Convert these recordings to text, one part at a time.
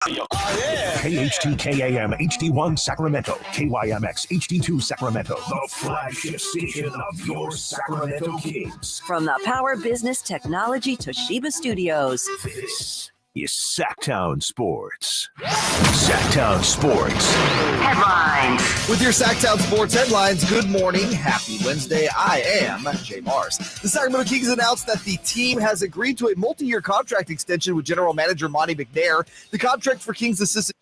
KHTKAM HD1 Sacramento, KYMX HD2 Sacramento, the flagship station of your Sacramento Kings. From the Power Business Technology Toshiba Studios. This is Sactown Sports. Sactown Sports. Headlines. With your Sactown Sports headlines, good morning. Happy Wednesday. I am Jay Mars. The Sacramento Kings announced that the team has agreed to a multi-year contract extension with general manager Monte McNair. The contract for Kings assistant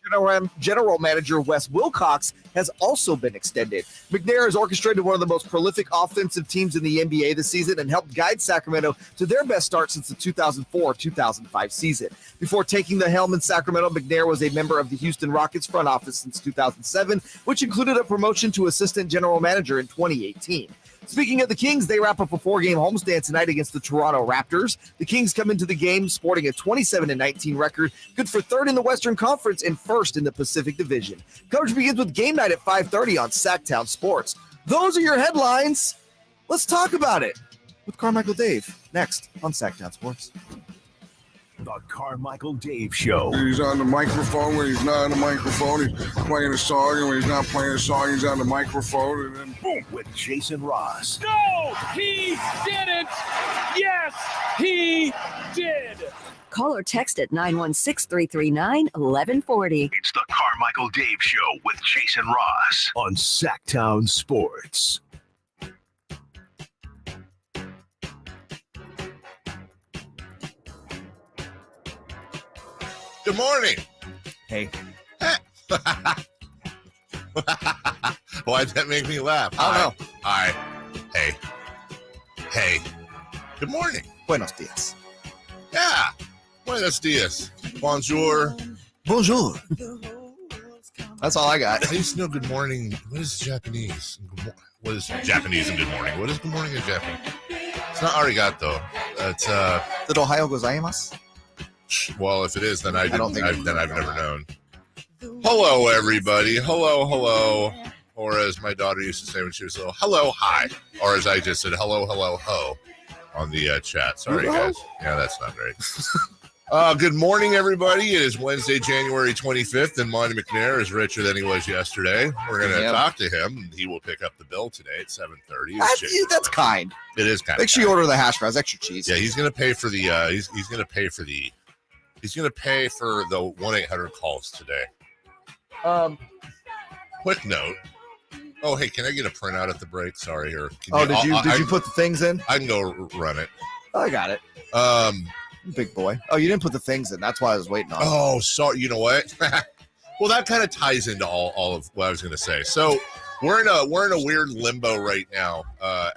general manager Wes Wilcox has also been extended. McNair has orchestrated one of the most prolific offensive teams in the NBA this season and helped guide Sacramento to their best start since the 2004-2005 season. Before taking the helm in Sacramento, McNair was a member of the Houston Rockets front office since 2007, which included a promotion to assistant general manager in 2018. Speaking of the Kings, they wrap up a 4-game homestand tonight against the Toronto Raptors. The Kings come into the game sporting a 27-19 record, good for third in the Western Conference and first in the Pacific Division. Coverage begins with game night at 5:30 on Sactown Sports. Those are your headlines. Let's talk about it with Carmichael Dave next on Sactown Sports. The Carmichael Dave Show. He's on the microphone when he's not on the microphone. He's playing a song, and when he's not playing a song, he's on the microphone. And then Boom with Jason Ross. No, he didn't. Yes, he did. Call or text at 916-339-1140. It's the Carmichael Dave Show with Jason Ross on Sactown Sports. Good morning. Hey. Why'd that make me laugh? I don't know. Hi. Hey. Good morning. Buenos dias. Yeah. Buenos dias. Bonjour. Bonjour. That's all I got. I used to know good morning. What is Japanese? What is Japanese and good morning? What is good morning in Japanese? It's not arigato. It's Did Ohio gozaimasu? well, if it is, then I've don't think never known. Hello, everybody. Hello. Or as my daughter used to say when she was little, hello, hi. Or as I just said, hello, ho on the chat. Sorry, guys. Yeah, that's not great. Good morning, everybody. It is Wednesday, January 25th, and Monte McNair is richer than he was yesterday. We're going to talk to him, and he will pick up the bill today at 7:30. That's kind. It is kind. Make sure you order the hash browns, extra cheese. Yeah, he's going to pay for the. He's going to pay for the 1-800 calls today. Quick note. Oh, hey, can I get a printout at the break? Sorry, here. Did you put the things in? I can go run it. Oh, I got it. Big boy. Oh, you didn't put the things in. That's why I was waiting on it. Oh, sorry. You know what? Well, that kind of ties into all of what I was going to say. So we're in a weird limbo right now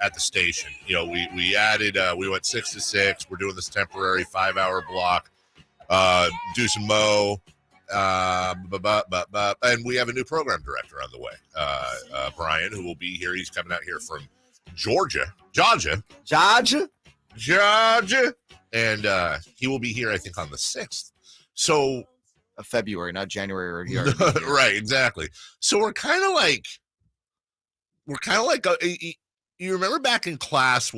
at the station. You know, we added we went 6 to 6. We're doing this temporary 5-hour block. Deuce and Mo. And we have a new program director on the way, Brian, who will be here. He's coming out here from Georgia, and he will be here, I think, on the 6th. So of February, not January. Right, exactly. So we're kind of like, you remember back in class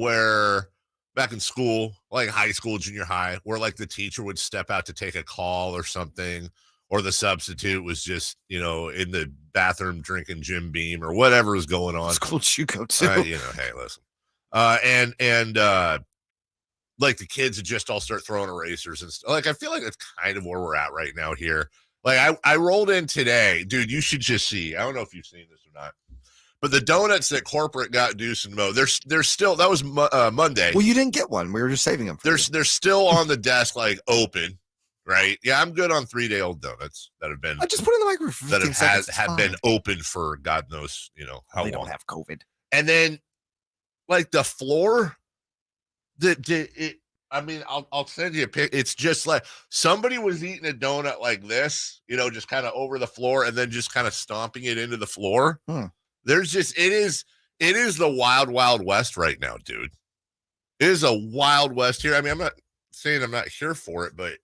back in school, like high school, junior high, where like the teacher would step out to take a call or something. Or the substitute was just, in the bathroom drinking Jim Beam or whatever was going on. School you go to. Hey, listen. And like the kids would just all start throwing erasers and stuff. Like, I feel like that's kind of where we're at right now here. Like, I rolled in today. Dude, you should just see. I don't know if you've seen this or not. But the donuts that corporate got Deuce and Mo, they're still, that was Monday. Well, you didn't get one. We were just saving them. They're still on the desk, like open. Right. Yeah, I'm good on 3-day-old donuts that have been. I just put in the microwave. That have been open for God knows, how long. They don't have COVID. And then, like the floor, I'll send you a pic. It's just like somebody was eating a donut like this, just kind of over the floor, and then just kind of stomping it into the floor. There's just it is the wild, wild west right now, dude. It is a wild west here. I mean, I'm not saying I'm not here for it, but.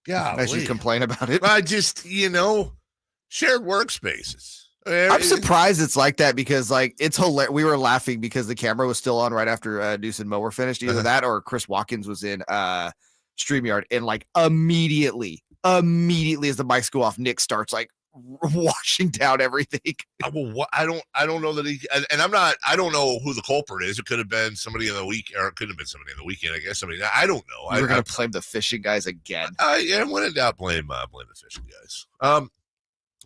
Yeah, as you complain about it. I just, shared workspaces. I'm surprised it's like that because, it's hilarious. We were laughing because the camera was still on right after Deuce and Mo were finished. Either that or Chris Watkins was in StreamYard and, immediately immediately as the mics go off, Nick starts like washing down everything. Well, I don't know that I don't know who the culprit is. It could have been somebody in the week, or it could have been somebody in the weekend. I guess somebody. I don't know. We're gonna blame the fishing guys again. Yeah, when in doubt, blame the fishing guys.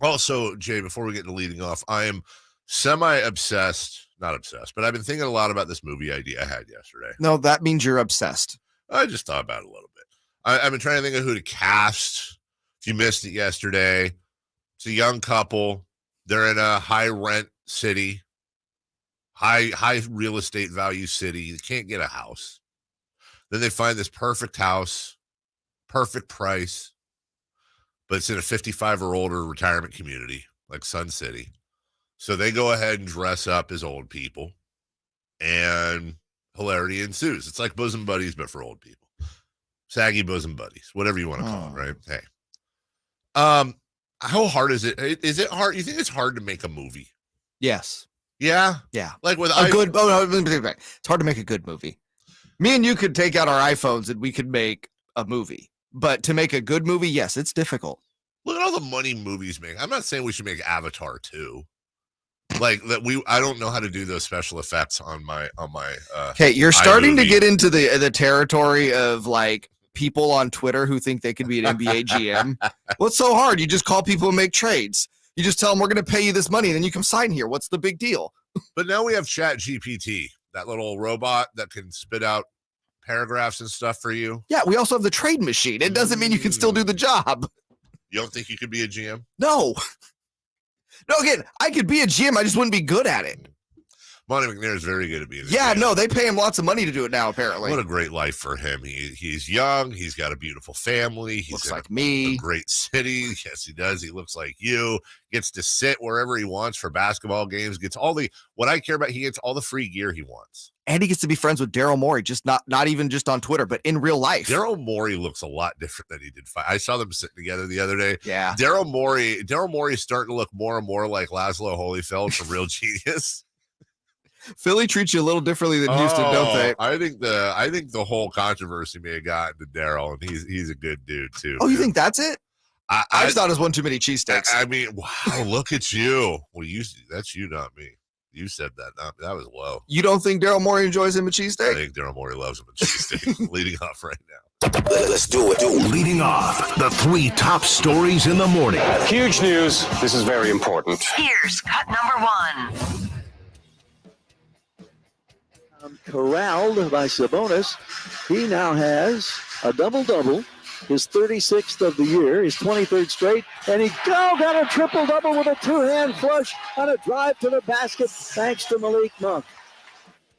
Also, Jay, before we get into leading off, I am semi-obsessed, not obsessed, but I've been thinking a lot about this movie idea I had yesterday. No, that means you're obsessed. I just thought about it a little bit. I've been trying to think of who to cast. If you missed it yesterday, it's a young couple. They're in a high rent city, high real estate value city. They can't get a house. Then they find this perfect house, perfect price, but it's in a 55 or older retirement community like Sun City. So they go ahead and dress up as old people, and hilarity ensues. It's like bosom buddies, but for old people. Saggy bosom buddies, whatever you want to call it, right? Hey. How hard is it? Is it hard? You think it's hard to make a movie? Yes. Yeah? Yeah. Like with it's hard to make a good movie. Me and you could take out our iPhones and we could make a movie. But to make a good movie, yes, it's difficult. Look at all the money movies make. I'm not saying we should make Avatar 2. Like that I don't know how to do those special effects on my Okay, you're starting to iMovie. get into the territory of like people on Twitter who think they could be an NBA GM. What's so hard? You just call people and make trades. You just tell them we're going to pay you this money, and then you come sign here. What's the big deal? But now we have Chat GPT, that little robot that can spit out paragraphs and stuff for you. Yeah, we also have the trade machine. It doesn't mean you can still do the job. You don't think you could be a GM? No. No, again, I could be a GM. I just wouldn't be good at it. Monte McNair is very good at being a Yeah, GM. no, they pay him lots of money to do it now, apparently. What a great life for him. He's young. He's got a beautiful family. He's Looks in like me. a great city. Yes, he does. He looks like you. Gets to sit wherever he wants for basketball games. Gets what I care about. He gets all the free gear he wants. And he gets to be friends with Daryl Morey, just not even just on Twitter, but in real life. Daryl Morey looks a lot different than he did. I saw them sitting together the other day. Yeah. Daryl Morey is starting to look more and more like Laszlo Holyfield from Real Genius. Philly treats you a little differently than Houston, don't they? I think the whole controversy may have gotten to Daryl, and he's a good dude too. Oh, you dude. think that's it? I just thought it was one too many cheesesteaks. I mean, wow, look at you. Well, that's you, not me. You said that. That was low. You don't think Daryl Morey enjoys him a I cheesesteak? think Daryl Morey loves him a cheesesteak. Leading off right now. Let's do it. Leading off, the 3 top stories in the morning. Huge news. This is very important. Here's cut number 1. Corralled by Sabonis. He now has a double-double, his 36th of the year, his 23rd straight, and he got a triple-double with a two-hand flush on a drive to the basket thanks to Malik Monk.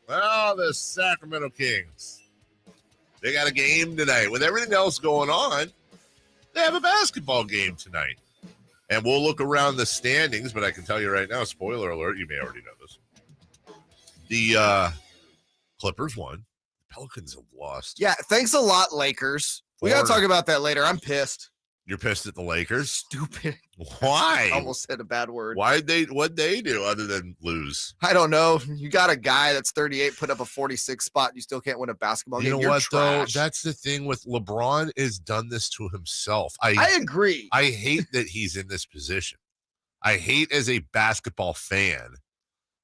Well, the Sacramento Kings, they got a game tonight. With everything else going on, they have a basketball game tonight. And we'll look around the standings, but I can tell you right now, spoiler alert, you may already know this. The Clippers won. The Pelicans have lost. Yeah, thanks a lot, Lakers. We got to talk about that later. I'm pissed. You're pissed at the Lakers? Stupid. Why? Almost said a bad word. What'd they do other than lose? I don't know. You got a guy that's 38, put up a 46 spot, and you still can't win a basketball game. You know You're what, trash. though? That's the thing with LeBron is done this to himself. I agree. I hate that he's in this position. I hate as a basketball fan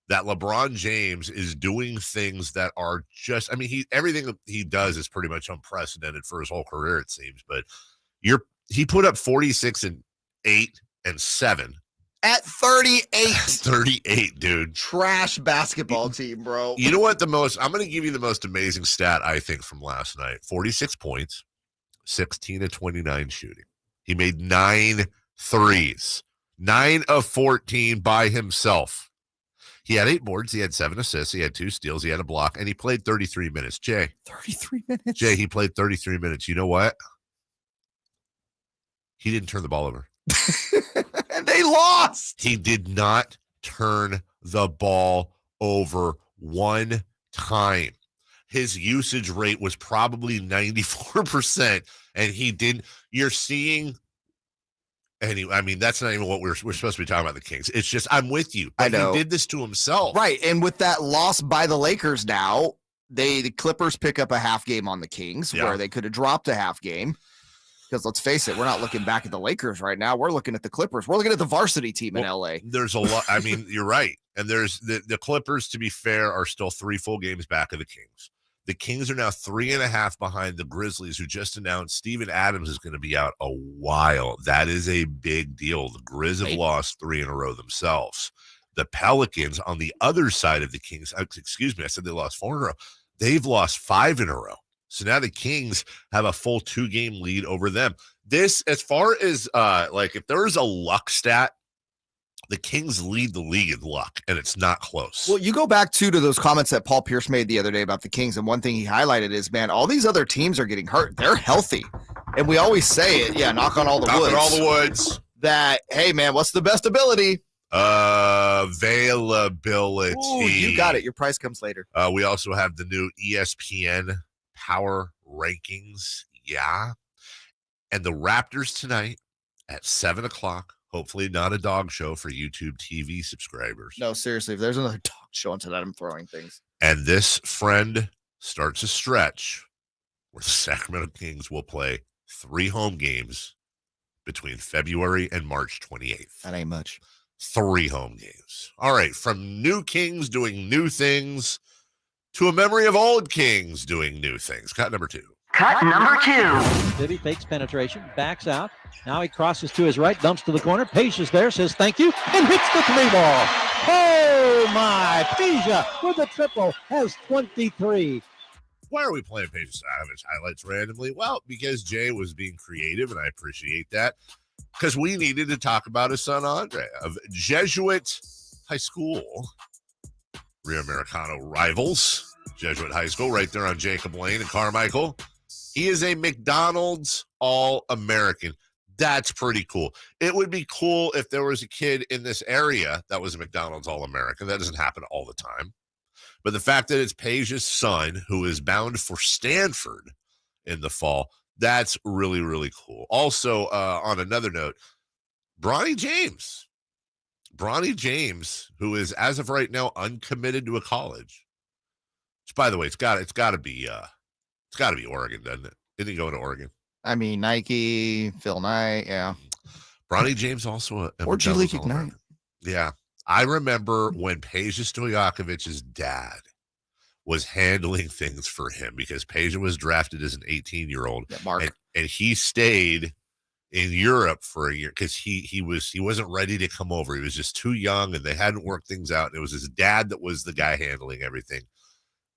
that LeBron James is doing things that are just, I mean, everything he does is pretty much unprecedented for his whole career, it seems. But he put up 46 and 8 and 7 At 38. 38, dude. Trash basketball team, bro. You know what? I'm going to give you the most amazing stat, I think, from last night. 46 points, 16 of 29 shooting. He made 9 threes, 9 of 14 by himself. He had 8 boards. He had 7 assists. He had 2 steals. He had a block, and he played 33 minutes. Jay. 33 minutes? Jay, he played 33 minutes. You know what? He didn't turn the ball over. And they lost. He did not turn the ball over one time. His usage rate was probably 94%, and he didn't. You're seeing. Anyway, I mean, that's not even what we're supposed to be talking about the Kings. It's just, I'm with you. I know. He did this to himself. Right. And with that loss by the Lakers now, the Clippers pick up a half game on the Kings where they could have dropped a half game. Because let's face it, we're not looking back at the Lakers right now. We're looking at the Clippers. We're looking at the varsity team in LA. There's a lot. I mean, you're right. And there's the Clippers, to be fair, are still 3 full games back of the Kings. The Kings are now 3.5 behind the Grizzlies, who just announced Steven Adams is going to be out a while. That is a big deal. The Grizz have lost 3 in a row themselves. The Pelicans on the other side of the Kings, excuse me, I said they lost 4 in a row. They've lost 5 in a row. So now the Kings have a full 2-game lead over them. This, as far as if there is a luck stat, the Kings lead the league in luck, and it's not close. Well, you go back to those comments that Paul Pierce made the other day about the Kings, and one thing he highlighted is, man, all these other teams are getting hurt. They're healthy. And we always say it, knock on all the woods. Knock on all the woods. That, hey, man, what's the best ability? Availability. Ooh, you got it. Your price comes later. We also have the new ESPN Power Rankings. Yeah. And the Raptors tonight at 7 o'clock. Hopefully not a dog show for YouTube TV subscribers. No, seriously, if there's another dog show on tonight, I'm throwing things. And this friend starts a stretch where the Sacramento Kings will play 3 home games between February and March 28th. That ain't much. 3 home games. All right, from new Kings doing new things to a memory of old Kings doing new things. Cut number 2. Cut number 2. Bibby fakes penetration, backs out. Now he crosses to his right, dumps to the corner. Page is there, says thank you, and hits the 3 ball. Oh, my. Peja with a triple has 23. Why are we playing Page Savage highlights randomly? Well, because Jay was being creative, and I appreciate that. Because we needed to talk about his son, Andre, of Jesuit High School. Rio Americano rivals. Jesuit High School right there on Jacob Lane and Carmichael. He is a McDonald's All-American. That's pretty cool. It would be cool if there was a kid in this area that was a McDonald's All-American. That doesn't happen all the time. But the fact that it's Paige's son, who is bound for Stanford in the fall, that's really, really cool. Also, on another note, Bronny James, who is, as of right now, uncommitted to a college. Which, by the way, it's got to be Oregon, doesn't it? Didn't he go to Oregon? I mean, Nike, Phil Knight, yeah. Bronny James also a or G League Ignite. Yeah. I remember when Peja Stojakovic's dad was handling things for him because Peja was drafted as an 18-year-old. Yeah, Mark. And he stayed in Europe for a year because he wasn't ready to come over. He was just too young and they hadn't worked things out. And it was his dad that was the guy handling everything.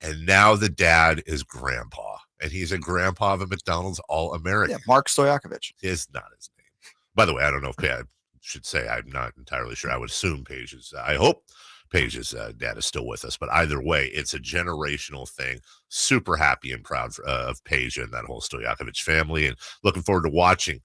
And now the dad is grandpa. And he's a grandpa of a McDonald's All-American. Yeah, Mark Stojakovic. Is not his name. By the way, I don't know if I should say I'm not entirely sure. I would assume Paige's. I hope Paige's dad is still with us. But either way, it's a generational thing. Super happy and proud of Paige and that whole Stojakovic family. And looking forward to watching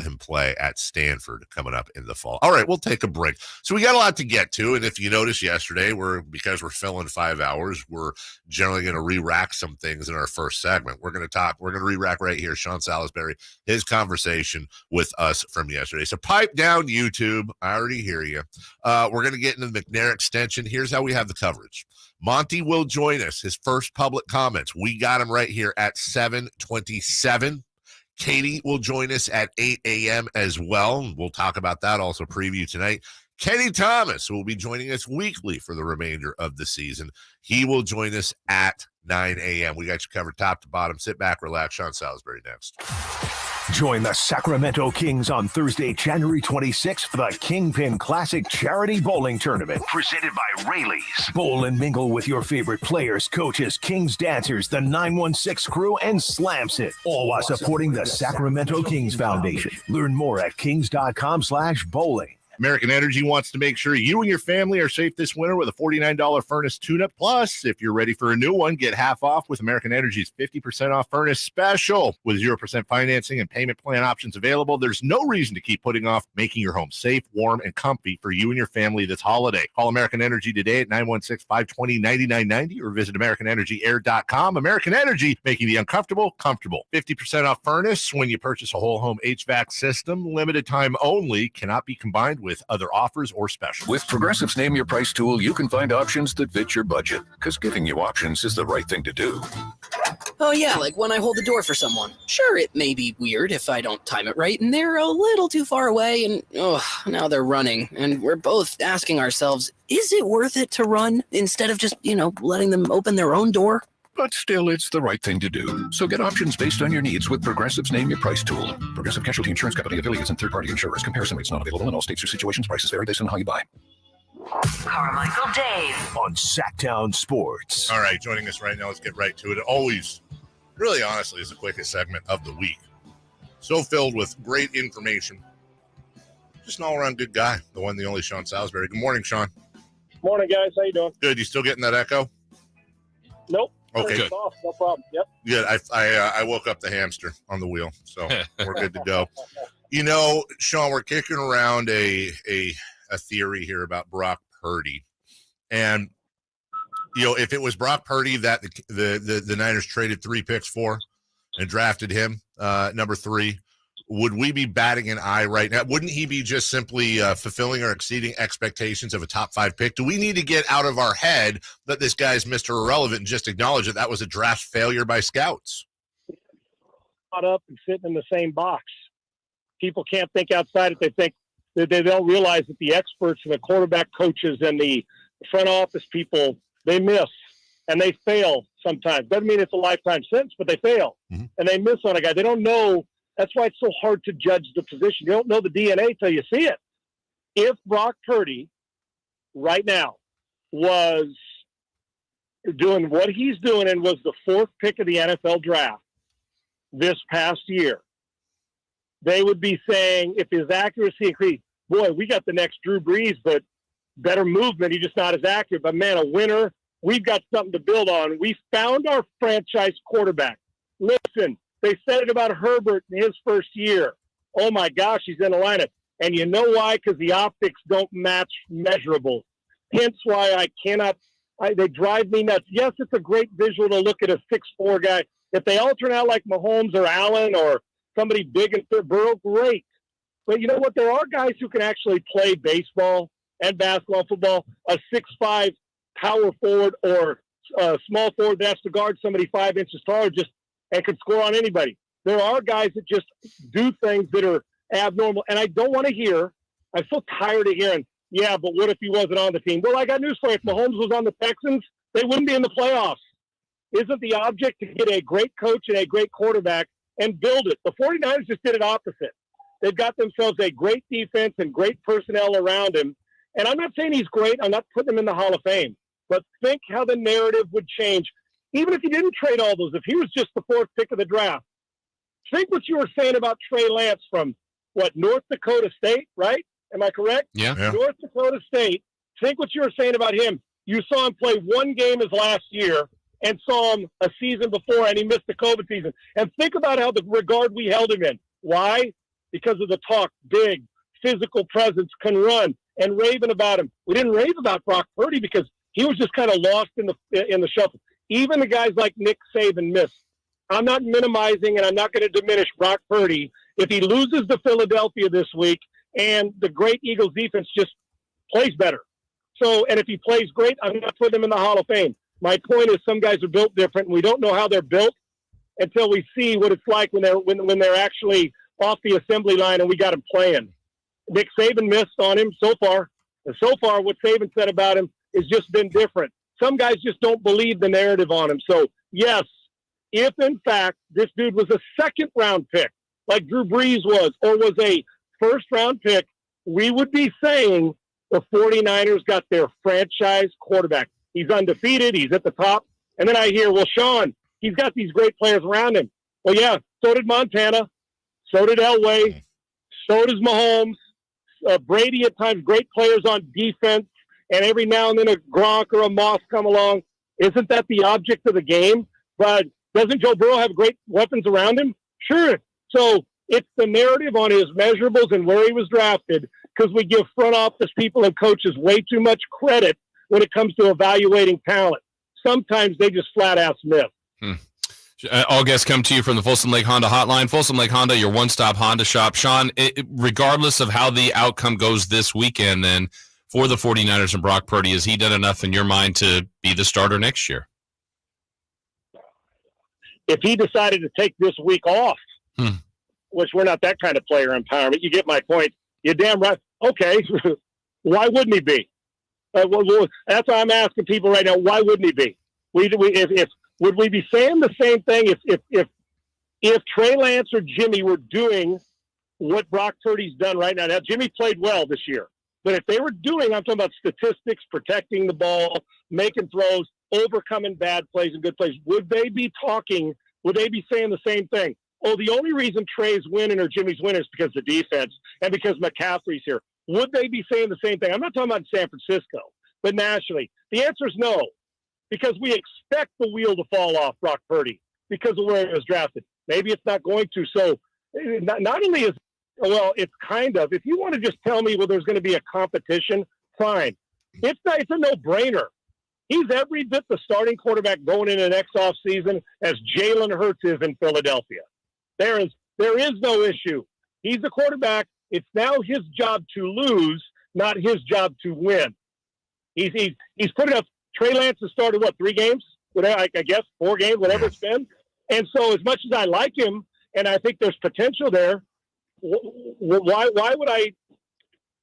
him play at Stanford coming up in the fall. All right, we'll take a break. So we got a lot to get to, and if you noticed yesterday, because we're filling 5 hours, we're generally going to re-rack some things in our first segment. We're going to re-rack right here, Sean Salisbury, his conversation with us from yesterday. So pipe down, YouTube. I already hear you. We're going to get into the McNair extension. Here's how we have the coverage. Monty will join us, his first public comments. We got him right here at 7:27. Kayte will join us at 8 a.m. as well. We'll talk about that, also preview tonight. Kenny Thomas will be joining us weekly for the remainder of the season. He will join us at 9 a.m. We got you covered top to bottom. Sit back, relax. Sean Salisbury next. Join the Sacramento Kings on Thursday, January 26th for the Kingpin Classic Charity Bowling Tournament. Presented by Rayleigh's. Bowl and mingle with your favorite players, coaches, Kings dancers, the 916 crew, and Slams It. All while supporting the Sacramento Kings Foundation. Learn more at kings.com/bowling. American Energy wants to make sure you and your family are safe this winter with a $49 furnace tune-up. Plus, if you're ready for a new one, get half off with American Energy's 50% off furnace special. With 0% financing and payment plan options available, there's no reason to keep putting off making your home safe, warm, and comfy for you and your family this holiday. Call American Energy today at 916-520-9990 or visit AmericanEnergyAir.com. American Energy, making the uncomfortable comfortable. 50% off furnace when you purchase a whole home HVAC system. Limited time only. Cannot be combined with other offers or specials. With Progressive's Name Your Price tool, you can find options that fit your budget, because giving you options is the right thing to do. Oh yeah, like when I hold the door for someone. Sure, it may be weird if I don't time it right, and they're a little too far away, and now they're running. And we're both asking ourselves, is it worth it to run instead of just, letting them open their own door? But still, it's the right thing to do. So get options based on your needs with Progressive's Name Your Price tool. Progressive Casualty Insurance Company, affiliates, and third-party insurers. Comparison rates not available in all states or situations. Prices vary based on how you buy. Carmichael Dave on Sactown Sports. All right, joining us right now, let's get right to it. It always, really honestly, is the quickest segment of the week. So filled with great information. Just an all-around good guy, the one, the only Sean Salisbury. Good morning, Sean. Morning, guys. How you doing? Good. You still getting that echo? Nope. Okay. Good. Off. No problem. Yep. Good. I woke up the hamster on the wheel, so we're good to go. Sean, we're kicking around a theory here about Brock Purdy, and if it was Brock Purdy that the Niners traded 3 picks for and drafted him number 3, would we be batting an eye right now? Wouldn't he be just simply fulfilling or exceeding expectations of a top 5 pick? Do we need to get out of our head that this guy's Mr. Irrelevant and just acknowledge that was a draft failure by scouts? Caught up and sitting in the same box. People can't think outside it. They think that they don't realize that the experts and the quarterback coaches and the front office people, they miss and they fail sometimes. Doesn't mean it's a lifetime sentence, but they fail. Mm-hmm. And they miss on a guy. They don't know. That's why it's so hard to judge the position. You don't know the DNA till you see it. If Brock Purdy right now was doing what he's doing and was the 4th pick of the NFL draft this past year, they would be saying, if his accuracy increased, boy, we got the next Drew Brees, but better movement. He's just not as accurate. But, man, a winner, we've got something to build on. We found our franchise quarterback. Listen, they said it about Herbert in his first year. Oh, my gosh, he's in the lineup. And you know why? Because the optics don't match measurables. Hence why I cannot – they drive me nuts. Yes, it's a great visual to look at a 6'4" guy. If they all turn out like Mahomes or Allen or somebody big and fit, Burrow, great. But you know what? There are guys who can actually play baseball and basketball and football. A 6'5" power forward or a small forward that has to guard somebody 5 inches taller and can score on anybody. There are guys that just do things that are abnormal. And I don't want to hear, I'm so tired of hearing, yeah, but what if he wasn't on the team? Well, I got news for you. If Mahomes was on the Texans, they wouldn't be in the playoffs. Isn't the object to get a great coach and a great quarterback and build it? The 49ers just did it opposite. They've got themselves a great defense and great personnel around him. And I'm not saying he's great. I'm not putting him in the Hall of Fame. But think how the narrative would change. Even if he didn't trade all those, if he was just the 4th pick of the draft, think what you were saying about Trey Lance from, North Dakota State, right? Am I correct? Yeah. North Dakota State. Think what you were saying about him. You saw him play 1 game his last year and saw him a season before, and he missed the COVID season. And think about how the regard we held him in. Why? Because of the talk, big, physical presence, can run, and raving about him. We didn't rave about Brock Purdy because he was just kind of lost in the shuffle. Even the guys like Nick Saban missed. I'm not minimizing, and I'm not going to diminish Brock Purdy. If he loses to Philadelphia this week and the great Eagles defense just plays better. So, and if he plays great, I'm not putting him in the Hall of Fame. My point is some guys are built different, and we don't know how they're built until we see what it's like when they're actually off the assembly line and we got him playing. Nick Saban missed on him so far. And so far, what Saban said about him has just been different. Some guys just don't believe the narrative on him. So, yes, if, in fact, this dude was a second-round pick, like Drew Brees was, or was a first-round pick, we would be saying the 49ers got their franchise quarterback. He's undefeated. He's at the top. And then I hear, well, Sean, he's got these great players around him. Well, yeah, so did Montana. So did Elway. So does Mahomes. Brady at times, great players on defense. And every now and then a Gronk or a Moss come along. Isn't that the object of the game? But doesn't Joe Burrow have great weapons around him? Sure. So it's the narrative on his measurables and where he was drafted, because we give front office people and coaches way too much credit when it comes to evaluating talent. Sometimes they just flat-ass miss. All guests come to you from the Folsom Lake Honda hotline. Folsom Lake Honda, your one-stop Honda shop. Sean, regardless of how the outcome goes this weekend, then, for the 49ers and Brock Purdy, has he done enough in your mind to be the starter next year? if he decided to take this week off, which we're not that kind of player empowerment, you get my point. You're damn right. Okay, why wouldn't he be? Well, that's why I'm asking people right now. Why wouldn't he be? Would we be saying the same thing if Trey Lance or Jimmy were doing what Brock Purdy's done right now? Now, Jimmy played well this year, but if they were doing, I'm talking about statistics, protecting the ball, making throws, overcoming bad plays and good plays, would they be saying the same thing? Oh, the only reason Trey's winning or Jimmy's winning is because of the defense and because McCaffrey's here. Would they be saying the same thing? I'm not talking about San Francisco, but nationally. The answer is no, because we expect the wheel to fall off Brock Purdy because of where he was drafted. Maybe it's not going to. So not only is, well, it's kind of, if you want to just tell me, well, there's going to be a competition, fine. It's a no-brainer. He's every bit the starting quarterback going into the next offseason as Jalen Hurts is in Philadelphia. There is no issue. He's the quarterback. It's now his job to lose, not his job to win. He's putting up. Trey Lance has started, 3 games? Whatever, I guess 4 games, whatever it's been. And so as much as I like him, and I think there's potential there, why would I?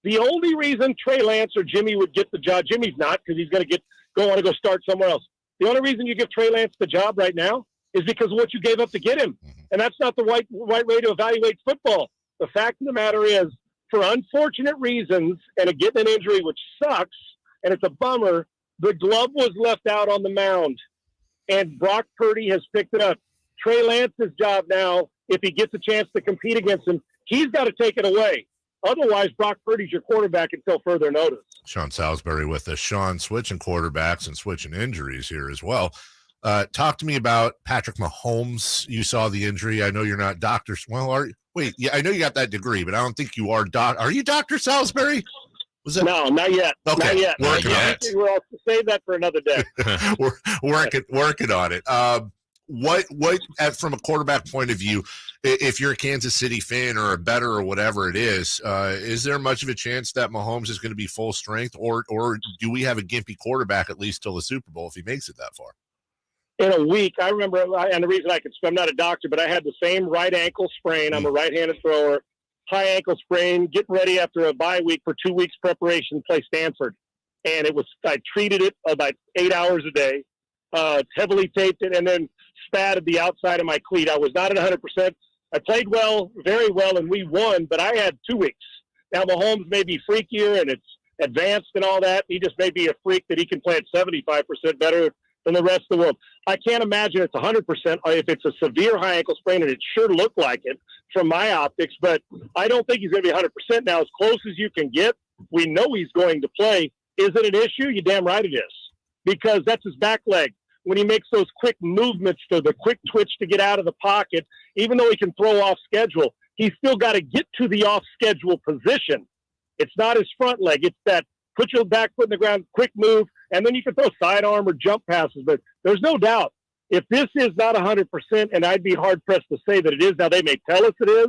The only reason Trey Lance or Jimmy would get the job, Jimmy's not, because he's going to want to go start somewhere else. The only reason you give Trey Lance the job right now is because of what you gave up to get him. And that's not the right way to evaluate football. The fact of the matter is, for unfortunate reasons, and getting an injury, which sucks, and it's a bummer, the glove was left out on the mound, and Brock Purdy has picked it up. Trey Lance's job now, if he gets a chance to compete against him, he's got to take it away. Otherwise, Brock Purdy's your quarterback until further notice. Sean Salisbury with us. Sean, switching quarterbacks and switching injuries here as well. Talk to me about Patrick Mahomes. You saw the injury. I know you're not Dr. Well, yeah, I know you got that degree, but I don't think you are. Are you Dr. Salisbury? No, not yet. Okay. Not yet. We'll save that for another day. We're working on it. What from a quarterback point of view, if you're a Kansas City fan or a bettor or whatever it is there much of a chance that Mahomes is going to be full strength, or do we have a gimpy quarterback at least till the Super Bowl if he makes it that far? In a week, I remember, and the reason I'm not a doctor, but I had the same right ankle sprain. I'm a right-handed thrower, high ankle sprain, getting ready after a bye week for 2 weeks preparation to play Stanford. And I treated it about 8 hours a day, heavily taped it, and then spatted the outside of my cleat. I was not at 100%. I played well, very well, and we won, but I had 2 weeks. Now, Mahomes may be freakier, and it's advanced and all that. He just may be a freak that he can play at 75% better than the rest of the world. I can't imagine it's 100% if it's a severe high ankle sprain, and it sure looked like it from my optics, but I don't think he's going to be 100%. Now, as close as you can get, we know he's going to play. Is it an issue? You're damn right it is, because that's his back leg. When he makes those quick movements, the quick twitch to get out of the pocket, even though he can throw off schedule, he's still got to get to the off schedule position. It's not his front leg. It's that put your back foot in the ground, quick move, and then you can throw sidearm or jump passes. But there's no doubt, if this is not 100%, and I'd be hard-pressed to say that it is, now they may tell us it is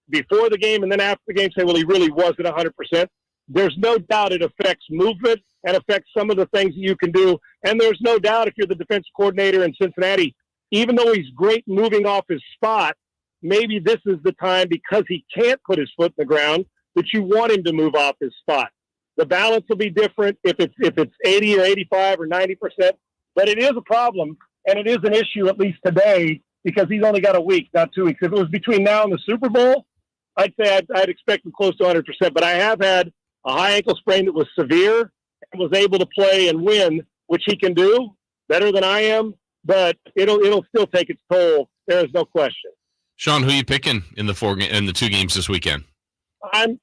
before the game and then after the game say, well, he really wasn't 100%. There's no doubt it affects movement and affects some of the things that you can do. And there's no doubt if you're the defensive coordinator in Cincinnati, even though he's great moving off his spot, maybe this is the time, because he can't put his foot in the ground, that you want him to move off his spot. The balance will be different if it's 80 or 85 or 90%, but it is a problem, and it is an issue at least today, because he's only got a week, not 2 weeks. If it was between now and the Super Bowl, I'd say I'd expect him close to 100%, but I have had a high ankle sprain that was severe and was able to play and win, which he can do better than I am, but it'll still take its toll. There is no question. Sean, who are you picking in the 2 games this weekend? I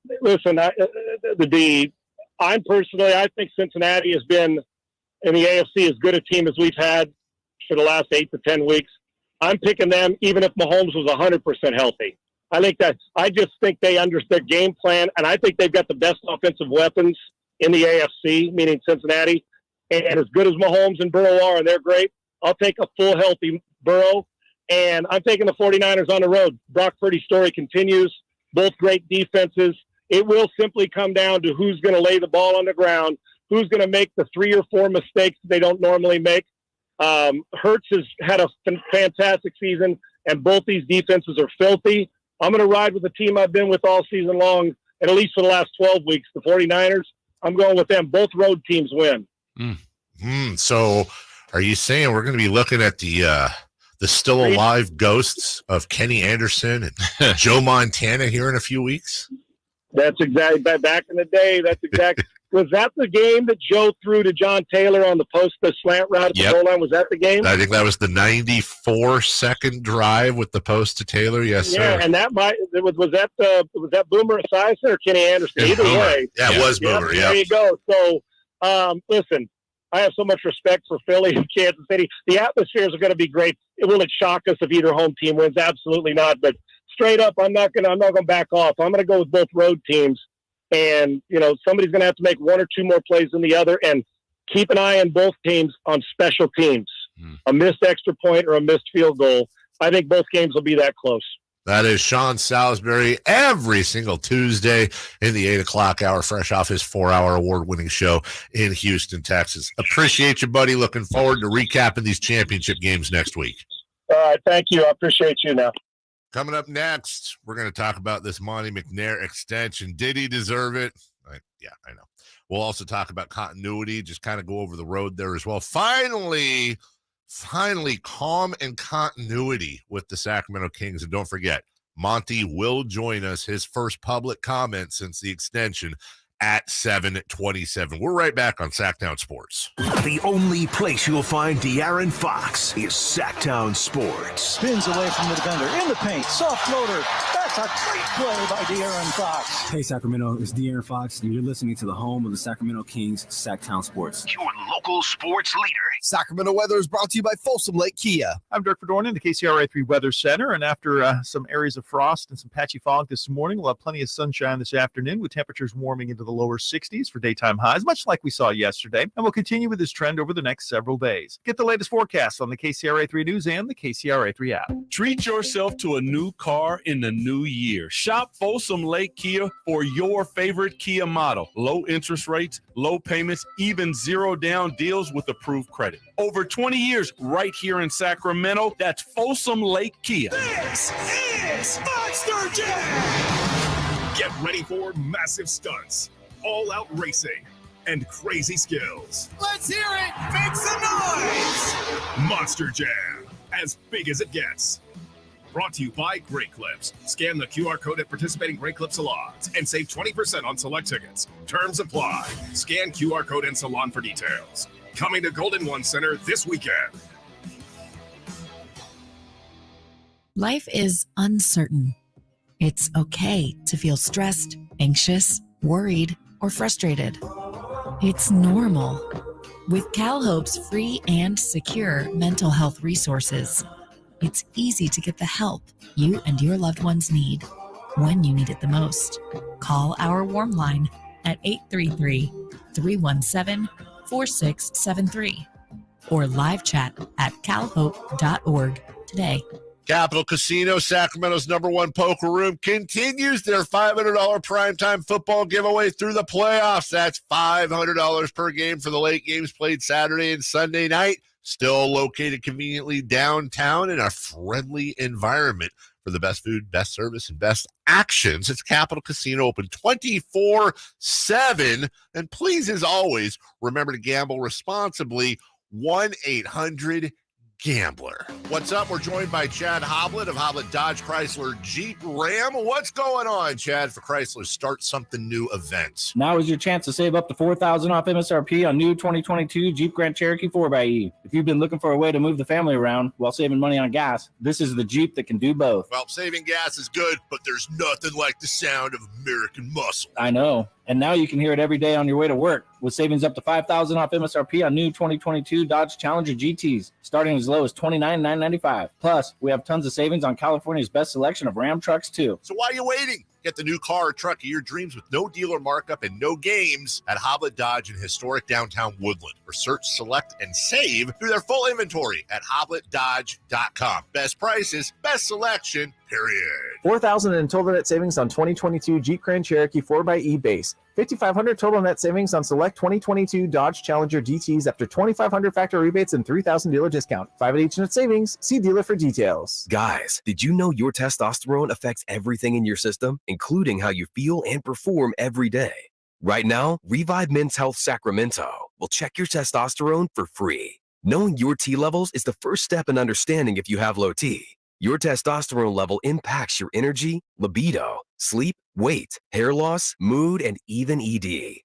think Cincinnati has been in the AFC as good a team as we've had for the last 8 to 10 weeks. I'm picking them even if Mahomes was 100% healthy. I just think they understand their game plan, and I think they've got the best offensive weapons in the AFC, meaning Cincinnati. And as good as Mahomes and Burrow are, and they're great, I'll take a full healthy Burrow, and I'm taking the 49ers on the road. Brock Purdy's story continues. Both great defenses. It will simply come down to who's going to lay the ball on the ground, who's going to make the 3 or 4 mistakes they don't normally make. Hurts has had a fantastic season, and both these defenses are filthy. I'm going to ride with the team I've been with all season long, and at least for the last 12 weeks, the 49ers. I'm going with them. Both road teams win. So are you saying we're going to be looking at the still alive ghosts of Kenny Anderson and Joe Montana here in a few weeks? That's exactly back in the day. That's exactly. Was that the game that Joe threw to John Taylor on the post, the slant route at the goal line? Was that the game? I think that was the 94-second drive with the post to Taylor. Yes, sir. Yeah, and that was that Boomer Esiason or Kenny Anderson? Either way. Yeah, it was Boomer. Yeah. There you go. So, listen, I have so much respect for Philly and Kansas City. The atmospheres are going to be great. Will it shock us if either home team wins? Absolutely not. But straight up, I'm not going to back off. I'm going to go with both road teams. And, somebody's going to have to make one or two more plays than the other, and keep an eye on both teams on special teams. A missed extra point or a missed field goal. I think both games will be that close. That is Sean Salisbury every single Tuesday in the 8 o'clock hour, fresh off his 4-hour award-winning show in Houston, Texas. Appreciate you, buddy. Looking forward to recapping these championship games next week. All right. Thank you. I appreciate you now. Coming up next, we're going to talk about this Monte McNair extension. Did he deserve it? Yeah, I know. We'll also talk about continuity, just kind of go over the road there as well. Finally, calm and continuity with the Sacramento Kings. And don't forget, Monty will join us, his first public comment since the extension at 7:27. We're right back on Sactown Sports. The only place you'll find De'Aaron Fox is Sactown Sports. Spins away from the defender in the paint. Soft floater. That's a great play by De'Aaron Fox. Hey, Sacramento. It's De'Aaron Fox, and you're listening to the home of the Sacramento Kings, Sactown Sports. Your local sports leader. Sacramento weather is brought to you by Folsom Lake Kia. I'm Dirk Verdorn in the KCRA3 Weather Center, and after some areas of frost and some patchy fog this morning, we'll have plenty of sunshine this afternoon with temperatures warming into the lower 60s for daytime highs, much like we saw yesterday, and we'll continue with this trend over the next several days. Get the latest forecast on the KCRA3 News and the KCRA3 app. Treat yourself to a new car in the new year. Shop Folsom Lake Kia for your favorite Kia model. Low interest rates, low payments, even zero down deals with approved credit. Over 20 years right here in Sacramento. That's Folsom Lake Kia. This is Monster Jam! Get ready for massive stunts, all-out racing, and crazy skills. Let's hear it! Make some noise! Monster Jam, as big as it gets. Brought to you by Great Clips. Scan the QR code at participating Great Clip salons and save 20% on select tickets. Terms apply. Scan QR code in salon for details. Coming to Golden One Center this weekend. Life is uncertain. It's okay to feel stressed, anxious, worried, or frustrated. It's normal. With CalHope's free and secure mental health resources, it's easy to get the help you and your loved ones need when you need it the most. Call our warm line at 833-317-4673 or live chat at calhope.org today. Capital Casino, Sacramento's #1 poker room, continues their $500 primetime football giveaway through the playoffs. That's $500 per game for the late games played Saturday and Sunday night. Still located conveniently downtown in a friendly environment for the best food, best service, and best actions. It's Capital Casino, open 24/7. And please, as always, remember to gamble responsibly. 1-800-GAMBLER. What's up? We're joined by Chad Hoblet of Hoblet Dodge Chrysler Jeep Ram. What's going on, Chad, for Chrysler's Start Something New event? Now is your chance to save up to $4,000 off MSRP on new 2022 Jeep Grand Cherokee 4xE. If you've been looking for a way to move the family around while saving money on gas, this is the Jeep that can do both. Well, saving gas is good, but there's nothing like the sound of American muscle. I know. And now you can hear it every day on your way to work with savings up to $5,000 off MSRP on new 2022 Dodge Challenger GTs, starting as low as $29,995. Plus, we have tons of savings on California's best selection of Ram trucks, too. So why are you waiting? Get the new car or truck of your dreams with no dealer markup and no games at Hoblet Dodge in historic downtown Woodland. Or search, select, and save through their full inventory at hobletdodge.com. Best prices, best selection, period. $4,000 in total net savings on 2022 Jeep Grand Cherokee 4xe base. $5,500 total net savings on select 2022 Dodge Challenger GTs after $2,500 factory rebates and $3,000 dealer discount. $5 each net savings. See dealer for details. Guys, did you know your testosterone affects everything in your system, including how you feel and perform every day? Right now, Revive Men's Health Sacramento will check your testosterone for free. Knowing your T levels is the first step in understanding if you have low T. Your testosterone level impacts your energy, libido, sleep, weight, hair loss, mood, and even ED.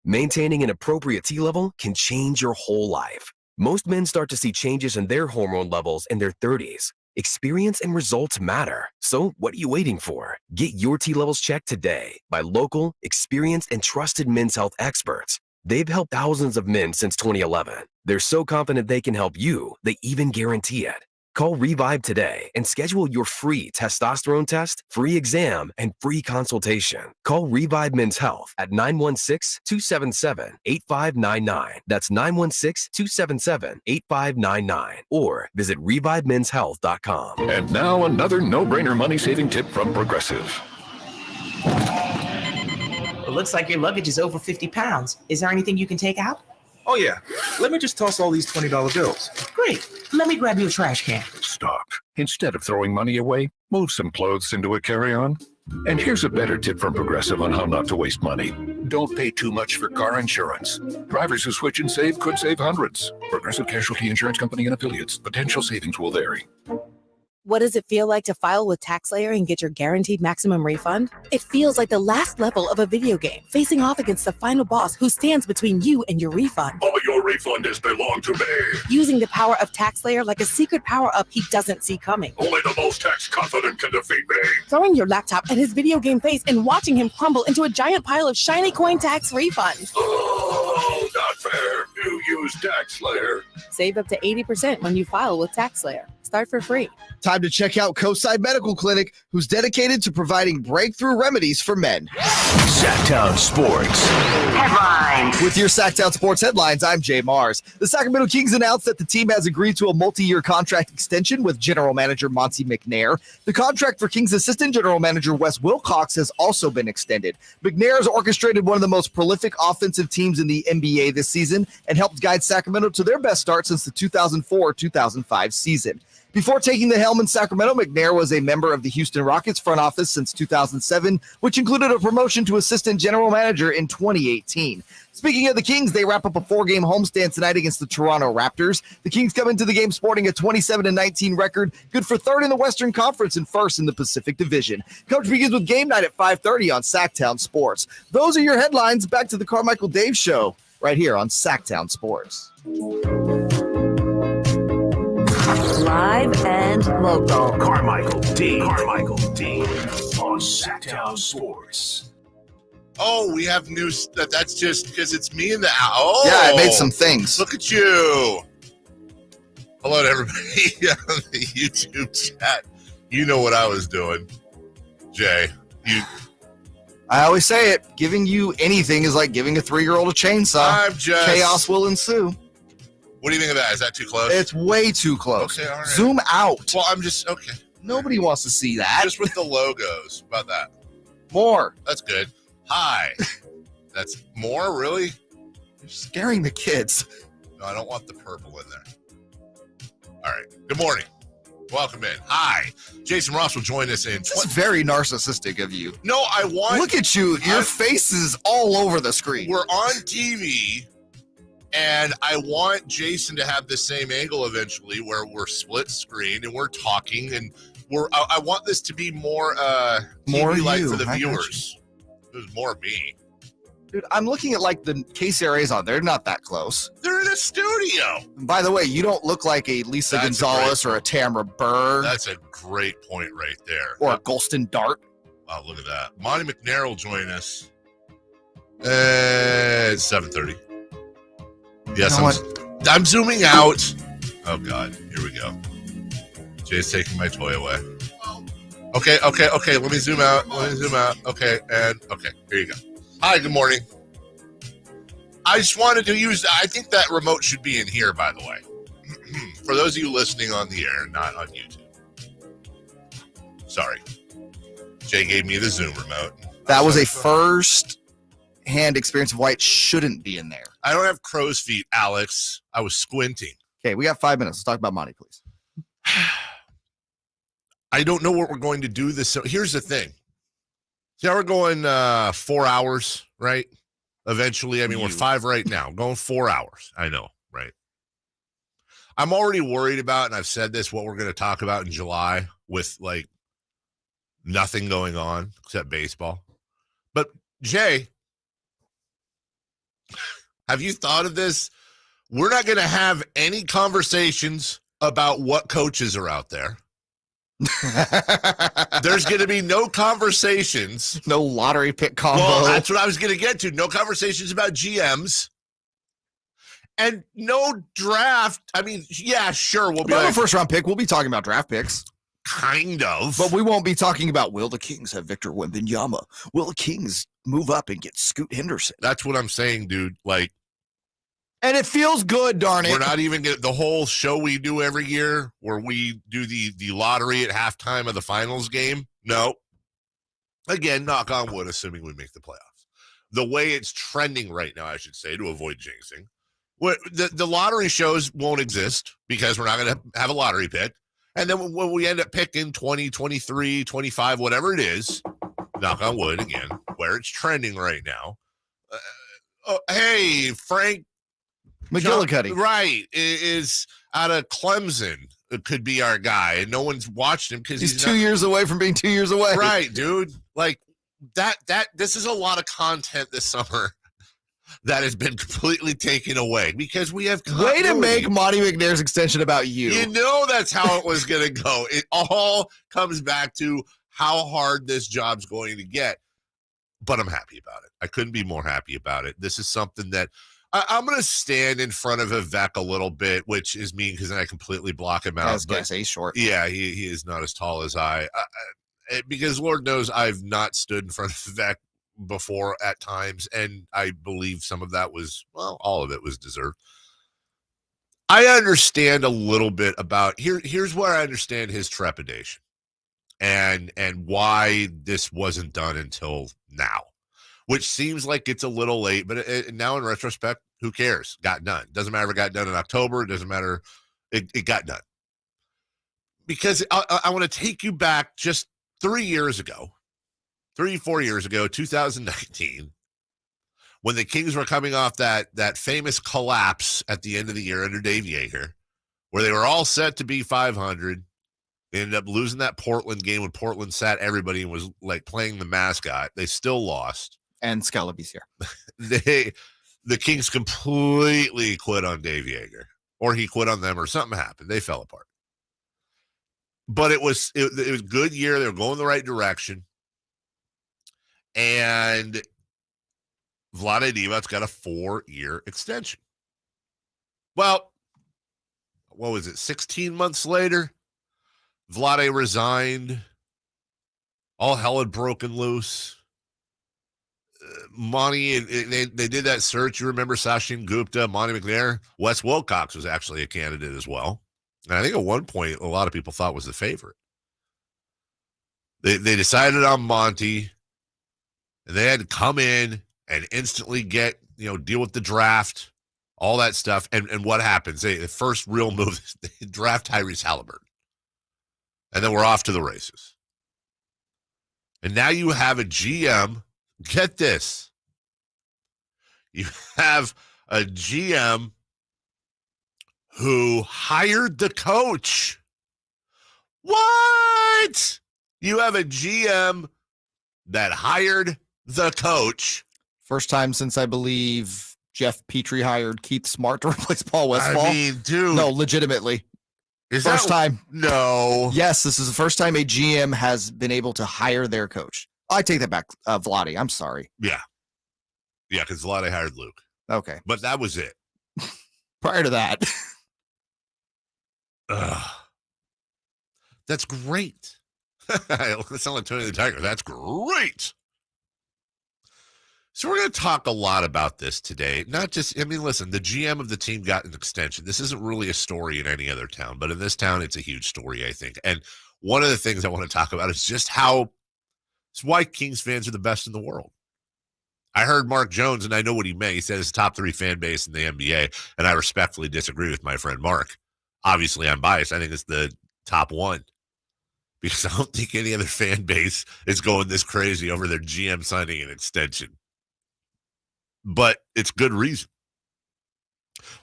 Maintaining an appropriate T level can change your whole life. Most men start to see changes in their hormone levels in their 30s. Experience and results matter. So what are you waiting for? Get your T levels checked today by local, experienced, and trusted men's health experts. They've helped thousands of men since 2011. They're so confident they can help you, they even guarantee it. Call Revive today and schedule your free testosterone test, free exam, and free consultation. Call Revive Men's Health at 916-277-8599. That's 916-277-8599. Or visit ReviveMen'sHealth.com. And now another no-brainer money-saving tip from Progressive. It looks like your luggage is over 50 pounds. Is there anything you can take out? Oh, yeah. Let me just toss all these $20 bills. Great. Let me grab you a trash can. Stop. Instead of throwing money away, move some clothes into a carry-on. And here's a better tip from Progressive on how not to waste money. Don't pay too much for car insurance. Drivers who switch and save could save hundreds. Progressive Casualty Insurance Company and Affiliates. Potential savings will vary. What does it feel like to file with TaxSlayer and get your guaranteed maximum refund? It feels like the last level of a video game, facing off against the final boss who stands between you and your refund. All your refund is belong to me. Using the power of TaxSlayer like a secret power-up he doesn't see coming. Only the most tax confident can defeat me. Throwing your laptop at his video game face and watching him crumble into a giant pile of shiny coin tax refunds. Oh, not fair. You use TaxSlayer. Save up to 80% when you file with TaxSlayer. Start for free. Time to check out Coastside Medical Clinic, who's dedicated to providing breakthrough remedies for men. Sactown Sports Headlines. With your Sactown Sports headlines, I'm Jay Mars. The Sacramento Kings announced that the team has agreed to a multi-year contract extension with general manager Monte McNair. The contract for Kings assistant general manager Wes Wilcox has also been extended. McNair has orchestrated one of the most prolific offensive teams in the NBA this season and helped guide Sacramento to their best start since the 2004-2005 season. Before taking the helm in Sacramento, McNair was a member of the Houston Rockets front office since 2007, which included a promotion to assistant general manager in 2018. Speaking of the Kings, they wrap up a 4-game homestand tonight against the Toronto Raptors. The Kings come into the game sporting a 27-19 record, good for third in the Western Conference and first in the Pacific Division. Coverage begins with Game Night at 5:30 on Sactown Sports. Those are your headlines. Back to the Carmichael Dave Show right here on Sactown Sports. Live and local. Carmichael Dave on Sactown Sports. Oh, we have news. That's just because it's me in the oh. Yeah, I made some things. Look at you. Hello to everybody on the YouTube chat. You know what I was doing, Jay. I always say it. Giving you anything is like giving a 3-year-old a chainsaw. Chaos will ensue. What do you think of that? Is that too close? It's way too close. Okay, all right. Zoom out. Well, I'm just okay. Nobody wants to see that. Just with the logos. How about that? More. That's good. Hi. That's more, really? You're scaring the kids. No, I don't want the purple in there. All right. Good morning. Welcome in. Hi. Jason Ross will join us in. It's very narcissistic of you. No, I want. Look at you. Your face is all over the screen. We're on TV. And I want Jason to have the same angle eventually where we're split screen and we're talking and I want this to be more TV-like for the viewers. There's more me. Dude, I'm looking at like the case arrays on. They're not that close. They're in a studio. And by the way, you don't look like a Lisa Gonzalez or a Tamara Berg. That's a great point right there. Or a Golston Dart. Wow, look at that. Monte McNair will join us at 7:30. Yes, I'm zooming out. Oh, God. Here we go. Jay's taking my toy away. Okay. Let me zoom out. Okay, and okay. Here you go. Hi, good morning. I just wanted to I think that remote should be in here, by the way. For those of you listening on the air, not on YouTube. Sorry. Jay gave me the Zoom remote. That was a first-hand experience of why it shouldn't be in there. I don't have crow's feet, Alex. I was squinting. Okay, we got 5 minutes. Let's talk about Monty, please. I don't know what we're going to do this. So here's the thing. See how we're going 4 hours, right? Eventually. I mean, we're 5 right now. Going 4 hours. I know, right? I'm already worried about, and I've said this, what we're going to talk about in July with like nothing going on except baseball. But Jay, have you thought of this? We're not going to have any conversations about what coaches are out there. There's going to be no conversations. No lottery pick combo. Well, that's what I was going to get to. No conversations about GMs. And no draft. I mean, yeah, sure. We'll be about a first-round pick. We'll be talking about draft picks. Kind of. But we won't be talking about, will the Kings have Victor Wembanyama? Will the Kings move up and get Scoot Henderson? That's what I'm saying, dude. Like, and it feels good, darn it. We're not even getting the whole show we do every year where we do the lottery at halftime of the finals game. No. Again, knock on wood, assuming we make the playoffs. The way it's trending right now, I should say, to avoid jinxing. The lottery shows won't exist because we're not going to have a lottery pick. And then when we end up picking 20, 23, 25, whatever it is, knock on wood again, where it's trending right now. Hey, Frank McGillicuddy. Right, is out of Clemson. It could be our guy. And no one's watched him because he's 2 years away from being 2 years away. Right, dude. Like this is a lot of content this summer that has been completely taken away because we have way to make Monte McNair's extension about you. You know that's how it was going to go. It all comes back to how hard this job's going to get. But I'm happy about it. I couldn't be more happy about it. This is something that I'm going to stand in front of Vivek a little bit, which is mean because then I completely block him out. I was going to say he's short. Yeah, he is not as tall as I because Lord knows I've not stood in front of Vivek before at times, and I believe some of that was, well, all of it was deserved. I understand a little bit about here's where I understand his trepidation and why this wasn't done until now, which seems like it's a little late, but now in retrospect, who cares? Got done. Doesn't matter if it got done in October. It doesn't matter. It got done. Because I want to take you back just 4 years ago, 2019, when the Kings were coming off that famous collapse at the end of the year under Dave Yeager, where they were all set to be 500. They ended up losing that Portland game when Portland sat everybody and was like playing the mascot. They still lost. And Scalaby's here. The Kings completely quit on Dave Yeager, or he quit on them, or something happened. They fell apart. But it was a good year. They were going the right direction. And Vlade Divac's got a 4-year extension. Well, what was it? 16 months later, Vlade resigned. All hell had broken loose. Monty, they did that search. You remember Sachin Gupta, Monte McNair? Wes Wilcox was actually a candidate as well. And I think at one point, a lot of people thought was the favorite. They decided on Monty. And they had to come in and instantly deal with the draft, all that stuff. And what happens? The first real move, they draft Tyrese Halliburton. And then we're off to the races. And now you have a GM. Get this. You have a GM who hired the coach. What? You have a GM that hired the coach. First time since I believe Jeff Petrie hired Keith Smart to replace Paul Westphal. I mean, dude. No, legitimately. First time. No. Yes, this is the first time a GM has been able to hire their coach. I take that back. Vlade, I'm sorry. Yeah. Yeah, because Vlade hired Luke. Okay. But that was it. Prior to that. That's great. That sounds like Tony the Tiger. That's great. So we're going to talk a lot about this today. Not just, listen, the GM of the team got an extension. This isn't really a story in any other town, but in this town, it's a huge story, I think. And one of the things I want to talk about is just how it's why Kings fans are the best in the world. I heard Mark Jones, and I know what he meant. He said it's top 3 fan base in the NBA, and I respectfully disagree with my friend Mark. Obviously, I'm biased. I think it's the top 1 because I don't think any other fan base is going this crazy over their GM signing an extension. But it's good reason.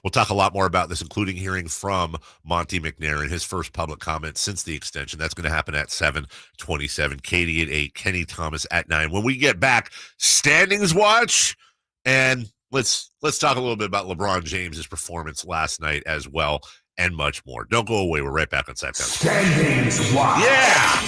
We'll talk a lot more about this, including hearing from Monte McNair in his first public comment since the extension. That's going to happen at 7:27. Katie at 8, Kenny Thomas at 9. When we get back, standings watch, and let's talk a little bit about LeBron James's performance last night as well, and much more. Don't go away. We're right back on Sactown. Standings watch. Yeah!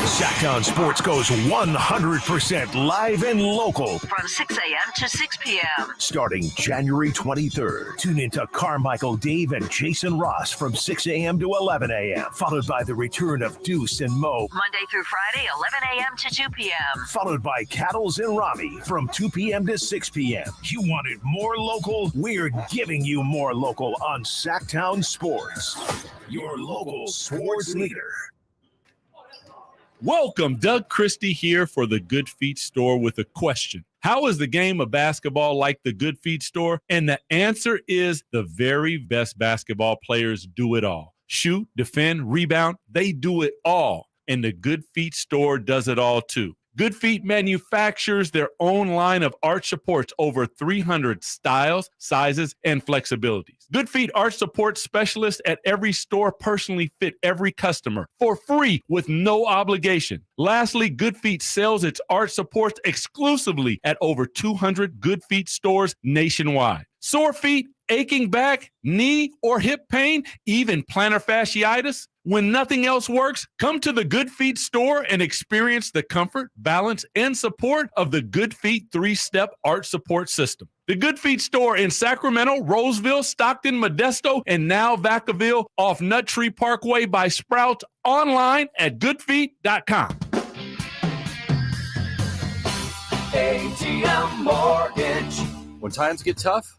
Sactown Sports goes 100% live and local. From 6 a.m. to 6 p.m. Starting January 23rd. Tune into Carmichael Dave and Jason Ross from 6 a.m. to 11 a.m. Followed by the return of Deuce and Mo. Monday through Friday, 11 a.m. to 2 p.m. Followed by Cattles and Rami from 2 p.m. to 6 p.m. You wanted more local? We're giving you more local on Sactown Sports. Your local sports leader. Welcome, Doug Christie here for the Good Feet Store with a question. How is the game of basketball like the Good Feet Store? And the answer is the very best basketball players do it all. Shoot, defend, rebound, they do it all. And the Good Feet Store does it all too. Good Feet manufactures their own line of arch supports, over 300 styles, sizes, and flexibilities. Good Feet arch support specialists at every store personally fit every customer for free with no obligation. Lastly, Good Feet sells its arch supports exclusively at over 200 Good Feet stores nationwide. Sore feet, aching back, knee or hip pain, even plantar fasciitis? When nothing else works, come to the Good Feet Store and experience the comfort, balance, and support of the Good Feet 3-step arch support system. The Good Feet Store in Sacramento, Roseville, Stockton, Modesto, and now Vacaville off Nut Tree Parkway by Sprouts, online at goodfeet.com. ATM Mortgage. When times get tough,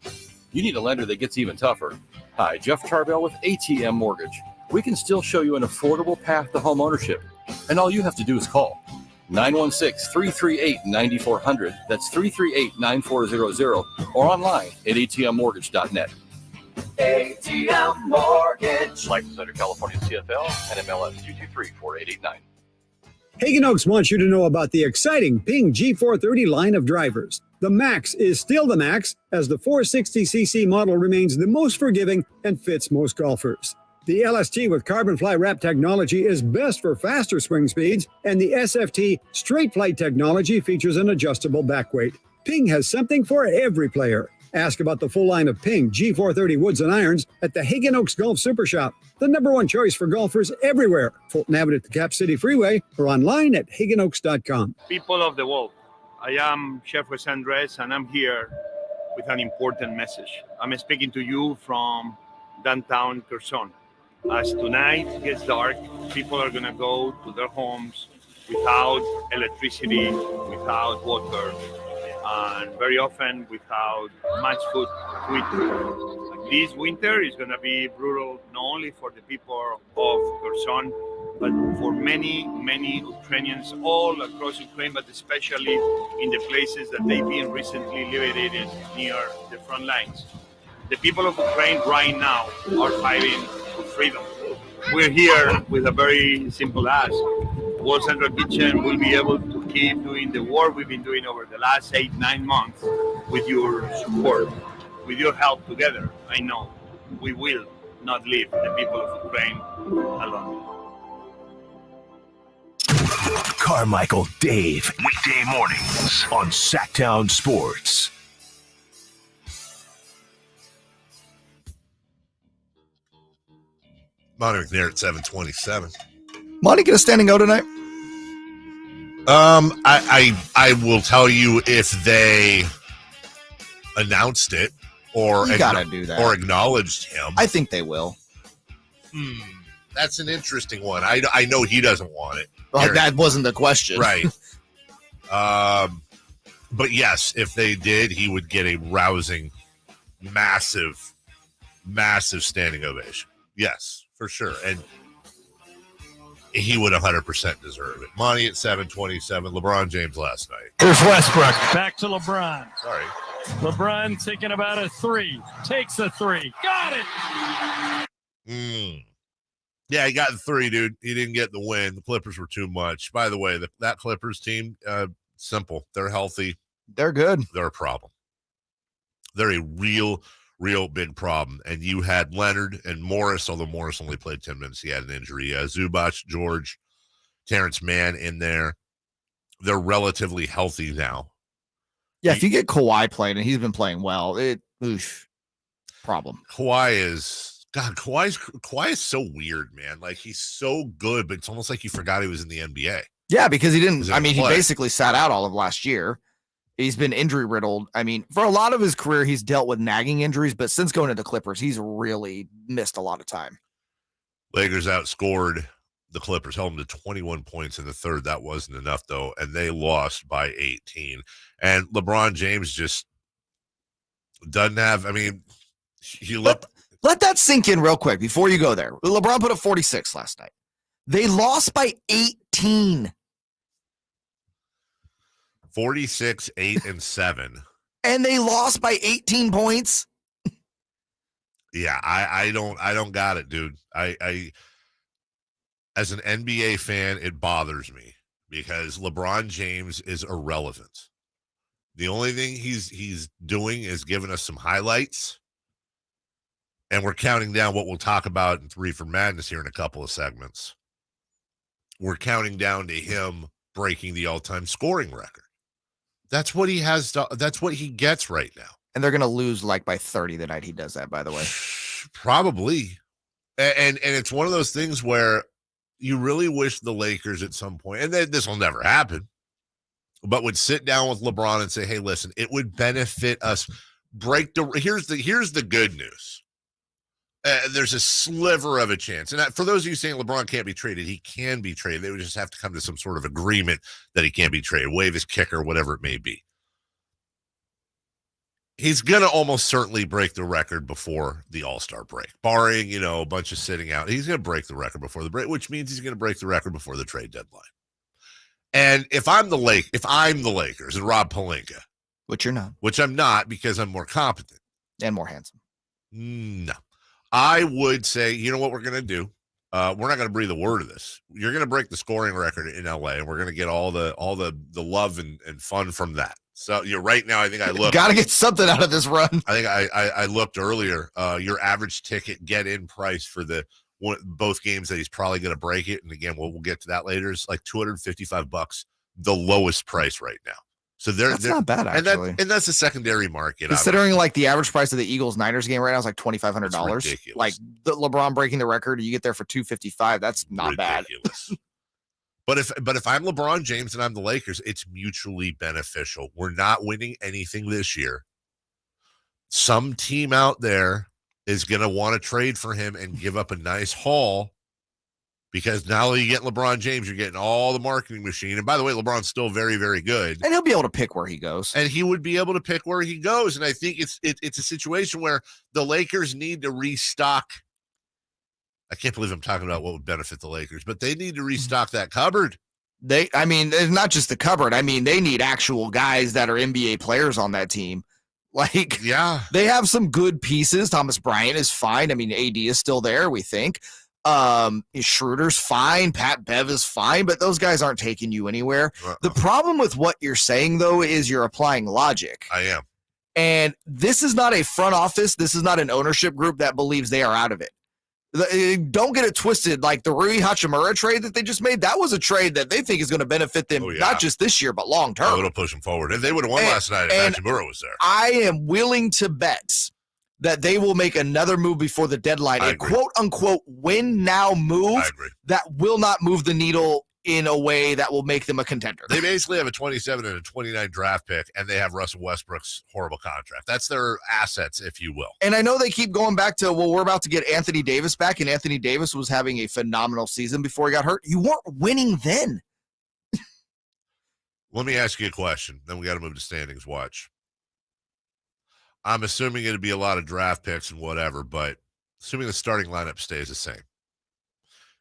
you need a lender that gets even tougher. Hi, Jeff Tarbell with ATM Mortgage. We can still show you an affordable path to home ownership. And all you have to do is call 916-338-9400. That's 338-9400. Or online at atmmortgage.net. ATM Mortgage. License under California CFL and MLS 223-4889. Hagen Oaks wants you to know about the exciting Ping G430 line of drivers. The Max is still the Max, as the 460cc model remains the most forgiving and fits most golfers. The LST with carbon fly wrap technology is best for faster swing speeds, and the SFT straight flight technology features an adjustable back weight. Ping has something for every player. Ask about the full line of Ping G430 woods and irons at the Hagen Oaks Golf Super Shop, the #1 choice for golfers everywhere. Fulton Avenue at the Cap City Freeway or online at hagenoaks.com. People of the world, I am Chef Jose Andres, and I'm here with an important message. I'm speaking to you from downtown Curzon. As tonight gets dark, people are going to go to their homes without electricity, without water, and very often without much food to eat. This winter is going to be brutal, not only for the people of Kherson, but for many, many Ukrainians all across Ukraine, but especially in the places that they've been recently liberated near the front lines. The people of Ukraine right now are fighting for freedom. We're here with a very simple ask. World Central Kitchen will be able to keep doing the work we've been doing over the last 8-9 months with your support, with your help together. I know we will not leave the people of Ukraine alone. Carmichael Dave, weekday mornings on Sactown Sports. Monte McNair at 7:27. Monty get a standing O tonight? I will tell you if they announced it or You gotta do that. or acknowledged him. I think they will. That's an interesting one. I know he doesn't want it. Well, that wasn't the question. Right. But yes, if they did, he would get a rousing, massive, massive standing ovation. Yes, for sure. And he would 100% deserve it. Monty at 727. LeBron James last night. Here's Westbrook. Back to LeBron. Sorry. LeBron thinking about a three. Takes a three. Got it. Yeah, he got the 3, dude. He didn't get the win. The Clippers were too much. By the way, that Clippers team, simple. They're healthy. They're good. They're a problem. They're a real big problem. And you had Leonard and Morris, although Morris only played 10 minutes. He had an injury. Zubac, George, Terrence Mann in there. They're relatively healthy now. Yeah, if you get Kawhi playing, and he's been playing well, problem. Kawhi is so weird, man. Like, he's so good, but it's almost like you forgot he was in the NBA. Yeah, because he didn't. I mean, he play. basically sat out all of last year. He's been injury riddled. I mean, for a lot of his career, he's dealt with nagging injuries, but since going to the Clippers, he's really missed a lot of time. Lakers outscored the Clippers, held them to 21 points in the third. That wasn't enough, though, and they lost by 18. And LeBron James just doesn't have, I mean, he looked. Let that sink in real quick before you go there. LeBron put up 46 last night. They lost by 18. 46, 8, and 7. And they lost by 18 points. Yeah, I don't got it, dude. I as an NBA fan, it bothers me because LeBron James is irrelevant. The only thing he's doing is giving us some highlights. And we're counting down what we'll talk about in 3 for Madness here in a couple of segments. We're counting down to him breaking the all-time scoring record. That's what he has. That's what he gets right now. And they're going to lose like by 30 the night he does that, by the way. Probably. And it's one of those things where you really wish the Lakers at some point, and this will never happen, but would sit down with LeBron and say, hey, listen, it would benefit us. Here's the good news. There's a sliver of a chance. And for those of you saying LeBron can't be traded, he can be traded. They would just have to come to some sort of agreement that he can't be traded, waive his kicker, whatever it may be. He's going to almost certainly break the record before the All-Star break, barring, a bunch of sitting out. He's going to break the record before the break, which means he's going to break the record before the trade deadline. And if I'm the Lakers and Rob Pelinka, which you're not, which I'm not because I'm more competent and more handsome. No. I would say, you know what we're going to do? We're not going to breathe a word of this. You're going to break the scoring record in LA, and we're going to get all the love and fun from that. So right now, I think I looked. Got to get something out of this run. I think I looked earlier. Your average ticket get-in price for both games that he's probably going to break it, and again, we'll get to that later, is like $255, the lowest price right now. So that's not bad, actually. And that's a secondary market. Considering like the average price of the Eagles-Niners game right now is like $2,500. Like the LeBron breaking the record, you get there for $255. That's not bad. But if I'm LeBron James and I'm the Lakers, it's mutually beneficial. We're not winning anything this year. Some team out there is going to want to trade for him and give up a nice haul. Because not only you get LeBron James, you're getting all the marketing machine. And by the way, LeBron's still very, very good. And he'll be able to pick where he goes. And he would be able to pick where he goes. And I think it's a situation where the Lakers need to restock. I can't believe I'm talking about what would benefit the Lakers, but they need to restock that cupboard. It's not just the cupboard. I mean, they need actual guys that are NBA players on that team. Like, yeah, they have some good pieces. Thomas Bryant is fine. I mean, AD is still there, we think. Schroeder's fine, Pat Bev is fine, but those guys aren't taking you anywhere. The problem with what you're saying, though, is you're applying logic. I am. And this is not a front office. This is not an ownership group that believes they are out of it. Don't get it twisted. Like the Rui Hachimura trade that they just made, that was a trade that they think is going to benefit them, not just this year, but long term. It'll push them forward. And they would have won last night if Hachimura was there. I am willing to bet that they will make another move before the deadline, a quote-unquote win-now move that will not move the needle in a way that will make them a contender. They basically have a 27 and a 29 draft pick, and they have Russell Westbrook's horrible contract. That's their assets, if you will. And I know they keep going back to, we're about to get Anthony Davis back, and Anthony Davis was having a phenomenal season before he got hurt. You weren't winning then. Let me ask you a question. Then we got to move to standings watch. I'm assuming it'd be a lot of draft picks and whatever, but assuming the starting lineup stays the same,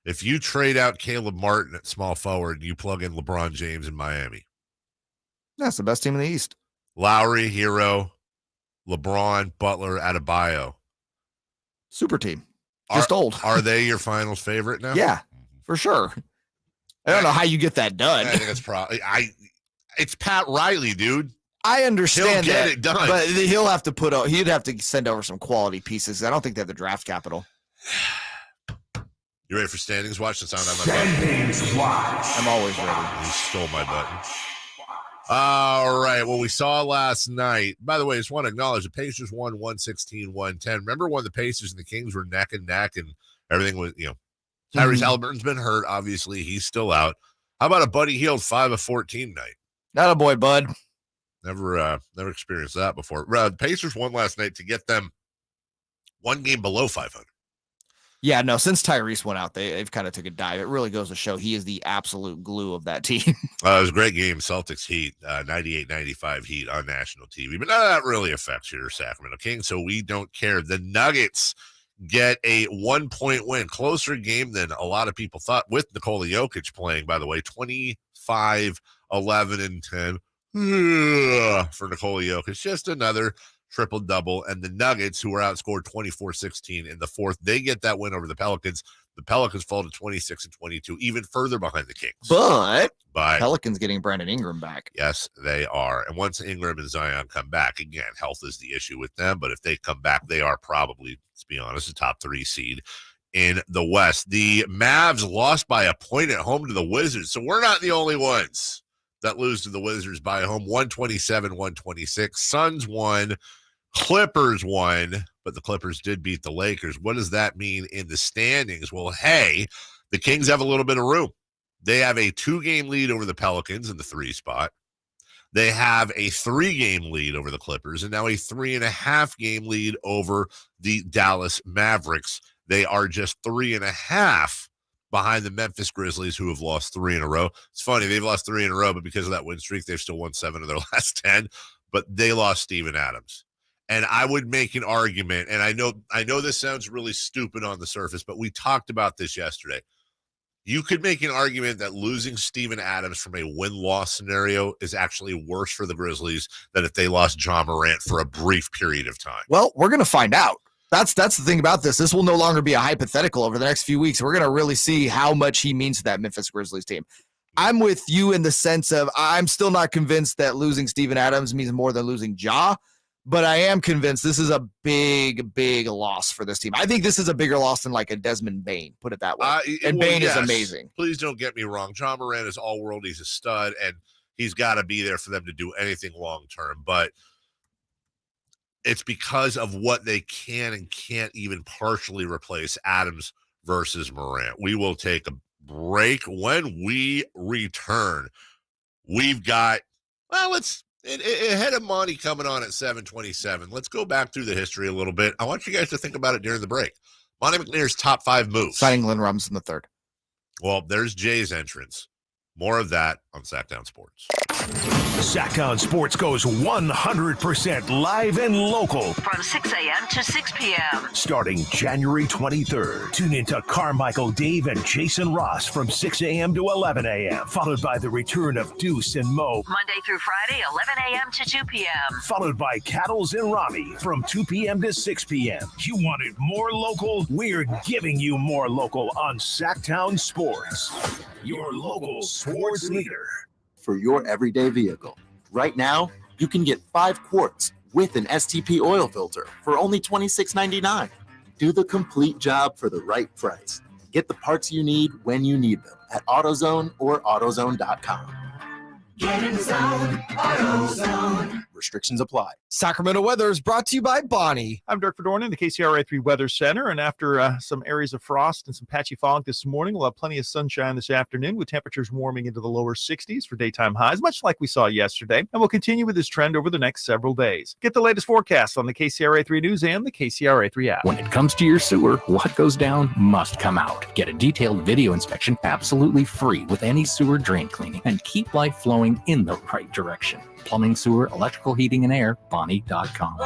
If you trade out Caleb Martin at small forward, you plug in LeBron James in Miami. That's the best team in the East. Lowry, Hero, LeBron, Butler, Adebayo. Super team. Just old. Are they your finals favorite now? Yeah, for sure. I don't know how you get that done. I think it's probably it's Pat Riley, dude. I understand He'll get that, it done. but he'll have to he'd have to send over some quality pieces. I don't think they have the draft capital. You ready for standings watch? That's on my Standings watch. I'm always ready. You stole my button. All right. Well, we saw last night. By the way, I just want to acknowledge the Pacers won 116-110. Remember when the Pacers and the Kings were neck and neck and everything was, Tyrese Halliburton's been hurt. Obviously, he's still out. How about a Buddy Hield 5 of 14 night? Not a boy, bud. Never experienced that before. The Pacers won last night to get them one game below 500. Yeah, no, since Tyrese went out, they've kind of took a dive. It really goes to show he is the absolute glue of that team. It was a great game. Celtics Heat, 98-95 Heat on national TV. But none of that really affects your Sacramento Kings, so we don't care. The Nuggets get a 1-point win. Closer game than a lot of people thought with Nikola Jokic playing, by the way. 25, 11, and 10 for Nikola Jokic. Just another triple-double, and the Nuggets, who were outscored 24-16 in the fourth, they get that win over the Pelicans. The Pelicans fall to 26-22, even further behind the Kings. But Pelicans getting Brandon Ingram back. Yes, they are. And once Ingram and Zion come back, again, health is the issue with them, but if they come back, they are probably, let's be honest, a top 3 seed in the West. The Mavs lost by a point at home to the Wizards, so we're not the only ones that lose to the Wizards by home. 127-126. Suns won. Clippers won, but the Clippers did beat the Lakers. What does that mean in the standings? Well, hey, the Kings have a little bit of room. They have a 2-game lead over the Pelicans in the 3 spot. They have a 3-game lead over the Clippers and now a 3.5-game lead over the Dallas Mavericks. They are just 3.5 behind the Memphis Grizzlies, who have lost 3 in a row. It's funny, they've lost 3 in a row, but because of that win streak, they've still won 7 of their last 10, but they lost Steven Adams. And I would make an argument, and I know this sounds really stupid on the surface, but we talked about this yesterday. You could make an argument that losing Steven Adams from a win-loss scenario is actually worse for the Grizzlies than if they lost John Morant for a brief period of time. Well, we're going to find out. That's the thing about this. This will no longer be a hypothetical over the next few weeks. We're going to really see how much he means to that Memphis Grizzlies team. I'm with you in the sense of I'm still not convinced that losing Steven Adams means more than losing Ja. But I am convinced this is a big, big loss for this team. I think this is a bigger loss than like a Desmond Bane, put it that way. Bane is amazing. Please don't get me wrong. John Morant is all-world. He's a stud, and he's got to be there for them to do anything long-term. But it's because of what they can and can't even partially replace Adams versus Morant. We will take a break. When we return, we've got, ahead of Monty coming on at 7:27. Let's go back through the history a little bit. I want you guys to think about it during the break. Monte McNair's top 5 moves. Signing Glenn Robinson III. Well, there's Jay's entrance. More of that on Sactown Sports. Sactown Sports goes 100% live and local. From 6 a.m. to 6 p.m. Starting January 23rd. Tune into Carmichael Dave and Jason Ross from 6 a.m. to 11 a.m. Followed by the return of Deuce and Mo. Monday through Friday, 11 a.m. to 2 p.m. Followed by Cattles and Rami from 2 p.m. to 6 p.m. You wanted more local? We're giving you more local on Sactown Sports. Your local sports leader. For your everyday vehicle. Right now, you can get 5 quarts with an STP oil filter for only $26.99. Do the complete job for the right price. Get the parts you need when you need them at AutoZone or AutoZone.com. Get in the zone, AutoZone. Restrictions apply. Sacramento weather is brought to you by Bonnie. I'm Dirk Fedornin in the KCRA 3 Weather Center, and after some areas of frost and some patchy fog this morning, we'll have plenty of sunshine this afternoon with temperatures warming into the lower 60s for daytime highs, much like we saw yesterday, and we'll continue with this trend over the next several days. Get the latest forecast on the KCRA 3 News and the KCRA 3 app. When it comes to your sewer, what goes down must come out. Get a detailed video inspection absolutely free with any sewer drain cleaning, and keep life flowing in the right direction. Plumbing, sewer, electrical, heating, and air, Bonnie.com.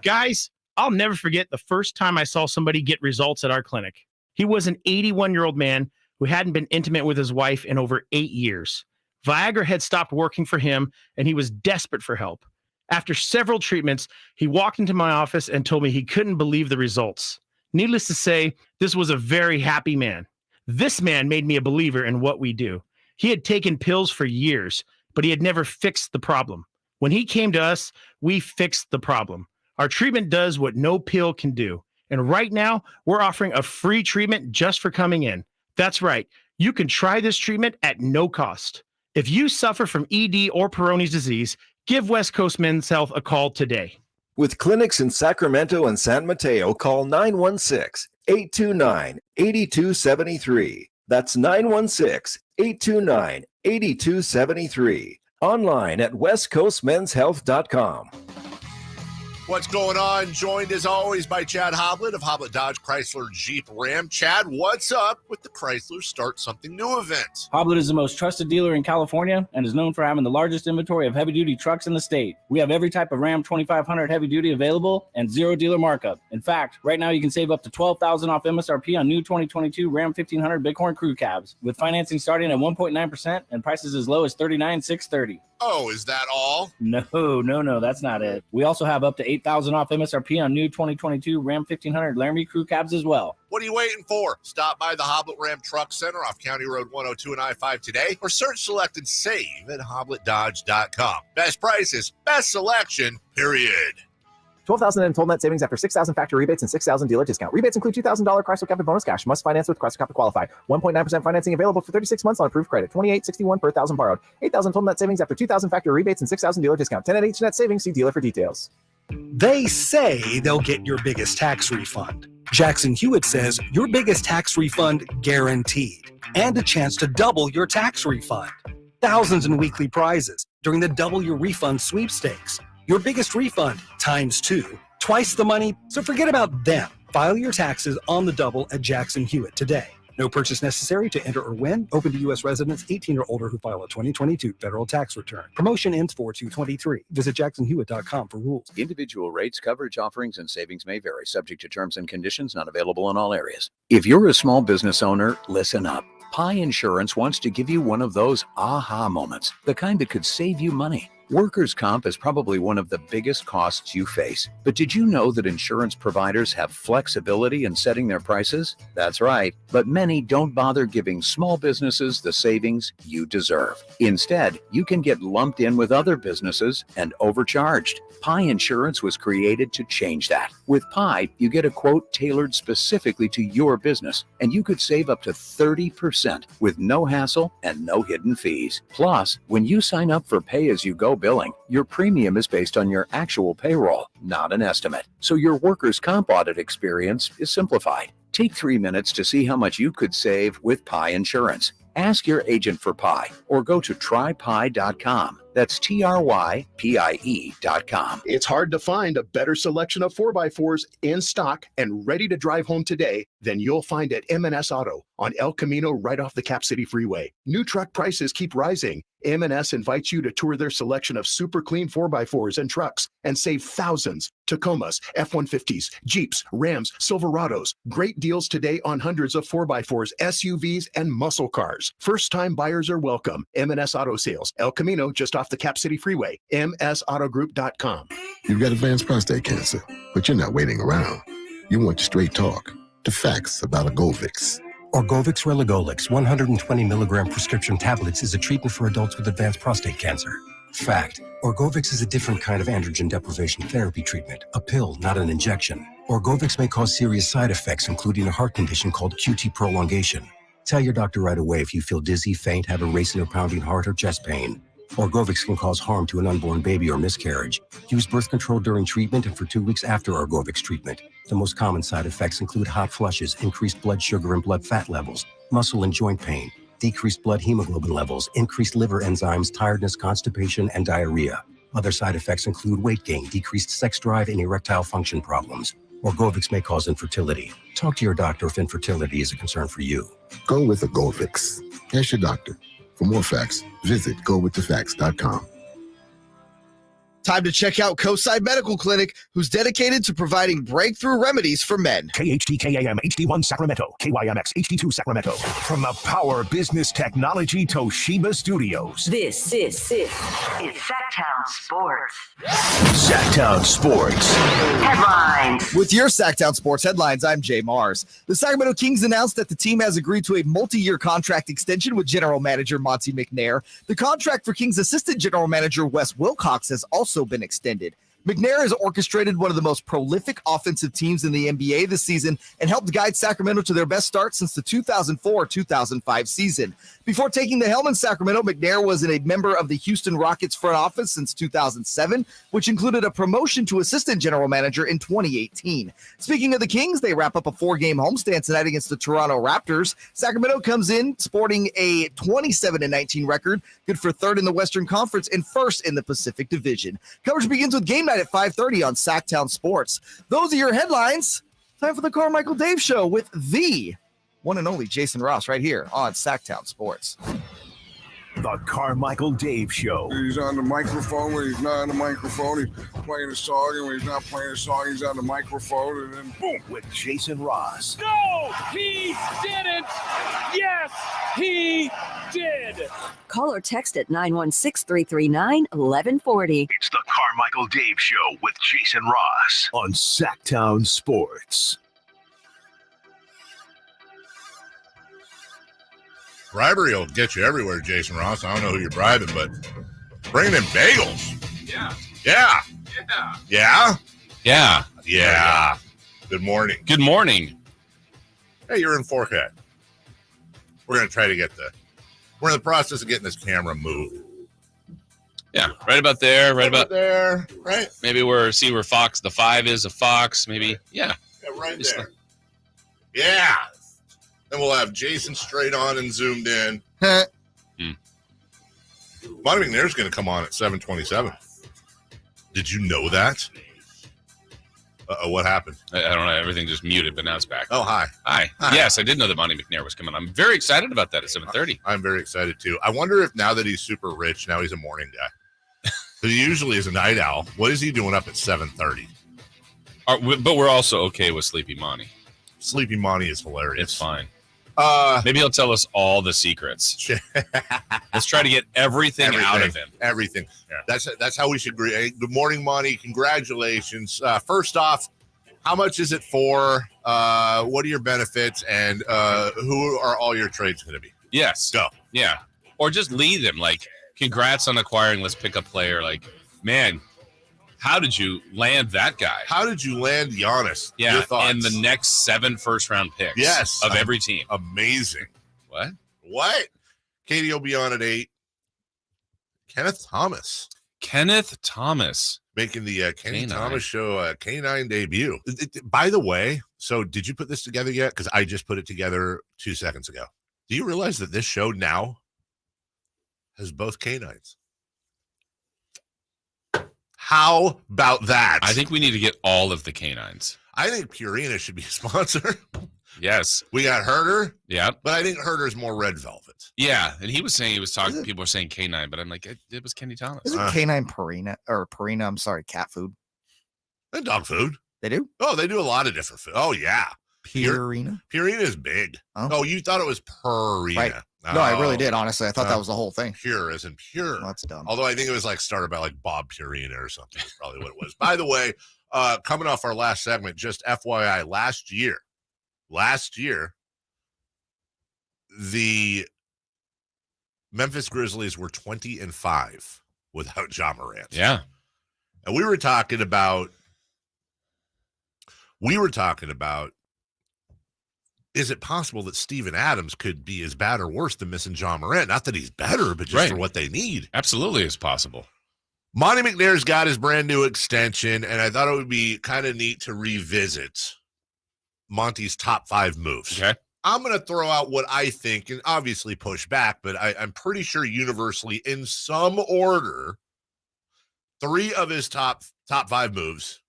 Guys, I'll never forget the first time I saw somebody get results at our clinic. He was an 81-year-old man who hadn't been intimate with his wife in over 8 years. Viagra had stopped working for him, and he was desperate for help. After several treatments, he walked into my office and told me he couldn't believe the results. Needless to say, this was a very happy man. This man made me a believer in what we do. He had taken pills for years, but he had never fixed the problem. When he came to us, we fixed the problem. Our treatment does what no pill can do. And right now, we're offering a free treatment just for coming in. That's right. You can try this treatment at no cost. If you suffer from ED or Peyronie's disease, give West Coast Men's Health a call today. With clinics in Sacramento and San Mateo, call 916-829-8273. That's 916-829-8273. Online at westcoastmenshealth.com. What's going on? Joined as always by Chad Hoblet of Hoblet Dodge Chrysler Jeep Ram. Chad, what's up with the Chrysler Start Something New event? Hoblet is the most trusted dealer in California and is known for having the largest inventory of heavy-duty trucks in the state. We have every type of Ram 2500 heavy-duty available and zero dealer markup. In fact, right now you can save up to $12,000 off MSRP on new 2022 Ram 1500 Bighorn Crew Cabs, with financing starting at 1.9% and prices as low as $39,630. Oh, is that all? No, that's not it. We also have up to $8,000 off MSRP on new 2022 Ram 1500 Laramie Crew Cabs as well. What are you waiting for? Stop by the Hoblet Ram Truck Center off County Road 102 and I-5 today, or search, select, and save at HobletDodge.com. Best prices, best selection, period. $12,000 in total net savings after $6,000 factory rebates and $6,000 dealer discount. Rebates include $2,000 Chrysler Captive bonus cash. Must finance with Chrysler Captive qualify. 1.9% financing available for 36 months on approved credit. $28.61 per $1,000 borrowed. $8,000 total net savings after $2,000 factory rebates and $6,000 dealer discount. 10 at each net savings. See dealer for details. They say they'll get your biggest tax refund. Jackson Hewitt says your biggest tax refund guaranteed, and a chance to double your tax refund. Thousands in weekly prizes during the Double Your Refund sweepstakes. Your biggest refund times 2, twice the money, so forget about them. File your taxes on the double at Jackson Hewitt today. No purchase necessary to enter or win. Open to U.S. residents 18 or older who file a 2022 federal tax return. Promotion ends 4/2/23. Visit jacksonhewitt.com for rules. Individual rates, coverage offerings, and savings may vary, subject to terms and conditions, not available in all areas. If you're a small business owner, listen up. Pi Insurance wants to give you one of those aha moments, the kind that could save you money. Workers' comp is probably one of the biggest costs you face. But did you know that insurance providers have flexibility in setting their prices? That's right. But many don't bother giving small businesses the savings you deserve. Instead, you can get lumped in with other businesses and overcharged. Pi Insurance was created to change that. With Pi, you get a quote tailored specifically to your business, and you could save up to 30% with no hassle and no hidden fees. Plus, when you sign up for pay-as-you-go billing, your premium is based on your actual payroll, not an estimate. So your workers' comp audit experience is simplified. Take 3 minutes to see how much you could save with Pi Insurance. Ask your agent for Pi or go to trypi.com. That's TRYPIE.com. It's hard to find a better selection of 4x4s in stock and ready to drive home today than you'll find at M&S Auto on El Camino right off the Cap City Freeway. New truck prices keep rising. M&S invites you to tour their selection of super clean 4x4s and trucks and save thousands. Tacomas, F-150s, Jeeps, Rams, Silverados. Great deals today on hundreds of 4x4s, SUVs, and muscle cars. First-time buyers are welcome. M&S Auto Sales, El Camino, just off the Cap City Freeway. MSAutogroup.com. You've got advanced prostate cancer, but you're not waiting around. You want straight talk, the facts about Orgovix. Orgovix Relagolix 120 milligram prescription tablets is a treatment for adults with advanced prostate cancer. Fact: Orgovix is a different kind of androgen deprivation therapy treatment, a pill, not an injection. Orgovix may cause serious side effects, including a heart condition called QT prolongation. Tell your doctor right away if you feel dizzy, faint, have a racing or pounding heart, or chest pain. Orgovix can cause harm to an unborn baby or miscarriage. Use birth control during treatment and for 2 weeks after Orgovix treatment. The most common side effects include hot flushes, increased blood sugar and blood fat levels, muscle and joint pain, decreased blood hemoglobin levels, increased liver enzymes, tiredness, constipation, and diarrhea. Other side effects include weight gain, decreased sex drive, and erectile function problems. Orgovix may cause infertility. Talk to your doctor if infertility is a concern for you. Go with Orgovix. Ask your doctor. For more facts, visit gowiththefacts.com. Time to check out Coastside Medical Clinic, who's dedicated to providing breakthrough remedies for men. KHTKAM HD1 Sacramento, KYMX HD2 Sacramento. From the Power Business Technology Toshiba Studios. This is Sactown Sports. Sactown Sports. Headlines. With your Sactown Sports headlines, I'm Jay Mars. The Sacramento Kings announced that the team has agreed to a multi-year contract extension with general manager Monte McNair. The contract for Kings assistant general manager Wes Wilcox has also been extended. McNair has orchestrated one of the most prolific offensive teams in the NBA this season and helped guide Sacramento to their best start since the 2004-2005 season. Before taking the helm in Sacramento, McNair was a member of the Houston Rockets front office since 2007, which included a promotion to assistant general manager in 2018. Speaking of the Kings, they wrap up a 4-game homestand tonight against the Toronto Raptors. Sacramento comes in sporting a 27-19 record, good for third in the Western Conference and first in the Pacific Division. Coverage begins with game night at 5:30 on Sactown Sports. Those are your headlines. Time for the Carmichael Dave Show with the one and only Jason Ross right here on Sactown Sports. The Carmichael Dave Show. He's on the microphone when he's not on the microphone. He's playing a song, and when he's not playing a song, he's on the microphone, and then boom. With Jason Ross. No, he didn't. Yes, he did. Call or text at 916-339-1140. It's the Carmichael Dave Show with Jason Ross on Sactown Sports. Bribery will get you everywhere, Jason Ross. I don't know who you're bribing, but bringing in bagels. Yeah. Yeah. Yeah. Yeah? Yeah. Yeah. Good morning. Good morning. Hey, you're in forehead. We're going to try to we're in the process of getting this camera moved. Yeah. Right about there. Right about there. Right. Maybe see where Fox, the 5 is a Fox. Maybe. Yeah. Yeah, right there. Yeah. Then we'll have Jason straight on and zoomed in. Monte McNair's going to come on at 7:27. Did you know that? What happened? I don't know. Everything just muted, but now it's back. Oh, hi. Hi. Yes, I did know that Monte McNair was coming. I'm very excited about that at 7:30. I'm very excited, too. I wonder if now that he's super rich, now he's a morning guy. Because he usually is a night owl. What is he doing up at 7:30? But we're also okay with Sleepy Monte. Sleepy Monte is hilarious. It's fine. Maybe he'll tell us all the secrets. Let's try to get everything out of him. Everything. Yeah. That's how we should agree. Hey, good morning, Monty. Congratulations. First off, how much is it for? What are your benefits? And who are all your trades going to be? Yes. Go. Yeah. Or just lead them. Like, congrats on acquiring. Let's pick a player. Like, man, how did you land that guy? How did you land Giannis? Yeah, Your thoughts? and the next 7 first-round picks. Yes, of every team. Amazing. What? Katie will be on at 8. Kenneth Thomas making the Kenny K9. Thomas Show K9 debut. By the way, so did you put this together yet? Because I just put it together 2 seconds ago. Do you realize that this show now has both K9s? How about that? I think we need to get all of the canines. I think Purina should be a sponsor. Yes. We got Herder. Yeah. But I think Herder's more red velvet. Yeah. And he was saying he was talking, people were saying K9, but I'm like, it was Kenny Thomas. Isn't canine Purina, I'm sorry, cat food? And dog food. They do? Oh, they do a lot of different food. Oh, yeah. Purina? Purina is big. Oh, you thought it was Purina. Right. No, I really did, honestly. I thought that was the whole thing. Pure as in pure. Well, that's dumb. Although I think it was like started by like Bob Purina or something. That's probably what it was. By the way, coming off our last segment, just FYI, last year, the Memphis Grizzlies were 20-5 without Ja Morant. Yeah. And we were talking about, is it possible that Steven Adams could be as bad or worse than missing Ja Morant? Not that he's better, but just for what they need. Absolutely is possible. Monte McNair's got his brand new extension, and I thought it would be kind of neat to revisit Monty's top 5 moves. Okay. I'm going to throw out what I think and obviously push back, but I'm pretty sure universally in some order, 3 of his top 5 moves: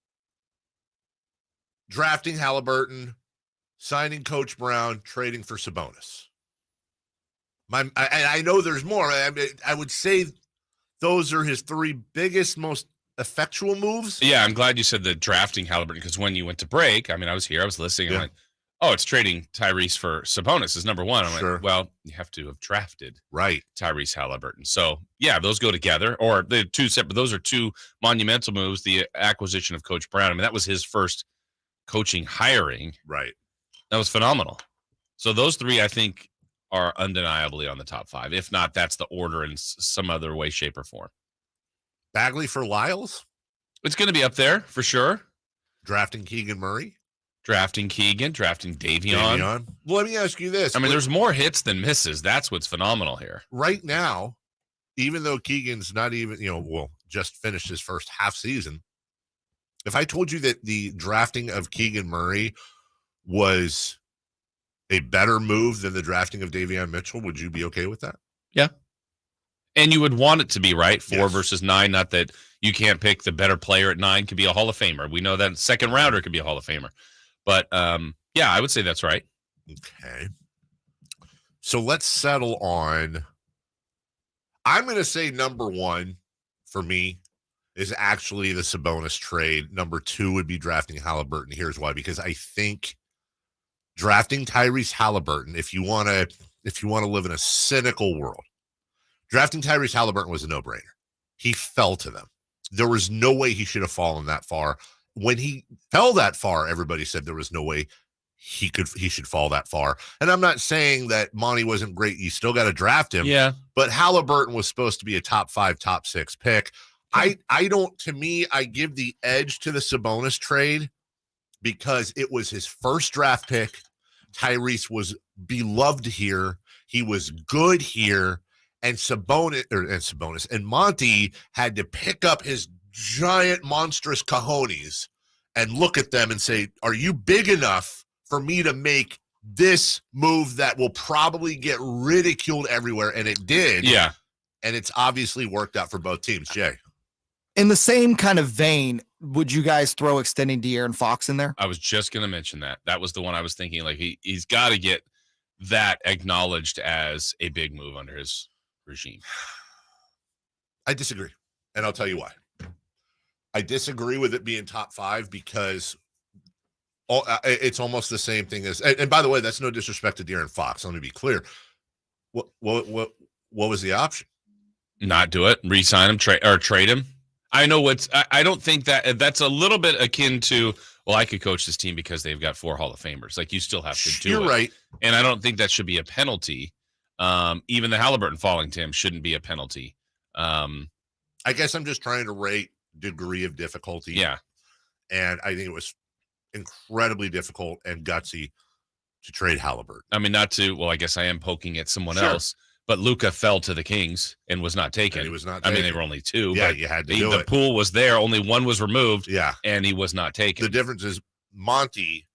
drafting Halliburton, signing Coach Brown, trading for Sabonis. I know there's more. I would say those are his 3 biggest, most effectual moves. Yeah, I'm glad you said the drafting Halliburton, because when you went to break, I mean, I was here, I was listening. I'm like, oh, it's trading Tyrese for Sabonis is number one. I'm like, well, you have to have drafted Tyrese Halliburton. So, yeah, those go together, or they're two separate. Those are two monumental moves. The acquisition of Coach Brown. I mean, that was his first coaching hiring. Right. That was phenomenal. So those three, I think, are undeniably on the top five. If not, that's the order in some other way, shape, or form. Bagley for Lyles? It's going to be up there for sure. Drafting Keegan Murray? Drafting Keegan, drafting Davion. Well, let me ask you this. I mean, there's more hits than misses. That's what's phenomenal here. Right now, even though Keegan's not even, just finished his first half season, if I told you that the drafting of Keegan Murray was a better move than the drafting of Davion Mitchell, would you be okay with that? Yeah. And you would want it to be, right? 4 versus 9. Not that you can't pick the better player at 9 could be a Hall of Famer. We know that second rounder could be a Hall of Famer. But, yeah, I would say that's right. Okay. So let's settle on, I'm going to say number 1 for me is actually the Sabonis trade. Number 2 would be drafting Halliburton. Here's why. Because I think drafting Tyrese Halliburton, if you want to live in a cynical world, drafting Tyrese Halliburton was a no-brainer. He fell to them. There was no way he should have fallen that far. When he fell that far, everybody said there was no way he should fall that far. And I'm not saying that Monty wasn't great. You still got to draft him. Yeah. But Halliburton was supposed to be a top 5, top 6 pick. I give the edge to the Sabonis trade because it was his first draft pick. Tyrese was beloved here. He was good here. And Sabonis and Monty had to pick up his giant, monstrous cojones and look at them and say, are you big enough for me to make this move that will probably get ridiculed everywhere? And it did. Yeah. And it's obviously worked out for both teams. Jay. In the same kind of vein, would you guys throw extending De'Aaron Fox in there? I was just going to mention that. That was the one I was thinking. Like, he's got to get that acknowledged as a big move under his regime. I disagree. And I'll tell you why. I disagree with it being top 5 because it's almost the same thing as, and by the way, that's no disrespect to De'Aaron Fox. Let me be clear. What was the option? Not do it, re-sign him, trade him. I know I don't think that's a little bit akin to, well, I could coach this team because they've got 4 Hall of Famers. Like, you still have to do it. You're right. And I don't think that should be a penalty. Even the Halliburton falling to him shouldn't be a penalty. I guess I'm just trying to rate degree of difficulty. Yeah. And I think it was incredibly difficult and gutsy to trade Halliburton. I mean, I guess I am poking at someone else, but Luka fell to the Kings and was not taken. And he was not taken. I mean, they were only 2. Yeah, but you had to do it. The pool was there. Only 1 was removed. Yeah. And he was not taken. The difference is Monty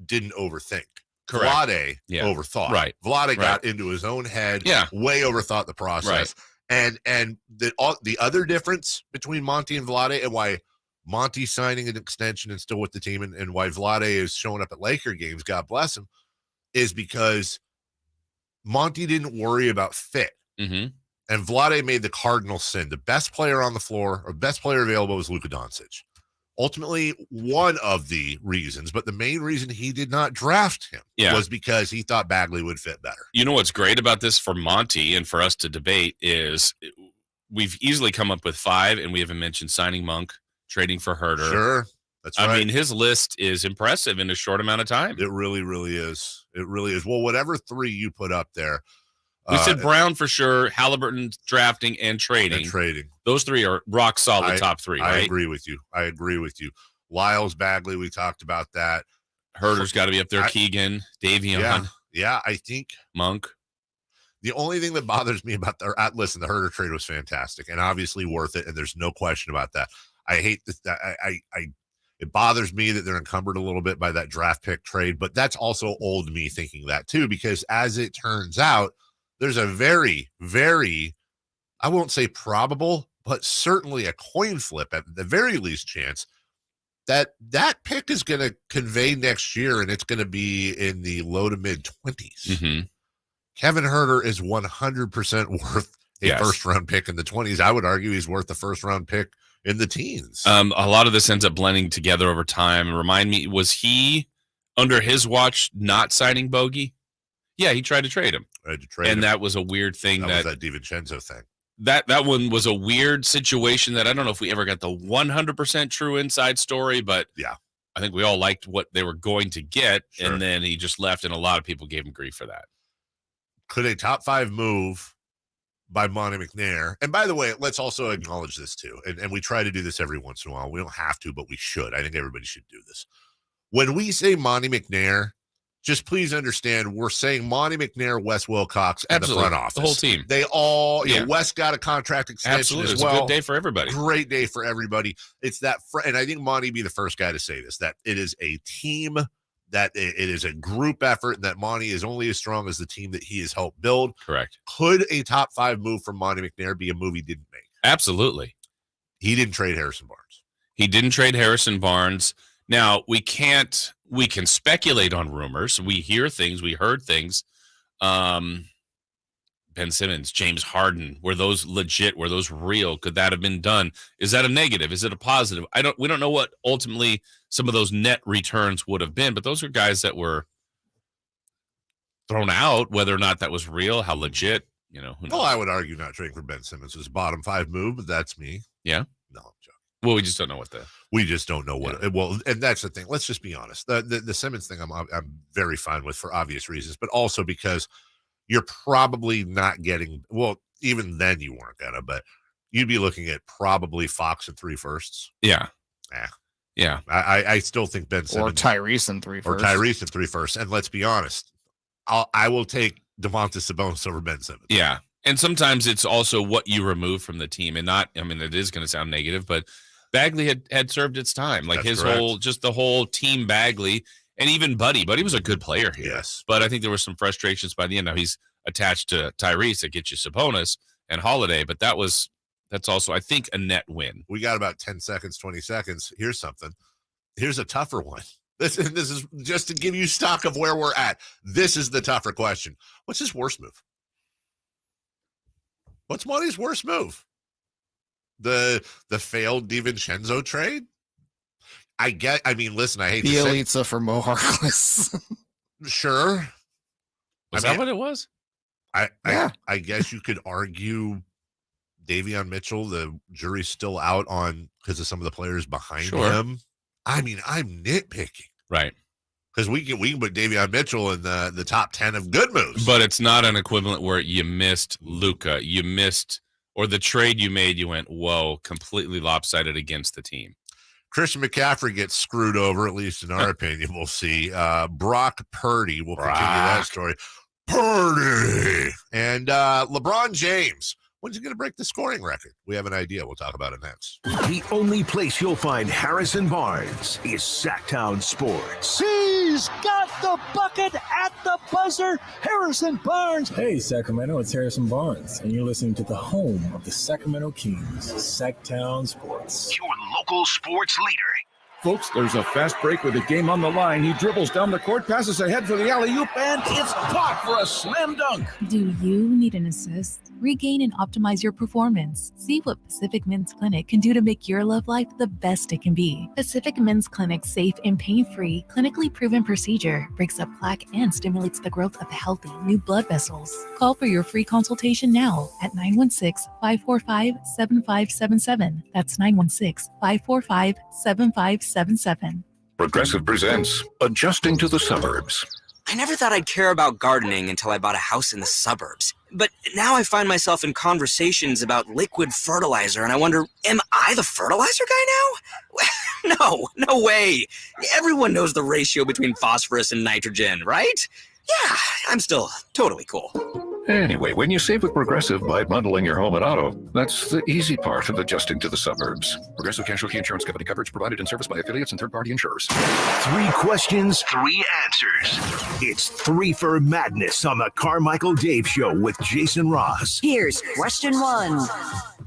didn't overthink. Correct. Vlade overthought. Right. Vlade got into his own head. Yeah. Way overthought the process. Right. And the other difference between Monty and Vlade, and why Monty's signing an extension and still with the team, and why Vlade is showing up at Laker games, God bless him, is because Monty didn't worry about fit. Mm-hmm. And Vlade made the cardinal sin. The best player on the floor, or best player available, was Luka Doncic. Ultimately, one of the reasons, but the main reason he did not draft him was because he thought Bagley would fit better. You know what's great about this for Monty and for us to debate is we've easily come up with 5, and we haven't mentioned signing Monk, trading for Herter. Sure. That's right. I mean, his list is impressive in a short amount of time. It really, really is. It really is. Well, whatever 3 you put up there. We said Brown for sure, Halliburton drafting and trading. Those 3 are rock solid top 3, right? I agree with you. Lyles, Bagley, we talked about that. Herter's got to be up there. Keegan, Davion. Yeah, I think Monk. The only thing that bothers me about the Herter trade was fantastic and obviously worth it, and there's no question about that. I hate that. It bothers me that they're encumbered a little bit by that draft pick trade, but that's also old me thinking that too, because as it turns out, there's a very, very, I won't say probable, but certainly a coin flip at the very least chance that pick is going to convey next year, and it's going to be in the low to mid 20s. Mm-hmm. Kevin Herter is 100% worth a first round pick in the 20s. I would argue he's worth the first round pick in the teens. A lot of this ends up blending together over time. Remind me, was he under his watch not signing Bogey? Yeah, he tried to trade him. That was a weird thing. That was that DiVincenzo thing. That one was a weird situation that I don't know if we ever got the 100% true inside story, but yeah, I think we all liked what they were going to get, and then he just left, and a lot of people gave him grief for that. Could a top 5 move by Monte McNair, and by the way, let's also acknowledge this too, and we try to do this every once in a while. We don't have to, but we should. I think everybody should do this. When we say Monte McNair, just please understand, we're saying Monte McNair, Wes Wilcox, and Absolutely. the front office. The whole team. They all, Wes got a contract extension Absolutely. as well. It's a good day for everybody. Great day for everybody. It's that, and I think Monte be the first guy to say this, that it is a team, that it is a group effort, and that Monte is only as strong as the team that he has helped build. Correct. Could a top 5 move from Monte McNair be a move he didn't make? Absolutely. He didn't trade Harrison Barnes. He didn't trade Harrison Barnes. Now, we can speculate on rumors. We hear things. We heard things. Ben Simmons, James Harden, were those legit? Were those real? Could that have been done? Is that a negative? Is it a positive? We don't know what ultimately some of those net returns would have been, but those are guys that were thrown out. Whether or not that was real, how legit, who knows? Well, I would argue not trading for Ben Simmons was a bottom 5 move, but that's me. Yeah. No, I'm joking. Well, we just don't know what we just don't know what. Well, and that's the thing. Let's just be honest. The Simmons thing, I'm very fine with for obvious reasons, but also because you're probably not getting. Well, even then you weren't gonna, but you'd be looking at probably Fox and 3 firsts. Yeah. Yeah. I still think Ben Simmons or Tyrese and 3 firsts. Or Tyrese and 3 firsts. And let's be honest, I will take Domantas Sabonis over Ben Simmons. Yeah. And sometimes it's also what you remove from the team, and not. I mean, it is going to sound negative, but Bagley had served its time. Like That's his correct. the whole team Bagley, and even Buddy. Buddy was a good player here. Yes. But I think there were some frustrations by the end. Now he's attached to Tyrese that gets you Sabonis and Holiday, but that's also, I think, a net win. We got about 10 seconds, 20 seconds. Here's something. Here's a tougher one. This is just to give you stock of where we're at. This is the tougher question. What's his worst move? What's Monte's worst move? The failed DiVincenzo trade? Listen, I hate to say Bielitsa for Mo Harkless. Sure. Was that what it was? I guess you could argue Davion Mitchell, the jury's still out on because of some of the players behind him. I mean, I'm nitpicking. Right. Because we can put Davion Mitchell in the top 10 of good moves. But it's not an equivalent where you missed Luka. You missed, or the trade you made, you went, whoa, completely lopsided against the team. Christian McCaffrey gets screwed over, at least in our opinion. We'll see. Brock Purdy will continue that story. Purdy! And LeBron James. When's he going to break the scoring record? We have an idea. We'll talk about it next. The only place you'll find Harrison Barnes is Sactown Sports. He's got the bucket at the buzzer. Harrison Barnes. Hey, Sacramento, it's Harrison Barnes, and you're listening to the home of the Sacramento Kings, Sactown Sports. Your local sports leader. Folks, there's a fast break with the game on the line. He dribbles down the court, passes ahead for the alley-oop, and it's blocked for a slam dunk. Do you need an assist? Regain and optimize your performance. See what Pacific Men's Clinic can do to make your love life the best it can be. Pacific Men's Clinic's safe and pain-free, clinically proven procedure breaks up plaque and stimulates the growth of healthy new blood vessels. Call for your free consultation now at 916-545-7577. That's 916-545-7577. Progressive presents Adjusting to the Suburbs. I never thought I'd care about gardening until I bought a house in the suburbs. But now I find myself in conversations about liquid fertilizer, and I wonder, am I the fertilizer guy now? No way. Everyone knows the ratio between phosphorus and nitrogen, right? Yeah, I'm still totally cool. Anyway, when you save with Progressive by bundling your home and auto, that's the easy part of adjusting to the suburbs. Progressive Casualty Insurance Company, coverage provided and serviced by affiliates and third-party insurers. 3 questions, 3 answers. It's 3 for Madness on the Carmichael Dave Show with Jason Ross. Here's question 1.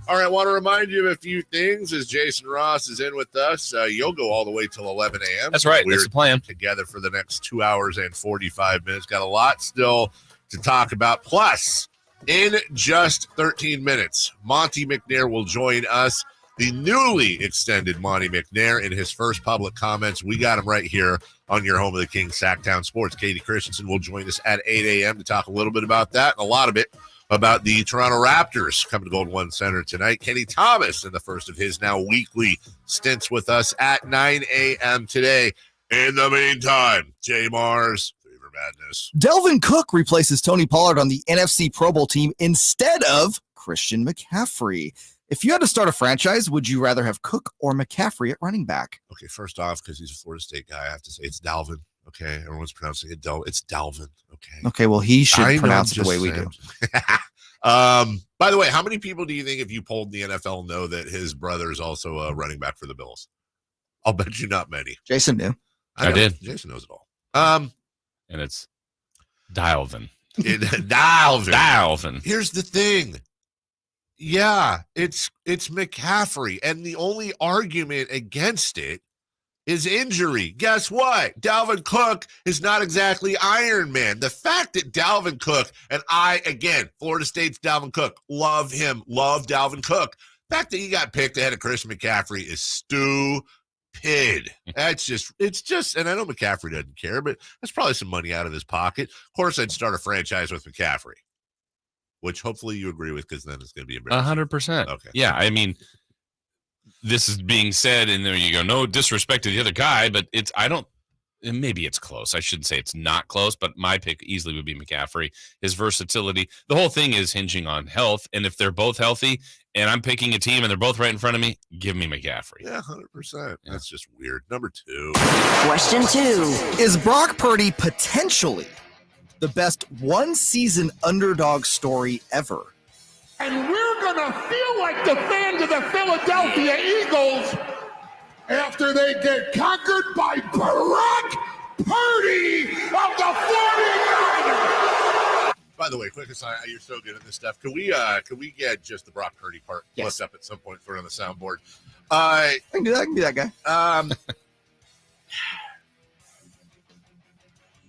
All right, I want to remind you of a few things as Jason Ross is in with us. You'll go all the way till 11 a.m. That's right. That's the plan. Together for the next 2 hours and 45 minutes. Got a lot still to talk about. Plus, in just 13 minutes, Monte McNair will join us. the newly extended Monte McNair in his first public comments. We got him right here on your home of the Kings, Sactown Sports. Kayte Christensen will join us at 8 a.m. to talk a little bit about that and a lot of it about the Toronto Raptors coming to Golden One Center tonight. Kenny Thomas in the first of his now weekly stints with us at 9 a.m. today. In the meantime, J. Mars, Fever Madness. Delvin Cook replaces Tony Pollard on the NFC Pro Bowl team instead of Christian McCaffrey. If you had to start a franchise, would you rather have Cook or McCaffrey at running back? Okay, first off, because he's a Florida State guy, I have to say it's Dalvin. Okay, everyone's pronouncing it It's Dalvin. Okay. Okay, well, he should pronounce it the way we do. By the way, how many people do you think, if you polled the NFL, know that his brother is also a running back for the Bills? I'll bet you not many. Jason knew. I did. Jason knows it all. And it's Dalvin. Dalvin. Here's the thing. Yeah, it's McCaffrey, and the only argument against it is injury. Guess what? Dalvin Cook is not exactly Iron Man. The fact that Dalvin Cook, and Florida State's Dalvin Cook, love him, love Dalvin Cook. The fact that he got picked ahead of Christian McCaffrey is stupid. It's just, and I know McCaffrey doesn't care, but that's probably some money out of his pocket. Of course, I'd start a franchise with McCaffrey, which hopefully you agree with, because then it's going to be embarrassing. 100%. Okay. Yeah, I mean, this is being said, and there you go. No disrespect to the other guy, but maybe it's close. I shouldn't say it's not close, but my pick easily would be McCaffrey. His versatility. The whole thing is hinging on health, and if they're both healthy, and I'm picking a team, and they're both right in front of me, give me McCaffrey. Yeah, 100%. Yeah. That's just weird. Number 2. Question 2. Is Brock Purdy potentially the best one-season underdog story ever? And we're going to feel like the fans of the Philadelphia Eagles after they get conquered by Brock Purdy of the 49ers. By the way, quick aside, you're so good at this stuff. Can we get just the Brock Purdy part flipped up at some point for on the soundboard? I can do that. I can be that guy.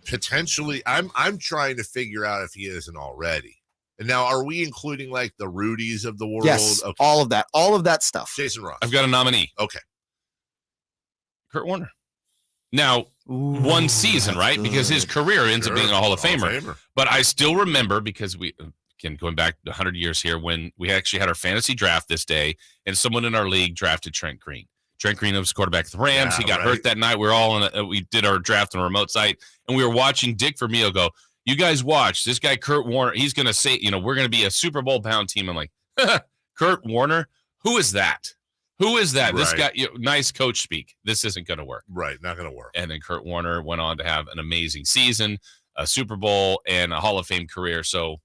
Potentially, I'm trying to figure out if he isn't already. And now, are we including like the Rudies of the world? Yes, okay. all of that stuff. Jason Ross. I've got a nominee. Okay. Kurt Warner. Now, one season, right? Because his career ends up being a Hall of Famer. But I still remember, because going back 100 years here, when we actually had our fantasy draft this day, and someone in our league drafted Trent Green. Trent Green was quarterback of the Rams. Yeah, he got hurt that night. We were all we did our draft on a remote site, and we were watching Dick Vermeil go, "You guys watch this guy, Kurt Warner. He's going to say, we're going to be a Super Bowl bound team." I'm like, Kurt Warner? Who is that? Who is that? Right. This guy, nice coach speak. This isn't going to work. Right, not going to work. And then Kurt Warner went on to have an amazing season, a Super Bowl, and a Hall of Fame career. So,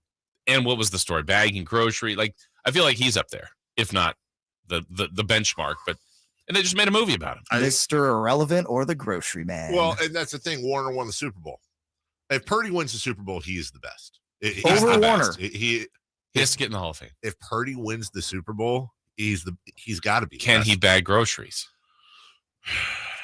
and what was the story? Bagging grocery. Like, I feel like he's up there, if not the benchmark. And they just made a movie about him. Mr. Irrelevant or the grocery man. Well, and that's the thing. Warner won the Super Bowl. If Purdy wins the Super Bowl, he is the best. He's over Warner. He has to get in the Hall of Fame. If Purdy wins the Super Bowl, he's got to be. Can he bag groceries?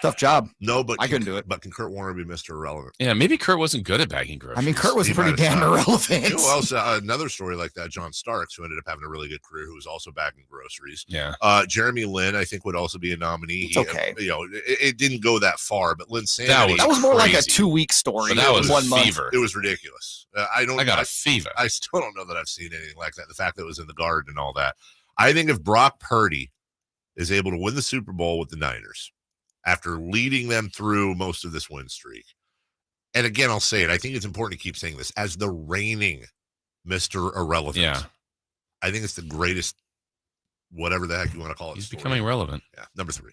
Tough job. No, but I couldn't do it. But can Kurt Warner be Mr. Irrelevant? Yeah, maybe Kurt wasn't good at bagging groceries. I mean, Kurt was pretty damn irrelevant. You know who else? Another story like that, John Starks, who ended up having a really good career, who was also bagging groceries. Yeah. Jeremy Lin, I think, would also be a nominee. It's okay. It didn't go that far, but Lin Sanity. That was more like a 2-week story. But that was 1 month. fever. It was ridiculous. I got a fever. I still don't know that I've seen anything like that. The fact that it was in the Garden and all that. I think if Brock Purdy is able to win the Super Bowl with the Niners, after leading them through most of this win streak. And again, I'll say it. I think it's important to keep saying this. As the reigning Mr. Irrelevant, I think it's the greatest, whatever the heck you want to call it. He's becoming relevant. Yeah, number 3.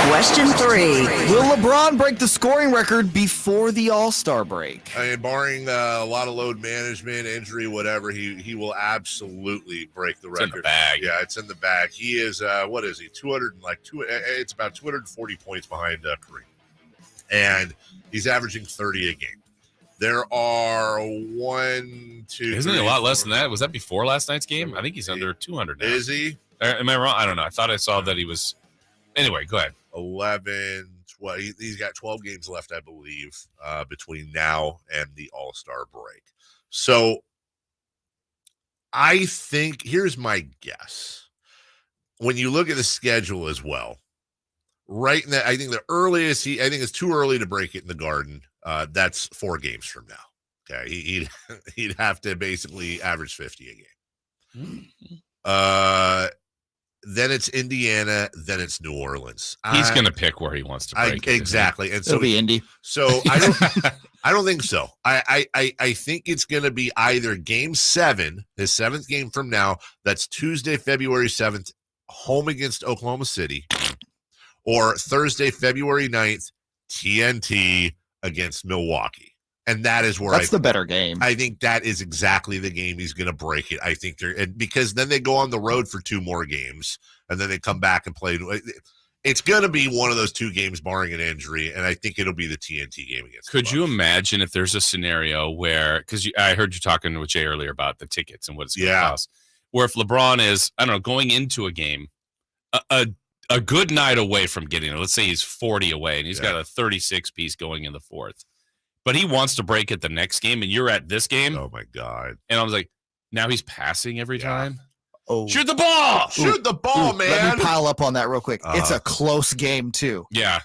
Question 3. Will LeBron break the scoring record before the All-Star break? I mean, barring a lot of load management, injury, whatever, he will absolutely break the record. It's in the bag. Yeah, it's in the bag. He is, what is he? It's about 240 points behind Kareem. And he's averaging 30 a game. There are 1, 2, Isn't he a lot less than that? Was that before last night's game? I think he's under 200 now. Is he? Am I wrong? I don't know. I thought I saw that he was. Anyway, go ahead. 11, 12. He's got 12 games left, I believe, between now and the All-Star break. So I think, here's my guess. when you look at the schedule as well, right in that, I think the earliest I think it's too early to break it in the Garden. That's 4 games from now. Okay, he'd have to basically average 50 a game. Then it's Indiana. Then it's New Orleans. He's going to pick where he wants to break it. Exactly, and so It'll be Indy. So I don't think so. I think it's going to be either Game 7, his 7th game from now. That's Tuesday, February 7th, home against Oklahoma City, or Thursday, February 9th, TNT against Milwaukee. And that is where that's the better game. I think that is exactly the game he's going to break it. I think because then they go on the road for 2 more games, and then they come back and play. It's going to be one of those 2 games, barring an injury, and I think it'll be the TNT game against. Could you imagine if there's a scenario where, because I heard you talking with Jay earlier about the tickets and what it's going to cost, where if LeBron is, I don't know, going into a game, a good night away from getting it. Let's say he's 40 away, and he's got a 36 piece going in the 4th. But he wants to break it the next game, and you're at this game. Oh, my God. And I was like, now he's passing every time? Oh, shoot the ball! Shoot the ball, man! Let me pile up on that real quick. It's a close game, too. Yeah.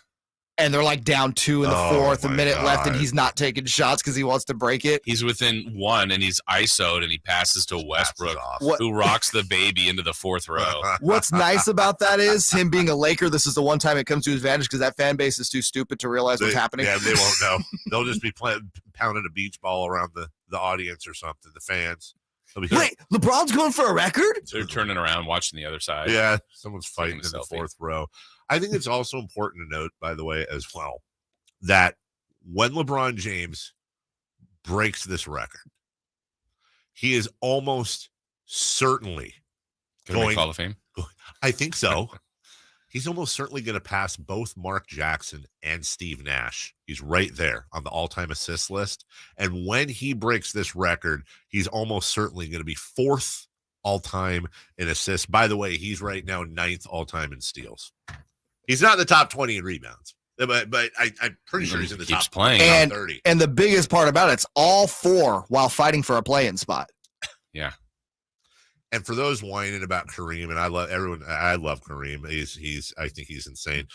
And they're like down 2 in the 4th, a minute left, and he's not taking shots because he wants to break it. He's within 1, and he's ISO'd, and he passes to Westbrook, who rocks the baby into the 4th row. What's nice about that is him being a Laker, this is the one time it comes to his advantage because that fan base is too stupid to realize what's happening. Yeah, they won't know. They'll just be pounding a beach ball around the audience or something, the fans. Wait, LeBron's going for a record? So they're turning around, watching the other side. Yeah, someone's fighting in the 4th row. I think it's also important to note, by the way, as well, that when LeBron James breaks this record, he is almost certainly going to Hall of Fame. I think so. He's almost certainly going to pass both Mark Jackson and Steve Nash. He's right there on the all-time assist list. And when he breaks this record, he's almost certainly going to be 4th all-time in assists. By the way, he's right now 9th all-time in steals. He's not in the top 20 in rebounds, but I'm pretty sure he's in the top 30. And the biggest part about it's all 4 while fighting for a play-in spot. Yeah. And for those whining about Kareem, and I love Kareem. I think he's insane.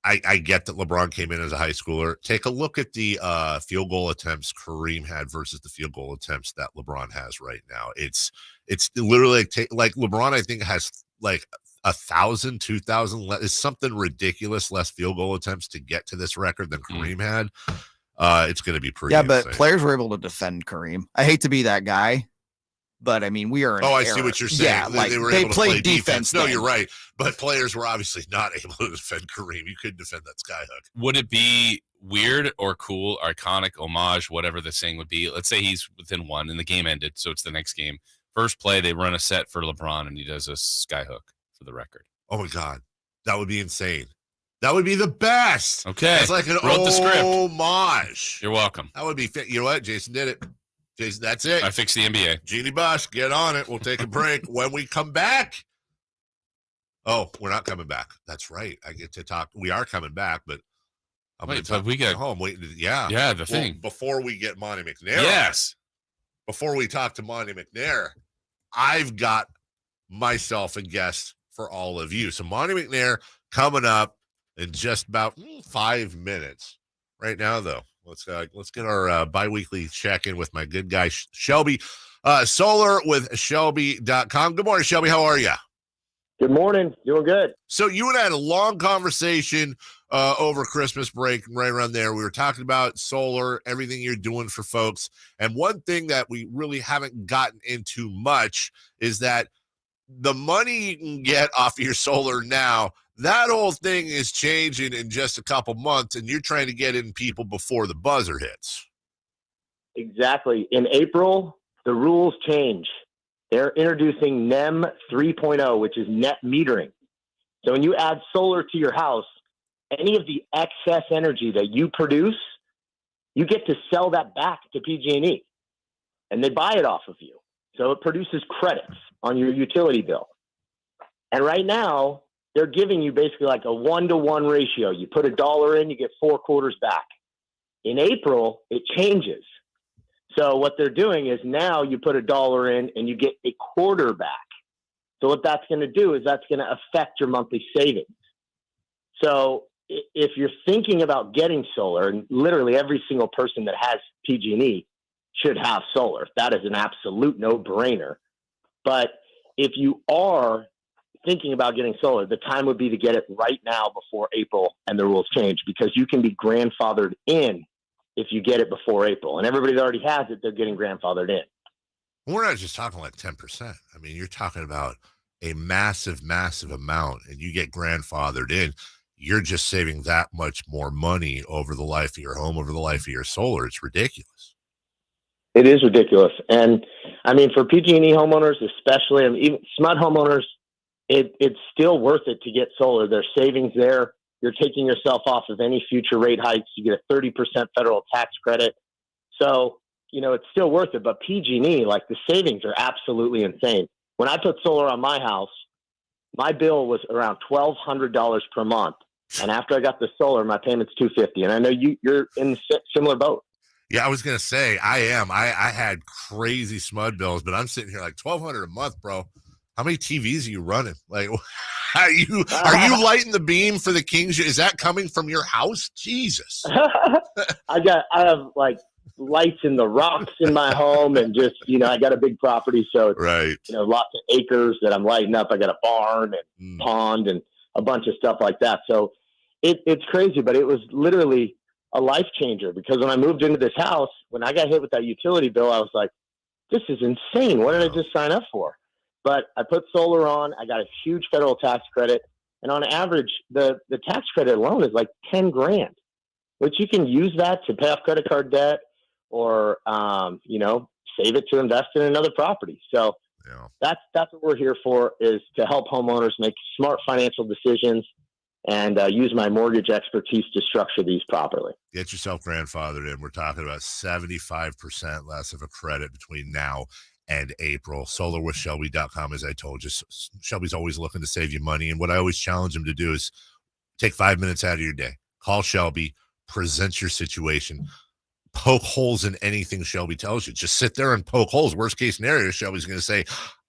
I get that LeBron came in as a high schooler. Take a look at the field goal attempts Kareem had versus the field goal attempts that LeBron has right now. It's literally like LeBron, I think, has like 1,000, 2,000. It's something ridiculous less field goal attempts to get to this record than Kareem had. It's going to be pretty. Yeah, but insane. players were able to defend Kareem. I hate to be that guy. But, I mean, we are in I see what you're saying. Yeah, like they were they able to played play defense. No, then. you're right. But players were obviously not able to defend Kareem. You couldn't defend that skyhook. Would it be weird or cool, iconic, homage, whatever the saying would be? Let's say he's within 1 and the game ended, so it's the next game. First play, they run a set for LeBron, and he does a skyhook for the record. Oh, my God. That would be insane. That would be the best. Okay. It's like an Wrote the script. homage. You're welcome. That would be fit. You know what? Jason did it. Jason, that's it. I fixed the NBA. Jeannie Buss, get on it. We'll take a break. When we come back. Oh, we're not coming back. That's right. I get to talk. We are coming back, but I'm waiting. I'm waiting. Yeah, the thing. Before we get Monte McNair. Yes. Before we talk to Monte McNair, I've got myself a guest for all of you. So Monte McNair coming up in just about 5 minutes. Right now, though, let's get our bi-weekly check-in with my good guy, Shelby Solar with Shelby.com. Good morning, Shelby. How are you? Good morning. Doing good. So you and I had a long conversation over Christmas break, right around there. We were talking about solar, everything you're doing for folks. And one thing that we really haven't gotten into much is that the money you can get off your solar now, that whole thing is changing in just a couple months, and you're trying to get in people before the buzzer hits. Exactly. In April, the rules change. They're introducing NEM 3.0, which is net metering. So when you add solar to your house, any of the excess energy that you produce, you get to sell that back to PG&E, and they buy it off of you. So it produces credits on your utility bill. And right now, they're giving you basically like a 1-to-1 ratio. You put $1 in, you get 4 quarters back. In April, it changes. So what they're doing is now you put $1 in and you get a quarter back. So what that's going to do is that's going to affect your monthly savings. So if you're thinking about getting solar, and literally every single person that has PG&E should have solar, that is an absolute no-brainer. But if you are thinking about getting solar, the time would be to get it right now before April and the rules change, because you can be grandfathered in if you get it before April. And everybody that already has it, they're getting grandfathered in. We're not just talking like 10%. I mean, you're talking about a massive, massive amount, and you get grandfathered in. You're just saving that much more money over the life of your home, over the life of your solar. It's ridiculous. It is ridiculous. And I mean, for PG&E homeowners, especially, I mean, even SMUD homeowners, it's still worth it to get solar. There's savings there. You're taking yourself off of any future rate hikes. You get a 30% federal tax credit. So, it's still worth it. But PG&E, like, the savings are absolutely insane. When I put solar on my house, my bill was around $1,200 per month. And after I got the solar, my payment's $250. And I know you're in a similar boat. Yeah, I was going to say, I am. I had crazy SMUD bills, but I'm sitting here like $1,200 a month, bro. How many TVs are you running? Like, are you lighting the beam for the Kings? Is that coming from your house? Jesus. I have like lights in the rocks in my home, and just, I got a big property. So it's, right. Lots of acres that I'm lighting up. I got a barn and pond and a bunch of stuff like that. So it's crazy, but it was literally a life changer, because when I moved into this house, when I got hit with that utility bill, I was like, this is insane. What did I just sign up for? But I put solar on. I got a huge federal tax credit. And on average, the tax credit alone is like $10,000, which you can use that to pay off credit card debt or, save it to invest in another property. So that's what we're here for, is to help homeowners make smart financial decisions and use my mortgage expertise to structure these properly. Get yourself grandfathered in. We're talking about 75% less of a credit between now and April. Solarwithshelby.com, as I told you. Shelby's always looking to save you money. And what I always challenge him to do is take 5 minutes out of your day. Call Shelby, present your situation, poke holes in anything Shelby tells you. Just sit there and poke holes. Worst case scenario, Shelby's going to say,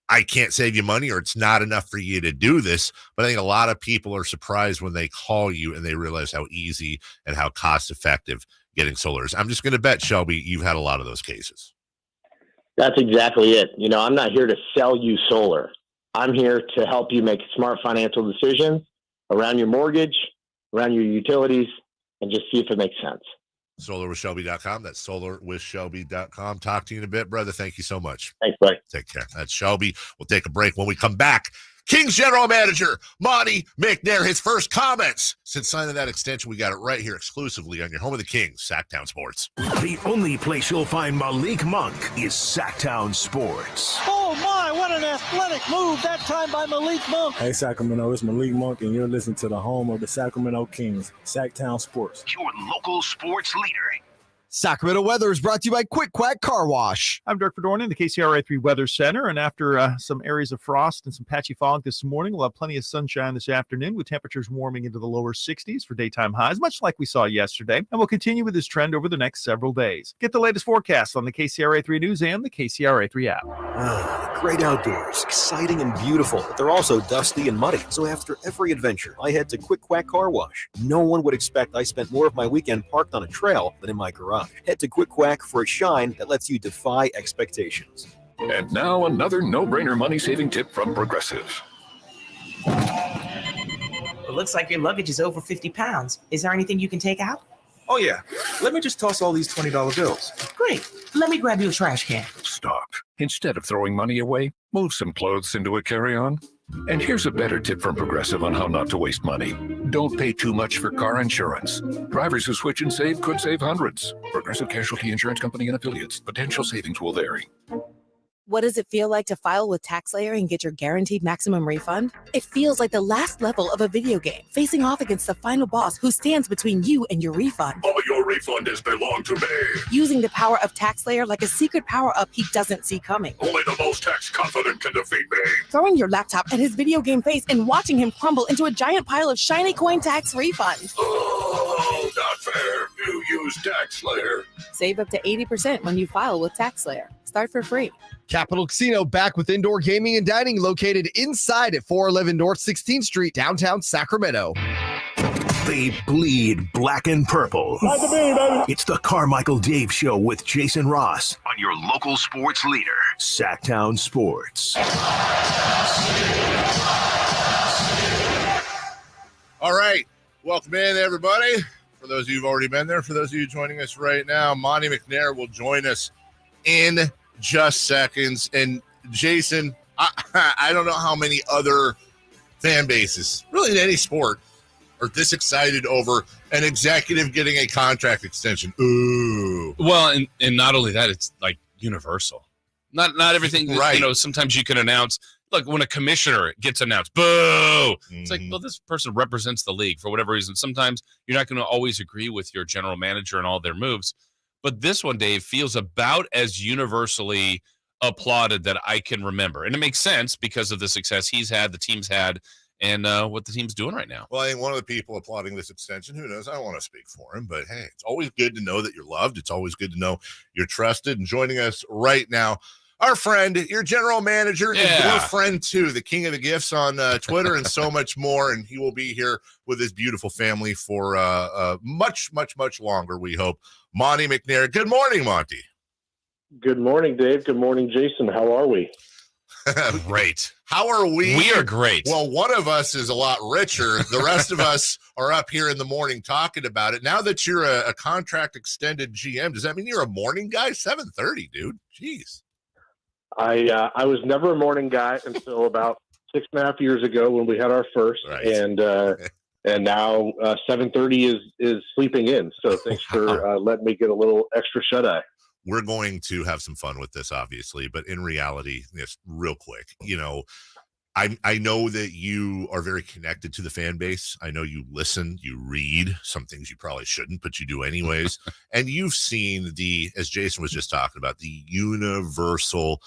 I can't save you money, or it's not enough for you to do this. But I think a lot of people are surprised when they call you and they realize how easy and how cost effective getting solar is. I'm just going to bet, Shelby, you've had a lot of those cases. That's exactly it. I'm not here to sell you solar. I'm here to help you make smart financial decisions around your mortgage, around your utilities, and just see if it makes sense. Solarwithshelby.com. That's solarwithshelby.com. Talk to you in a bit, brother. Thank you so much. Thanks, buddy. Take care. That's Shelby. We'll take a break. When we come back, Kings general manager Monte McNair, his first comments since signing that extension. We got it right here exclusively on your home of the Kings, Sactown Sports. The only place you'll find Malik Monk is Sactown Sports. Oh my, what an athletic move that time by Malik Monk. Hey Sacramento, it's Malik Monk, and you're listening to the home of the Sacramento Kings, Sactown Sports. Your local sports leader. Sacramento weather is brought to you by Quick Quack Car Wash. I'm Dirk Fedorn in the KCRA3 Weather Center, and after some areas of frost and some patchy fog this morning, we'll have plenty of sunshine this afternoon with temperatures warming into the lower 60s for daytime highs, much like we saw yesterday, and we'll continue with this trend over the next several days. Get the latest forecast on the KCRA3 News and the KCRA3 app. The great outdoors, exciting and beautiful, but they're also dusty and muddy. So after every adventure, I head to Quick Quack Car Wash. No one would expect I spent more of my weekend parked on a trail than in my garage. Head to Quick Quack for a shine that lets you defy expectations. And now another no-brainer money-saving tip from Progressive. It looks like your luggage is over 50 pounds. Is there anything you can take out? Oh, yeah. Let me just toss all these $20 bills. Great. Let me grab you a trash can. Stop. Instead of throwing money away, move some clothes into a carry-on. And here's a better tip from Progressive on how not to waste money. Don't pay too much for car insurance. Drivers who switch and save could save hundreds. Progressive Casualty Insurance Company and Affiliates. Potential savings will vary. What does it feel like to file with TaxSlayer and get your guaranteed maximum refund? It feels like the last level of a video game, facing off against the final boss who stands between you and your refund. All your refund is belong to me. Using the power of TaxSlayer like a secret power-up he doesn't see coming. Only the most tax confident can defeat me. Throwing your laptop at his video game face and watching him crumble into a giant pile of shiny coin tax refunds. Oh, not fair. You use TaxSlayer. Save up to 80% when you file with TaxSlayer. Start for free. Capital Casino back with indoor gaming and dining located inside at 411 North 16th Street, downtown Sacramento. They bleed black and purple. It's the Carmichael Dave Show with Jason Ross on your local sports leader, Sactown Sports. All right. Welcome in, everybody. For those of you who've already been there, for those of you joining us right now, Monte McNair will join us in just seconds. And Jason, I don't know how many other fan bases, really in any sport, are this excited over an executive getting a contract extension. Ooh. Well, and not only that, it's like universal. Not everything, right. You know, sometimes you can announce, look, when a commissioner gets announced, boo! It's like, well, this person represents the league for whatever reason. Sometimes you're not going to always agree with your general manager and all their moves. But this one, Dave, feels about as universally applauded that I can remember. And it makes sense because of the success he's had, the team's had, and what the team's doing right now. Well, I think one of the people applauding this extension, who knows, I don't want to speak for him, but hey, it's always good to know that you're loved. It's always good to know you're trusted. And joining us right now, our friend, your general manager, and your friend too, the king of the gifts on Twitter and so much more. And he will be here with his beautiful family for much, much, much longer, we hope. Monte McNair. Good morning, Monty. Good morning, Dave. Good morning, Jason. How are we? Great. How are we? We are great. Well, one of us is a lot richer. The rest of us are up here in the morning talking about it. Now that you're a contract extended GM, does that mean you're a morning guy? 7:30, dude. Jeez. I was never a morning guy until about 6.5 years ago when we had our first, right. And now 7:30 is sleeping in. So thanks for letting me get a little extra shut eye. We're going to have some fun with this, obviously, but in reality, just real quick, you know, I know that you are very connected to the fan base. I know you listen, you read some things you probably shouldn't, but you do anyways. And you've seen as Jason was just talking about, the universal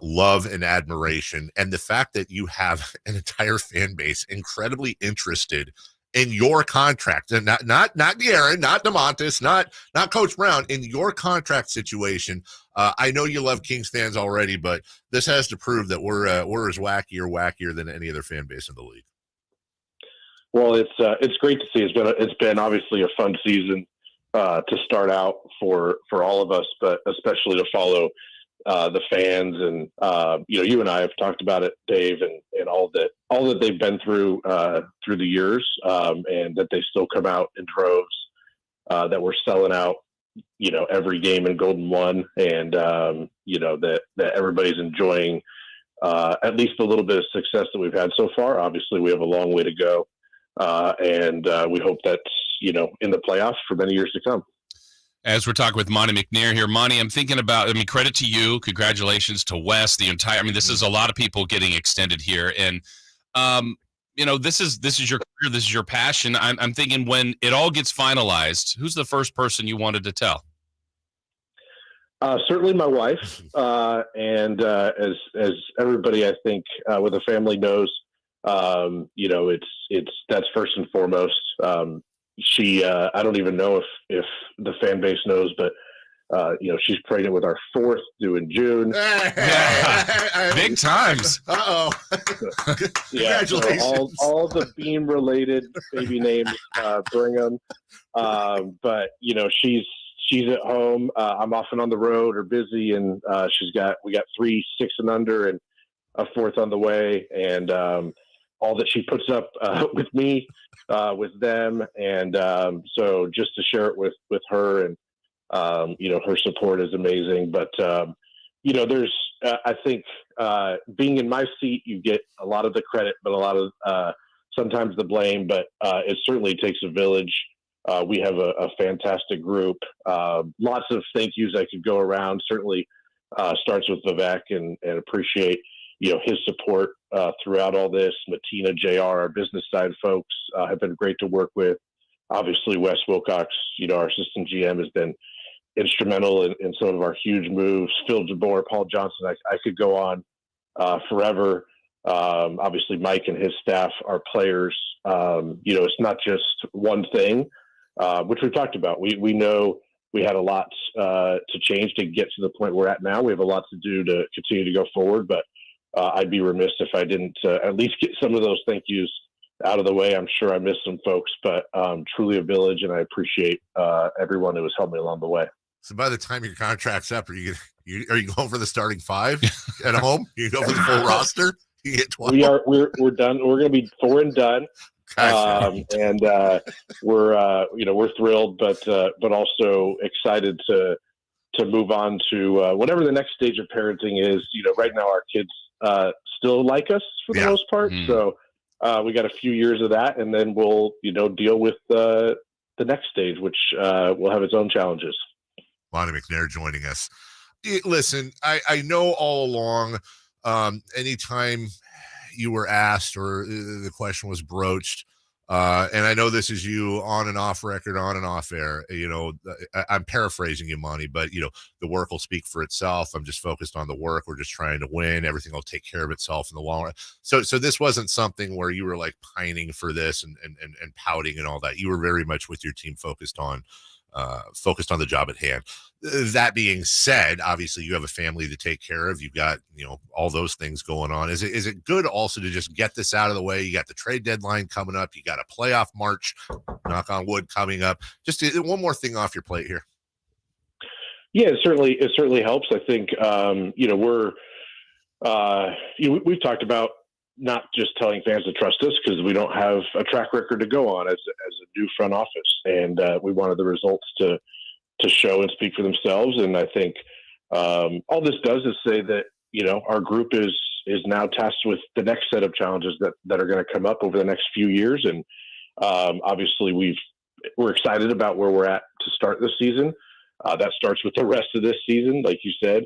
love and admiration, and the fact that you have an entire fan base incredibly interested in your contract, and not Guerin, not DeMontis, not Coach Brown, in your contract situation. I know you love Kings fans already, but this has to prove that we're as wackier than any other fan base in the league. Well, it's great to see. It's been obviously a fun season to start out for all of us, but especially to follow the fans, and you and I have talked about it, Dave, and all that they've been through the years, and that they still come out in droves, that we're selling out, every game in Golden One, and that everybody's enjoying at least a little bit of success that we've had so far. Obviously, we have a long way to go, and we hope that's in the playoffs for many years to come. As we're talking with Monte McNair here, Monte, I'm thinking about, credit to you. Congratulations to Wes, this is a lot of people getting extended here. And, this is your career. This is your passion. I'm thinking when it all gets finalized, who's the first person you wanted to tell? Certainly my wife. And as everybody, I think, with a family knows, that's first and foremost. She, I don't even know if the fan base knows, but, she's pregnant with our fourth, due in June. Big times. Uh-oh. Yeah, Congratulations. So all the Beam related baby names, bring them. But, she's at home. I'm often on the road or busy, and we got 3 6 and under and a fourth on the way. And, all that she puts up with me, with them, and so just to share it with her, and her support is amazing. But there's I think being in my seat, you get a lot of the credit, but a lot of sometimes the blame. But it certainly takes a village. We have a fantastic group. Lots of thank yous I could go around. Certainly starts with Vivek, and appreciate his support throughout all this. Matina, JR, our business side folks have been great to work with. Obviously, Wes Wilcox, our assistant GM, has been instrumental in some of our huge moves. Phil Jabor, Paul Johnson, I could go on forever. Obviously, Mike and his staff, our players. It's not just one thing, which we've talked about. We know we had a lot to change to get to the point we're at now. We have a lot to do to continue to go forward, but I'd be remiss if I didn't at least get some of those thank yous out of the way. I'm sure I missed some folks, but truly a village, and I appreciate everyone who has helped me along the way. So by the time your contract's up, are you going for the starting five at home? You go for the full roster? You get 12? We're done. We're going to be 4 and done. And we're thrilled, but also excited to move on to whatever the next stage of parenting is. Right now our kids still like us for the most part. So we got a few years of that, and then we'll, deal with the next stage, which will have its own challenges. Monte McNair joining us. Listen, I know all along, anytime you were asked or the question was broached, and I know this is you on and off record, on and off air, I'm paraphrasing you, Monty, but the work will speak for itself. I'm just focused on the work. We're just trying to win. Everything will take care of itself in the long run. So this wasn't something where you were like pining for this and pouting and all that. You were very much with your team focused on the job at hand. That being said, obviously you have a family to take care of. You've got, all those things going on. Is it good also to just get this out of the way? You got the trade deadline coming up. You got a playoff March, knock on wood, coming up. Just one more thing off your plate here. Yeah, it certainly helps. I think, we've talked about not just telling fans to trust us because we don't have a track record to go on as a new front office. And we wanted the results to show and speak for themselves. And I think all this does is say that, our group is now tasked with the next set of challenges that are going to come up over the next few years. And obviously we're excited about where we're at to start this season. That starts with the rest of this season, like you said,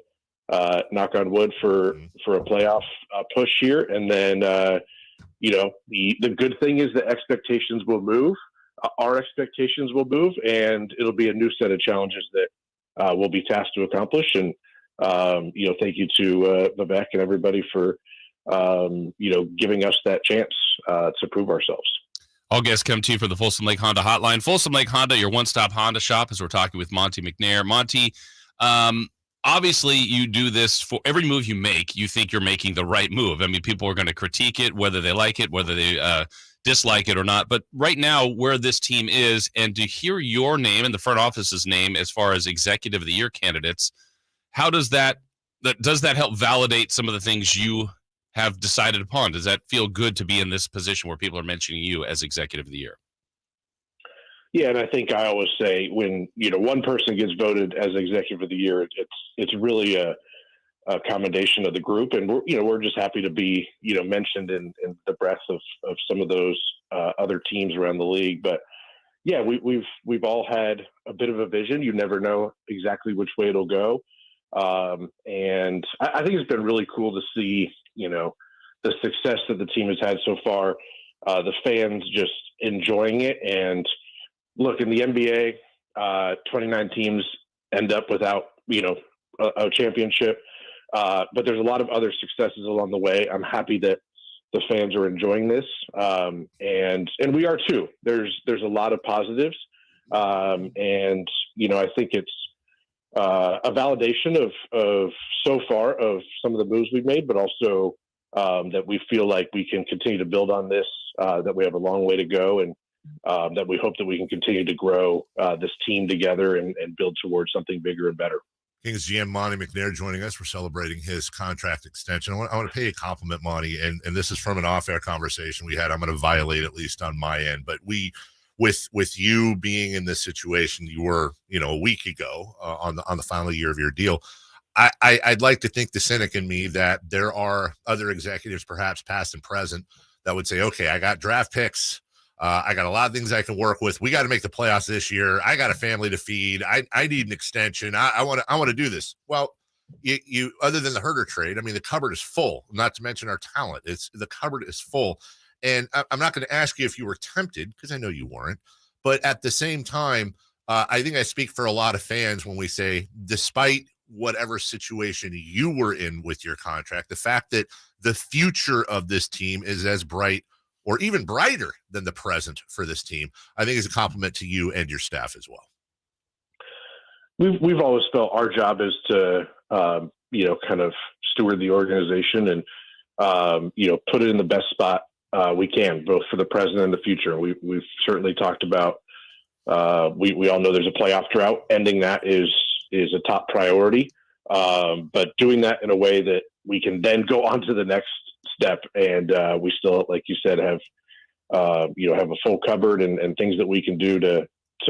knock on wood for a playoff push here. And then, the good thing is that expectations will move. Our expectations will move, and it'll be a new set of challenges that we'll be tasked to accomplish. And, thank you to Vivek and everybody for, giving us that chance to prove ourselves. All guests come to you for the Folsom Lake Honda Hotline. Folsom Lake Honda, your one-stop Honda shop, as we're talking with Monte McNair. Monte, obviously you do this for every move you make. You think you're making the right move. I mean, people are going to critique it, whether they like it, whether they dislike it or not. But right now, where this team is, and to hear your name and the front office's name as far as Executive of the Year candidates, how does that help validate some of the things you have decided upon? Does that feel good to be in this position where people are mentioning you as Executive of the Year? Yeah, and I think I always say when one person gets voted as Executive of the Year, it's really a commendation of the group, and we're just happy to be mentioned in the breadth of some of those other teams around the league. But yeah, we've all had a bit of a vision. You never know exactly which way it'll go, and I think it's been really cool to see the success that the team has had so far. The fans just enjoying it, and look, in the NBA, 29 teams end up without a championship. But there's a lot of other successes along the way. I'm happy that the fans are enjoying this. And we are too. There's a lot of positives. And I think it's a validation of so far of some of the moves we've made, but also that we feel like we can continue to build on this, that we have a long way to go, and that we hope that we can continue to grow this team together and build towards something bigger and better. Kings GM Monte McNair joining us. We're celebrating his contract extension. I want to pay a compliment, Monte, and this is from an off-air conversation we had. I'm going to violate at least on my end, but with you being in this situation, you were a week ago on the final year of your deal. I'd like to think the cynic in me that there are other executives, perhaps past and present, that would say, okay, I got draft picks. I got a lot of things I can work with. We got to make the playoffs this year. I got a family to feed. I need an extension. I want to do this. Well, you other than the Herter trade, I mean, the cupboard is full, not to mention our talent. The cupboard is full. And I'm not going to ask you if you were tempted, because I know you weren't. But at the same time, I think I speak for a lot of fans when we say, despite whatever situation you were in with your contract, the fact that the future of this team is as bright or even brighter than the present for this team, I think is a compliment to you and your staff as well. we've always felt our job is to, kind of steward the organization and, put it in the best spot we can, both for the present and the future. We've certainly talked about, we all know there's a playoff drought. Ending that is a top priority. But doing that in a way that we can then go on to the next step. And we still, like you said, have a full cupboard and things that we can do to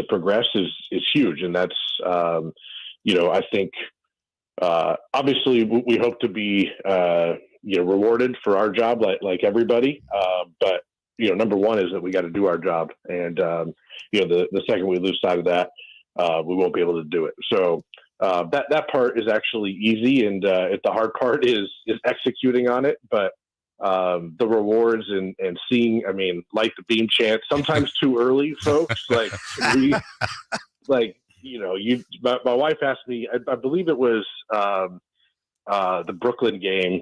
progress is huge. And that's, I think, obviously we hope to be, rewarded for our job like everybody. But, number one is that we got to do our job. And, the second we lose sight of that, we won't be able to do it. So that part is actually easy. And the hard part is executing on it. But the rewards and seeing, like the beam chant, sometimes too early, folks. Like my wife asked me, I believe it was the Brooklyn game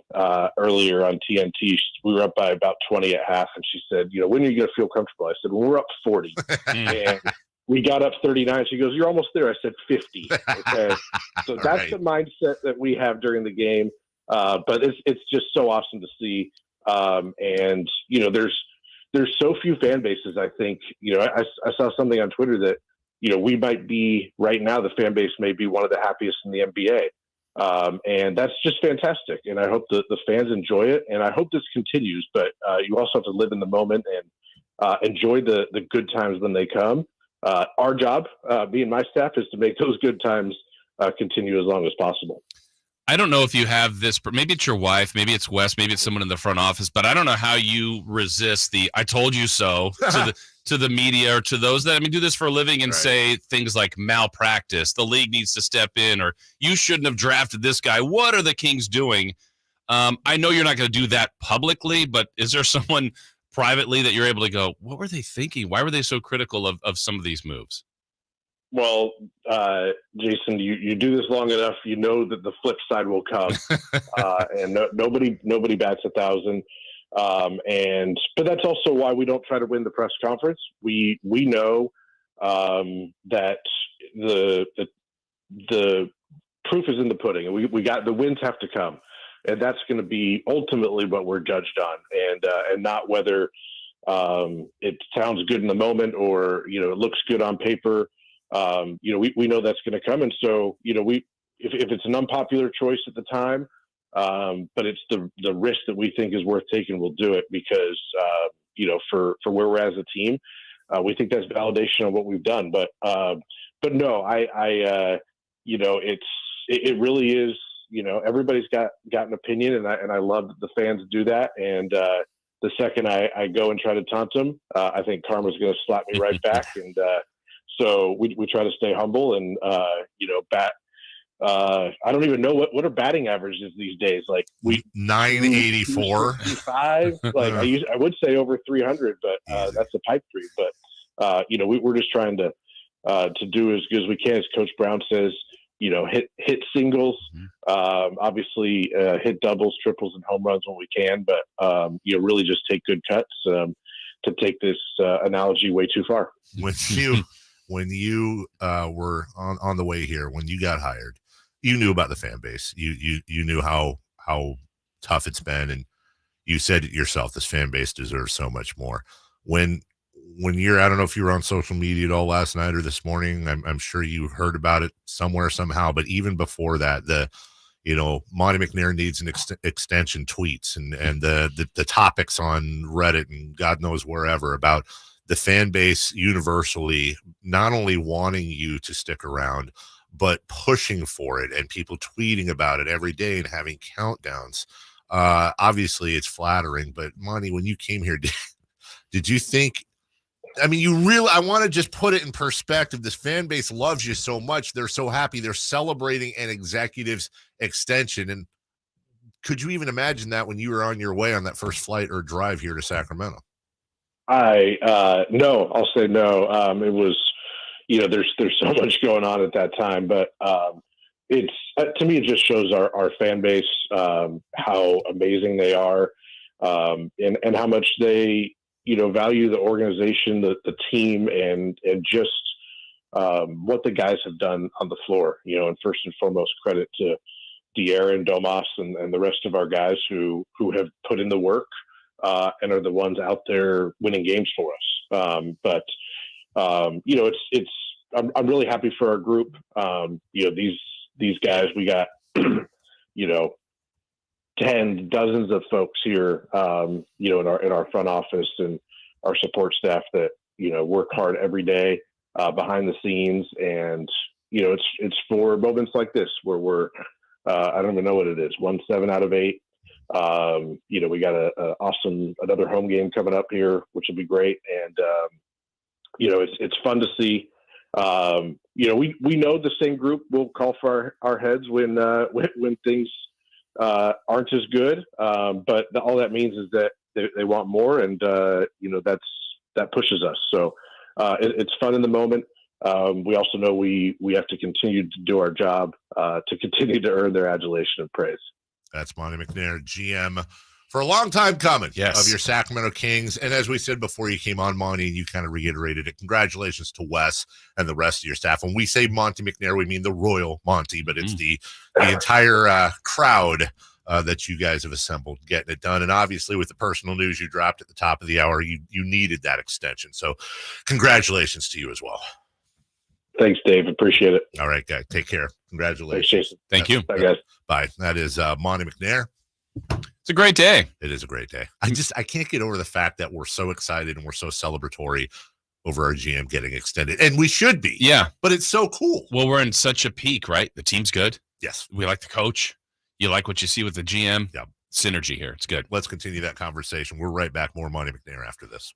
earlier on TNT. We were up by about 20 at half, and she said, when are you going to feel comfortable? I said, well, we're up 40. And we got up 39. She goes, you're almost there. I said 50. Okay. So that's the mindset that we have during the game. But it's just so awesome to see. And there's so few fan bases. I think, I saw something on Twitter that, we might be right now, the fan base may be one of the happiest in the NBA. And that's just fantastic. And I hope the fans enjoy it. And I hope this continues, but you also have to live in the moment and enjoy the good times when they come. Our job, me and my staff, is to make those good times continue as long as possible. I don't know if you have this, but maybe it's your wife, maybe it's Wes, maybe it's someone in the front office, but I don't know how you resist the "I told you so" to the media or to those that do this for a living and say things like malpractice, the league needs to step in, or you shouldn't have drafted this guy. What are the Kings doing? I know you're not going to do that publicly, but is there someone privately that you're able to go, what were they thinking? Why were they so critical of some of these moves? Well, Jason, you do this long enough, you know that the flip side will come, and nobody bats 1,000. But that's also why we don't try to win the press conference. We know that the proof is in the pudding, and we got the wins have to come, and that's going to be ultimately what we're judged on, and not whether it sounds good in the moment or it looks good on paper. We know that's going to come. And so, if it's an unpopular choice at the time, but it's the risk that we think is worth taking, we'll do it because, for where we're as a team, we think that's validation of what we've done. But no, it really is, everybody's got an opinion, and I love that the fans do that. And, the second I go and try to taunt them, I think karma's going to slap me right back. And, so we try to stay humble and, bat. I don't even know what are batting averages these days. Like 984, 5. Like I would say over 300, but that's a pipe dream. But we're just trying to do as good as we can. As Coach Brown says, hit singles, obviously hit doubles, triples, and home runs when we can. But really just take good cuts to take this analogy way too far. When you were on the way here, when you got hired, you knew about the fan base. You knew how tough it's been, and you said it yourself, this fan base deserves so much more. When you're, I don't know if you were on social media at all last night or this morning, I'm sure you heard about it somewhere somehow, but even before that, Monte McNair needs an extension tweets and the topics on Reddit and God knows wherever about the fan base universally not only wanting you to stick around, but pushing for it, and people tweeting about it every day and having countdowns. Obviously, it's flattering, but Monty, when you came here, did you think? I want to just put it in perspective. This fan base loves you so much; they're so happy. They're celebrating an executive's extension, and could you even imagine that when you were on your way on that first flight or drive here to Sacramento? No, I'll say no. It was, there's so much going on at that time, but it's to me, it just shows our fan base, how amazing they are, and how much they, value the organization, the team, and just, what the guys have done on the floor, and first and foremost, credit to De'Aaron, Domas, and the rest of our guys who have put in the work and are the ones out there winning games for us. I'm really happy for our group. These guys, we got, dozens of folks here, in our front office and our support staff that, work hard every day behind the scenes. And, it's for moments like this where we're, I don't even know what it is, 7 out of 8. We got another home game coming up here, which will be great. And, it's fun to see. We know the same group will call for our heads when things aren't as good. But all that means is that they want more, and that pushes us. So it's fun in the moment. We also know we have to continue to do our job to continue to earn their adulation and praise. That's Monte McNair, GM for a long time coming of your Sacramento Kings. And as we said before you came on, Monte, you kind of reiterated it. Congratulations to Wes and the rest of your staff. When we say Monte McNair, we mean the Royal Monte, but it's the entire crowd that you guys have assembled getting it done. And obviously with the personal news you dropped at the top of the hour, you needed that extension. So congratulations to you as well. Thanks, Dave. Appreciate it. All right, guys. Take care. Congratulations. Thanks, Jason. Thank you. Bye, guys. Bye. That is Monte McNair. It's a great day. It is a great day. I can't get over the fact that we're so excited and we're so celebratory over our GM getting extended. And we should be. Yeah. But it's so cool. Well, we're in such a peak, right? The team's good. Yes. We like the coach. You like what you see with the GM. Yeah. Synergy here. It's good. Let's continue that conversation. We're right back. More Monte McNair after this.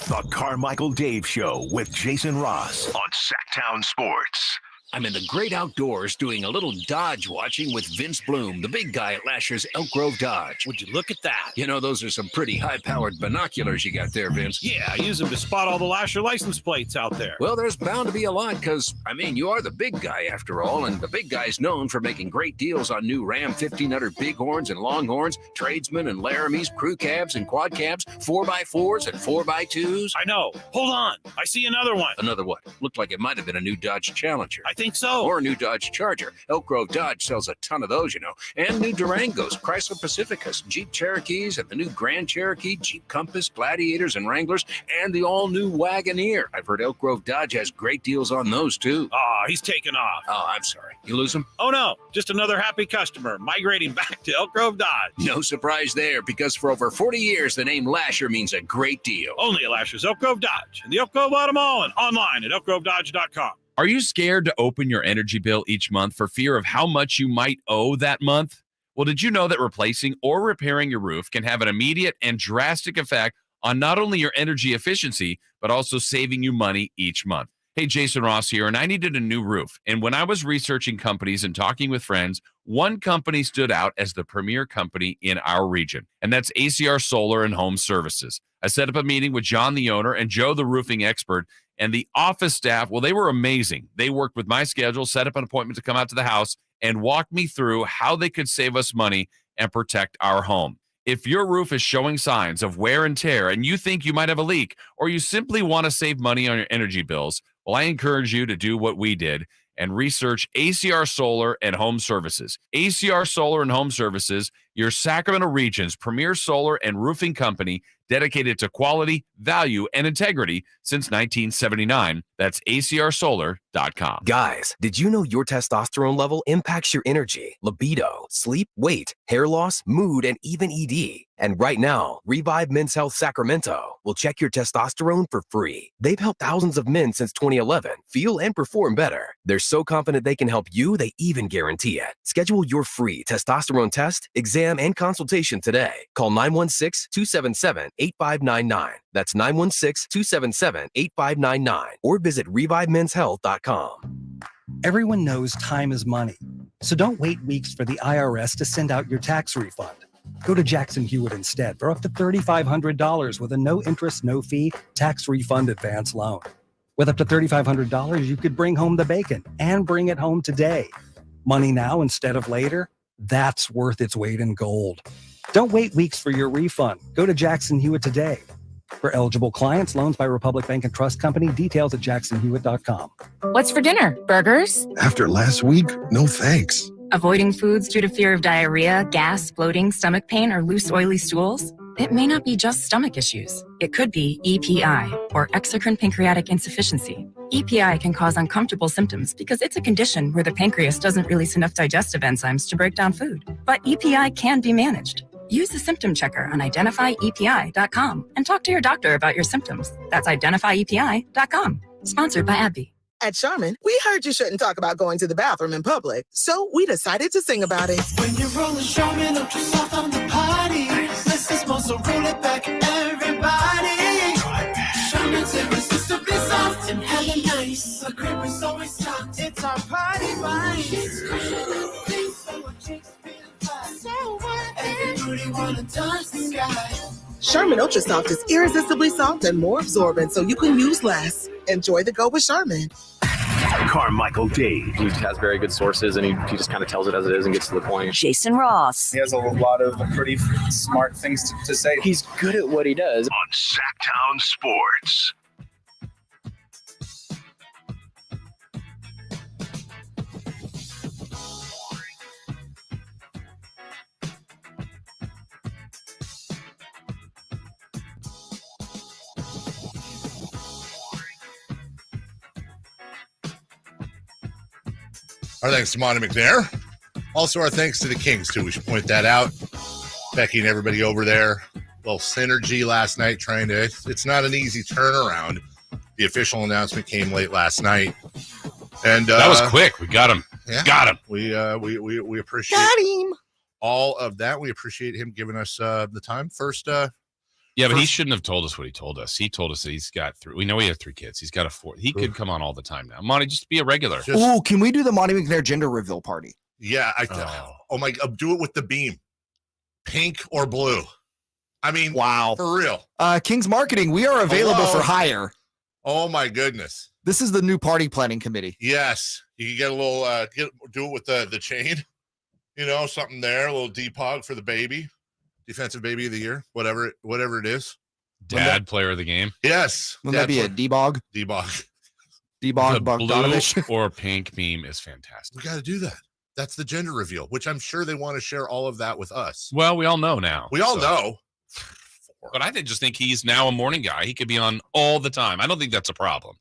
The Carmichael Dave Show with Jason Ross on Sactown Sports. I'm in the great outdoors doing a little Dodge watching with Vince Bloom, the big guy at Lasher's Elk Grove Dodge. Would you look at that? You know, those are some pretty high-powered binoculars you got there, Vince. Yeah, I use them to spot all the Lasher license plates out there. Well, there's bound to be a lot because, you are the big guy after all, and the big guy's known for making great deals on new Ram 1500 Bighorns and Longhorns, Tradesmen and Laramies, crew cabs and quad cabs, 4x4s and 4x2s. I know. Hold on. I see another one. Another what? Looked like it might have been a new Dodge Challenger. I think so. Or a new Dodge Charger. Elk Grove Dodge sells a ton of those, And new Durangos, Chrysler Pacificas, Jeep Cherokees, and the new Grand Cherokee, Jeep Compass, Gladiators, and Wranglers, and the all-new Wagoneer. I've heard Elk Grove Dodge has great deals on those, too. Oh, he's taken off. Oh, I'm sorry. You lose him? Oh, no. Just another happy customer migrating back to Elk Grove Dodge. No surprise there, because for over 40 years, the name Lasher means a great deal. Only at Lasher's Elk Grove Dodge, and the Elk Grove Auto Mall, and online at elkgrovedodge.com. Are you scared to open your energy bill each month for fear of how much you might owe that month? Well, did you know that replacing or repairing your roof can have an immediate and drastic effect on not only your energy efficiency, but also saving you money each month? Hey, Jason Ross here, and I needed a new roof. And when I was researching companies and talking with friends, one company stood out as the premier company in our region, and that's ACR Solar and Home Services. I set up a meeting with John, the owner, and Joe, the roofing expert, and the office staff. Well, they were amazing. They worked with my schedule, set up an appointment to come out to the house, and walk me through how they could save us money and protect our home. If your roof is showing signs of wear and tear and you think you might have a leak, or you simply want to save money on your energy bills, well, I encourage you to do what we did and research ACR Solar and Home Services. ACR Solar and Home Services, your Sacramento region's premier solar and roofing company dedicated to quality, value, and integrity since 1979. That's acrsolar.com. Guys, did you know your testosterone level impacts your energy, libido, sleep, weight, hair loss, mood, and even ED? And right now, Revive Men's Health Sacramento will check your testosterone for free. They've helped thousands of men since 2011 feel and perform better. They're so confident they can help you, they even guarantee it. Schedule your free testosterone test, exam, and consultation today. Call 916-277-8599. That's 916-277-8599. Or visit ReviveMen'sHealth.com. Everyone knows time is money. So don't wait weeks for the IRS to send out your tax refund. Go to Jackson Hewitt instead for up to $3,500 with a no interest, no fee tax refund advance loan. With up to $3,500, you could bring home the bacon and bring it home today. Money now instead of later? That's worth its weight in gold. Don't wait weeks for your refund. Go to Jackson Hewitt today. For eligible clients, loans by Republic Bank and Trust Company. Details at jacksonhewitt.com. What's for dinner? Burgers? After last week, no thanks. Avoiding foods due to fear of diarrhea, gas, bloating, stomach pain, or loose, oily stools? It may not be just stomach issues. It could be EPI, or exocrine pancreatic insufficiency. EPI can cause uncomfortable symptoms because it's a condition where the pancreas doesn't release enough digestive enzymes to break down food. But EPI can be managed. Use the symptom checker on identifyepi.com and talk to your doctor about your symptoms. That's identifyepi.com. Sponsored by AbbVie. At Charmin, we heard you shouldn't talk about going to the bathroom in public, so we decided to sing about it. When you're rolling Charmin Ultra Soft on the potty, let's just muscle roll it back, everybody. Charmin's irresistibly soft and hella nice. The grip is always taut. It's our party vice. Everybody wanna touch the sky. Charmin Ultra Soft is irresistibly soft and more absorbent, so you can use less. Enjoy the go with Charmin. Carmichael Dave. He has very good sources, and he just kind of tells it as it is and gets to the point. Jason Ross. He has a lot of pretty smart things to say. He's good at what he does. On Sactown Sports. Our thanks to Monte McNair. Also, our thanks to the Kings, too. We should point that out. Becky and everybody over there. A little synergy last night trying to... It's not an easy turnaround. The official announcement came late last night. And that was quick. We got him. Yeah, got him. We appreciate all of that. We appreciate him giving us the time. First... Yeah, but he shouldn't have told us what he told us. He told us that he's got three. We know he has 3 kids. He's got a 4th. He could come on all the time now. Monty, just be a regular. Oh, can we do the Monte McNair gender reveal party? Yeah. Oh my God. Do it with the beam. Pink or blue. I mean, wow. For real. King's Marketing, we are available for hire. Oh my goodness. This is the new party planning committee. Yes. You can get a little, do it with the chain. You know, something there. A little depog for the baby. Defensive baby of the year, whatever it is. Dad player of the game. Yes. Wouldn't that be a debog? Debog. Debog Bogdanovich or pink meme is fantastic. We got to do that. That's the gender reveal, which I'm sure they want to share all of that with us. Well, we all know now. We all know. But I just think he's now a morning guy. He could be on all the time. I don't think that's a problem.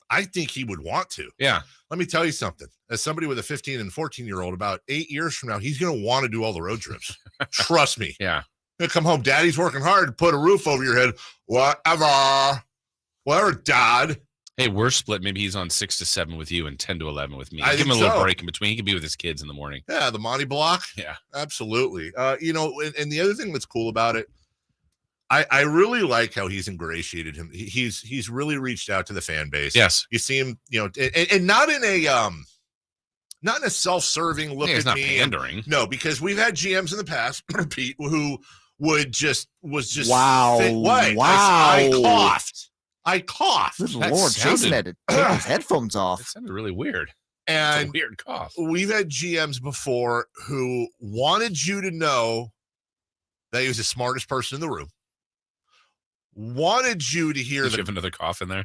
I think he would want to. Yeah. Let me tell you something. As somebody with a 15 and 14-year-old, about 8 years from now, he's going to want to do all the road trips. Trust me. Yeah. He'll come home. Daddy's working hard to put a roof over your head. Whatever, Dad. Hey, we're split. Maybe he's on 6 to 7 with you and 10 to 11 with me. I Give him a think little so. break in between. He can be with his kids in the morning. Yeah, the Monty block. Yeah, absolutely. You know, and the other thing that's cool about it, I really like how he's ingratiated him. He's really reached out to the fan base. Yes, you see him, you know, and not in a self-serving look he's at not me. pandering. No, because we've had GMs in the past, Pete, who was just wow. Wow. I coughed. Good Lord, Jason had to take his headphones off. It sounded really weird. And it's a weird cough. We've had GMs before who wanted you to know that he was the smartest person in the room. Wanted you to hear Did you have another cough in there?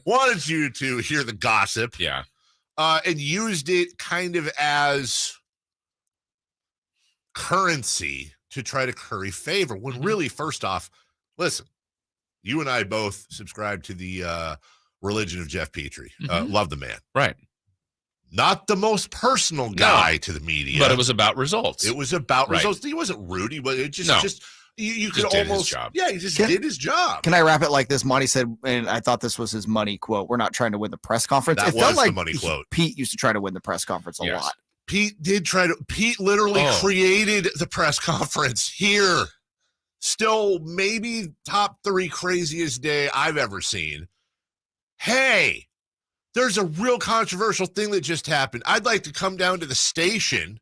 Wanted you to hear the gossip. Yeah. And used it kind of as currency to try to curry favor. When really, first off, listen, you and I both subscribe to the religion of Jeff Petrie. Love the man. Right. Not the most personal guy to the media. But it was about results. It was about results. He wasn't rude. He was just you could almost he just did his job. Can I wrap it like this? Monty said, and I thought this was his money quote. We're not trying to win the press conference. That it felt was like the money quote. Pete used to try to win the press conference a lot. Pete did try to. Pete literally created the press conference here. Still, maybe top 3 craziest day I've ever seen. Hey, there's a real controversial thing that just happened. I'd like to come down to the station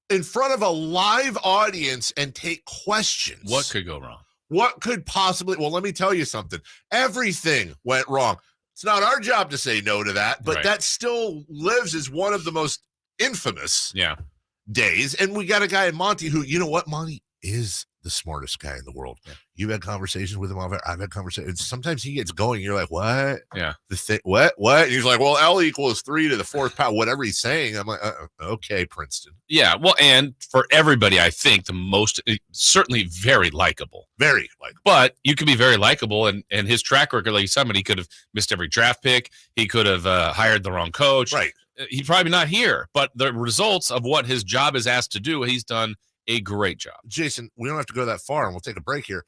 in front of a live audience and take questions. What could go wrong? What could possibly? Well, let me tell you something. Everything went wrong. It's not our job to say no to that, but that still lives as one of the most infamous days. And we got a guy in Monty who, you know what, Monty is the smartest guy in the world. Yeah. You've had conversations with him off air. I've had conversations. Sometimes he gets going. You're like, what? Yeah. What? And he's like, well, L equals 3 to the 4th power, whatever he's saying. I'm like, okay, Princeton. Yeah. Well, and for everybody, I think the most, certainly very likable. Very likable. But you can be very likable, and his track record, like somebody could have missed every draft pick. He could have hired the wrong coach. Right. He's probably not here, but the results of what his job is asked to do, he's done a great job. Jason, we don't have to go that far, and we'll take a break here.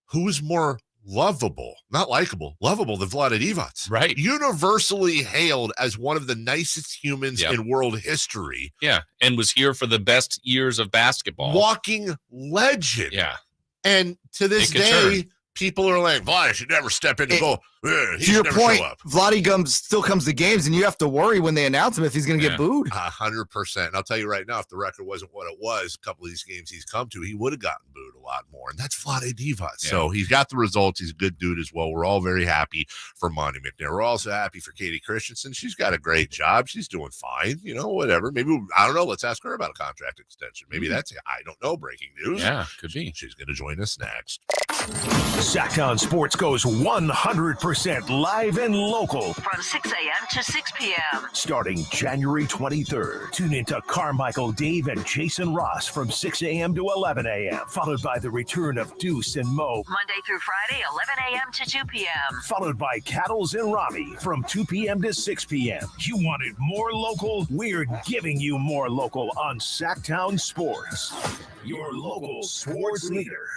Who is more lovable, not likable, lovable than Vlade Divac? Right. Universally hailed as one of the nicest humans in world history. Yeah, and was here for the best years of basketball. Walking legend. Yeah. And to this day, people are like, Vlade should never step in and go, to your point, Vlade still comes to games, and you have to worry when they announce him if he's going to get booed. 100%. And I'll tell you right now, if the record wasn't what it was, a couple of these games he's come to, he would have gotten booed a lot more. And that's Vlade Divac. Yeah. So he's got the results. He's a good dude as well. We're all very happy for Monte McNair. We're also happy for Kayte Christensen. She's got a great job. She's doing fine. You know, whatever. Maybe, I don't know. Let's ask her about a contract extension. Maybe that's, I don't know, breaking news. Yeah, could be. She's going to join us next. Sactown Sports goes 100% live and local from 6 a.m. to 6 p.m. starting January 23rd. Tune into Carmichael Dave and Jason Ross from 6 a.m. to 11 a.m. followed by the return of Deuce and Mo Monday through Friday 11 a.m. to 2 p.m. followed by Cattles and Rami from 2 p.m. to 6 p.m. You wanted more local? We're giving you more local on Sactown Sports, your local sports leader.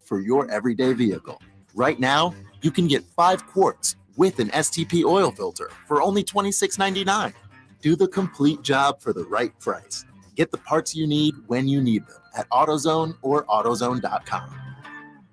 For your everyday vehicle. Right now, you can get 5 quarts with an STP oil filter for only $26.99. Do the complete job for the right price. Get the parts you need when you need them at AutoZone or AutoZone.com.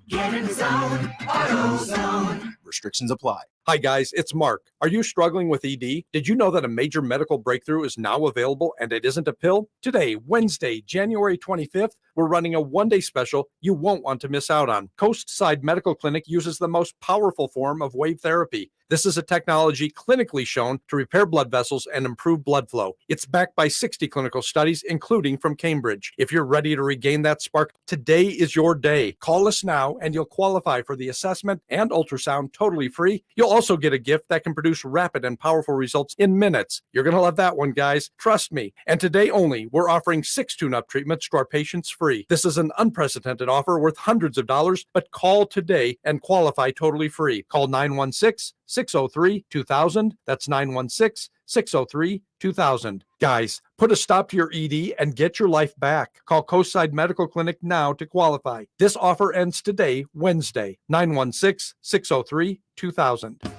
Get in the zone, AutoZone. Restrictions apply. Hi guys, it's Mark. Are you struggling with ED? Did you know that a major medical breakthrough is now available and it isn't a pill? Today, Wednesday, January 25th, we're running a one-day special you won't want to miss out on. Coastside Medical Clinic uses the most powerful form of wave therapy. This is a technology clinically shown to repair blood vessels and improve blood flow. It's backed by 60 clinical studies, including from Cambridge. If you're ready to regain that spark, today is your day. Call us now and you'll qualify for the assessment and ultrasound totally free. You'll also get a gift that can produce rapid and powerful results in minutes. You're going to love that one, guys. Trust me. And today only, we're offering 6 tune-up treatments to our patients free. This is an unprecedented offer worth hundreds of dollars, but call today and qualify totally free. Call 916-603-2000. That's 916-603-2000. Guys, put a stop to your ED and get your life back. Call Coastside Medical Clinic now to qualify. This offer ends today, Wednesday, 916-603-2000.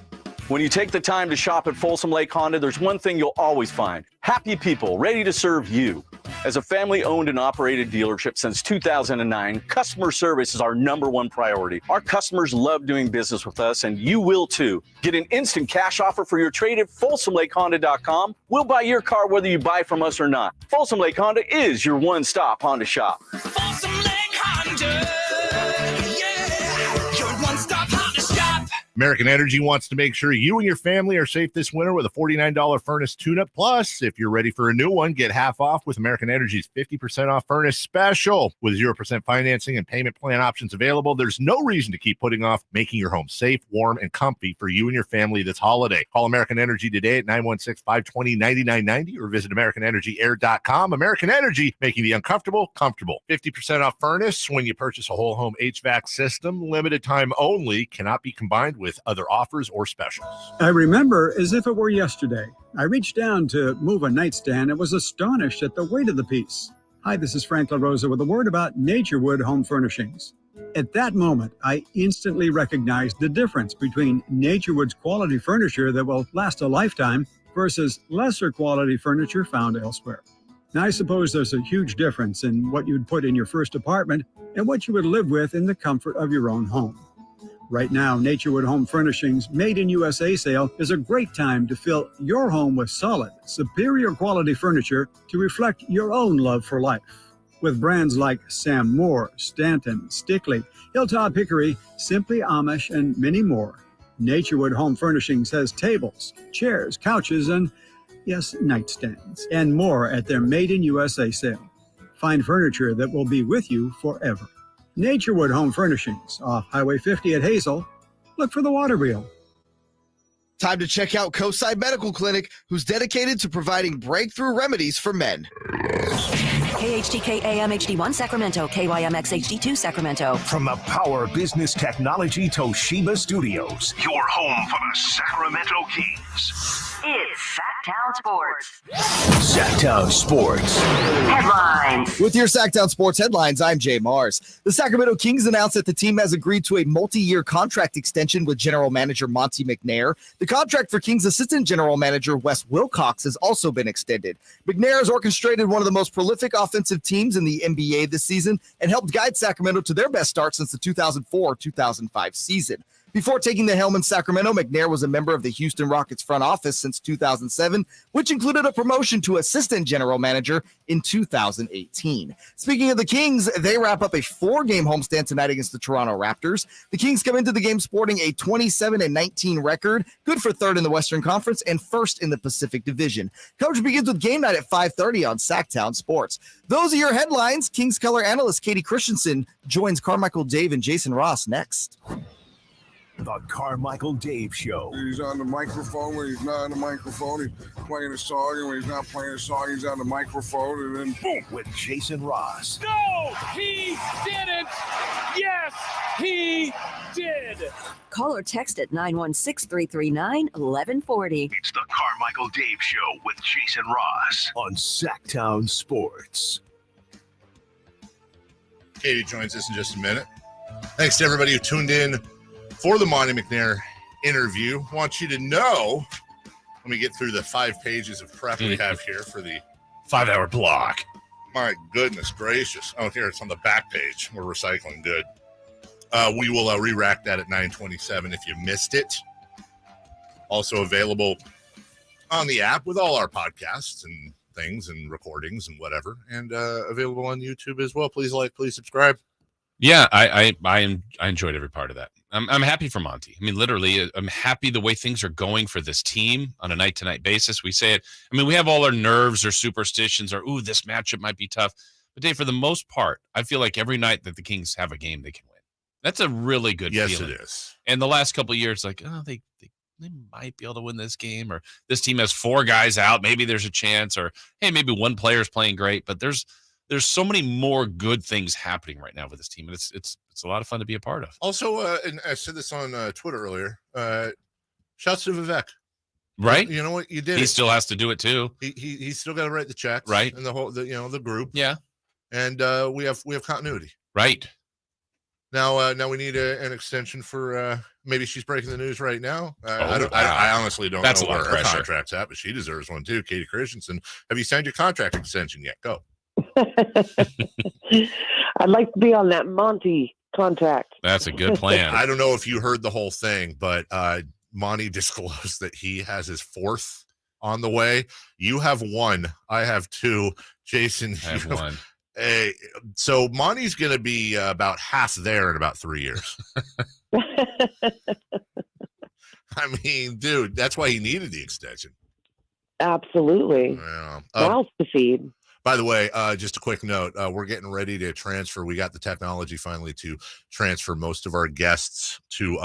When you take the time to shop at Folsom Lake Honda, there's one thing you'll always find. Happy people ready to serve you. As a family-owned and operated dealership since 2009, customer service is our #1 priority. Our customers love doing business with us, and you will too. Get an instant cash offer for your trade at FolsomLakeHonda.com. We'll buy your car whether you buy from us or not. Folsom Lake Honda is your one-stop Honda shop. Folsom Lake Honda, yeah, your one-stop Honda shop. American Energy wants to make sure you and your family are safe this winter with a $49 furnace tune-up. Plus, if you're ready for a new one, get half off with American Energy's 50% off furnace special. With 0% financing and payment plan options available, there's no reason to keep putting off making your home safe, warm, and comfy for you and your family this holiday. Call American Energy today at 916-520-9990 or visit AmericanEnergyAir.com. American Energy, making the uncomfortable comfortable. 50% off furnace when you purchase a whole home HVAC system. Limited time only. Cannot be combined with other offers or specials. I remember as if it were yesterday. I reached down to move a nightstand and was astonished at the weight of the piece. Hi, this is Frank LaRosa with a word about Naturewood Home Furnishings. At that moment, I instantly recognized the difference between Naturewood's quality furniture that will last a lifetime versus lesser quality furniture found elsewhere. Now, I suppose there's a huge difference in what you'd put in your first apartment and what you would live with in the comfort of your own home. Right now, Naturewood Home Furnishings Made in USA sale is a great time to fill your home with solid, superior quality furniture to reflect your own love for life. With brands like Sam Moore, Stanton, Stickley, Hilltop Hickory, Simply Amish, and many more, Naturewood Home Furnishings has tables, chairs, couches, and, yes, nightstands, and more at their Made in USA sale. Find furniture that will be with you forever. Naturewood Home Furnishings off Highway 50 at Hazel. Look for the water wheel. Time to check out Coastside Medical Clinic, who's dedicated to providing breakthrough remedies for men. KHTK AM HD1 Sacramento, KYMX HD2 Sacramento. From the Power Business Technology Toshiba Studios, your home for the Sacramento Kings. It's Sactown Sports. Sactown Sports. Headlines. With your Sactown Sports headlines, I'm Jay Mars. The Sacramento Kings announced that the team has agreed to a multi-year contract extension with general manager Monte McNair. The contract for Kings assistant general manager Wes Wilcox has also been extended. McNair has orchestrated one of the most prolific offensive teams in the NBA this season and helped guide Sacramento to their best start since the 2004-2005 season. Before taking the helm in Sacramento, McNair was a member of the Houston Rockets front office since 2007, which included a promotion to assistant general manager in 2018. Speaking of the Kings, they wrap up a 4-game homestand tonight against the Toronto Raptors. The Kings come into the game sporting a 27-19 record, good for third in the Western Conference and first in the Pacific Division. Coverage begins with game night at 5:30 on Sactown Sports. Those are your headlines. Kings color analyst Kayte Christensen joins Carmichael Dave and Jason Ross next. The Carmichael Dave Show. He's on the microphone when he's not on the microphone. He's playing a song, and when he's not playing a song, he's on the microphone, and then boom. With Jason Ross. No, he didn't. Yes, he did. Call or text at 916-339-1140. It's the Carmichael Dave Show with Jason Ross on Sactown Sports. Kayte joins us in just a minute. Thanks to everybody who tuned in for the Monte McNair interview. I want you to know, let me get through the 5 pages of prep we have here for the 5-hour block. My goodness gracious. Oh, here, it's on the back page. We're recycling good. We will re-rack that at 9:27 if you missed it. Also available on the app with all our podcasts and things and recordings and whatever, and available on YouTube as well. Please like, please subscribe. Yeah, I enjoyed every part of that. I'm happy for Monty. I mean, literally, I'm happy the way things are going for this team on a night-to-night basis. We say it. I mean, we have all our nerves or superstitions or, ooh, this matchup might be tough. But, Dave, for the most part, I feel like every night that the Kings have a game, they can win. That's a really good feeling. Yes, it is. And the last couple of years, like, oh, they might be able to win this game, or this team has 4 guys out. Maybe there's a chance, or, hey, maybe one player's playing great. But there's so many more good things happening right now with this team, and it's a lot of fun to be a part of. Also, and I said this on Twitter earlier, shouts to Vivek. Right? You know what? You did. He still has to do it too. He's still got to write the checks, right? And the group. Yeah. And we have continuity. Right. Now we need an extension for maybe she's breaking the news right now. I honestly don't know where her contract's at, but she deserves one too. Kayte Christensen, have you signed your contract extension yet? Go. I'd like to be on that Monty contract. That's a good plan. I don't know if you heard the whole thing, but Monty disclosed that he has his 4th on the way. You have 1. I have 2. Jason, I have 1. So Monty's going to be about half there in about 3 years. I mean, dude, that's why he needed the extension. Absolutely. Yeah. Mouths to feed. By the way, just a quick note, we're getting ready to transfer. We got the technology finally to transfer most of our guests to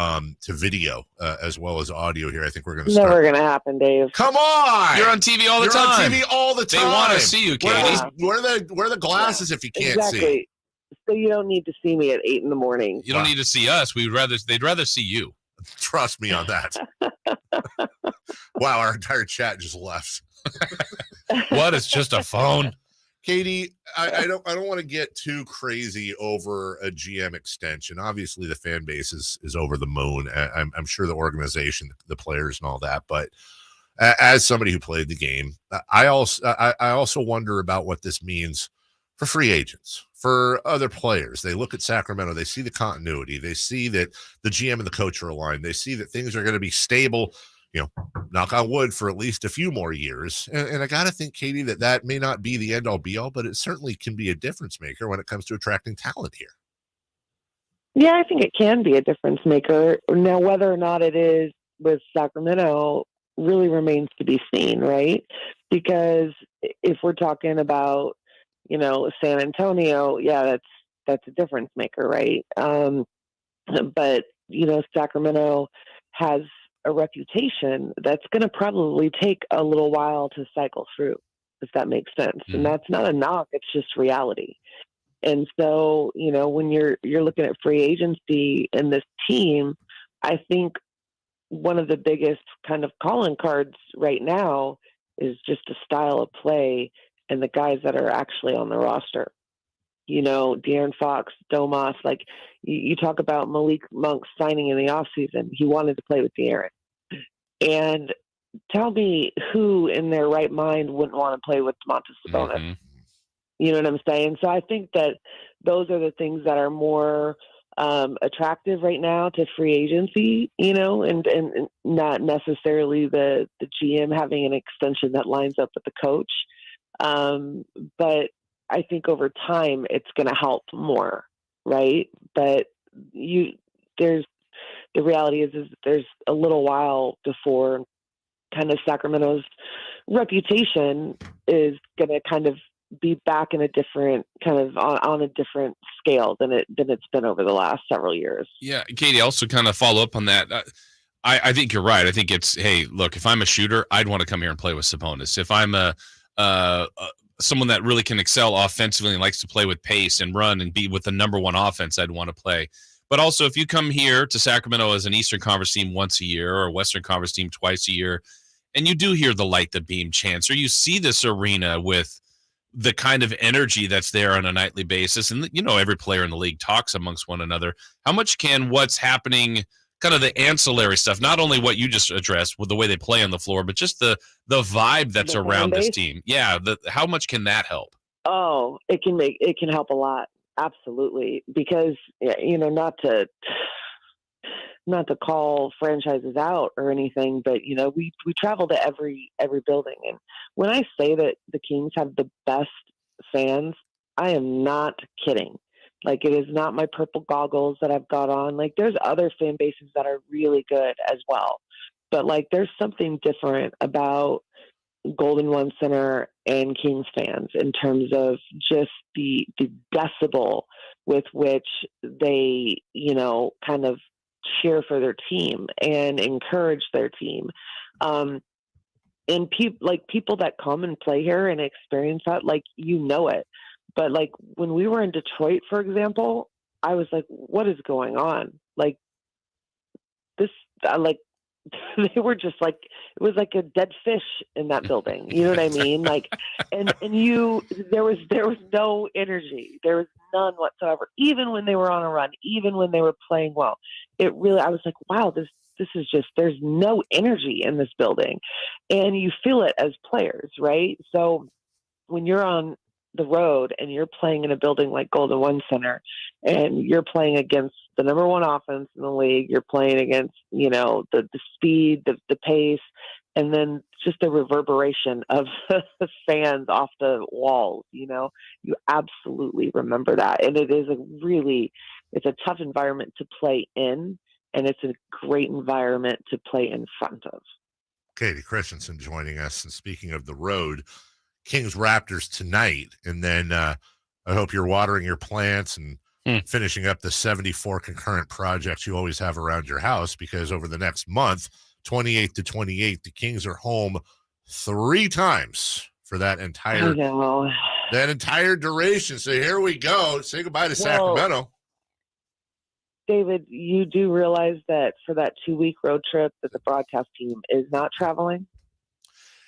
video as well as audio here. I think we're going to start. Never going to happen, Dave. Come on. You're on TV all the time. You're on TV all the time. They want to see you, Kayte. Wear the glasses if you can't see. So you don't need to see me at 8 a.m. You don't need to see us. They'd rather see you. Trust me on that. Wow, our entire chat just left. What? It's just a phone. Kayte, I don't want to get too crazy over a GM extension. Obviously, the fan base is over the moon. I'm sure the organization, the players, and all that. But as somebody who played the game, I also wonder about what this means for free agents, for other players. They look at Sacramento, they see the continuity, they see that the GM and the coach are aligned, they see that things are going to be stable. Knock on wood, for at least a few more years. And I got to think, Kayte, that may not be the end-all be-all, but it certainly can be a difference maker when it comes to attracting talent here. Yeah, I think it can be a difference maker. Now, whether or not it is with Sacramento really remains to be seen, right? Because if we're talking about, San Antonio, yeah, that's a difference maker, right? But Sacramento has a reputation that's going to probably take a little while to cycle through, if that makes sense. Mm-hmm. And that's not a knock; it's just reality. And so, when you're looking at free agency and this team, I think one of the biggest kind of calling cards right now is just a style of play and the guys that are actually on the roster. De'Aaron Fox, Domas, like you talk about Malik Monk signing in the offseason. He wanted to play with De'Aaron. And tell me who in their right mind wouldn't want to play with Monte Sabonis. Mm-hmm. You know what I'm saying? So I think that those are the things that are more attractive right now to free agency, and not necessarily the GM having an extension that lines up with the coach. But I think over time it's going to help more, right? But the reality is there's a little while before kind of Sacramento's reputation is going to kind of be back in a different kind of on a different scale than it's been over the last several years. Yeah, Kayte, also kind of follow up on that. I think you're right. I think it's, hey, look, if I'm a shooter, I'd want to come here and play with Sabonis. If I'm someone that really can excel offensively and likes to play with pace and run and be with the number one offense, I'd want to play. But also, if you come here to Sacramento as an Eastern Conference team once a year or a Western Conference team twice a year, and you do hear the light the beam chants, or you see this arena with the kind of energy that's there on a nightly basis, and every player in the league talks amongst one another, how much can what's happening, kind of the ancillary stuff, not only what you just addressed with the way they play on the floor, but just the vibe that's around this team? Yeah, how much can that help? Oh, it can help a lot. Absolutely. Because, not to call franchises out or anything, but, we travel to every building. And when I say that the Kings have the best fans, I am not kidding. Like, it is not my purple goggles that I've got on. Like, there's other fan bases that are really good as well. But, like, there's something different about Golden One Center and Kings fans in terms of just the decibel with which they, kind of cheer for their team and encourage their team. And people that come and play here and experience that, like, it. But like when we were in Detroit, for example, I was like, what is going on? Like this, they were just like, it was like a dead fish in that building. You know what I mean? Like, there was no energy. There was none whatsoever. Even when they were on a run, even when they were playing well, I was like, wow, this is just, there's no energy in this building. And you feel it as players, right? So when you're on the road and you're playing in a building like Golden One Center and you're playing against the number one offense in the league, you're playing against, the speed, the pace, and then just the reverberation of the fans off the walls, you absolutely remember that. And it is it's a tough environment to play in, and it's a great environment to play in front of. Kayte Christensen joining us. And speaking of the road, Kings Raptors tonight, and then I hope you're watering your plants and finishing up the 74 concurrent projects you always have around your house, because over the next month, 28 to 28, the Kings are home 3 times for that entire duration. So here we go. Say goodbye to Sacramento. David, you do realize that for that 2-week road trip that the broadcast team is not traveling?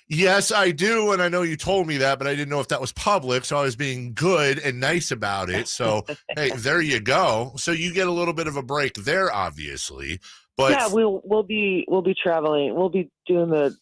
Yes, I do, and I know you told me that, but I didn't know if that was public, so I was being good and nice about it. So, hey, there you go. So you get a little bit of a break there, obviously. But yeah, we'll be traveling. We'll be doing the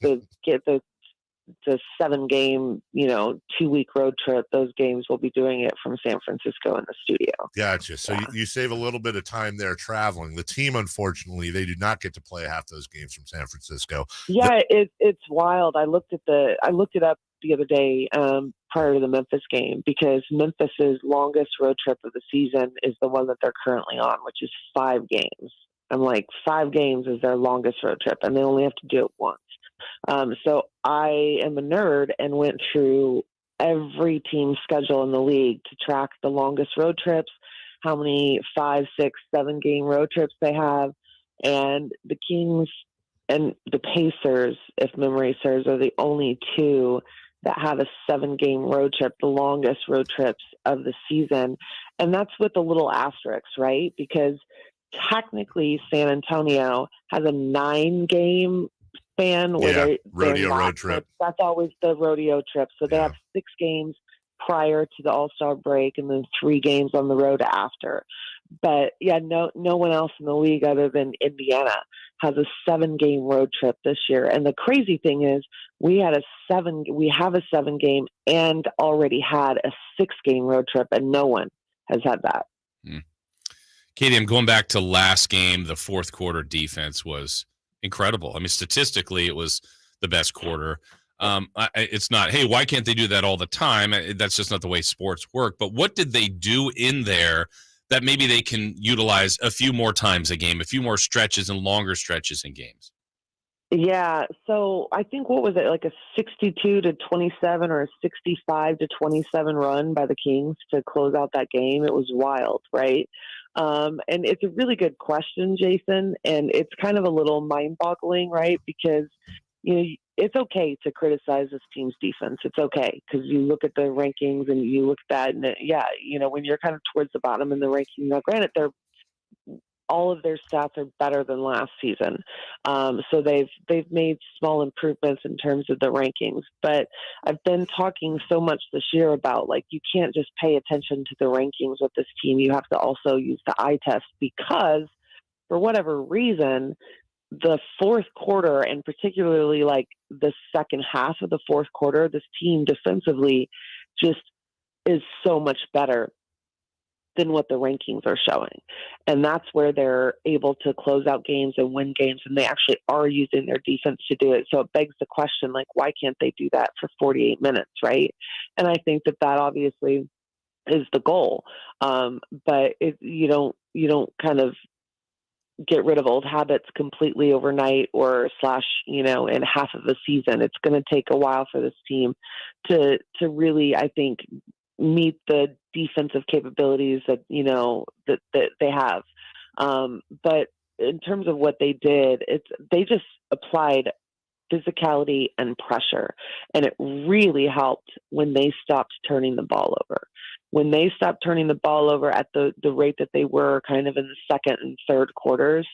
7-game, 2-week road trip. Those games, we'll be doing it from San Francisco in the studio. Gotcha. So you save a little bit of time there traveling. The team, unfortunately, they do not get to play half those games from San Francisco. Yeah, it's wild. I looked it up the other day prior to the Memphis game, because Memphis's longest road trip of the season is the one that they're currently on, which is 5 games. I'm like, 5 games is their longest road trip, and they only have to do it once. So I am a nerd and went through every team's schedule in the league to track the longest road trips how many 5, 6, 7 game road trips they have. And the Kings and the Pacers, if memory serves, are the only two that have a 7-game road trip, the longest road trips of the season. And that's with a little asterisk, right? Because technically San Antonio has a 9-game span where they're rodeo not, road trip. That's always the rodeo trip. So they have 6 games prior to the All-Star break and then 3 games on the road after. But yeah, no one else in the league other than Indiana has a 7-game road trip this year. And the crazy thing is we have a 7-game and already had a 6-game road trip, and no one has had that. Kayte, I'm going back to last game. The fourth quarter defense was incredible. I mean, statistically, it was the best quarter. It's not, hey, why can't they do that all the time? That's just not the way sports work. But what did they do in there that maybe they can utilize a few more times a game, a few more stretches and longer stretches in games? Yeah, so I think, what was it, like a 62-27 or a 65-27 run by the Kings to close out that game? It was wild, right? And it's a really good question, Jason, and it's kind of a little mind-boggling, right? Because, you know, it's okay to criticize this team's defense. It's okay because you look at the rankings and you look at that, and you know, when you're kind of towards the bottom in the rankings, now granted, all of their stats are better than last season. So they've made small improvements in terms of the rankings. But I've been talking so much this year about, like, you can't just pay attention to the rankings with this team. You have to also use the eye test because, for whatever reason, the fourth quarter, and particularly like the second half of the fourth quarter, this team defensively just is so much better than what the rankings are showing. And that's where they're able to close out games and win games. And they actually are using their defense to do it. So it begs the question, like, why can't they do that for 48 minutes? Right. And I think that obviously is the goal. But you don't kind of get rid of old habits completely overnight or in half of a season. It's going to take a while for this team to really, I think, meet the defensive capabilities that they have. But in terms of what they did, they just applied physicality and pressure, and it really helped when they stopped turning the ball over. When they stopped turning the ball over at the rate that they were kind of in the second and third quarters,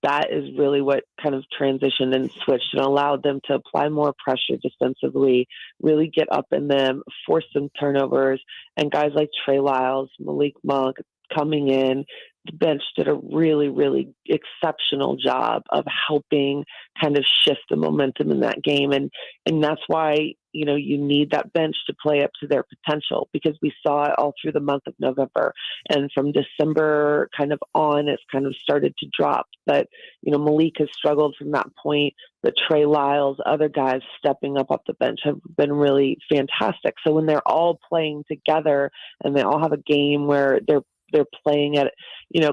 that is really what kind of transitioned and switched and allowed them to apply more pressure defensively, really get up in them, force some turnovers, and guys like Trey Lyles, Malik Monk coming in. The bench did a really, really exceptional job of helping kind of shift the momentum in that game. And that's why, you need that bench to play up to their potential, because we saw it all through the month of November. And from December kind of on, it's kind of started to drop. But, Malik has struggled from that point. But Trey Lyles, other guys stepping up the bench have been really fantastic. So when they're all playing together and they all have a game where they're playing at,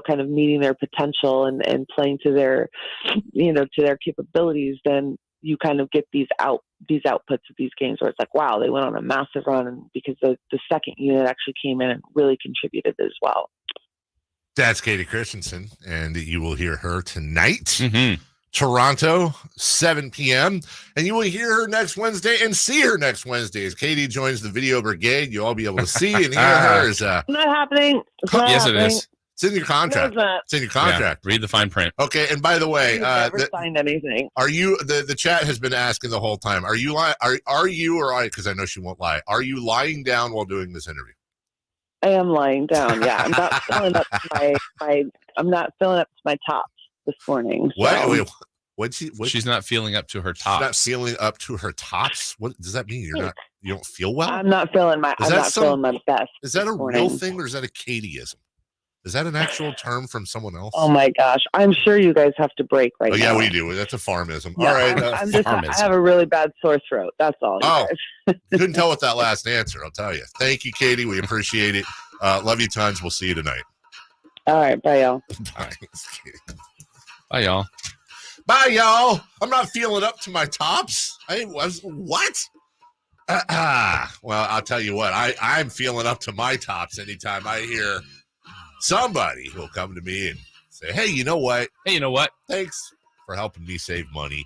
kind of meeting their potential and playing to their, to their capabilities, then you kind of get these outputs of these games where it's like, wow, they went on a massive run, and because the second unit actually came in and really contributed as well. That's Kayte Christensen, and you will hear her tonight. Toronto, 7 p.m. And you will hear her next Wednesday and see her next Wednesday as Kayte joins the video brigade. You'll all be able to see and hear her. It's not happening. Yes, it is. It's in your contract. No, it's in your contract. Yeah, read the fine print. Okay, and by the way, never signed anything. Are you the chat has been asking the whole time? Are you because I know she won't lie. Are you lying down while doing this interview? I am lying down. Yeah, I'm not filling up to I'm not filling up to my tops this morning. So. What? She's not feeling up to her tops. She's not feeling up to her tops. What does that mean? You don't feel well? I'm not feeling my best. Is that a real thing, or is that a Katieism? Is that an actual term from someone else? Oh my gosh, I'm sure you guys have to break right now. Oh yeah, we do. That's a farmism. Yeah, all right, I have a really bad sore throat. That's all. Couldn't tell with that last answer. I'll tell you. Thank you, Kayte. We appreciate it. Love you tons. We'll see you tonight. All right, bye y'all. Bye. Bye y'all. Bye, y'all. I'm not feeling up to my tops. What? Well, I'll tell you what. I'm feeling up to my tops anytime I hear somebody will come to me and say, hey, you know what? Hey, you know what? Thanks for helping me save money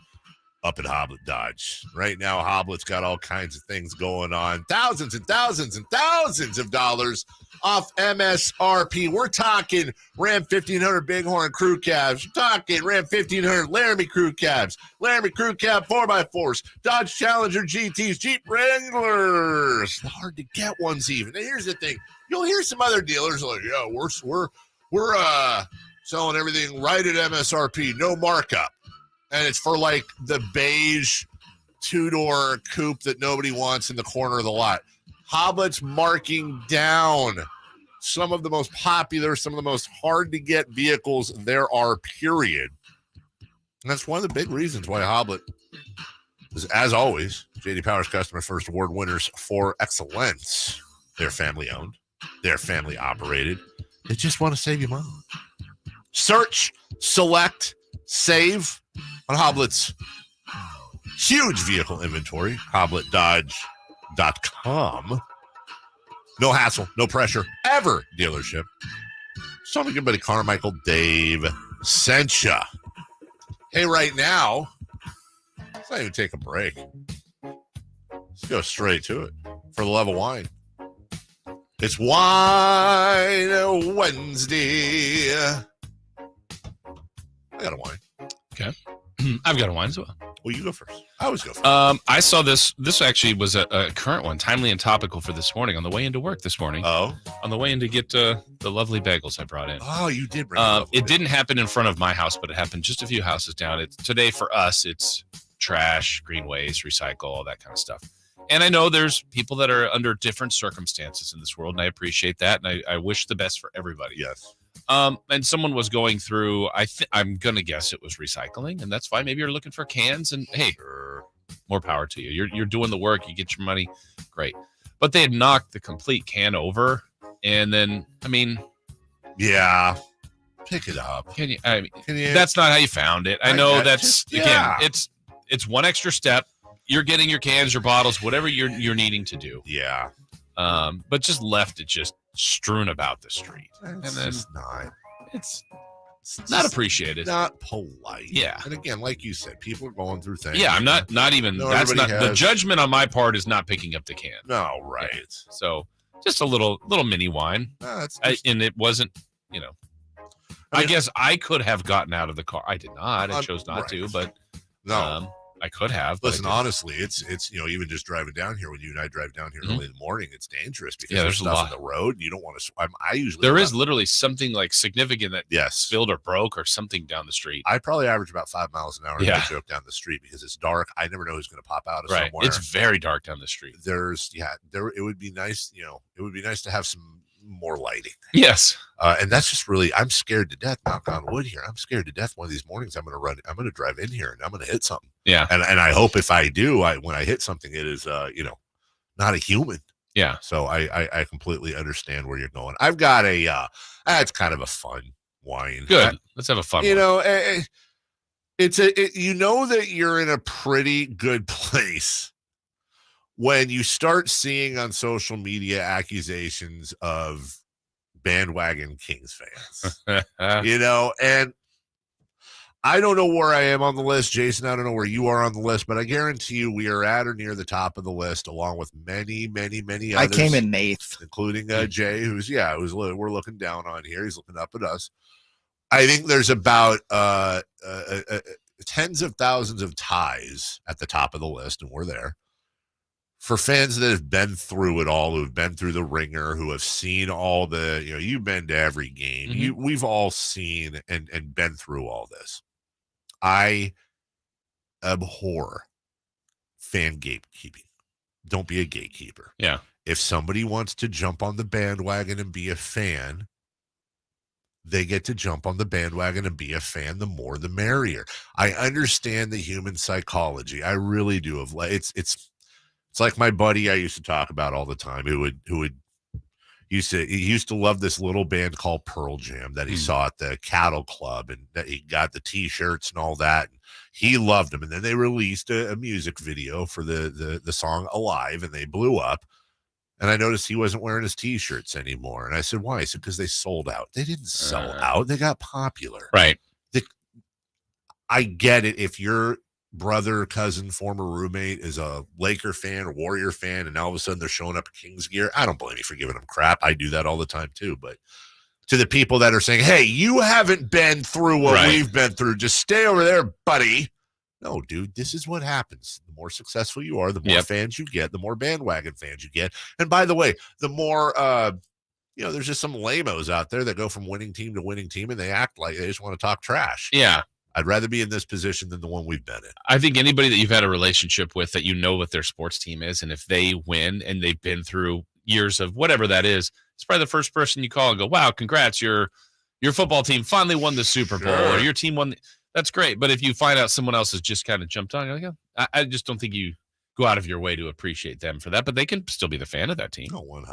up at Hoblet Dodge. Right now, Hoblet's got all kinds of things going on. Thousands and thousands and thousands of dollars off MSRP. We're talking Ram 1500 Bighorn crew cabs. We're talking Ram 1500 Laramie crew cabs. Laramie crew cab 4x4s. Dodge Challenger GTs. Jeep Wranglers. The hard to get ones even. Now, here's the thing. You'll hear some other dealers like, yeah, we're selling everything right at MSRP. No markup. And it's for like the beige two-door coupe that nobody wants in the corner of the lot. Hoblet's marking down some of the most popular, some of the most hard-to-get vehicles there are, period. And that's one of the big reasons why Hoblet is, as always, J.D. Power's Customer First Award winners for excellence. They're family-owned. They're family-operated. They just want to save you money. Search, select, save on Hoblet's huge vehicle inventory, HobletDodge.com. No hassle, no pressure, ever dealership. So my good buddy Carmichael Dave sent ya. Hey, right now, let's not even take a break. Let's go straight to it for the love of wine. It's Wine Wednesday. I got a wine. Okay. I've got a wine as well. Well, you go first. I always go first. I saw this. This actually was a current one, timely and topical for this morning on the way into work this morning. Oh. On the way in to get the lovely bagels I brought in. Oh, you did bring it didn't happen in front of my house, but it happened just a few houses down. It's today for us, it's trash, green waste, recycle, all that kind of stuff. And I know there's people that are under different circumstances in this world, and I appreciate that. And I wish the best for everybody. Yes. And someone was going through, I'm going to guess it was recycling, and that's fine. Maybe you're looking for cans, and hey, more power to you. You're doing the work. You get your money. Great. But they had knocked the complete can over, and then, I mean. Yeah. Pick it up. Can you? That's not how you found it. I know again, it's one extra step. You're getting your cans, your bottles, whatever you're needing to do. Yeah. But just left it just strewn about the street. It's not appreciated. Not polite. Yeah. And again, like you said, people are going through things. Yeah, I'm not even that's not the judgment on my part is not picking up the can. No, right. Yeah. So just a little mini wine. And it wasn't, I guess I could have gotten out of the car. I did not. I chose not to, but no. I could have. Listen, honestly, it's even just driving down here, when you and I drive down here early in the morning, it's dangerous because there's stuff on the road. And you don't want to. I usually is literally something like significant that spilled or broke or something down the street. I probably average about 5 miles an hour. Yeah. Joke down the street because it's dark. I never know who's going to pop out of somewhere. It's very dark down the street. It would be nice. It would be nice to have some more lighting. Yes. And that's just really, I'm scared to death, knock on wood here. I'm scared to death one of these mornings I'm going to drive in here and I'm going to hit something. Yeah. And I hope if I do, when I hit something, it is, not a human. Yeah. So I completely understand where you're going. I've got it's kind of a fun wine. Good. Let's have a fun one. You know that you're in a pretty good place when you start seeing on social media accusations of bandwagon Kings fans, and I don't know where I am on the list, Jason. I don't know where you are on the list, but I guarantee you we are at or near the top of the list, along with many, many, many others. I came in 8th, including Jay, we're looking down on here. He's looking up at us. I think there's about tens of thousands of ties at the top of the list, and we're there. For fans that have been through it all, who've been through the ringer, who have seen all the, you've been to every game. Mm-hmm. We've all seen and been through all this. I abhor fan gatekeeping. Don't be a gatekeeper. Yeah. If somebody wants to jump on the bandwagon and be a fan, they get to jump on the bandwagon and be a fan. The more, the merrier. I understand the human psychology. I really do. It's like my buddy I used to talk about all the time he used to love this little band called Pearl Jam that he saw at the Cattle Club, and that he got the t-shirts and all that. And he loved them. And then they released a music video for the song Alive, and they blew up. And I noticed he wasn't wearing his T-shirts anymore. And I said, why? He said, because they sold out. They didn't sell out. They got popular. Right. I get it. If your brother, cousin, former roommate is a Laker fan or Warrior fan, and now all of a sudden they're showing up in Kings gear, I don't blame you for giving them crap. I do that all the time too. But to the people that are saying, hey, you haven't been through what we've been through, just stay over there, buddy. No, dude, this is what happens. The more successful you are, the more fans you get, the more bandwagon fans you get. And by the way, the more, there's just some lamos out there that go from winning team to winning team and they act like they just want to talk trash. Yeah. I'd rather be in this position than the one we've been in. I think anybody that you've had a relationship with that you know what their sports team is, and if they win and they've been through years of whatever that is, it's probably the first person you call and go, wow, congrats, your football team finally won the Super Bowl, or your team won. That's great. But if you find out someone else has just kind of jumped on, you're like, yeah, I just don't think you go out of your way to appreciate them for that. But they can still be the fan of that team. Oh, 100%.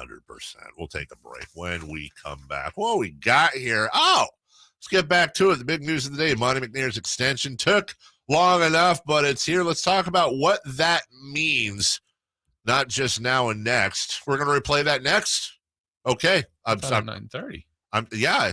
We'll take a break. When we come back, what we got here? Oh, let's get back to it. The big news of the day, Monte McNair's extension took long enough, but it's here. Let's talk about what that means, not just now and next. We're going to replay that next. Okay. I'm 9:30. Yeah.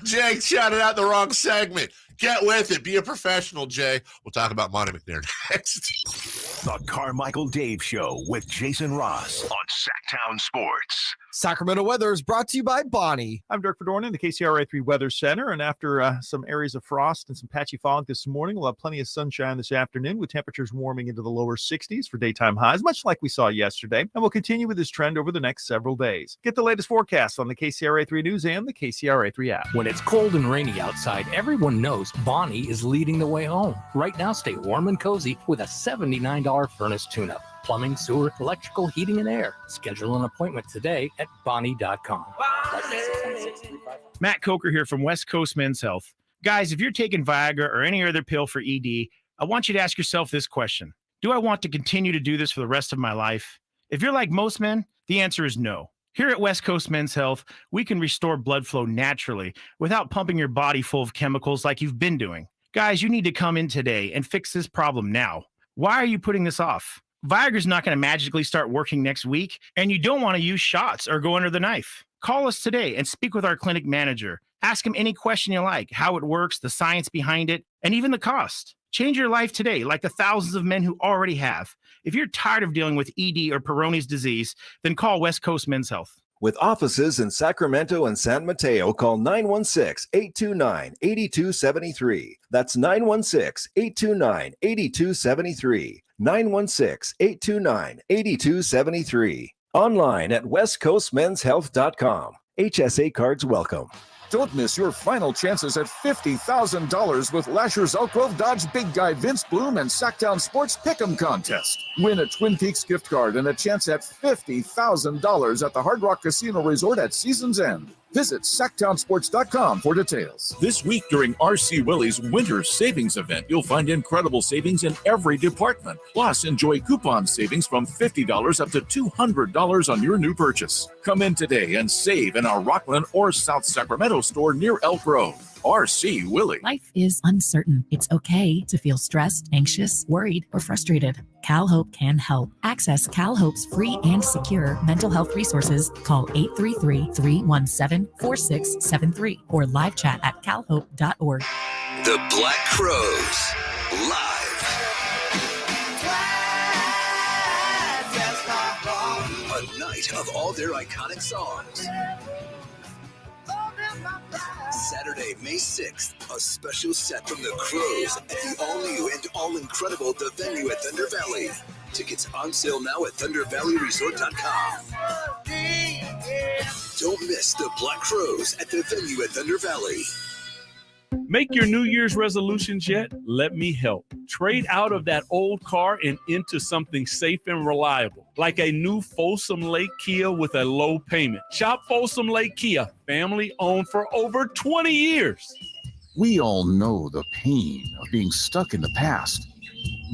Jake shouted out the wrong segment. Get with it. Be a professional, Jay. We'll talk about Monte McNair next. The Carmichael Dave Show with Jason Ross on Sactown Sports. Sacramento weather is brought to you by Bonnie. I'm Dirk Verdorn in the KCRA3 Weather Center, and after some areas of frost and some patchy fog this morning, we'll have plenty of sunshine this afternoon with temperatures warming into the lower 60s for daytime highs, much like we saw yesterday, and we'll continue with this trend over the next several days. Get the latest forecast on the KCRA3 News and the KCRA3 app. When it's cold and rainy outside, everyone knows Bonnie is leading the way home. Right now, stay warm and cozy with a $79 furnace tune-up. Plumbing, sewer, electrical, heating, and air. Schedule an appointment today at Bonnie.com. Matt Coker here from West Coast Men's Health. Guys, if you're taking Viagra or any other pill for ED, I want you to ask yourself this question. Do I want to continue to do this for the rest of my life? If you're like most men, the answer is no. Here at West Coast Men's Health, we can restore blood flow naturally without pumping your body full of chemicals like you've been doing. Guys, you need to come in today and fix this problem now. Why are you putting this off? Viagra's not going to magically start working next week, and you don't want to use shots or go under the knife. Call us today and speak with our clinic manager. Ask him any question you like, how it works, the science behind it, and even the cost. Change your life today like the thousands of men who already have. If you're tired of dealing with ED or Peyronie's disease, then call West Coast Men's Health. With offices in Sacramento and San Mateo, call 916-829-8273. That's 916-829-8273. 916-829-8273. Online at westcoastmenshealth.com. HSA cards welcome. Don't miss your final chances at $50,000 with Lasher's Elk Grove Dodge Big Guy Vince Bloom and Sactown Sports Pick'em Contest. Win a Twin Peaks gift card and a chance at $50,000 at the Hard Rock Casino Resort at season's end. Visit SactownSports.com for details. This week during R.C. Willey's Winter Savings Event, you'll find incredible savings in every department. Plus, enjoy coupon savings from $50 up to $200 on your new purchase. Come in today and save in our Rockland or South Sacramento store near Elk Grove. R.C. Willey. Life is uncertain. It's okay to feel stressed, anxious, worried, or frustrated. CalHope can help. Access CalHope's free and secure mental health resources. Call 833-317-4673 or live chat at calhope.org. The Black Crowes, live. A night of all their iconic songs. Saturday, May 6th, a special set from the Crowes at the all-new and all-incredible The Venue at Thunder Valley. Tickets on sale now at ThunderValleyResort.com. Don't miss the Black Crowes at The Venue at Thunder Valley. Make your New Year's resolutions yet? Let me help. Trade out of that old car and into something safe and reliable, like a new Folsom Lake Kia with a low payment. Shop Folsom Lake Kia, family owned for over 20 years. We all know the pain of being stuck in the past.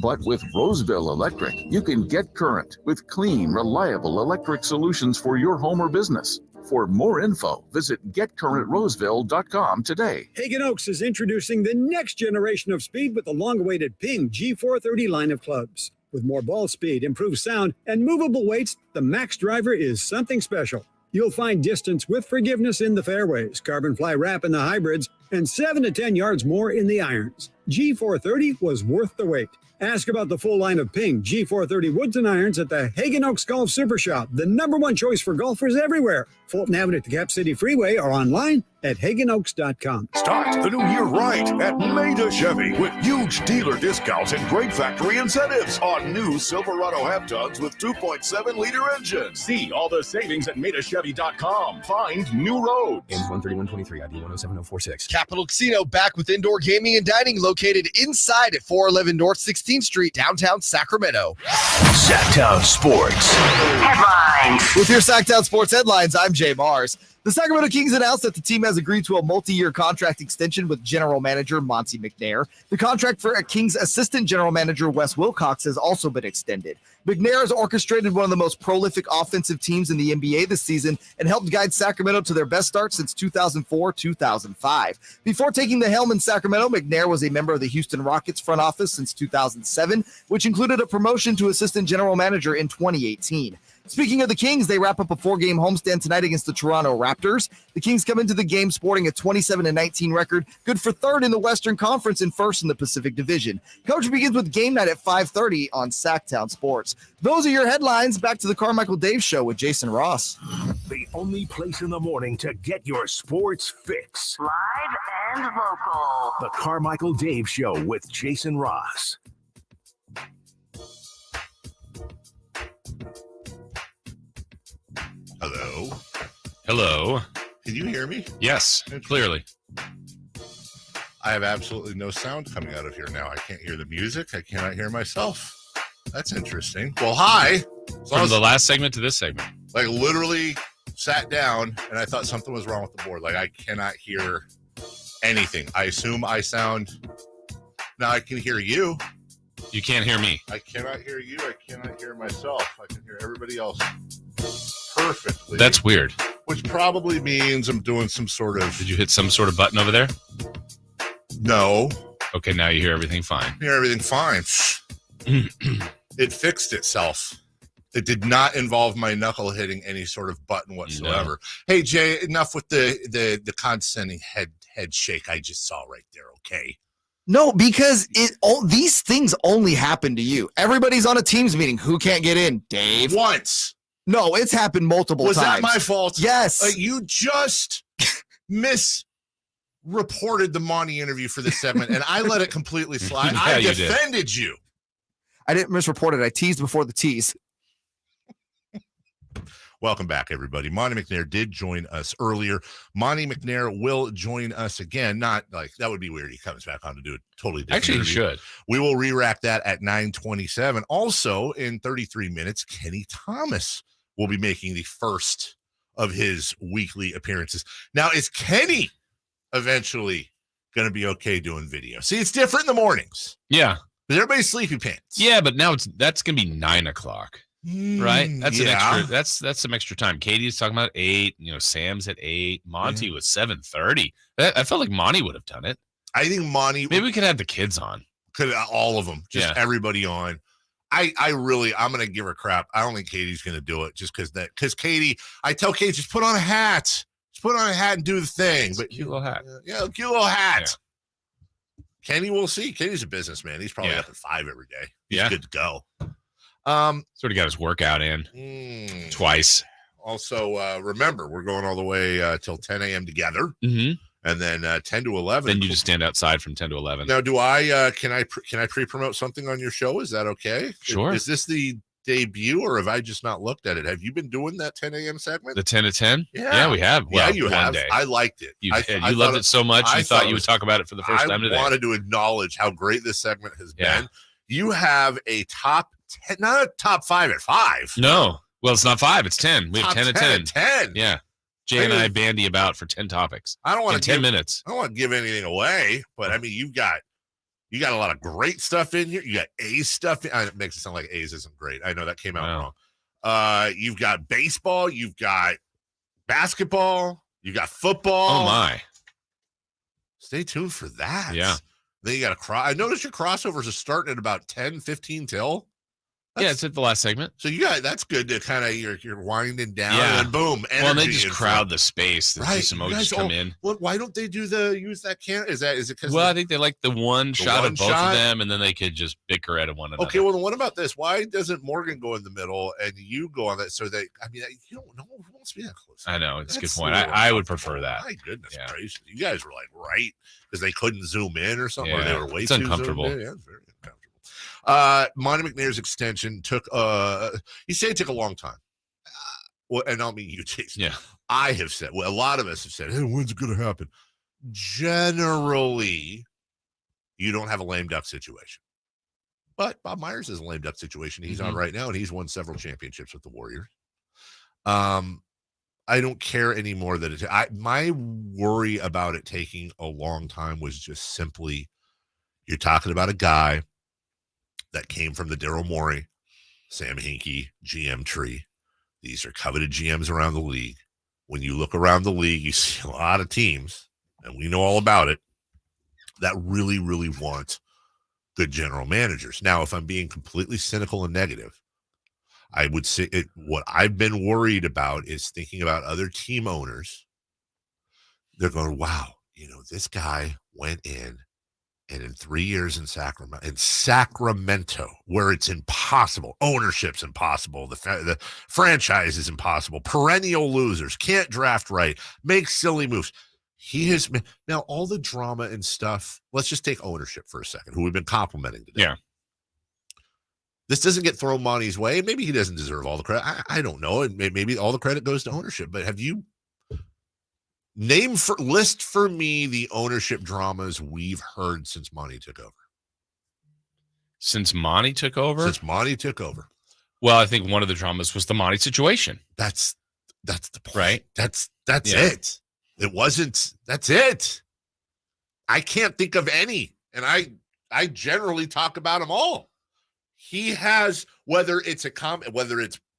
But with Roseville Electric, you can get current with clean, reliable electric solutions for your home or business. For more info, visit getcurrentroseville.com today. Hagen Oaks is introducing the next generation of speed with the long-awaited Ping G430 line of clubs. With more ball speed, improved sound, and movable weights, the Max Driver is something special. You'll find distance with forgiveness in the fairways, carbon fly wrap in the hybrids, and 7 to 10 yards more in the irons. G430 was worth the wait. Ask about the full line of Ping G430 woods and irons at the Hagen Oaks Golf Super Shop, the #1 choice for golfers everywhere. Fulton Avenue at the Cap City Freeway or online at HagenOaks.com. Start the new year right at Maida Chevy with huge dealer discounts and great factory incentives on new Silverado half-tons with 2.7-liter engines. See all the savings at MaidaChevy.com. Find new roads. Ends 13123 ID 107046. Capital Casino back with indoor gaming and dining located inside at 411 North 16th Street, downtown Sacramento. Sactown Sports Headlines. With your Sactown Sports headlines, I'm Jay Mars. The Sacramento Kings announced that the team has agreed to a multi-year contract extension with general manager Monte McNair. The contract for Kings assistant general manager Wes Wilcox has also been extended. McNair has orchestrated one of the most prolific offensive teams in the NBA this season and helped guide Sacramento to their best start since 2004-2005. Before taking the helm in Sacramento, McNair was a member of the Houston Rockets front office since 2007, which included a promotion to assistant general manager in 2018. Speaking of the Kings, they wrap up a 4-game homestand tonight against the Toronto Raptors. The Kings come into the game sporting a 27-19 record, good for third in the Western Conference and first in the Pacific Division. Coverage begins with game night at 5:30 on Sactown Sports. Those are your headlines. Back to the Carmichael Dave Show with Jason Ross. The only place in the morning to get your sports fix. Live and local. The Carmichael Dave Show with Jason Ross. Hello. Hello. Can you hear me? Yes, clearly. I have absolutely no sound coming out of here now. I can't hear the music. I cannot hear myself. That's interesting. Well, hi. From the last segment to this segment. Like literally sat down and I thought something was wrong with the board. Like I cannot hear anything. I assume I sound. Now I can hear you. You can't hear me. I cannot hear you. I cannot hear myself. I can hear everybody else perfectly. That's weird. Which probably means I'm doing some sort of... Did you hit some sort of button over there? No. Okay, now you hear everything fine. I hear everything fine. It fixed itself. It did not involve my knuckle hitting any sort of button whatsoever. No. Hey, Jay, enough with the condescending head shake I just saw right there, okay? No, because these things only happen to you. Everybody's on a Teams meeting. Who can't get in? Dave. Once. No, it's happened multiple times. Was that my fault? Yes. You just misreported the Monty interview for this segment, and I let it completely slide. Yeah, I defended you. I didn't misreport it. I teased before the tease. Welcome back, everybody. Monte McNair did join us earlier. Monte McNair will join us again. Not like that would be weird. He comes back on to do a totally different Actually, interview. He should. We will re-rack that at 9:27. Also, in 33 minutes, Kenny Thomas will be making the first of his weekly appearances. Now, is Kenny eventually going to be okay doing video? See, it's different in the mornings. Yeah. Because everybody's sleepy pants. Yeah, but now that's going to be 9 o'clock. Right? That's an extra. That's some extra time. Katie's talking about 8. Sam's at 8. Monty was 7:30. I felt like Monty would have done it. I think Monty. Maybe we could have the kids on. Could all of them, just everybody on. I'm gonna give her crap. I don't think Katie's gonna do it just because Katie. I tell Katie just put on a hat. Just put on a hat and do the thing. But cute little hat. Yeah, cute little hat. Yeah. Kenny, we'll see. Kenny's a businessman. He's probably up at 5 every day. He's good to go. Sort of got his workout in twice. Also, remember, we're going all the way till 10 a.m. together, and then 10 to 11. Then you just stand outside from 10 to 11. Now, do I? Can I pre-promote something on your show? Is that okay? Sure. Is this the debut, or have I just not looked at it? Have you been doing that 10 a.m. segment? The 10 to 10? Yeah, we have. Well, you have. Day. I liked it. You loved it so much. You thought you would talk about it for the first time today. I wanted to acknowledge how great this segment has been. You have a top 10, not a top 5 at 5. No. Well, it's not 5. It's 10. We have 10 to 10. 10. Yeah. Jay and I bandy about for 10 topics. I don't want to 10 minutes. I don't want to give anything away, but I mean, you got a lot of great stuff in here. You got A's stuff. It makes it sound like A's isn't great. I know that came out wrong. You've got baseball. You've got basketball. You got football. Oh my! Stay tuned for that. Yeah. Then you got I noticed your crossovers are starting at about 10, 15 till. It's at the last segment. So that's good to kind of you're winding down and boom. Well, and they just crowd the space. The emojis come in. Well, why don't they use that camera? Is it because? Well, I think they like the one shot of both of them, and then they could just bicker at one another. Okay, well, what about this? Why doesn't Morgan go in the middle and you go on that? So that you don't know who wants to be that close. I know it's a good point. I would prefer that. My goodness gracious, you guys were like right because they couldn't zoom in or something. Or they were way it's too uncomfortable. Zoomed in. Yeah, it's very uncomfortable. Monte McNair's extension took you say it took a long time. Well, and I mean you, Jason. Yeah. I have said, a lot of us have said, hey, when's it going to happen? Generally, you don't have a lame duck situation. But Bob Myers is a lame duck situation. He's on right now, and he's won several championships with the Warriors. I don't care anymore that my worry about it taking a long time was just simply you're talking about a guy that came from the Daryl Morey, Sam Hinkie GM tree. These are coveted GMs around the league. When you look around the league, you see a lot of teams, and we know all about it, that really, really want good general managers. Now, if I'm being completely cynical and negative, I would say what I've been worried about is thinking about other team owners. They're going, wow, this guy went in. And in 3 years in Sacramento, where it's impossible, ownership's impossible, the franchise is impossible, perennial losers, can't draft right, make silly moves. He has now all the drama and stuff. Let's just take ownership for a second, who we've been complimenting today. Yeah. This doesn't get thrown Monty's way. Maybe he doesn't deserve all the credit. I don't know. And maybe all the credit goes to ownership. But have you list for me the ownership dramas we've heard since Monty took over? Since Monty took over? Well, I think one of the dramas was the Monty situation. That's the point. Right? That's it. It wasn't. That's it. I can't think of any. And I generally talk about them all. He has, whether it's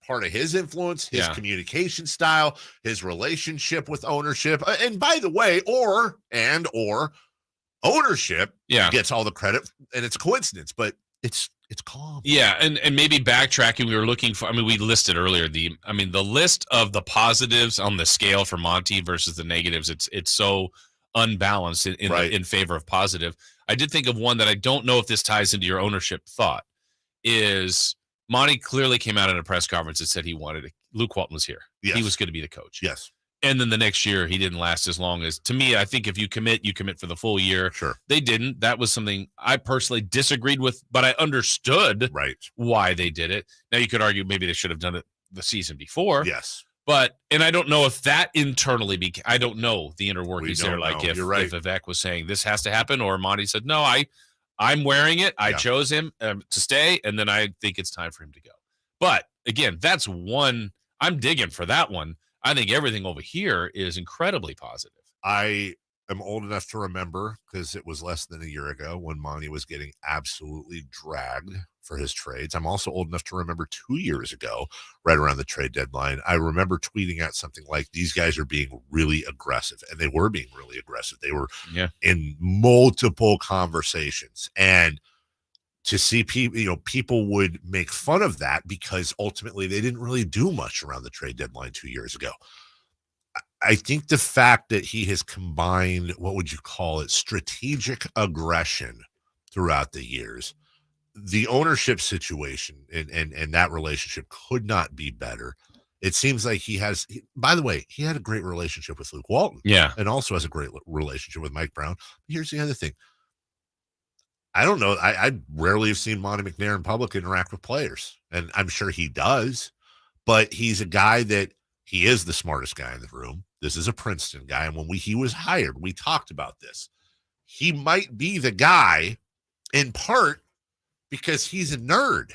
part of his influence, his communication style, his relationship with ownership. And by the way, or ownership gets all the credit, and it's a coincidence, but it's calm. Yeah, and maybe backtracking, we were looking for, we listed earlier the list of the positives on the scale for Monty versus the negatives, it's so unbalanced in favor of positive. I did think of one that I don't know if this ties into your ownership thought, is Monty clearly came out in a press conference and said he wanted it. Luke Walton was here. Yes. He was going to be the coach. Yes. And then the next year, he didn't last as long as, to me, I think if you commit for the full year. Sure. They didn't. That was something I personally disagreed with, but I understood why they did it. Now, you could argue maybe they should have done it the season before. Yes. And I don't know if that internally, I don't know the inner workings there. Like if Vivek was saying this has to happen, or Monty said, no, I'm wearing it. I chose him to stay, and then I think it's time for him to go. But again, that's one. I'm digging for that one. I think everything over here is incredibly positive. I am old enough to remember, because it was less than a year ago when Monty was getting absolutely dragged for his trades. I'm also old enough to remember 2 years ago, right around the trade deadline, I remember tweeting out something like, these guys are being really aggressive. And they were being really aggressive. They were in multiple conversations. And to see people would make fun of that because ultimately they didn't really do much around the trade deadline 2 years ago. I think the fact that he has combined, what would you call it, strategic aggression throughout the years, the ownership situation and that relationship could not be better. It seems like by the way, he had a great relationship with Luke Walton. Yeah. And also has a great relationship with Mike Brown. Here's the other thing. I don't know. I rarely have seen Monte McNair in public interact with players, and I'm sure he does, but he's a guy that he is the smartest guy in the room. This is a Princeton guy. And when he was hired, we talked about this. He might be the guy in part because he's a nerd.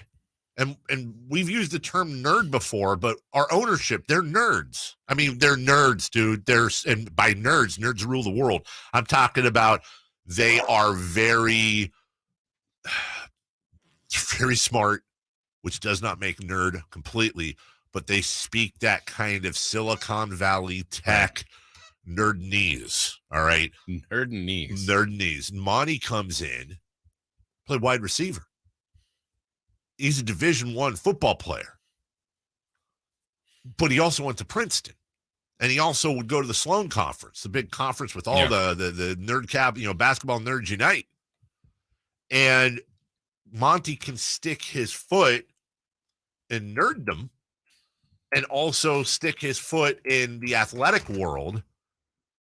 And we've used the term nerd before, but our ownership, they're nerds. They're nerds, dude. And by nerds rule the world. I'm talking about they are very, very smart, which does not make nerd completely, but they speak that kind of Silicon Valley tech nerdnese. All right. Nerdnese. Monty comes in, played wide receiver. he's a Division I football player, but he also went to Princeton. And he also would go to the Sloan Conference, the big conference with all the nerd cap, basketball nerds unite. And Monty can stick his foot in nerddom and also stick his foot in the athletic world.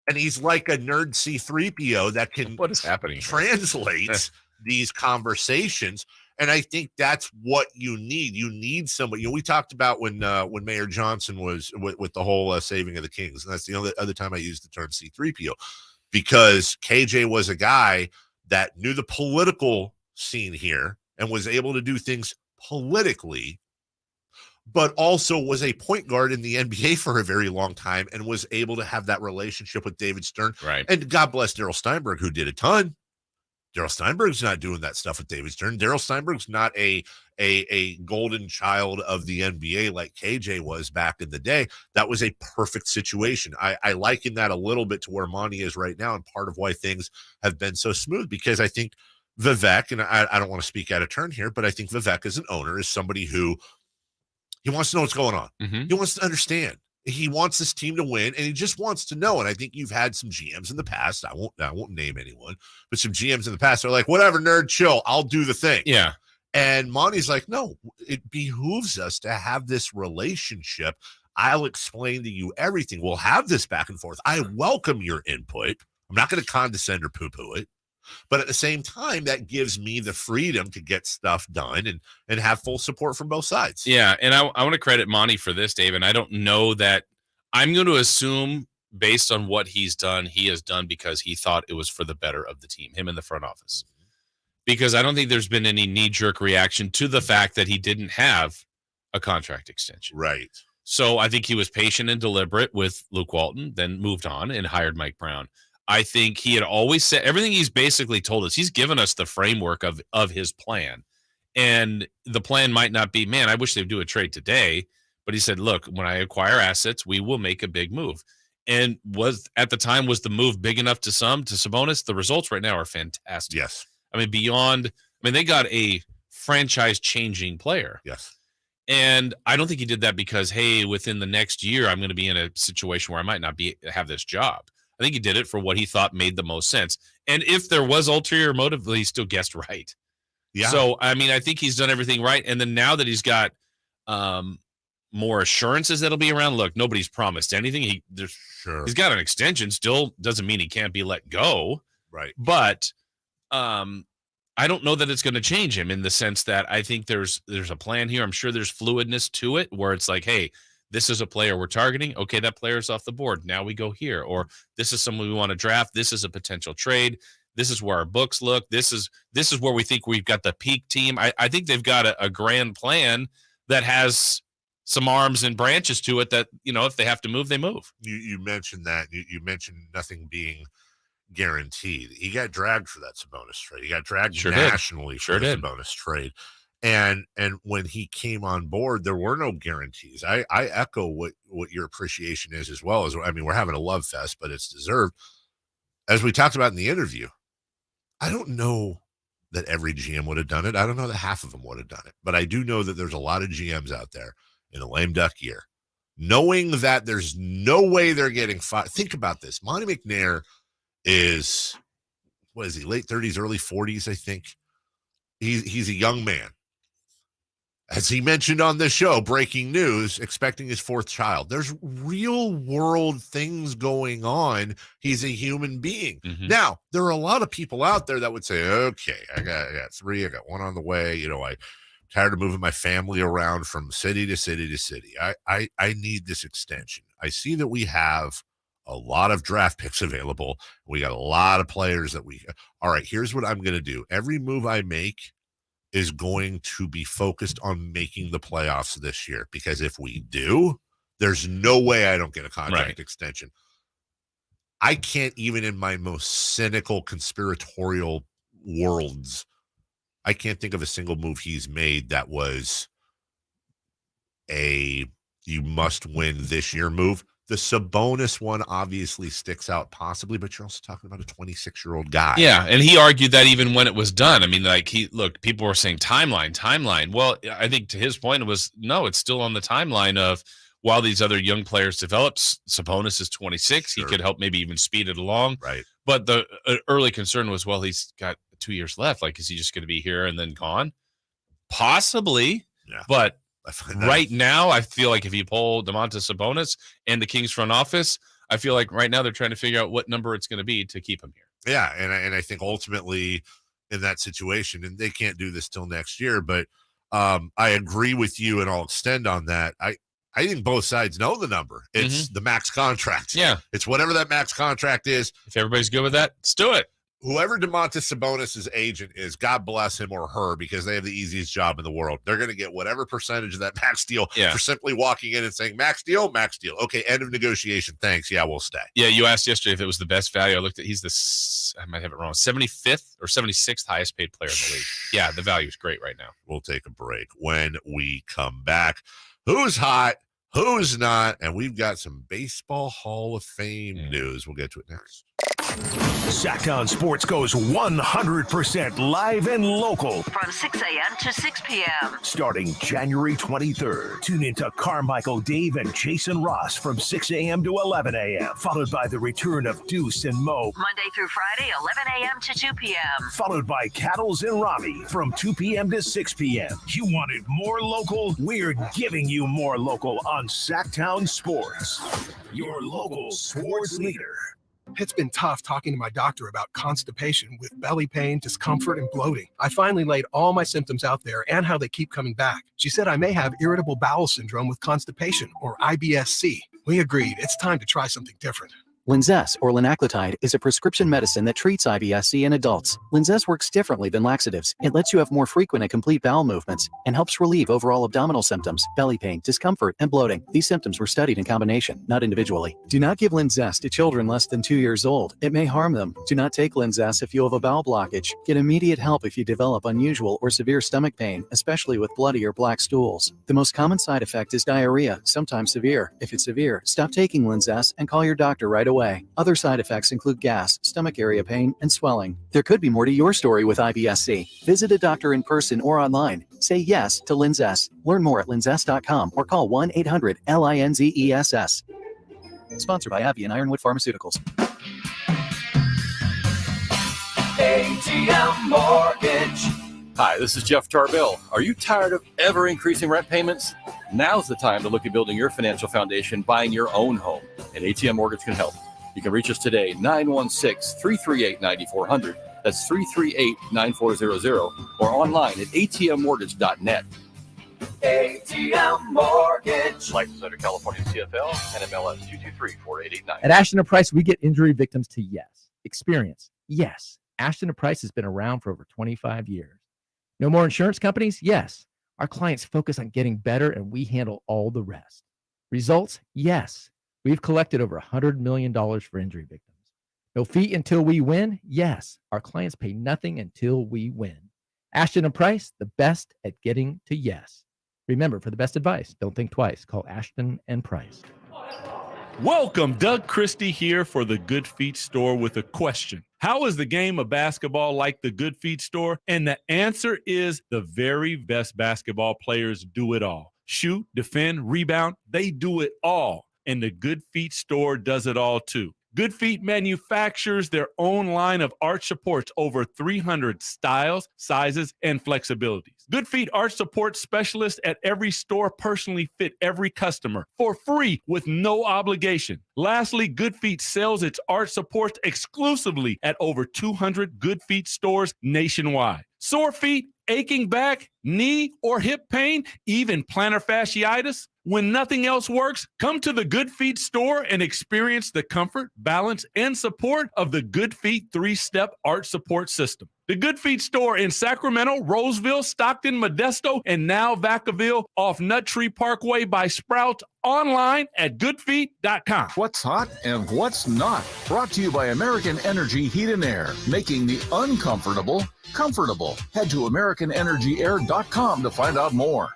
And he's like a nerd C-3PO that can what is happening translate these conversations. And I think that's what you need. You need somebody. We talked about when Mayor Johnson was with the whole saving of the Kings. And that's the only other time I used the term C-3PO, because KJ was a guy that knew the political scene here and was able to do things politically, but also was a point guard in the NBA for a very long time and was able to have that relationship with David Stern. Right. And God bless Darryl Steinberg, who did a ton. Darryl Steinberg's not doing that stuff with David Stern. Darryl Steinberg's not a golden child of the NBA like KJ was back in the day. That was a perfect situation. I liken that a little bit to where Monty is right now, and part of why things have been so smooth, because I think Vivek, and I don't want to speak out of turn here, but I think Vivek as an owner is somebody who he wants to know what's going on. Mm-hmm. He wants to understand. He wants this team to win, and he just wants to know. And I think you've had some GMs in the past. I won't name anyone, but some GMs in the past are like, whatever, nerd, chill. I'll do the thing. Yeah. And Monty's like, no, it behooves us to have this relationship. I'll explain to you everything. We'll have this back and forth. I welcome your input. I'm not going to condescend or poo-poo it. But at the same time, that gives me the freedom to get stuff done and have full support from both sides. Yeah, and I want to credit Monty for this, Dave, and I don't know that – I'm going to assume based on what he's done, he has done because he thought it was for the better of the team, him in the front office. Because I don't think there's been any knee-jerk reaction to the fact that he didn't have a contract extension. Right. So I think he was patient and deliberate with Luke Walton, then moved on and hired Mike Brown. I think he had always said everything he's basically told us. He's given us the framework of his plan. And the plan might not be, man, I wish they'd do a trade today. But he said, look, when I acquire assets, we will make a big move. And at the time, was the move big enough to Sabonis? The results right now are fantastic. Yes. I mean, they got a franchise-changing player. Yes. And I don't think he did that because, hey, within the next year, I'm going to be in a situation where I might not have this job. I think he did it for what he thought made the most sense. And if there was ulterior motive, he still guessed right. Yeah. So, I mean, I think he's done everything right. And then now that he's got more assurances that'll be around, look, nobody's promised anything. He's got an extension. Still doesn't mean he can't be let go. Right. But I don't know that it's going to change him in the sense that I think there's a plan here. I'm sure there's fluidness to it where it's like, hey, this is a player we're targeting. Okay, that player's off the board. Now we go here. Or this is someone we want to draft. This is a potential trade. This is where our books look. This is where we think we've got the peak team. I think they've got a grand plan that has some arms and branches to it that, if they have to move, they move. You mentioned that. You mentioned nothing being guaranteed. He got dragged for that Sabonis trade. He got dragged nationally for the Sabonis trade. And when he came on board, there were no guarantees. I echo what your appreciation is as well. We're having a love fest, but it's deserved. As we talked about in the interview, I don't know that every GM would have done it. I don't know that half of them would have done it. But I do know that there's a lot of GMs out there in a lame duck year, knowing that there's no way they're getting fired. Think about this. Monte McNair is, what is he, late 30s, early 40s, I think. He's a young man. As he mentioned on this show, breaking news, expecting his fourth child. There's real world things going on. He's a human being. Mm-hmm. Now, there are a lot of people out there that would say, okay, I got three, I got one on the way. I'm tired of moving my family around from city to city to city. I need this extension. I see that we have a lot of draft picks available. We got a lot of players all right, here's what I'm going to do. Every move I make is going to be focused on making the playoffs this year, because if we do, there's no way I don't get a contract extension. I can't, even in my most cynical conspiratorial worlds, I can't think of a single move he's made that was a you must win this year move The Sabonis one obviously sticks out possibly, but you're also talking about a 26-year-old guy. Yeah, and he argued that even when it was done. I mean, like, people were saying timeline. Well, I think to his point, it was, no, it's still on the timeline of while these other young players develop. Sabonis is 26. Sure. He could help maybe even speed it along. Right. But the early concern was, well, he's got 2 years left. Like, is he just going to be here and then gone? Possibly. Yeah. But right now, I feel like if you poll Domantas Sabonis and the Kings front office, I feel like right now they're trying to figure out what number it's going to be to keep him here. Yeah, and I think ultimately in that situation, and they can't do this till next year, but I agree with you, and I'll extend on that. I think both sides know the number. It's the max contract. Yeah. It's whatever that max contract is. If everybody's good with that, let's do it. Whoever Domantas Sabonis' agent is, God bless him or her, because they have the easiest job in the world. They're going to get whatever percentage of that max deal for simply walking in and saying, max deal. Okay, end of negotiation. Thanks. Yeah, we'll stay. Yeah, you asked yesterday if it was the best value. I looked at, he's I might have it wrong, 75th or 76th highest paid player in the league. Yeah, the value is great right now. We'll take a break. When we come back, who's hot, who's not, and we've got some Baseball Hall of Fame news. We'll get to it next. Sactown Sports goes 100% live and local. From 6 a.m. to 6 p.m. Starting January 23rd. Tune into Carmichael Dave and Jason Ross from 6 a.m. to 11 a.m. Followed by the return of Deuce and Mo. Monday through Friday, 11 a.m. to 2 p.m. Followed by Cattles and Rami from 2 p.m. to 6 p.m. You wanted more local? We're giving you more local on Sactown Sports. Your local sports leader. It's been tough talking to my doctor about constipation with belly pain, discomfort, and bloating. I finally laid all my symptoms out there and how they keep coming back. She said I may have irritable bowel syndrome with constipation, or IBS-C. We agreed it's time to try something different. Linzess, or linaclotide, is a prescription medicine that treats IBS-C in adults. Linzess works differently than laxatives. It lets you have more frequent and complete bowel movements and helps relieve overall abdominal symptoms, belly pain, discomfort, and bloating. These symptoms were studied in combination, not individually. Do not give Linzess to children less than 2 years old. It may harm them. Do not take Linzess if you have a bowel blockage. Get immediate help if you develop unusual or severe stomach pain, especially with bloody or black stools. The most common side effect is diarrhea, sometimes severe. If it's severe, stop taking Linzess and call your doctor right away. Other side effects include gas, stomach area pain, and swelling. There could be more to your story with IBS-C. Visit a doctor in person or online. Say yes to Linzess. Learn more at linzess.com or call 1-800-LINZESS. Sponsored by Avian Ironwood Pharmaceuticals. ATM Mortgage. Hi, this is Jeff Tarbell. Are you tired of ever increasing rent payments? Now's the time to look at building your financial foundation, buying your own home, and ATM Mortgage can help. You can reach us today, 916-338-9400. That's 338-9400, or online at atmmortgage.net. ATM Mortgage. License under California CFL and MLS 223-4889. At Ashton & Price, we get injury victims to yes. Experience, yes. Ashton & Price has been around for over 25 years. No more insurance companies? Yes. Our clients focus on getting better, and we handle all the rest. Results? Yes. We've collected over $100 million for injury victims. No fee until we win? Yes. Our clients pay nothing until we win. Ashton & Price, the best at getting to yes. Remember, for the best advice, don't think twice. Call Ashton & Price. Welcome, Doug Christie here for the Good Feet Store with a question. How is the game of basketball like the Good Feet Store? And the answer is the very best basketball players do it all. Shoot, defend, rebound, they do it all. And the Good Feet Store does it all too. Good Feet manufactures their own line of arch supports, over 300 styles, sizes, and flexibilities. Good Feet arch support specialists at every store personally fit every customer for free with no obligation. Lastly, Good Feet sells its arch supports exclusively at over 200 Good Feet stores nationwide. Sore feet, aching back, knee or hip pain, even plantar fasciitis? When nothing else works, come to the Good Feet Store and experience the comfort, balance, and support of the Good Feet 3-step arch support system. The Good Feet Store in Sacramento, Roseville, Stockton, Modesto, and now Vacaville off Nut Tree Parkway by Sprouts, online at goodfeet.com. What's hot and what's not? Brought to you by American Energy Heat and Air, making the uncomfortable comfortable. Head to AmericanEnergyAir.com to find out more.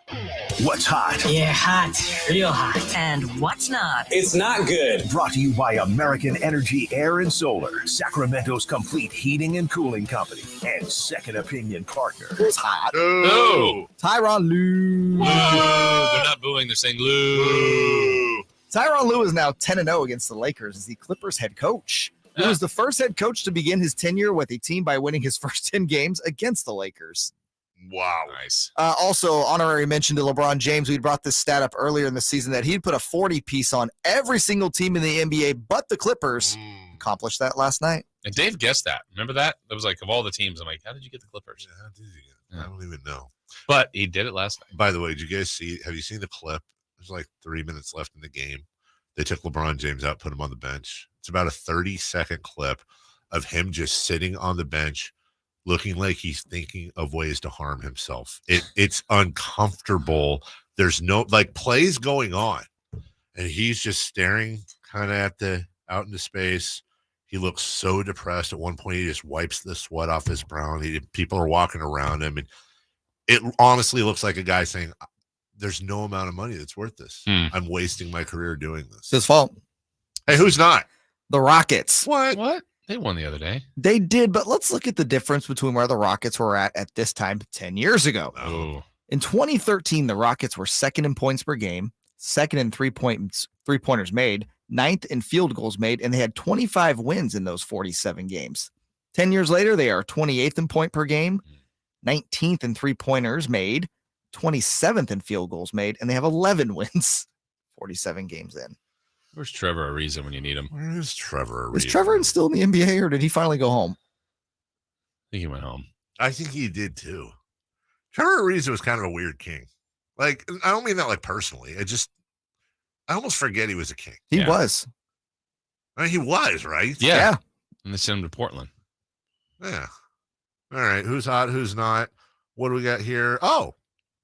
What's hot? Yeah, hot. Real hot. And what's not? It's not good. Brought to you by American Energy Air and Solar, Sacramento's complete heating and cooling company, and second opinion partner. Who's hot? Lou. Tyronn Lue. Lou. They're not booing. They're saying Lou. Tyronn Lue is now 10-0 against the Lakers as the Clippers head coach. He was the first head coach to begin his tenure with a team by winning his first 10 games against the Lakers. Wow. Nice. Also, honorary mention to LeBron James. We brought this stat up earlier in the season that he'd put a 40 piece on every single team in the NBA but the Clippers. Accomplished that last night. And Dave guessed that. Remember that? It was like, of all the teams, I'm like, how did you get the Clippers? How did you get it? I don't even know. But he did it last night. By the way, did you guys have you seen the clip? There's like 3 minutes left in the game. They took LeBron James out, put him on the bench. It's about a 30-second clip of him just sitting on the bench, looking like he's thinking of ways to harm himself. It's uncomfortable. There's no plays going on, and he's just staring kind of out into space. He looks so depressed. At one point, he just wipes the sweat off his brow. People are walking around him, and it honestly looks like a guy saying, "There's no amount of money that's worth this. I'm wasting my career doing this." It's his fault. Hey, who's not? The Rockets. What? They won the other day. They did, but let's look at the difference between where the Rockets were at this time 10 years ago. Oh. In 2013, the Rockets were second in points per game, second in three-pointers made, ninth in field goals made, and they had 25 wins in those 47 games. 10 years later, they are 28th in point per game, 19th in three-pointers made, 27th in field goals made, and they have 11 wins 47 games in. Where's Trevor Ariza when you need him? Where is Trevor Ariza? Is Trevor still in the NBA, or did he finally go home? I think he went home. I think he did too. Trevor Ariza was kind of a weird king. Like, I don't mean that like personally. I almost forget he was a king. He was. I mean, he was, right? Yeah. And they sent him to Portland. Yeah. All right. Who's hot? Who's not? What do we got here? Oh,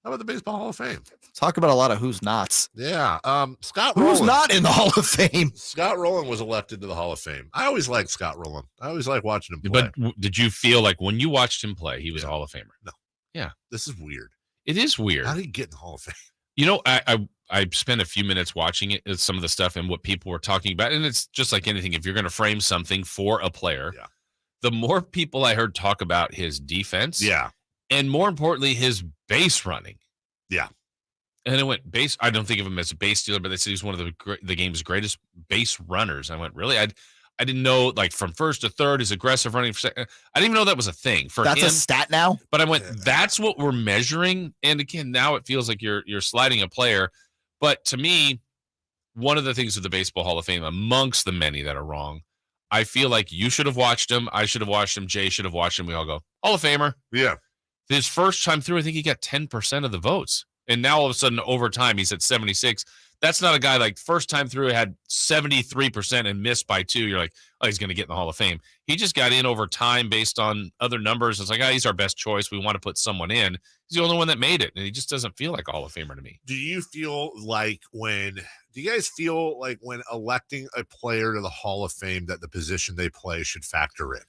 how about the Baseball Hall of Fame? Talk about a lot of who's nots. Yeah. Scott Who's Rowland. not in the Hall of Fame? Scott Rowland was elected to the Hall of Fame. I always liked Scott Rowland. I always liked watching him play. But did you feel like when you watched him play, he was a Hall of Famer? No. Yeah. This is weird. It is weird. How did he get in the Hall of Fame? You know, I spent a few minutes watching it, some of the stuff and what people were talking about. And it's just like anything. If you're going to frame something for a player, the more people I heard talk about his defense, and more importantly, his base running. Yeah. And then it went base. I don't think of him as a base stealer, but they said he's one of the game's greatest base runners. I went, really? I didn't know, like, from first to third, his aggressive running. I didn't even know that was a thing for him. That's a stat now? But I went, that's what we're measuring. And again, now it feels like you're sliding a player. But to me, one of the things with the Baseball Hall of Fame, amongst the many that are wrong, I feel like you should have watched him. I should have watched him. Jay should have watched him. We all go, Hall of Famer. Yeah. His first time through, I think he got 10% of the votes. And now all of a sudden, over time, he's at 76. That's not a guy like first time through had 73% and missed by 2. You're like, oh, he's going to get in the Hall of Fame. He just got in over time based on other numbers. It's like, he's our best choice. We want to put someone in. He's the only one that made it. And he just doesn't feel like a Hall of Famer to me. Do you guys feel like when electing a player to the Hall of Fame that the position they play should factor in?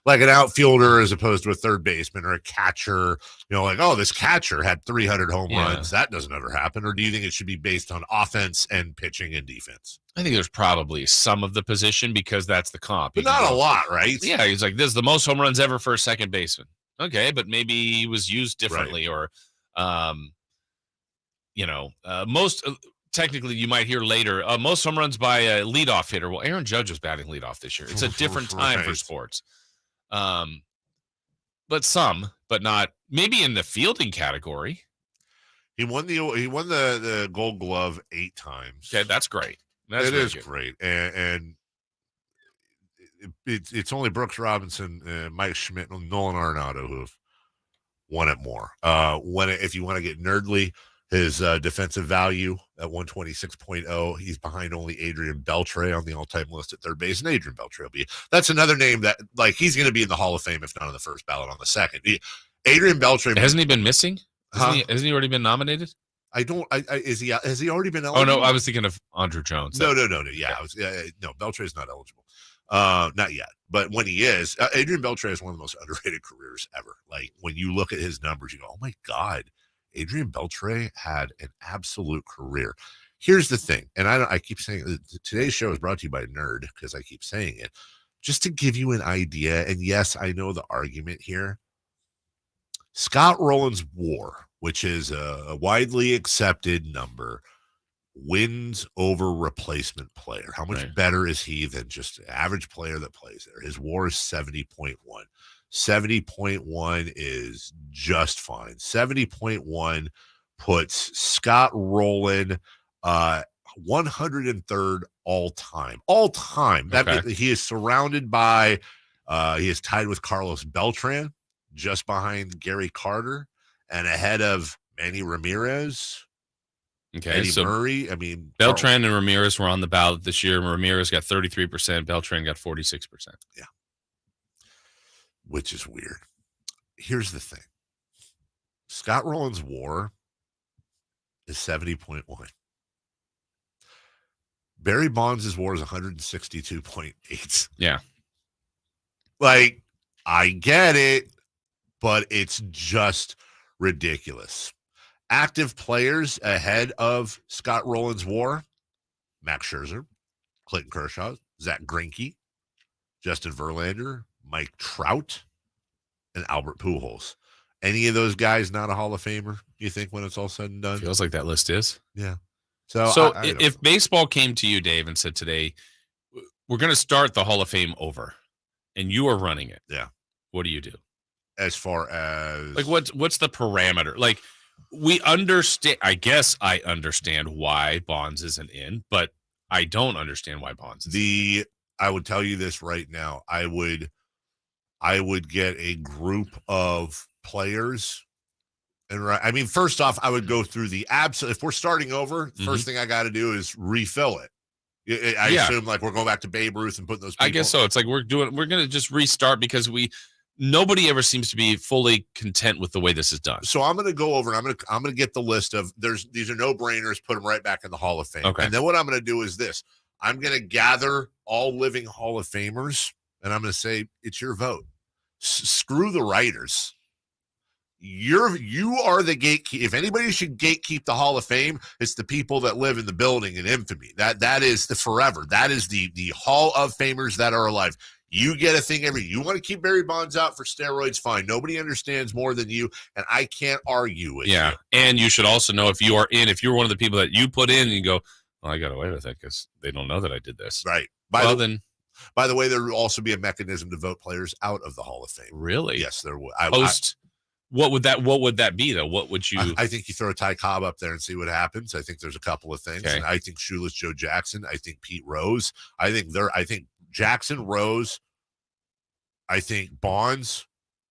Like an outfielder as opposed to a third baseman or a catcher, like, oh, this catcher had 300 home runs. That doesn't ever happen. Or do you think it should be based on offense and pitching and defense? I think there's probably some of the position because that's the comp. But not a lot, right? Yeah, he's like, this is the most home runs ever for a second baseman. Okay, but maybe he was used differently or, most technically you might hear later, most home runs by a leadoff hitter. Well, Aaron Judge was batting leadoff this year. It's a different time for sports. But not maybe in the fielding category. He won the Gold Glove 8 times. Okay, that's great. That's it is good. great, and it's only Brooks Robinson, Mike Schmidt, and Nolan Arenado who have won it more. If you want to get nerdly, his defensive value at 126.0, he's behind only Adrian Beltre on the all-time list at third base, and Adrian Beltre that's another name that, like, he's going to be in the Hall of Fame if not on the first ballot, on the second. Adrian Beltre hasn't he been missing? Hasn't he already been nominated? Has he already been eligible? Oh no, I was thinking of Andrew Jones. No. Yeah, Beltre is not eligible. Not yet, but when he is, Adrian Beltre has one of the most underrated careers ever. Like when you look at his numbers, you go, "Oh my God, Adrian Beltre had an absolute career." Here's the thing, and I keep saying today's show is brought to you by Nerd because I keep saying it, just to give you an idea. And yes, I know the argument here. Scott Rowland's WAR, which is a widely accepted number, wins over replacement player. How much better is he than just an average player that plays there? His WAR is 70.1. 70.1 is just fine. 70.1 puts Scott Rowland 103rd all time. All time. That means he is surrounded by he is tied with Carlos Beltran, just behind Gary Carter, and ahead of Manny Ramirez. Okay, Eddie so Murray. I mean, Beltran and Ramirez were on the ballot this year. Ramirez got 33%. Beltran got 46%. Yeah, which is weird. Here's the thing: Scott Rowland's WAR is 70.1. Barry Bonds' WAR is 162.8. Yeah, like I get it, but it's just ridiculous. Active players ahead of Scott Rowland's WAR: Max Scherzer, Clayton Kershaw, Zach Greinke, Justin Verlander, Mike Trout, and Albert Pujols. Any of those guys not a Hall of Famer, you think, when it's all said and done? Feels like that list is. Yeah. So if baseball came to you, Dave, and said today, we're going to start the Hall of Fame over, and you are running it. Yeah. What do you do? As far as like what's the parameter? Like we understand, I guess I understand why Bonds isn't in, but I don't understand why Bonds is I would tell you this right now. I would get a group of players. And I mean, first off, I would go through the if we're starting over, first thing I got to do is refill it. I assume like we're going back to Babe Ruth and putting those people. I guess so. It's like we're going to just restart because nobody ever seems to be fully content with the way this is done. So I'm going to go over and I'm going to get the list of these are no-brainers, put them right back in the Hall of Fame. Okay. And then what I'm going to do is this. I'm going to gather all living Hall of Famers and I'm going to say it's your vote. Screw the writers. You are the gatekeeper. If anybody should gatekeep the Hall of Fame, it's the people that live in the building in infamy. That is the forever. That is the Hall of Famers that are alive. You get a thing you want to keep Barry Bonds out for steroids, fine. Nobody understands more than you, and I can't argue with you. And you should also know if you're one of the people that you put in and you go, well, I got away with it because they don't know that I did this. Right. By the way, there will also be a mechanism to vote players out of the Hall of Fame. Really? Yes, there will. What would that be though? What would you? I think you throw Ty Cobb up there and see what happens. I think there's a couple of things. Okay. And I think Shoeless Joe Jackson. I think Pete Rose. I think Jackson, Rose. I think Bonds,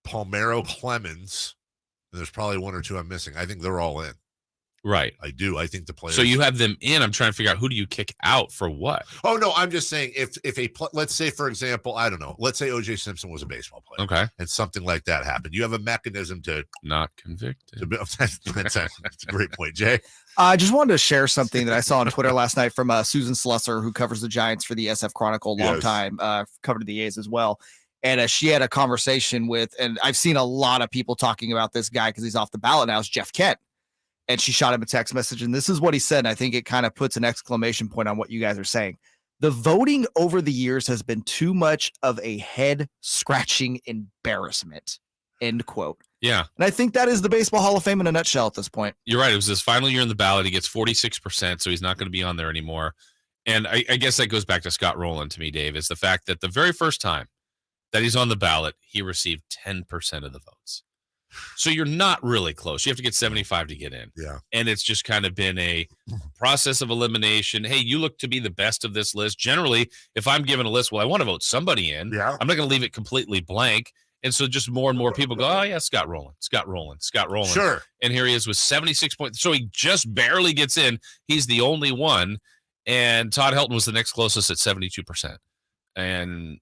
Palmeiro, Clemens. And there's probably one or two I'm missing. I think they're all in. Right. I do. I think the players. So you have them in. I'm trying to figure out who do you kick out for what? Oh, no. I'm just saying if let's say, for example, I don't know. Let's say O.J. Simpson was a baseball player. Okay. And something like that happened. You have a mechanism to. Not convicted. That's a great point, Jay. I just wanted to share something that I saw on Twitter last night from Susan Slusser, who covers the Giants for the SF Chronicle, long time, covered the A's as well. And she had a conversation with, and I've seen a lot of people talking about this guy because he's off the ballot now, is Jeff Kent. And she shot him a text message, and this is what he said. And I think it kind of puts an exclamation point on what you guys are saying. The voting over the years has been too much of a head-scratching embarrassment, end quote. Yeah. And I think that is the Baseball Hall of Fame in a nutshell at this point. You're right. It was his final year in the ballot. He gets 46%, so he's not going to be on there anymore. And I guess that goes back to Scott Rowland to me, Dave, is the fact that the very first time that he's on the ballot, he received 10% of the votes. So you're not really close. You have to get 75 to get in. Yeah. And it's just kind of been a process of elimination. Hey, you look to be the best of this list. Generally, if I'm given a list, well, I want to vote somebody in. Yeah. I'm not going to leave it completely blank. And so just more and more people go, oh, yeah, Scott Rowland. Sure. And here he is with 76 points. So he just barely gets in. He's the only one. And Todd Helton was the next closest at 72%. And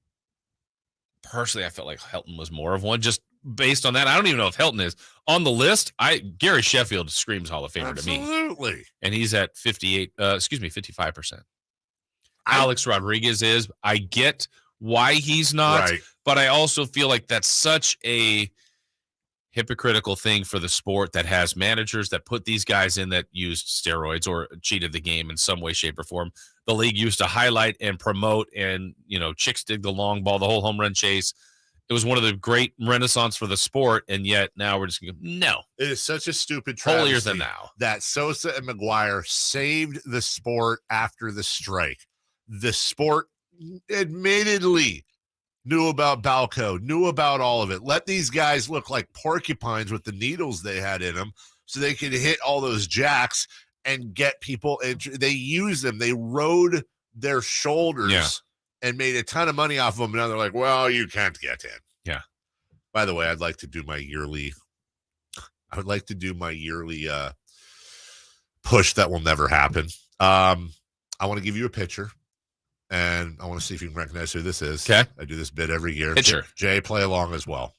personally, I felt like Helton was more of one. Just based on that, I don't even know if Helton is on the list. Gary Sheffield screams Hall of Famer to me. Absolutely. And he's at 55%. Alex Rodriguez is. I get why he's not. Right. But I also feel like that's such a hypocritical thing for the sport that has managers that put these guys in that used steroids or cheated the game in some way, shape, or form. The league used to highlight and promote, and chicks dig the long ball, the whole home run chase. It was one of the great renaissance for the sport, and yet now we're just going, no. It is such a stupid travesty holier than thou that Sosa and McGuire saved the sport after the strike. The sport admittedly knew about Balco, knew about all of it. Let these guys look like porcupines with the needles they had in them so they could hit all those jacks and get people. They used them. They rode their shoulders and made a ton of money off of them. Now they're like, well, you can't get in. Yeah. By the way, I'd like to do my yearly push that will never happen. I want to give you a picture. And I want to see if you can recognize who this is. Okay. I do this bit every year. Pitcher. Jay, play along as well.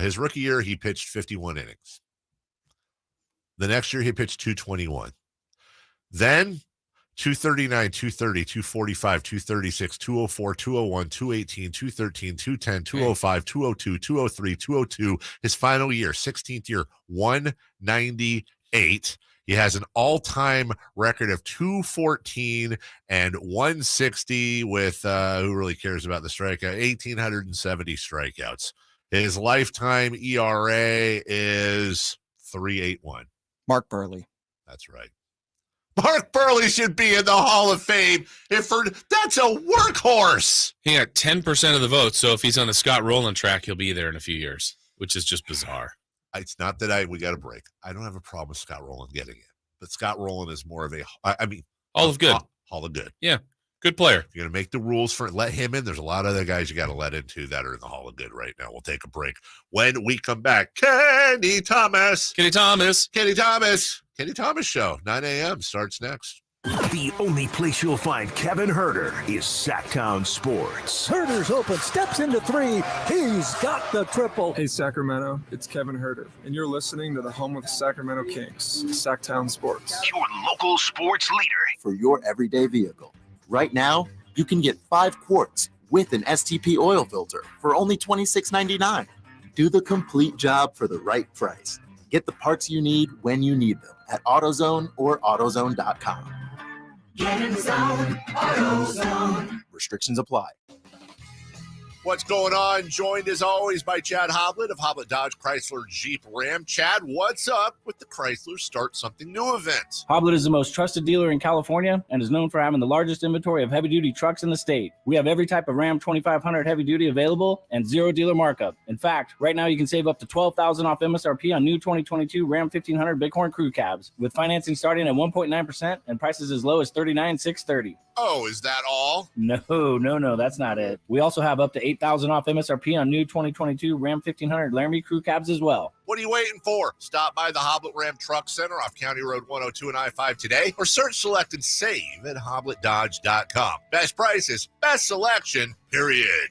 His rookie year, he pitched 51 innings. The next year, he pitched 221. Then 239, 230, 245, 236, 204, 201, 218, 213, 210, 205, 202, 203, 202. His final year, 16th year, 198. He has an all-time record of 214 and 160 with, who really cares about the strikeout, 1,870 strikeouts. His lifetime ERA is 3.81. Mark Burley. That's right. Mark Burley should be in the Hall of Fame. That's a workhorse. He got 10% of the vote, so if he's on the Scott Rowland track, he'll be there in a few years, which is just bizarre. It's not that we got a break. I don't have a problem with Scott Rowland getting it, but Scott Rowland is more of Hall of Good. Hall of Good. Yeah, good player. If you're going to make the rules for it, let him in. There's a lot of other guys you got to let into that are in the Hall of Good right now. We'll take a break. When we come back, Kenny Thomas Show, 9 a.m. starts next. The only place you'll find Kevin Herter is Sactown Sports. Herter's open, steps into three. He's got the triple. Hey, Sacramento, it's Kevin Herter, and you're listening to the home of the Sacramento Kings, Sactown Sports. Your local sports leader. For your everyday vehicle. Right now, you can get 5 quarts with an STP oil filter for only $26.99. Do the complete job for the right price. Get the parts you need when you need them at AutoZone or AutoZone.com. Get in the zone, AutoZone. Restrictions apply. What's going on? Joined as always by Chad Hoblet of Hoblet Dodge Chrysler Jeep Ram. Chad, what's up with the Chrysler Start Something New event? Hoblet is the most trusted dealer in California and is known for having the largest inventory of heavy-duty trucks in the state. We have every type of Ram 2500 heavy-duty available and zero dealer markup. In fact, right now you can save up to $12,000 off MSRP on new 2022 Ram 1500 Bighorn Crew Cabs with financing starting at 1.9% and prices as low as $39,630. Oh, is that all? No, that's not it. We also have up to $8,000 off MSRP on new 2022 Ram 1500 Laramie Crew Cabs as well. What are you waiting for? Stop by the Hoblet Ram Truck Center off County Road 102 and I-5 today, or search, select, and save at HobletDodge.com. Best prices, best selection, period.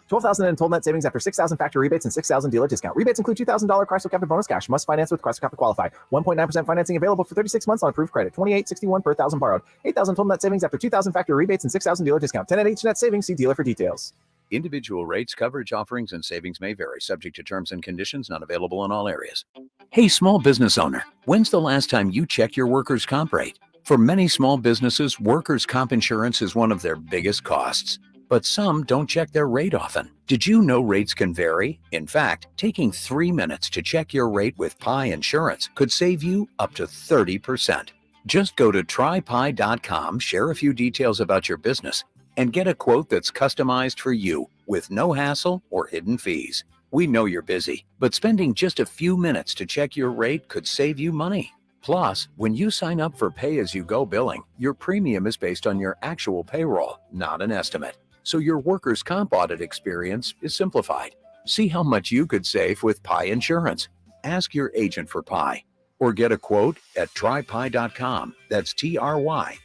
$12,000 in total net savings after $6,000 factory rebates and $6,000 dealer discount. Rebates include $2,000 Chrysler Captive bonus cash. Must finance with Chrysler Captive qualify. 1.9% financing available for 36 months on approved credit. $28.61 per $1,000 borrowed. $8,000 total net savings after $2,000 factory rebates and $6,000 dealer discount. 10 at each net savings. See dealer for details. Individual rates, coverage offerings, and savings may vary, subject to terms and conditions, not available in all areas. Hey, small business owner, when's the last time you checked your workers' comp rate? For many small businesses, workers' comp insurance is one of their biggest costs. But some don't check their rate often. Did you know rates can vary? In fact, taking 3 minutes to check your rate with Pi Insurance could save you up to 30%. Just go to trypi.com, share a few details about your business, and get a quote that's customized for you with no hassle or hidden fees. We know you're busy, but spending just a few minutes to check your rate could save you money. Plus, when you sign up for pay-as-you-go billing, your premium is based on your actual payroll, not an estimate. So your workers' comp audit experience is simplified. See how much you could save with Pi Insurance. Ask your agent for Pi or get a quote at trypi.com. That's TRYPIE.com.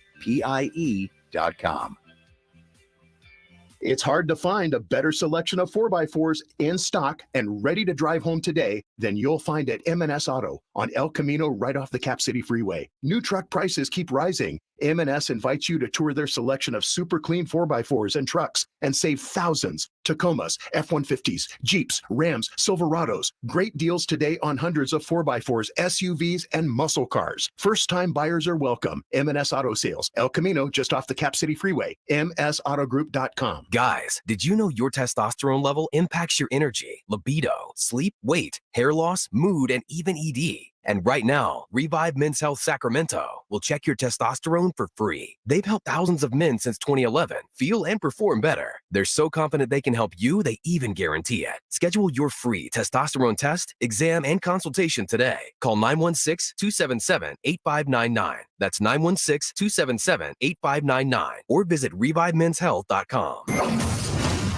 It's hard to find a better selection of 4x4s in stock and ready to drive home today than you'll find at M&S Auto on El Camino right off the Cap City Freeway. New truck prices keep rising, M&S invites you to tour their selection of super clean 4x4s and trucks and save thousands. Tacomas, F-150s, Jeeps, Rams, Silverados. Great deals today on hundreds of 4x4s, SUVs, and muscle cars. First-time buyers are welcome. M&S Auto Sales, El Camino, just off the Cap City Freeway. MSAutogroup.com. Guys, did you know your testosterone level impacts your energy, libido, sleep, weight, hair loss, mood, and even ED? And right now, Revive Men's Health Sacramento will check your testosterone for free. They've helped thousands of men since 2011 feel and perform better. They're so confident they can help you, they even guarantee it. Schedule your free testosterone test, exam, and consultation today. Call 916-277-8599. That's 916-277-8599. Or visit ReviveMen'sHealth.com.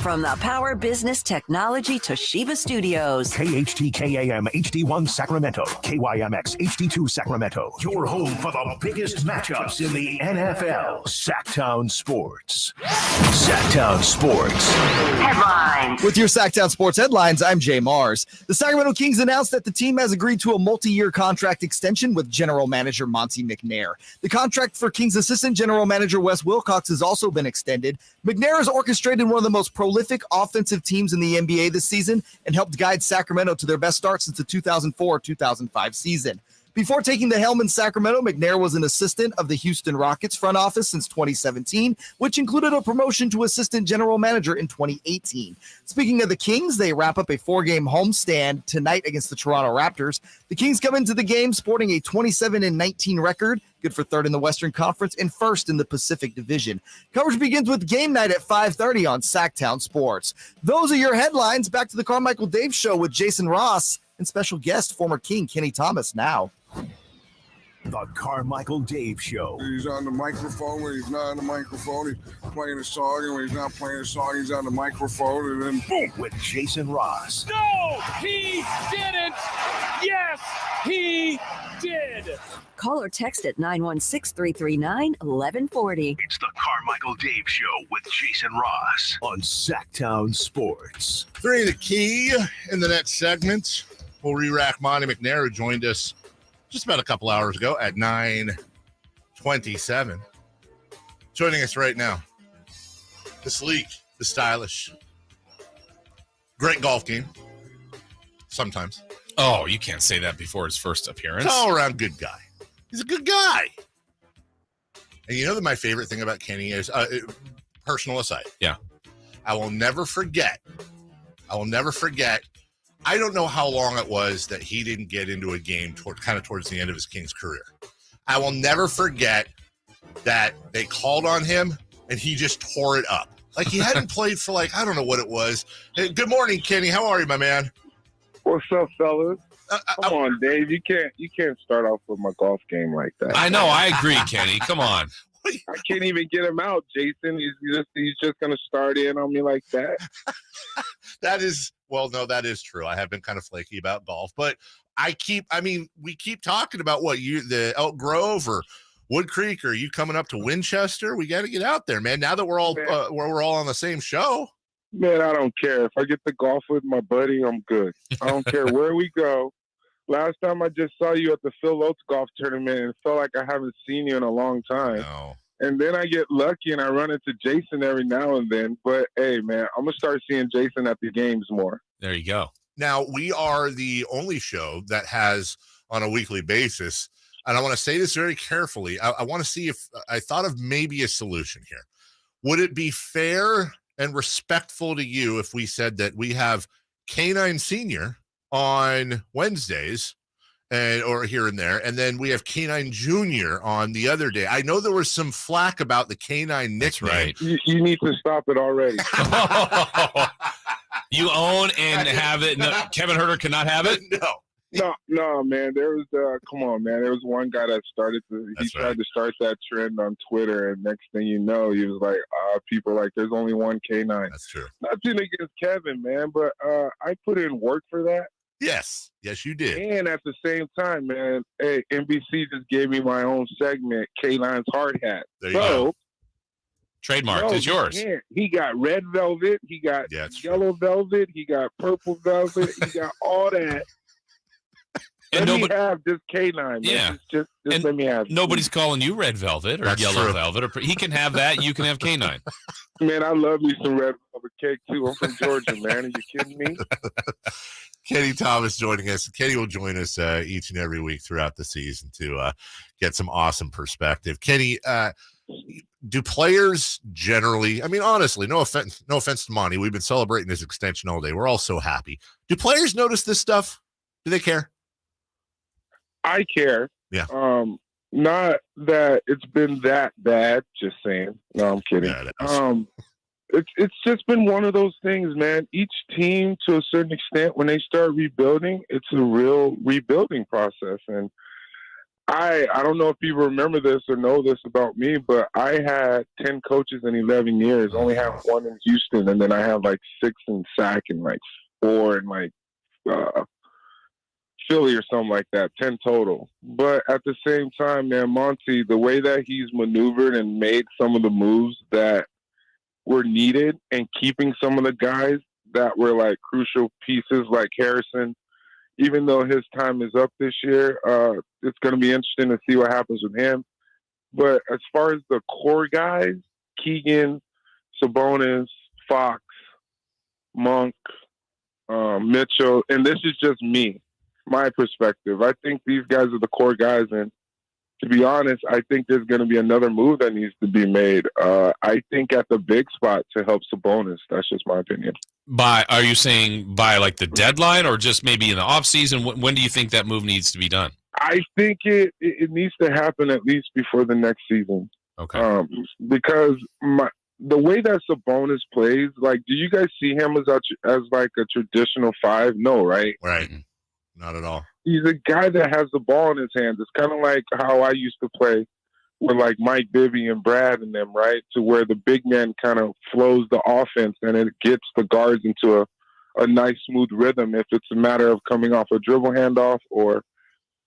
From the Power Business Technology Toshiba Studios. KHTKAM HD1 Sacramento, KYMX HD2 Sacramento. Your home for the biggest matchups in the NFL. Sactown Sports. Sactown Sports. Headlines. With your Sactown Sports headlines, I'm Jay Mars. The Sacramento Kings announced that the team has agreed to a multi-year contract extension with general manager Monte McNair. The contract for Kings assistant general manager Wes Wilcox has also been extended. McNair has orchestrated one of the most prolific offensive teams in the NBA this season and helped guide Sacramento to their best start since the 2004-2005 season. Before taking the helm in Sacramento, McNair was an assistant of the Houston Rockets front office since 2017, which included a promotion to assistant general manager in 2018. Speaking of the Kings, they wrap up a 4-game homestand tonight against the Toronto Raptors. The Kings come into the game sporting a 27-19 record, good for third in the Western Conference and first in the Pacific Division. Coverage begins with game night at 5:30 on Sactown Sports. Those are your headlines. Back to the Carmichael Dave Show with Jason Ross and special guest, former King Kenny Thomas now. The Carmichael Dave Show. He's on the microphone when he's not on the microphone. He's playing a song, and when he's not playing a song, he's on the microphone, and then boom. With Jason Ross. No, he didn't. Yes, he did. Call or text at 916-339-1140. It's the Carmichael Dave Show with Jason Ross on Sactown Sports. Three the key in the next segment. We'll re-rack Monte McNair, who joined us just about a couple hours ago at 9:27. Joining us right now, the sleek, the stylish, great golf game. Sometimes. Oh, you can't say that before his first appearance. He's all around good guy. He's a good guy. And you know that my favorite thing about Kenny is, personal aside. Yeah. I will never forget. I don't know how long it was that he didn't get into a game towards the end of his Kings career. I will never forget that they called on him and he just tore it up. Like he hadn't played for I don't know what it was. Hey, good morning, Kenny. How are you, my man? What's up, fellas? Come on, Dave. You can't start off with my golf game like that. I know. I agree, Kenny. Come on. I can't even get him out, Jason. He's just going to start in on me like that. That is true. I have been kind of flaky about golf, but we keep talking about the Elk Grove or Wood Creek, or you coming up to Winchester? We got to get out there, man. Now that we're all on the same show. Man, I don't care. If I get to golf with my buddy, I'm good. I don't care where we go. Last time I just saw you at the Phil Oates golf tournament and it felt like I haven't seen you in a long time. No. And then I get lucky and I run into Jason every now and then. But, hey, man, I'm going to start seeing Jason at the games more. There you go. Now, we are the only show that has, on a weekly basis, and I want to say this very carefully, I want to see if I thought of maybe a solution here. Would it be fair and respectful to you if we said that we have K9 Senior on Wednesdays or here and there, and then we have K9 Junior on the other day? I know there was some flack about the K9 nickname. That's right. You need to stop it already. You own and have it. No, Kevin Herter cannot have it? No, man. There was come on, man. There was one guy that tried to start that trend on Twitter, and next thing you know, he was like, people are like, there's only one K9. That's true. Nothing against Kevin, man, but I put in work for that. Yes, you did. And at the same time, man, hey, NBC just gave me my own segment, K9's Hard Hat. There you go. Trademarked. It's yours. He got red velvet. He got yellow velvet. He got purple velvet. He got all that. Let me have this K9. Man. Yeah. Just let me have it. Nobody's calling you Red Velvet or Yellow Velvet. Or he can have that. You can have K9. Man, I love me some red velvet cake, too. I'm from Georgia, man. Are you kidding me? Kenny Thomas joining us. Kenny will join us each and every week throughout the season to get some awesome perspective. Kenny, do players generally, I mean, honestly, no offense to Monty. We've been celebrating this extension all day. We're all so happy. Do players notice this stuff? Do they care? I care. Yeah. Not that it's been that bad. Just saying. No, I'm kidding. It's just been one of those things, man. Each team, to a certain extent, when they start rebuilding, it's a real rebuilding process. And I don't know if people remember this or know this about me, but I had 10 coaches in 11 years. Only have one in Houston, and then I have like 6 in Sac and like 4 in like Philly or something like that, 10 total. But at the same time, man, Monty, the way that he's maneuvered and made some of the moves that were needed and keeping some of the guys that were like crucial pieces like Harrison, even though his time is up this year, it's going to be interesting to see what happens with him. But as far as the core guys, Keegan, Sabonis, Fox, Monk, Mitchell, and this is just me, my perspective. I think these guys are the core guys, and to be honest, I think there's going to be another move that needs to be made. I think at the big spot to help Sabonis. That's just my opinion. Are you saying by like the deadline or just maybe in the off season? When do you think that move needs to be done? I think it needs to happen at least before the next season. Okay. Because the way that Sabonis plays, like, do you guys see him as like a traditional 5? No, right? Right. Not at all. He's a guy that has the ball in his hands. It's kind of like how I used to play with like Mike Bibby and Brad and them, right? To where the big man kind of flows the offense and it gets the guards into a nice smooth rhythm if it's a matter of coming off a dribble handoff or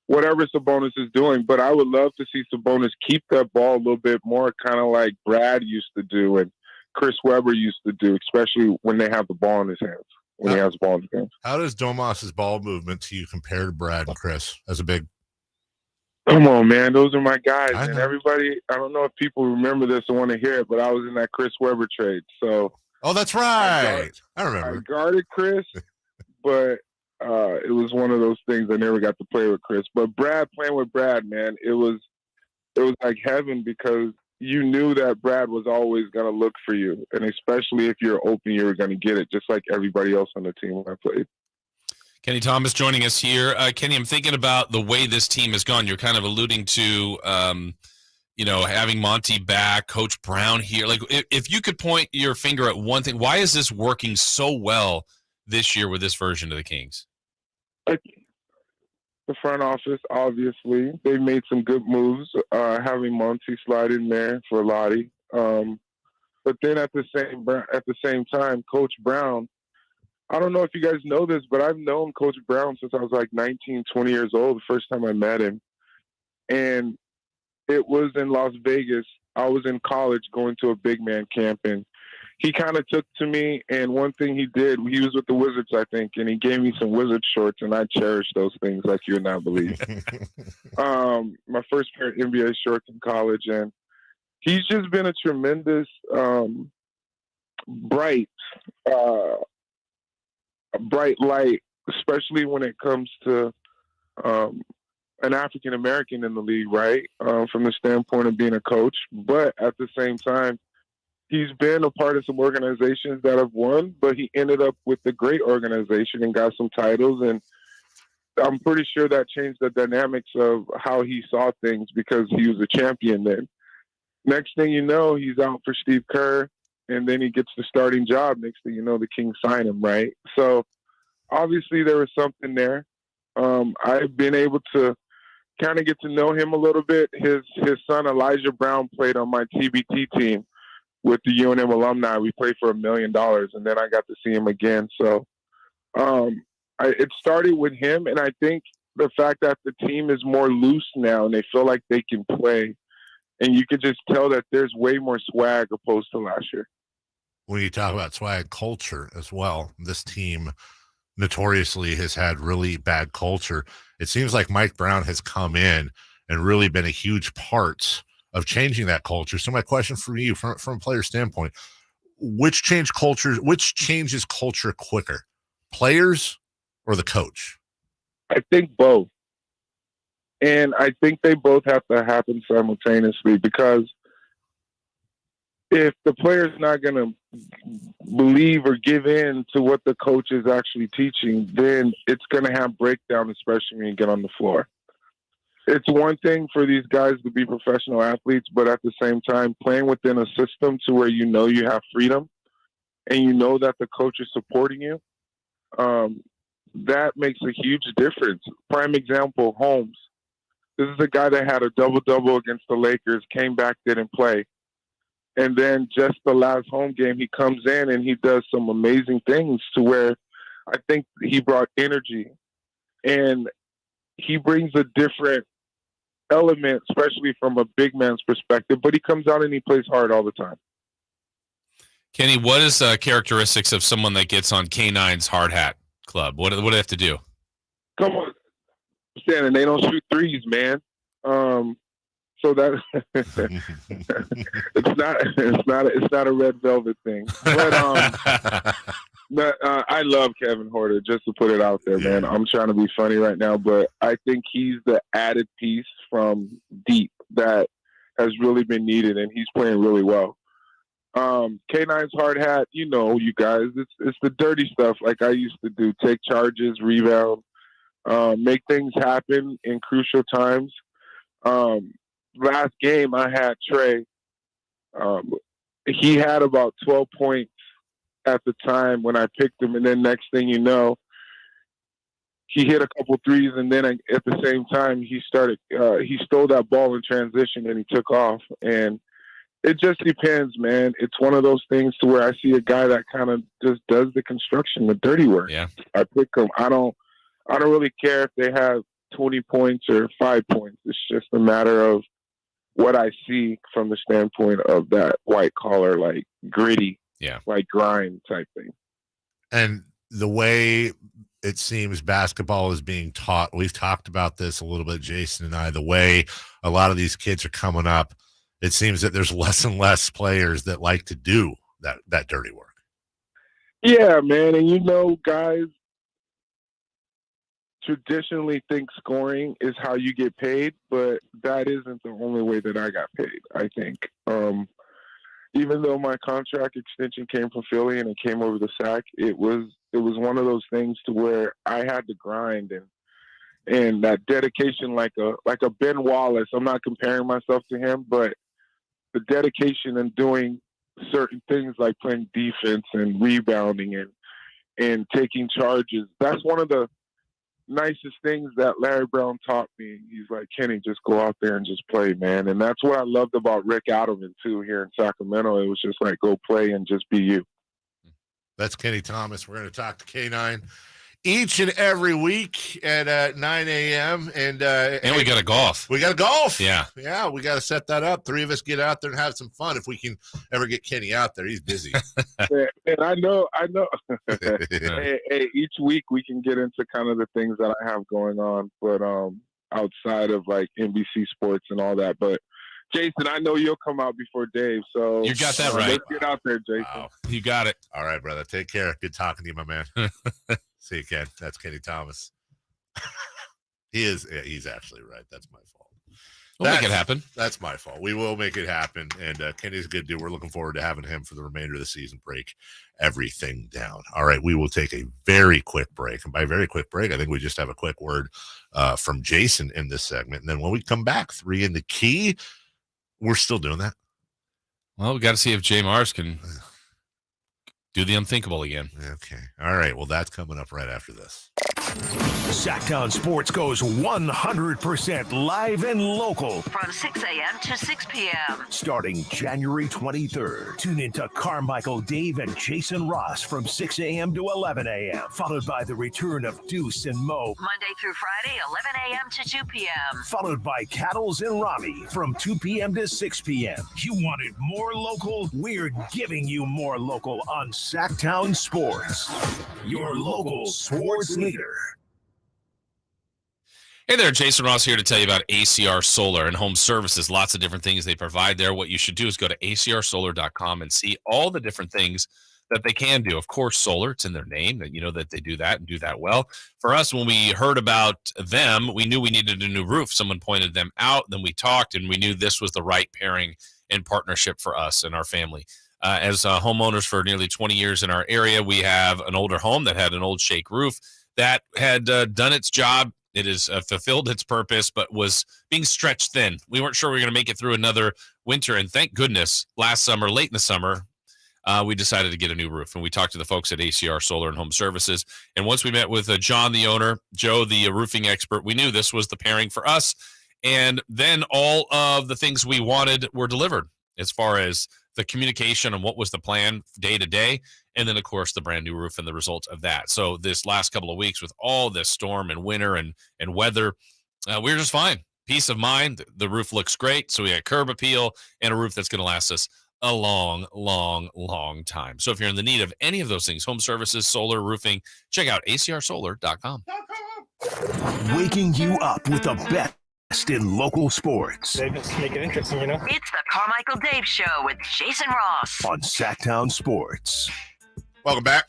whatever Sabonis is doing. But I would love to see Sabonis keep that ball a little bit more, kind of like Brad used to do and Chris Webber used to do, especially when they have the ball in his hands. When he has the ball in his hands. How does Domas's ball movement to you compare to Brad and Chris as a big? Come on, man. Those are my guys. And everybody, I don't know if people remember this or want to hear it, but I was in that Chris Webber trade. So. Oh, that's right. I remember. I guarded Chris, but it was one of those things I never got to play with Chris. But playing with Brad, man, it was like heaven because you knew that Brad was always going to look for you. And especially if you're open, you were going to get it, just like everybody else on the team when I played. Kenny Thomas joining us here. Kenny, I'm thinking about the way this team has gone. You're kind of alluding to, having Monty back, Coach Brown here. Like, if you could point your finger at one thing, why is this working so well this year with this version of the Kings? The front office, obviously, they made some good moves, having Monty slide in there for Lottie. But then at the same time, Coach Brown, I don't know if you guys know this, but I've known Coach Brown since I was like 19, 20 years old, the first time I met him. And it was in Las Vegas. I was in college going to a big man camp, and he kind of took to me, and one thing he did, he was with the Wizards, I think, and he gave me some Wizard shorts, and I cherish those things like you would not believe. My first pair of NBA shorts in college, and he's just been a tremendous, bright light, especially when it comes to an African-American in the league, right, from the standpoint of being a coach. But at the same time, he's been a part of some organizations that have won, but he ended up with a great organization and got some titles. And I'm pretty sure that changed the dynamics of how he saw things because he was a champion then. Next thing you know, he's out for Steve Kerr, and then he gets the starting job. Next thing you know, the Kings sign him, right? So obviously there was something there. I've been able to kind of get to know him a little bit. His son, Elijah Brown, played on my TBT team with the UNM alumni. We played for $1 million, and then I got to see him again. So it started with him, and I think the fact that the team is more loose now and they feel like they can play, and you could just tell that there's way more swag opposed to last year. When you talk about swag culture as well, this team notoriously has had really bad culture. It seems like Mike Brown has come in and really been a huge part of changing that culture. So my question for you, from a player standpoint, which changes culture quicker, players or the coach? I think both. And I think they both have to happen simultaneously, because if the player's not going to believe or give in to what the coach is actually teaching, then it's going to have breakdown, especially when you get on the floor. It's one thing for these guys to be professional athletes, but at the same time, playing within a system to where you know you have freedom and you know that the coach is supporting you, that makes a huge difference. Prime example, Holmes. This is a guy that had a double-double against the Lakers, came back, didn't play. And then just the last home game, he comes in and he does some amazing things to where I think he brought energy. And he brings a different element, especially from a big man's perspective, but he comes out and he plays hard all the time. Kenny, what is characteristics of someone that gets on K9's hard hat club? What do they have to do? Come on, Shannon, they don't shoot threes, man. So that it's not a red velvet thing. But I love Kevin Huerter, just to put it out there, man. I'm trying to be funny right now, but I think he's the added piece from deep that has really been needed, and he's playing really well. K9's hard hat, you guys, it's the dirty stuff like I used to do. Take charges, rebound, make things happen in crucial times. Last game I had Trey. He had about 12 points at the time when I picked him, and then next thing you know, he hit a couple threes, and then at the same time he stole that ball in transition and he took off. And it just depends, man. It's one of those things to where I see a guy that kind of just does the construction, the dirty work. Yeah. I pick him. I don't really care if they have 20 points or 5 points. It's just a matter of what I see from the standpoint of that white collar, like gritty, like grind type thing. And the way it seems basketball is being taught, we've talked about this a little bit, Jason and I, the way a lot of these kids are coming up, it seems that there's less and less players that like to do that dirty work. Yeah, man. And guys traditionally think scoring is how you get paid, but that isn't the only way that I got paid, I think. Even though my contract extension came from Philly and it came over the Sac, it was one of those things to where I had to grind and that dedication, like a Ben Wallace. I'm not comparing myself to him, but the dedication and doing certain things like playing defense and rebounding and taking charges. That's one of the nicest things that Larry Brown taught me. He's like, Kenny, just go out there and just play, man. And that's what I loved about Rick Adelman too here in Sacramento. It was just like, go play and just be you. That's Kenny Thomas. We're going to talk to K9 each and every week at 9 a.m. And we got to golf. We got to golf. Yeah. Yeah, we got to set that up. 3 of us get out there and have some fun if we can ever get Kenny out there. He's busy. And I know. Hey, each week we can get into kind of the things that I have going on, but outside of like NBC Sports and all that. But Jason, I know you'll come out before Dave, so you got that right. Let's get out there, Jason. Wow. You got it. All right, brother. Take care. Good talking to you, my man. See you, Ken. That's Kenny Thomas. He's actually right. That's my fault. We'll make it happen. That's my fault. We will make it happen. And Kenny's a good dude. We're looking forward to having him for the remainder of the season. Break everything down. All right, we will take a very quick break. And by very quick break, I think we just have a quick word from Jason in this segment. And then when we come back, 3 in the key, we're still doing that. Well, we got to see if Jay Mars can do the unthinkable again. Okay. All right. Well, that's coming up right after this. Sactown Sports goes 100% live and local. From 6 a.m. to 6 p.m. Starting January 23rd. Tune into Carmichael Dave and Jason Ross from 6 a.m. to 11 a.m. Followed by the return of Deuce and Mo. Monday through Friday, 11 a.m. to 2 p.m. Followed by Cattles and Rami from 2 p.m. to 6 p.m. You wanted more local? We're giving you more local on Sactown Sports. Your local sports leader. Hey there, Jason Ross here to tell you about ACR Solar and Home Services. Lots of different things they provide there. What you should do is go to acrsolar.com and see all the different things that they can do. Of course, solar, it's in their name, that you know that they do that and do that well. For us, when we heard about them, we knew we needed a new roof. Someone pointed them out, then we talked, and we knew this was the right pairing and partnership for us and our family. As homeowners for nearly 20 years in our area, we have an older home that had an old shake roof that had done its job. It has fulfilled its purpose, but was being stretched thin. We weren't sure we were going to make it through another winter, and thank goodness, last summer, late in the summer, we decided to get a new roof. And we talked to the folks at ACR Solar and Home Services. And once we met with John, the owner, Joe, the roofing expert, we knew this was the pairing for us. And then all of the things we wanted were delivered as far as the communication and what was the plan day to day. And then, of course, the brand new roof and the results of that. So this last couple of weeks with all this storm and winter and weather, we were just fine. Peace of mind. The roof looks great. So we had curb appeal and a roof that's going to last us a long, long, long time. So if you're in the need of any of those things, home services, solar, roofing, check out acrsolar.com. Waking you up with the best in local sports. They just make it interesting, you know? It's the Carmichael Dave Show with Jason Ross on Sactown Sports. Welcome back.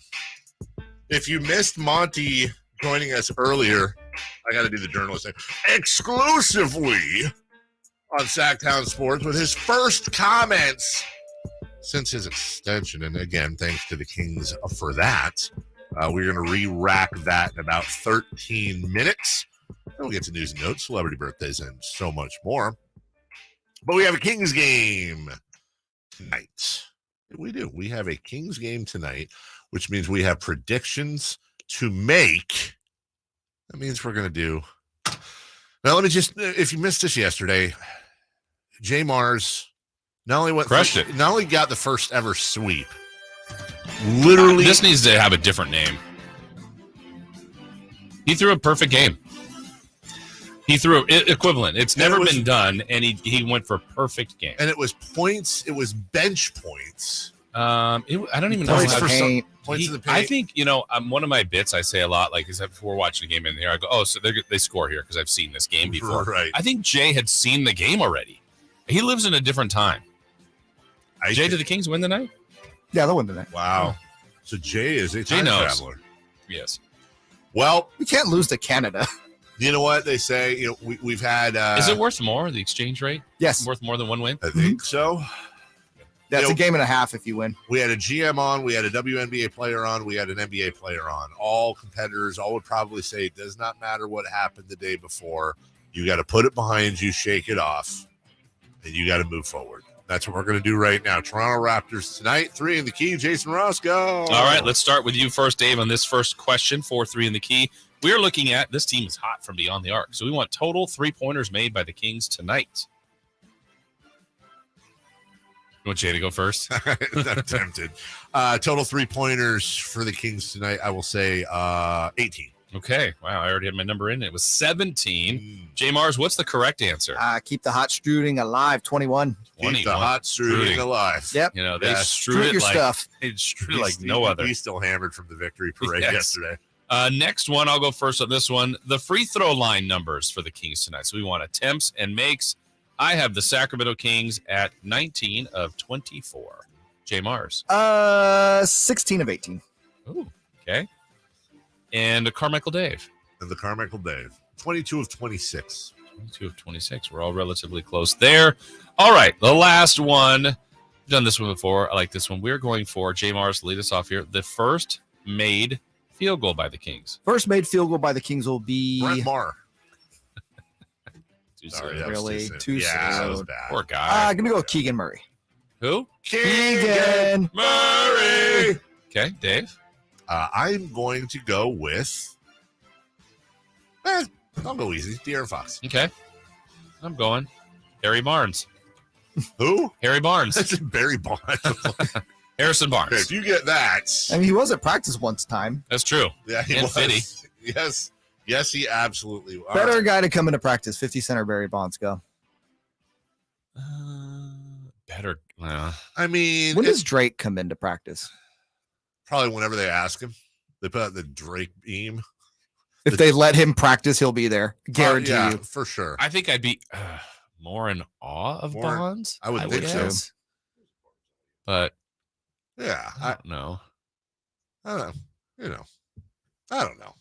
If you missed Monty joining us earlier, I got to do the journalist thing. Exclusively on Sactown Sports with his first comments since his extension. And again, thanks to the Kings for that. We're going to re-rack that in about 13 minutes. Then we'll get to news and notes, celebrity birthdays, and so much more. But we have a Kings game tonight. We do. We have a Kings game tonight, which means we have predictions to make. That means we're going to do. Now, let me just, if you missed this yesterday, Jay Mars not only not only got the first ever sweep, literally. This needs to have a different name. He threw a perfect game. He threw equivalent. It's never been done, and he went for a perfect game. And it was points. It was bench points. I don't even know points how for paint. Points in the paint. I think one of my bits I say a lot, like is that before watching a game in here, I go, "Oh, so they score here because I've seen this game before." Right. I think Jay had seen the game already. He lives in a different time. Jay, did the Kings win the night? Yeah, they'll win tonight. Wow. So Jay is a time traveler. Yes. Well, we can't lose to Canada. You know what they say? You know, we've had. Is it worth more, the exchange rate? Yes. Worth more than one win? I think so. That's a game and a half if you win. We had a GM on, we had a WNBA player on, we had an NBA player on. All competitors, all would probably say it does not matter what happened the day before. You got to put it behind you, shake it off, and you got to move forward. That's what we're going to do right now. Toronto Raptors tonight, 3 in the key. Jason Ross, go. All right, let's start with you first, Dave, on this first question, 4-3 in the key. We're looking at, this team is hot from beyond the arc, so we want total 3-pointers made by the Kings tonight. You want Jay to go first? I'm tempted. Total 3-pointers for the Kings tonight, I will say 18. Okay. Wow, I already had my number in. It was 17. Jay Mars, what's the correct answer? Keep the hot struding alive, 21. Keep the hot struding alive. Yep. You know, they strewed it your like, stuff. They strewed it like no other. He's still hammered from the victory parade yesterday. Next one, I'll go first on this one. The free throw line numbers for the Kings tonight. So we want attempts and makes. I have the Sacramento Kings at 19 of 24. Jay Mars. 16 of 18. Ooh, okay. And Carmichael Dave. And the Carmichael Dave. 22 of 26. 22 of 26. We're all relatively close there. All right, the last one. We've done this one before. I like this one. We're going for, Jay Mars, lead us off here. The first made field goal by the Kings. First made field goal by the Kings will be Brett Maher. Too Sorry, soon. Really? Too yeah, soon. that was bad. Poor guy. I'm going to go with Keegan Murray. Who? Keegan Murray. Okay, Dave. I'm going to go with. I'll go easy. De'Aaron Fox. Okay. I'm going Harry Barnes. Who? Harry Barnes. That's Barry Bonds. Harrison Barnes. If you get that. I mean, he was at practice once time. That's true. Yeah, he and was. Fitty. Yes. Yes, he absolutely was. Better guy to come into practice. 50 center Barry Bonds, go. Better. I mean. When does Drake come into practice? Probably whenever they ask him. They put out the Drake beam. If they let him practice, he'll be there. Guarantee you. For sure. I think I'd be more in awe of Bonds. I would think so. But yeah, I don't know. I don't know.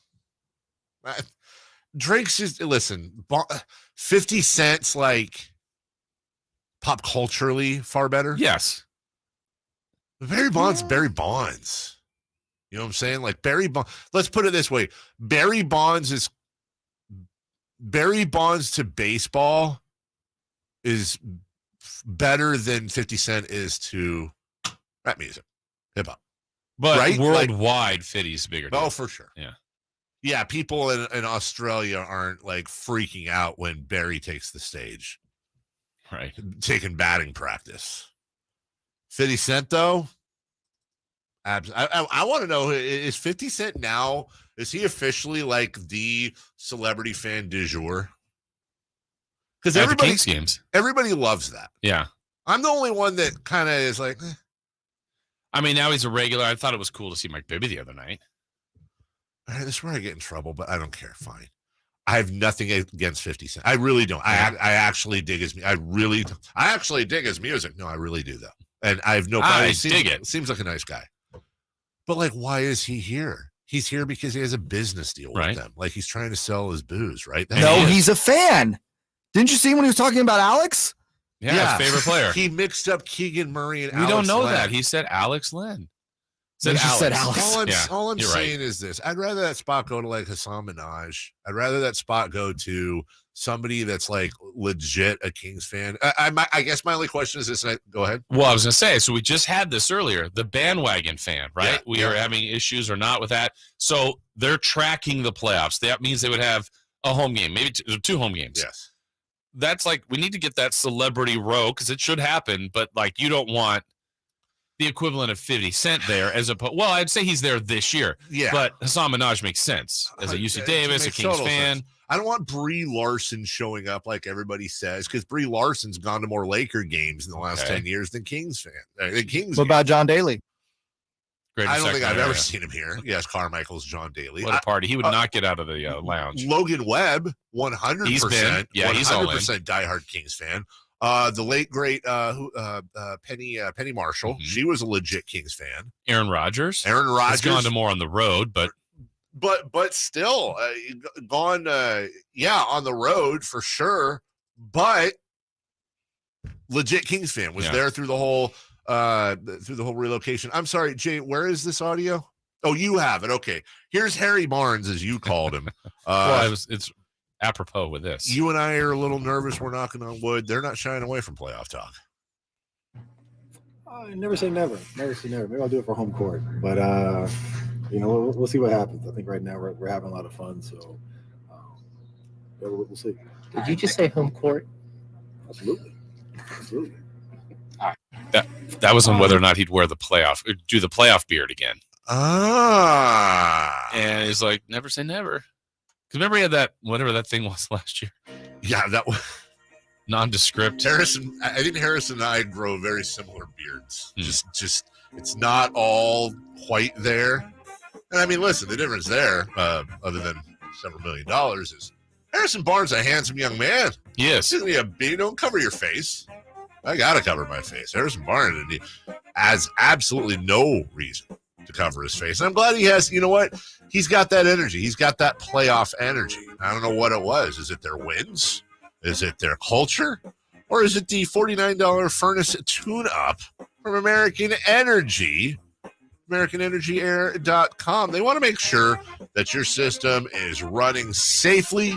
Drake's just, listen, 50 Cent's like pop culturally far better. Yes. Barry Bonds, Barry Bonds. You know what I'm saying? Like Barry Bonds. Let's put it this way. Barry Bonds to baseball is better than 50 Cent is to rap music, hip hop. But right? Worldwide, 50's bigger. Oh, for sure. Yeah. Yeah, people in Australia aren't like freaking out when Barry takes the stage. Right. Taking batting practice. 50 Cent, though, I want to know, is 50 Cent now, is he officially like the celebrity fan du jour? Because everybody loves that. Yeah. I'm the only one that kind of is like, I mean, now he's a regular. I thought it was cool to see Mike Bibby the other night. This is where I get in trouble, but I don't care. Fine. I have nothing against 50 Cent. I really don't. I actually dig his music. I actually dig his music. No, I really do, though. And I have no problem. Dig it. Seems like a nice guy. But, like, why is he here? He's here because he has a business deal with them. Like, he's trying to sell his booze, right? He's a fan. Didn't you see when he was talking about Alex? Yeah, his favorite player. He mixed up Keegan Murray and we Alex don't know Len. that. He said Alex Len. Said Alex. All I'm saying is this. I'd rather that spot go to, like, Hassan Minaj. I'd rather that spot go to somebody that's, like, legit a Kings fan. I guess my only question is this. Go ahead. Well, I was going to say, so we just had this earlier, the bandwagon fan, right? Yeah, we are having issues or not with that. So they're tracking the playoffs. That means they would have a home game, maybe two home games. Yes. That's like, we need to get that celebrity row because it should happen, but like you don't want the equivalent of 50 Cent there as opposed. Well, I'd say he's there this year. Yeah. But Hassan Minaj makes sense as a UC Davis, a Kings fan. Sense. I don't want Brie Larson showing up like everybody says because Brie Larson's gone to more Laker games in the last 10 years than Kings fan. What about John Daly? I don't think I've ever seen him here. Yes, Carmichael's John Daly. What a party. He would not get out of the lounge. Logan Webb, 100%. He's been. Yeah, he's all in. 100% diehard Kings fan. The late, great Penny Marshall. Mm-hmm. She was a legit Kings fan. Aaron Rodgers. Has gone to more on the road, but still gone, on the road for sure. But legit Kings fan was there through the whole relocation. I'm sorry, Jay, where is this audio? Oh, you have it. Okay. Here's Harry Barnes, as you called him. Well, it's apropos with this. You and I are a little nervous. We're knocking on wood. They're not shying away from playoff talk. Never say never. Never say never. Maybe I'll do it for home court. But, we'll see what happens. I think right now we're having a lot of fun. So we'll see. Did you just say home court? Absolutely. That was on whether or not he'd do the playoff beard again. And he's like, never say never. Because remember he had that, whatever that thing was last year. Yeah, that was nondescript. I think Harrison and I grow very similar beards. Just it's not all quite there. And I mean, listen, the difference there, other than several $1 million, is Harrison Barnes a handsome young man. Yes. Don't cover your face. I gotta cover my face. Harrison Barnes has absolutely no reason to cover his face. And I'm glad he has, you know what? He's got that energy. He's got that playoff energy. I don't know what it was. Is it their wins? Is it their culture? Or is it the $49 furnace tune-up from American Energy? AmericanEnergyAir.com. They want to make sure that your system is running safely,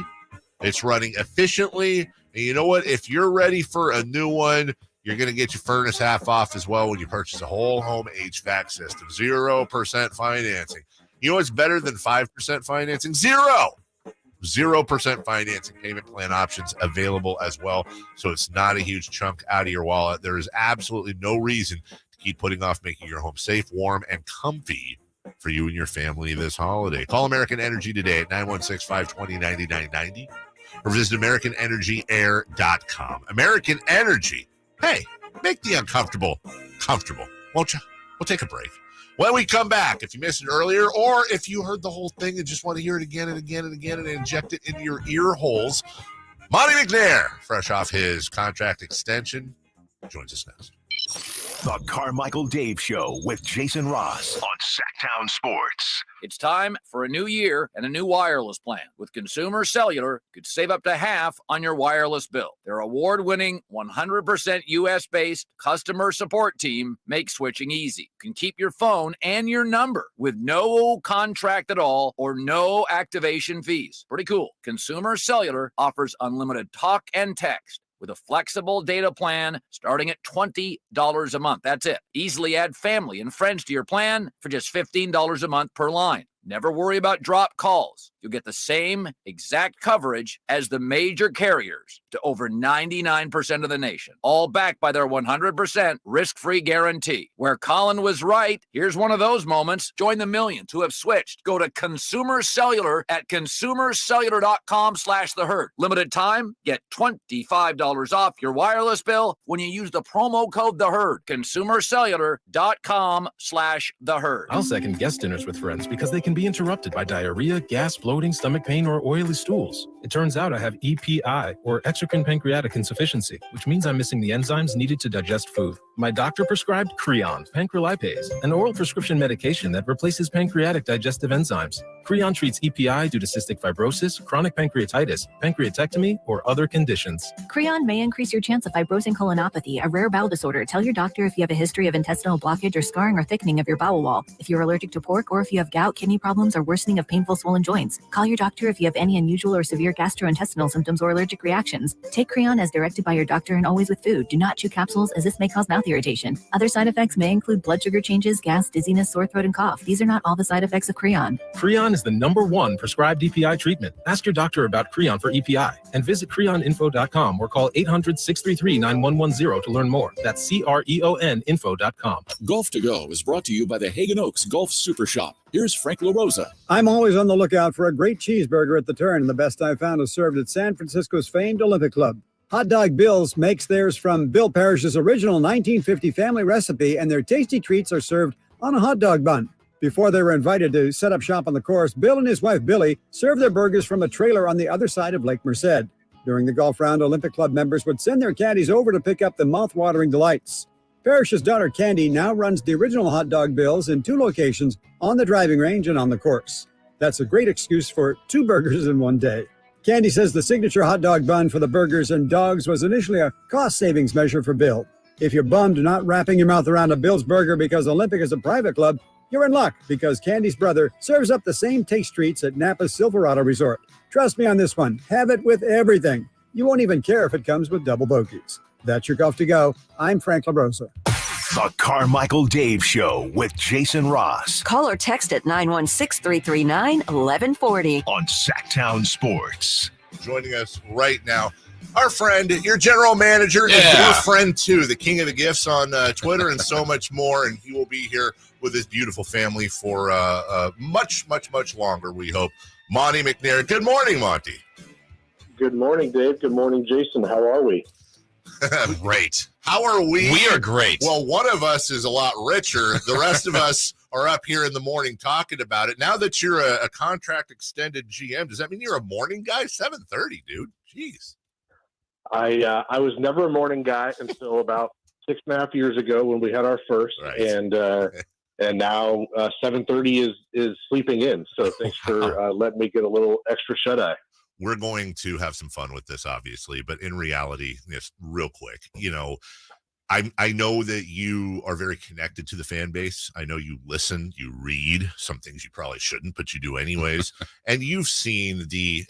it's running efficiently. And you know what? If you're ready for a new one, you're going to get your furnace half off as well when you purchase a whole home HVAC system. 0% financing. You know what's better than 5% financing? 0% financing payment plan options available as well. So it's not a huge chunk out of your wallet. There is absolutely no reason to keep putting off making your home safe, warm, and comfy for you and your family this holiday. Call American Energy today at 916-520-9990 or visit AmericanEnergyAir.com. American Energy. Hey, make the uncomfortable comfortable, won't you? We'll take a break. When we come back, if you missed it earlier, or if you heard the whole thing and just want to hear it again and again and again and inject it into your ear holes, Monte McNair, fresh off his contract extension, joins us next. The Carmichael Dave Show with Jason Ross on Sactown Sports. It's time for a new year and a new wireless plan. With Consumer Cellular, you could save up to half on your wireless bill. Their award-winning 100% U.S.-based customer support team makes switching easy. You can keep your phone and your number with no contract at all or no activation fees. Pretty cool. Consumer Cellular offers unlimited talk and text with a flexible data plan starting at $20 a month. That's it. Easily add family and friends to your plan for just $15 a month per line. Never worry about drop calls. You'll get the same exact coverage as the major carriers to over 99% of the nation, all backed by their 100% risk-free guarantee. Where Colin was right, here's one of those moments. Join the millions who have switched. Go to Consumer Cellular at consumercellular.com/theherd. Limited time, get $25 off your wireless bill when you use the promo code THEHERD. Consumercellular.com/theherd. I'll second guest dinners with friends because they can be interrupted by diarrhea, gas, bloating, stomach pain, or oily stools. It turns out I have EPI, or exocrine pancreatic insufficiency, which means I'm missing the enzymes needed to digest food. My doctor prescribed Creon, pancrelipase, an oral prescription medication that replaces pancreatic digestive enzymes. Creon treats EPI due to cystic fibrosis, chronic pancreatitis, pancreatectomy, or other conditions. Creon may increase your chance of fibrosing colonopathy, a rare bowel disorder. Tell your doctor if you have a history of intestinal blockage or scarring or thickening of your bowel wall, if you're allergic to pork, or if you have gout, kidney problems, or worsening of painful swollen joints. Call your doctor if you have any unusual or severe gastrointestinal symptoms or allergic reactions. Take Creon as directed by your doctor and always with food. Do not chew capsules, as this may cause mouth irritation. Other side effects may include blood sugar changes, gas, dizziness, sore throat, and cough. These are not all the side effects of Creon. Creon is the #1 prescribed EPI treatment. Ask your doctor about Creon for EPI and visit creoninfo.com or call 800-633-9110 to learn more. That's CREONinfo.com. Golf to Go is brought to you by the Hagen Oaks Golf Super Shop. Here's Frank LaRosa. I'm always on the lookout for a great cheeseburger at the turn, and the best I've found is served at San Francisco's famed Olympic Club. Hot Dog Bill's makes theirs from Bill Parrish's original 1950 family recipe, and their tasty treats are served on a hot dog bun. Before they were invited to set up shop on the course, Bill and his wife Billy served their burgers from a trailer on the other side of Lake Merced. During the golf round, Olympic Club members would send their caddies over to pick up the mouth-watering delights. Parrish's daughter Candy now runs the original Hot Dog Bill's in 2 locations, on the driving range and on the course. That's a great excuse for 2 burgers in one day. Candy says the signature hot dog bun for the burgers and dogs was initially a cost savings measure for Bill. If you're bummed not wrapping your mouth around a Bill's burger because Olympic is a private club, you're in luck because Candy's brother serves up the same taste treats at Napa's Silverado Resort. Trust me on this one. Have it with everything. You won't even care if it comes with double bogeys. That's your Golf to Go. I'm Frank LaRosa. The Carmichael Dave Show with Jason Ross. Call or text at 916-339-1140 on Sactown Sports. Joining us right now, our friend, your general manager, and your friend too, the king of the gifts on Twitter and so much more. And he will be here with his beautiful family for much, much, much longer, we hope. Monte McNair. Good morning, Monte. Good morning, Dave. Good morning, Jason. How are we? Great. How are we? We are great. Well, one of us is a lot richer. The rest of us are up here in the morning talking about it. Now that you're a contract extended GM, does that mean you're a morning guy? 7:30, dude. Jeez. I was never a morning guy until about 6.5 years ago when we had our first, right. and now 7:30 is sleeping in. So thanks for letting me get a little extra shut eye. We're going to have some fun with this, obviously, but in reality, just real quick, I know that you are very connected to the fan base. I know you listen, you read some things you probably shouldn't, but you do anyways. And you've seen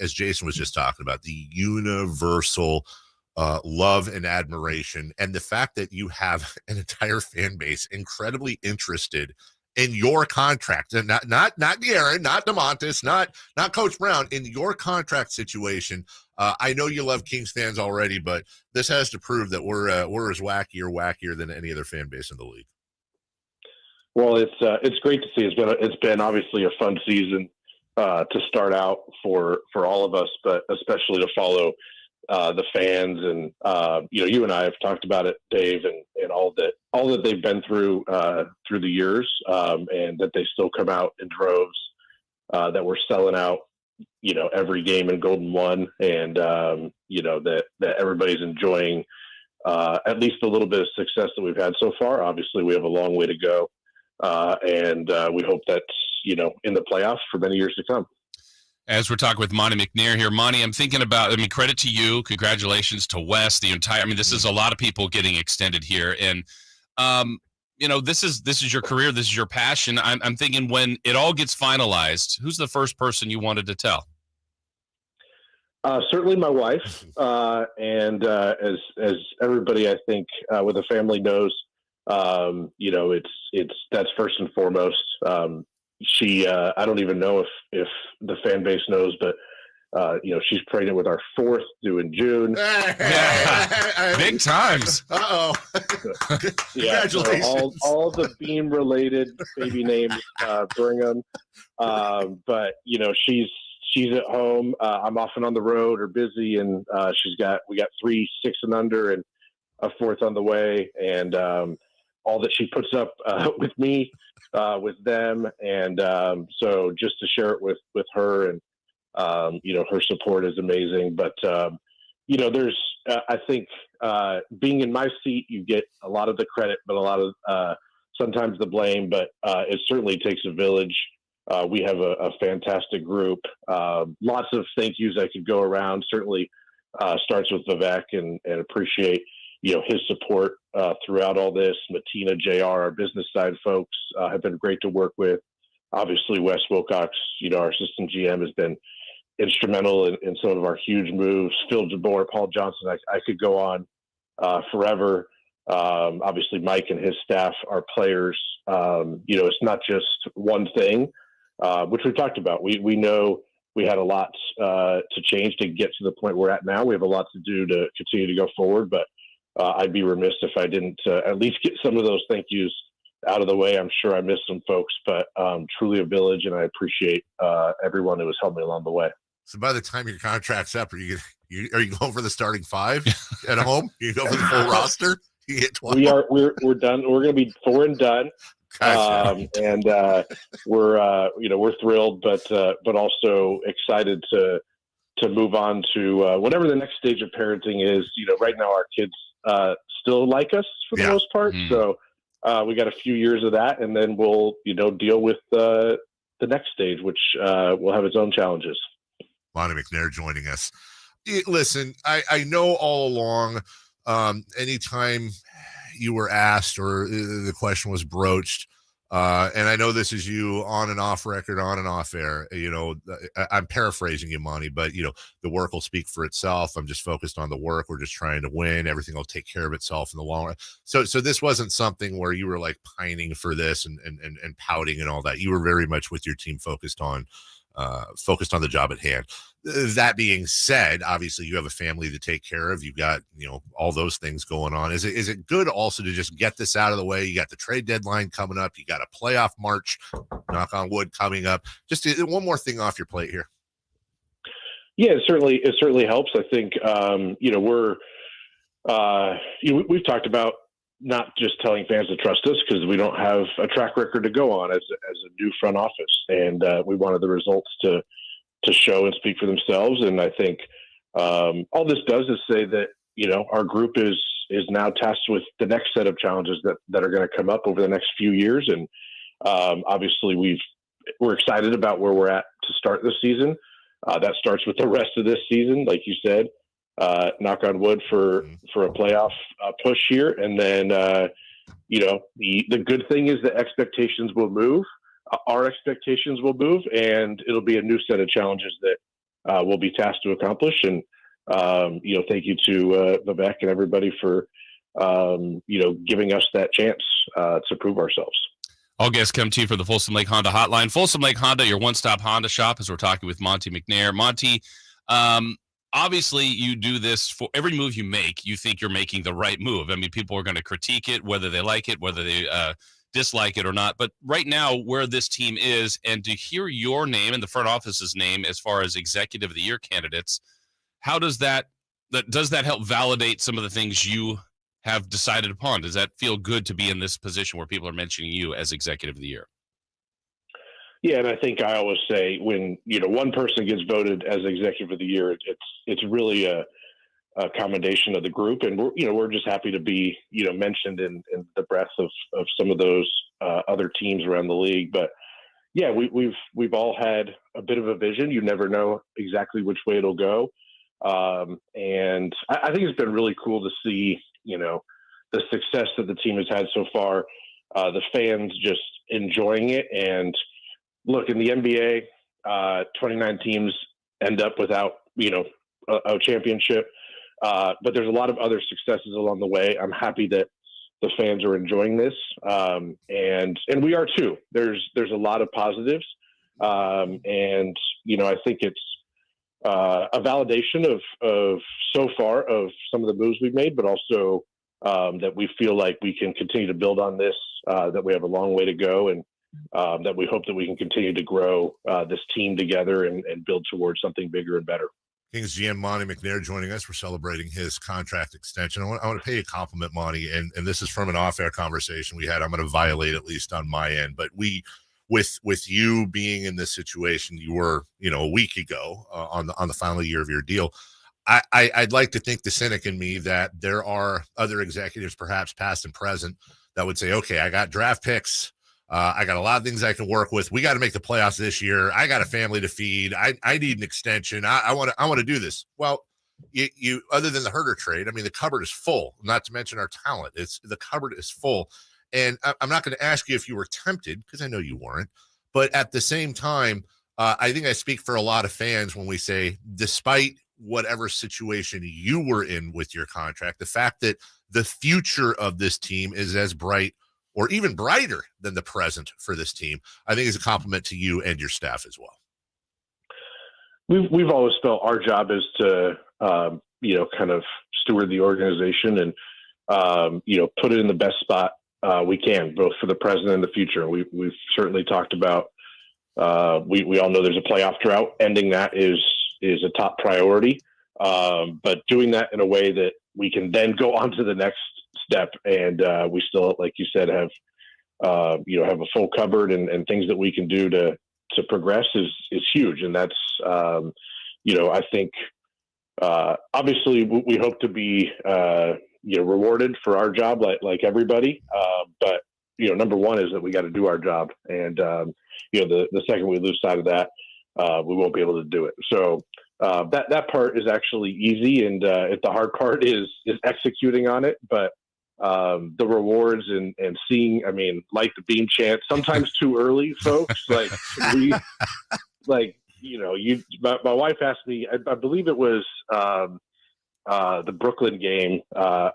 as Jason was just talking about, the universal love and admiration, and the fact that you have an entire fan base incredibly interested in your contract, and not Guerin, not DeMontis, not Coach Brown, in your contract situation. I know you love Kings fans already, but this has to prove that we're as wackier than any other fan base in the league. Well, it's great to see. It's been obviously a fun season to start out for all of us, but especially to follow the fans. And you and I have talked about it, Dave, and and all that they've been through the years, and that they still come out in droves, that we're selling out, every game in Golden One, and that everybody's enjoying at least a little bit of success that we've had so far. Obviously, we have a long way to go, and we hope that's in the playoffs for many years to come. As we're talking with Monte McNair here, Monte, I'm thinking about, credit to you, congratulations to Wes, this is a lot of people getting extended here, and this is your career, this is your passion. I'm thinking, when it all gets finalized, who's the first person you wanted to tell? Certainly my wife, and as everybody, I think, with a family knows, it's that's first and foremost. She, I don't even know if the fan base knows, but she's pregnant with our fourth, due in June. Big times. Uh-oh. Yeah, Congratulations. So all the Beam related baby names, bring them. But she's at home. I'm often on the road or busy, and we got 3 6 and under and a fourth on the way, and all that she puts up with me, with them, and so just to share it with her, and her support is amazing. But there's I think being in my seat, you get a lot of the credit, but a lot of sometimes the blame. But it certainly takes a village. We have a fantastic group. Lots of thank yous I could go around. Certainly starts with Vivek, and appreciate his support throughout all this. Matina, JR, our business side folks have been great to work with. Obviously, Wes Wilcox, our assistant GM, has been instrumental in some of our huge moves. Phil DeBoer, Paul Johnson, I could go on forever. Obviously, Mike and his staff, our players. It's not just one thing, which we've talked about. We know we had a lot to change to get to the point we're at now. We have a lot to do to continue to go forward, but I'd be remiss if I didn't at least get some of those thank yous out of the way. I'm sure I missed some folks, but truly a village, and I appreciate everyone who has helped me along the way. So by the time your contract's up, are you going for the starting 5 at home? You go for the full roster? You get 12? We're done. We're going to be 4 and done. And we're thrilled, but also excited to move on to whatever the next stage of parenting is. Right now our kids still like us for the most part. So we got a few years of that, and then we'll deal with the next stage, which will have its own challenges. Monte McNair joining us. Listen, I know all along, anytime you were asked or the question was broached, and I know this is you on and off record, on and off air, I'm paraphrasing you, Monte, but the work will speak for itself. I'm just focused on the work. We're just trying to win. Everything will take care of itself in the long run. So this wasn't something where you were like pining for this and pouting and all that. You were very much with your team focused on the job at hand. That being said, obviously you have a family to take care of. You've got, all those things going on. Is it good also to just get this out of the way? You got the trade deadline coming up. You got a playoff March, knock on wood, coming up. Just one more thing off your plate here. Yeah, it certainly helps. I think, we've talked about not just telling fans to trust us, because we don't have a track record to go on as a new front office. And we wanted the results to show and speak for themselves. And I think all this does is say that, our group is now tasked with the next set of challenges that are going to come up over the next few years. And obviously we're excited about where we're at to start this season. That starts with the rest of this season, like you said, knock on wood for a playoff push here. And then, the good thing is that expectations will move. Our expectations will move, and it'll be a new set of challenges that we'll be tasked to accomplish. And, thank you to Vivek and everybody for, giving us that chance to prove ourselves. All guests come to you for the Folsom Lake Honda Hotline. Folsom Lake Honda, your one-stop Honda shop, as we're talking with Monte McNair. Monte, obviously you do this for every move you make. You think you're making the right move. I mean, people are going to critique it, whether they like it, whether they dislike it or not. But right now, where this team is, and to hear your name and the front office's name as far as executive of the year candidates, how does that help validate some of the things you have decided upon? Does that feel good to be in this position where people are mentioning you as executive of the year? Yeah, and I think I always say when one person gets voted as executive of the year, it's really a commendation of the group, and we're just happy to be mentioned in the breadth of some of those other teams around the league. But yeah, we've all had a bit of a vision. You never know exactly which way it'll go, and I think it's been really cool to see the success that the team has had so far. The fans just enjoying it, and look, in the NBA, 29 teams end up without a championship. But there's a lot of other successes along the way. I'm happy that the fans are enjoying this, and we are too. There's a lot of positives, and I think it's a validation of so far of some of the moves we've made, but also that we feel like we can continue to build on this. That we have a long way to go, and that we hope that we can continue to grow this team together and build towards something bigger and better. Kings GM Monte McNair joining us. We're celebrating his contract extension. I want to pay a compliment, Monte, and this is from an off-air conversation we had. I'm going to violate at least on my end, but with you being in this situation, you were a week ago on the final year of your deal. I'd like to think the cynic in me that there are other executives, perhaps past and present, that would say, okay, I got draft picks. I got a lot of things I can work with. We got to make the playoffs this year. I got a family to feed. I need an extension. I want to do this. Well, you other than the Herter trade, I mean, the cupboard is full, not to mention our talent. The cupboard is full. And I'm not going to ask you if you were tempted, because I know you weren't. But at the same time, I think I speak for a lot of fans when we say, despite whatever situation you were in with your contract, the fact that the future of this team is as bright or even brighter than the present for this team, I think is a compliment to you and your staff as well. We've always felt our job is to, kind of steward the organization and, put it in the best spot we can, both for the present and the future. We've certainly talked about, we all know there's a playoff drought. Ending that is a top priority. But doing that in a way that we can then go on to the next step, and we still, like you said, have a full cupboard and things that we can do to progress is huge. And that's I think obviously we hope to be rewarded for our job like everybody, but number one is that we got to do our job, and the second we lose sight of that, we won't be able to do it. So that part is actually easy, and the hard part is executing on it. But the rewards and seeing, like the beam chant, sometimes too early, folks. My wife asked me, I believe it was the Brooklyn game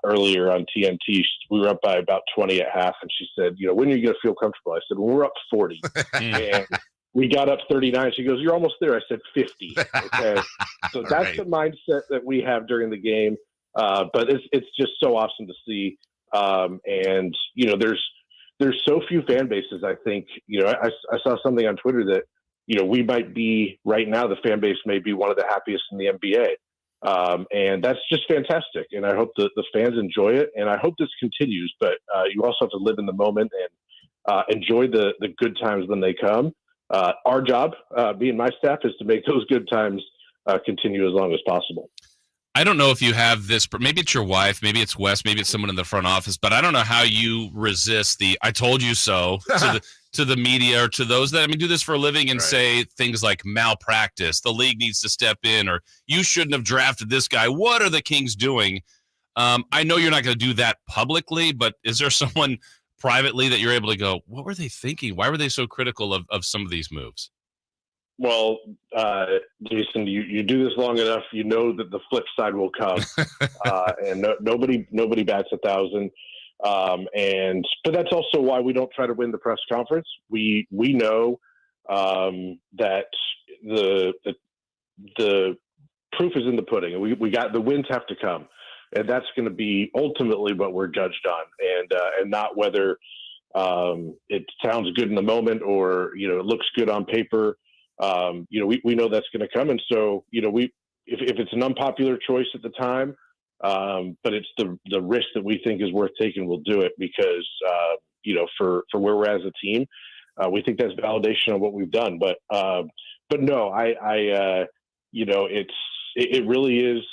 earlier on TNT. We were up by about 20 at half, and she said, when are you going to feel comfortable? I said, when we're up 40. And we got up 39. She goes, you're almost there. I said 50. Okay. So that's right. The mindset that we have during the game. But it's just so awesome to see. And there's so few fan bases. I think, I saw something on Twitter that, we might be right now, the fan base may be one of the happiest in the NBA. And that's just fantastic. And I hope that the fans enjoy it, and I hope this continues, but you also have to live in the moment and enjoy the good times when they come. Our job, me and my staff, is to make those good times continue as long as possible. I don't know if you have this, but maybe it's your wife, maybe it's Wes, maybe it's someone in the front office, but I don't know how you resist the "I told you so" to the media or to those that do this for a living and say things like malpractice, the league needs to step in, or you shouldn't have drafted this guy. What are the Kings doing? I know you're not going to do that publicly, but is there someone privately that you're able to go, what were they thinking? Why were they so critical of some of these moves? Well, Jason, you do this long enough, that the flip side will come, and nobody bats 1,000. But that's also why we don't try to win the press conference. We know that the proof is in the pudding, and we got the wins have to come, and that's going to be ultimately what we're judged on, and not whether it sounds good in the moment or it looks good on paper. We know that's going to come. And so, if it's an unpopular choice at the time, but it's the risk that we think is worth taking. We'll do it because, for where we're as a team, we think that's validation of what we've done. But no, it really is,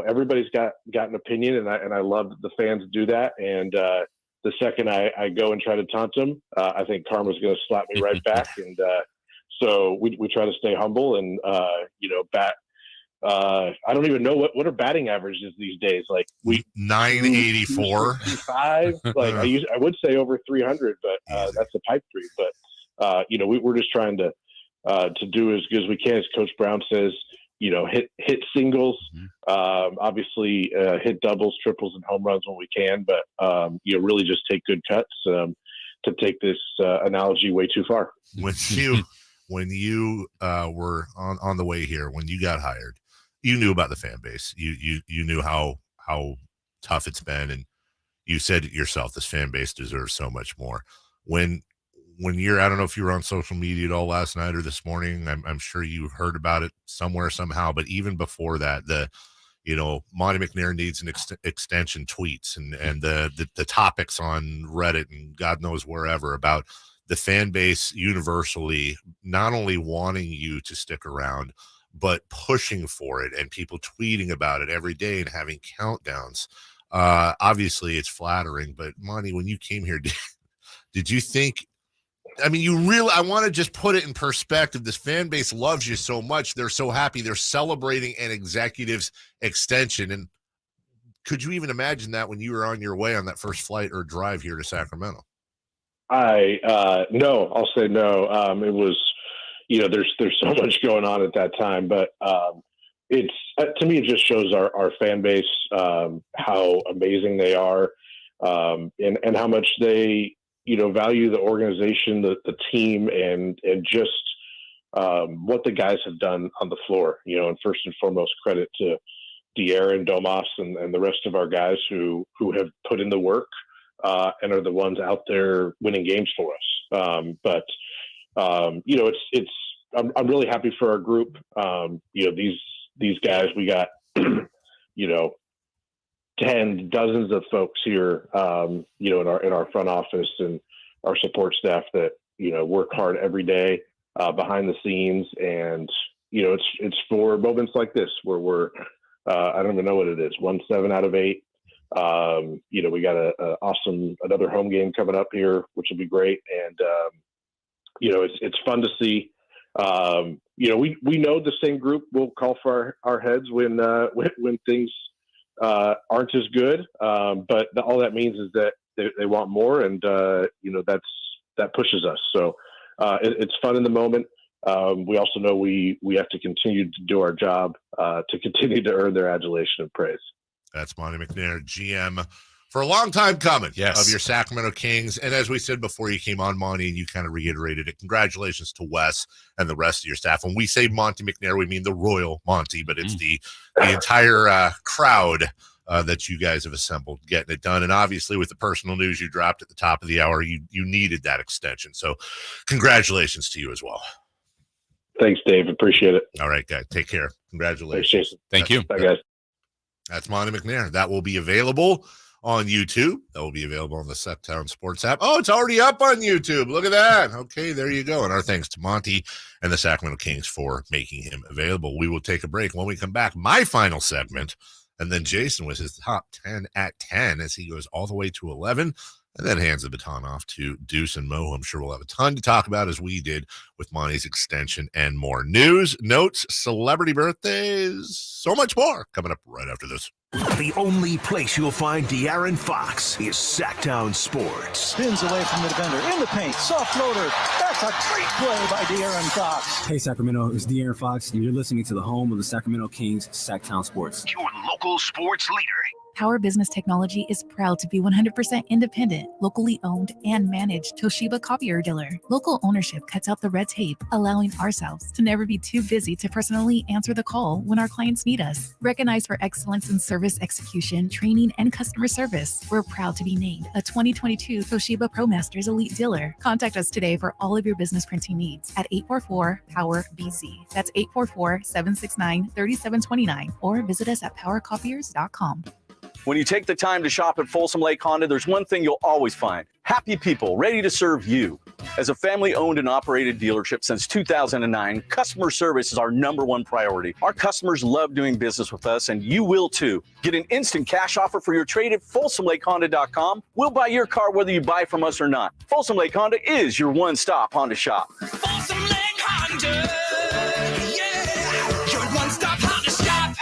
everybody's got an opinion, and I love that the fans do that. And the second I go and try to taunt them, I think karma's going to slap me right back. And so we try to stay humble and, bat. I don't even know what are batting averages these days. Like 984, 5. Like I would say over 300, but that's a pipe dream. But we're just trying to do as good as we can. As Coach Brown says, hit singles, obviously hit doubles, triples, and home runs when we can. But really just take good cuts to take this analogy way too far. When you were on the way here, when you got hired, you knew about the fan base. You knew how tough it's been, and you said it yourself, this fan base deserves so much more. When you're, I don't know if you were on social media at all last night or this morning, I'm sure you heard about it somewhere somehow, but even before that, Monte McNair needs an extension tweets and the topics on Reddit and God knows wherever about the fan base universally not only wanting you to stick around, but pushing for it, and people tweeting about it every day and having countdowns. Obviously it's flattering, but Monty, when you came here, did you think, I want to just put it in perspective. This fan base loves you so much. They're so happy. They're celebrating an executive's extension. And could you even imagine that when you were on your way on that first flight or drive here to Sacramento? No, I'll say no. It was, there's so much going on at that time, but it's to me, it just shows our fan base, how amazing they are, and how much they, value the organization, the team, and just what the guys have done on the floor, and first and foremost, credit to De'Aaron, Domas, and the rest of our guys who have put in the work, and are the ones out there winning games for us. I'm really happy for our group. These guys, we got, dozens of folks here, in our front office and our support staff that, work hard every day, behind the scenes. And, it's for moments like this where we're, I don't even know what it is, 7 out of 8. We got another home game coming up here, which will be great. And, it's fun to see. We know the same group will call for our heads when things aren't as good. But all that means is that they want more, and that pushes us. So it's fun in the moment. We also know we have to continue to do our job to continue to earn their adulation and praise. That's Monte McNair, GM for a long time coming, yes, of your Sacramento Kings. And as we said before you came on, Monty, and you kind of reiterated it, congratulations to Wes and the rest of your staff. When we say Monte McNair, we mean the Royal Monty, but it's the entire crowd that you guys have assembled getting it done. And obviously with the personal news you dropped at the top of the hour, you needed that extension. So congratulations to you as well. Thanks, Dave. Appreciate it. All right, guys. Take care. Congratulations. Thanks, Thank you. Bye, guys. That's Monte McNair. That will be available on YouTube. That will be available on the Sactown Sports app. Oh, it's already up on YouTube. Look at that. Okay, there you go. And our thanks to Monty and the Sacramento Kings for making him available. We will take a break. When we come back, my final segment, and then Jason with his top 10 at 10 as he goes all the way to 11 and then hands the baton off to Deuce and Mo, who I'm sure we'll have a ton to talk about as we did with Monty's extension and more. News, notes, celebrity birthdays, so much more coming up right after this. The only place you'll find De'Aaron Fox is Sactown Sports. Spins away from the defender, in the paint, soft floater. That's a great play by De'Aaron Fox. Hey Sacramento, it's De'Aaron Fox, and you're listening to the home of the Sacramento Kings, Sactown Sports. Your local sports leader. Power Business Technology is proud to be 100% independent, locally owned, and managed Toshiba copier dealer. Local ownership cuts out the red tape, allowing ourselves to never be too busy to personally answer the call when our clients need us. Recognized for excellence in service execution, training, and customer service, we're proud to be named a 2022 Toshiba ProMasters Elite Dealer. Contact us today for all of your business printing needs at 844-POWER-BZ. That's 844-769-3729, or visit us at powercopiers.com. When you take the time to shop at Folsom Lake Honda, there's one thing you'll always find. Happy people ready to serve you. As a family-owned and operated dealership since 2009, customer service is our #1 priority. Our customers love doing business with us, and you will too. Get an instant cash offer for your trade at FolsomLakeHonda.com. We'll buy your car whether you buy from us or not. Folsom Lake Honda is your one-stop Honda shop. Folsom Lake Honda, yeah, your one-stop Honda shop.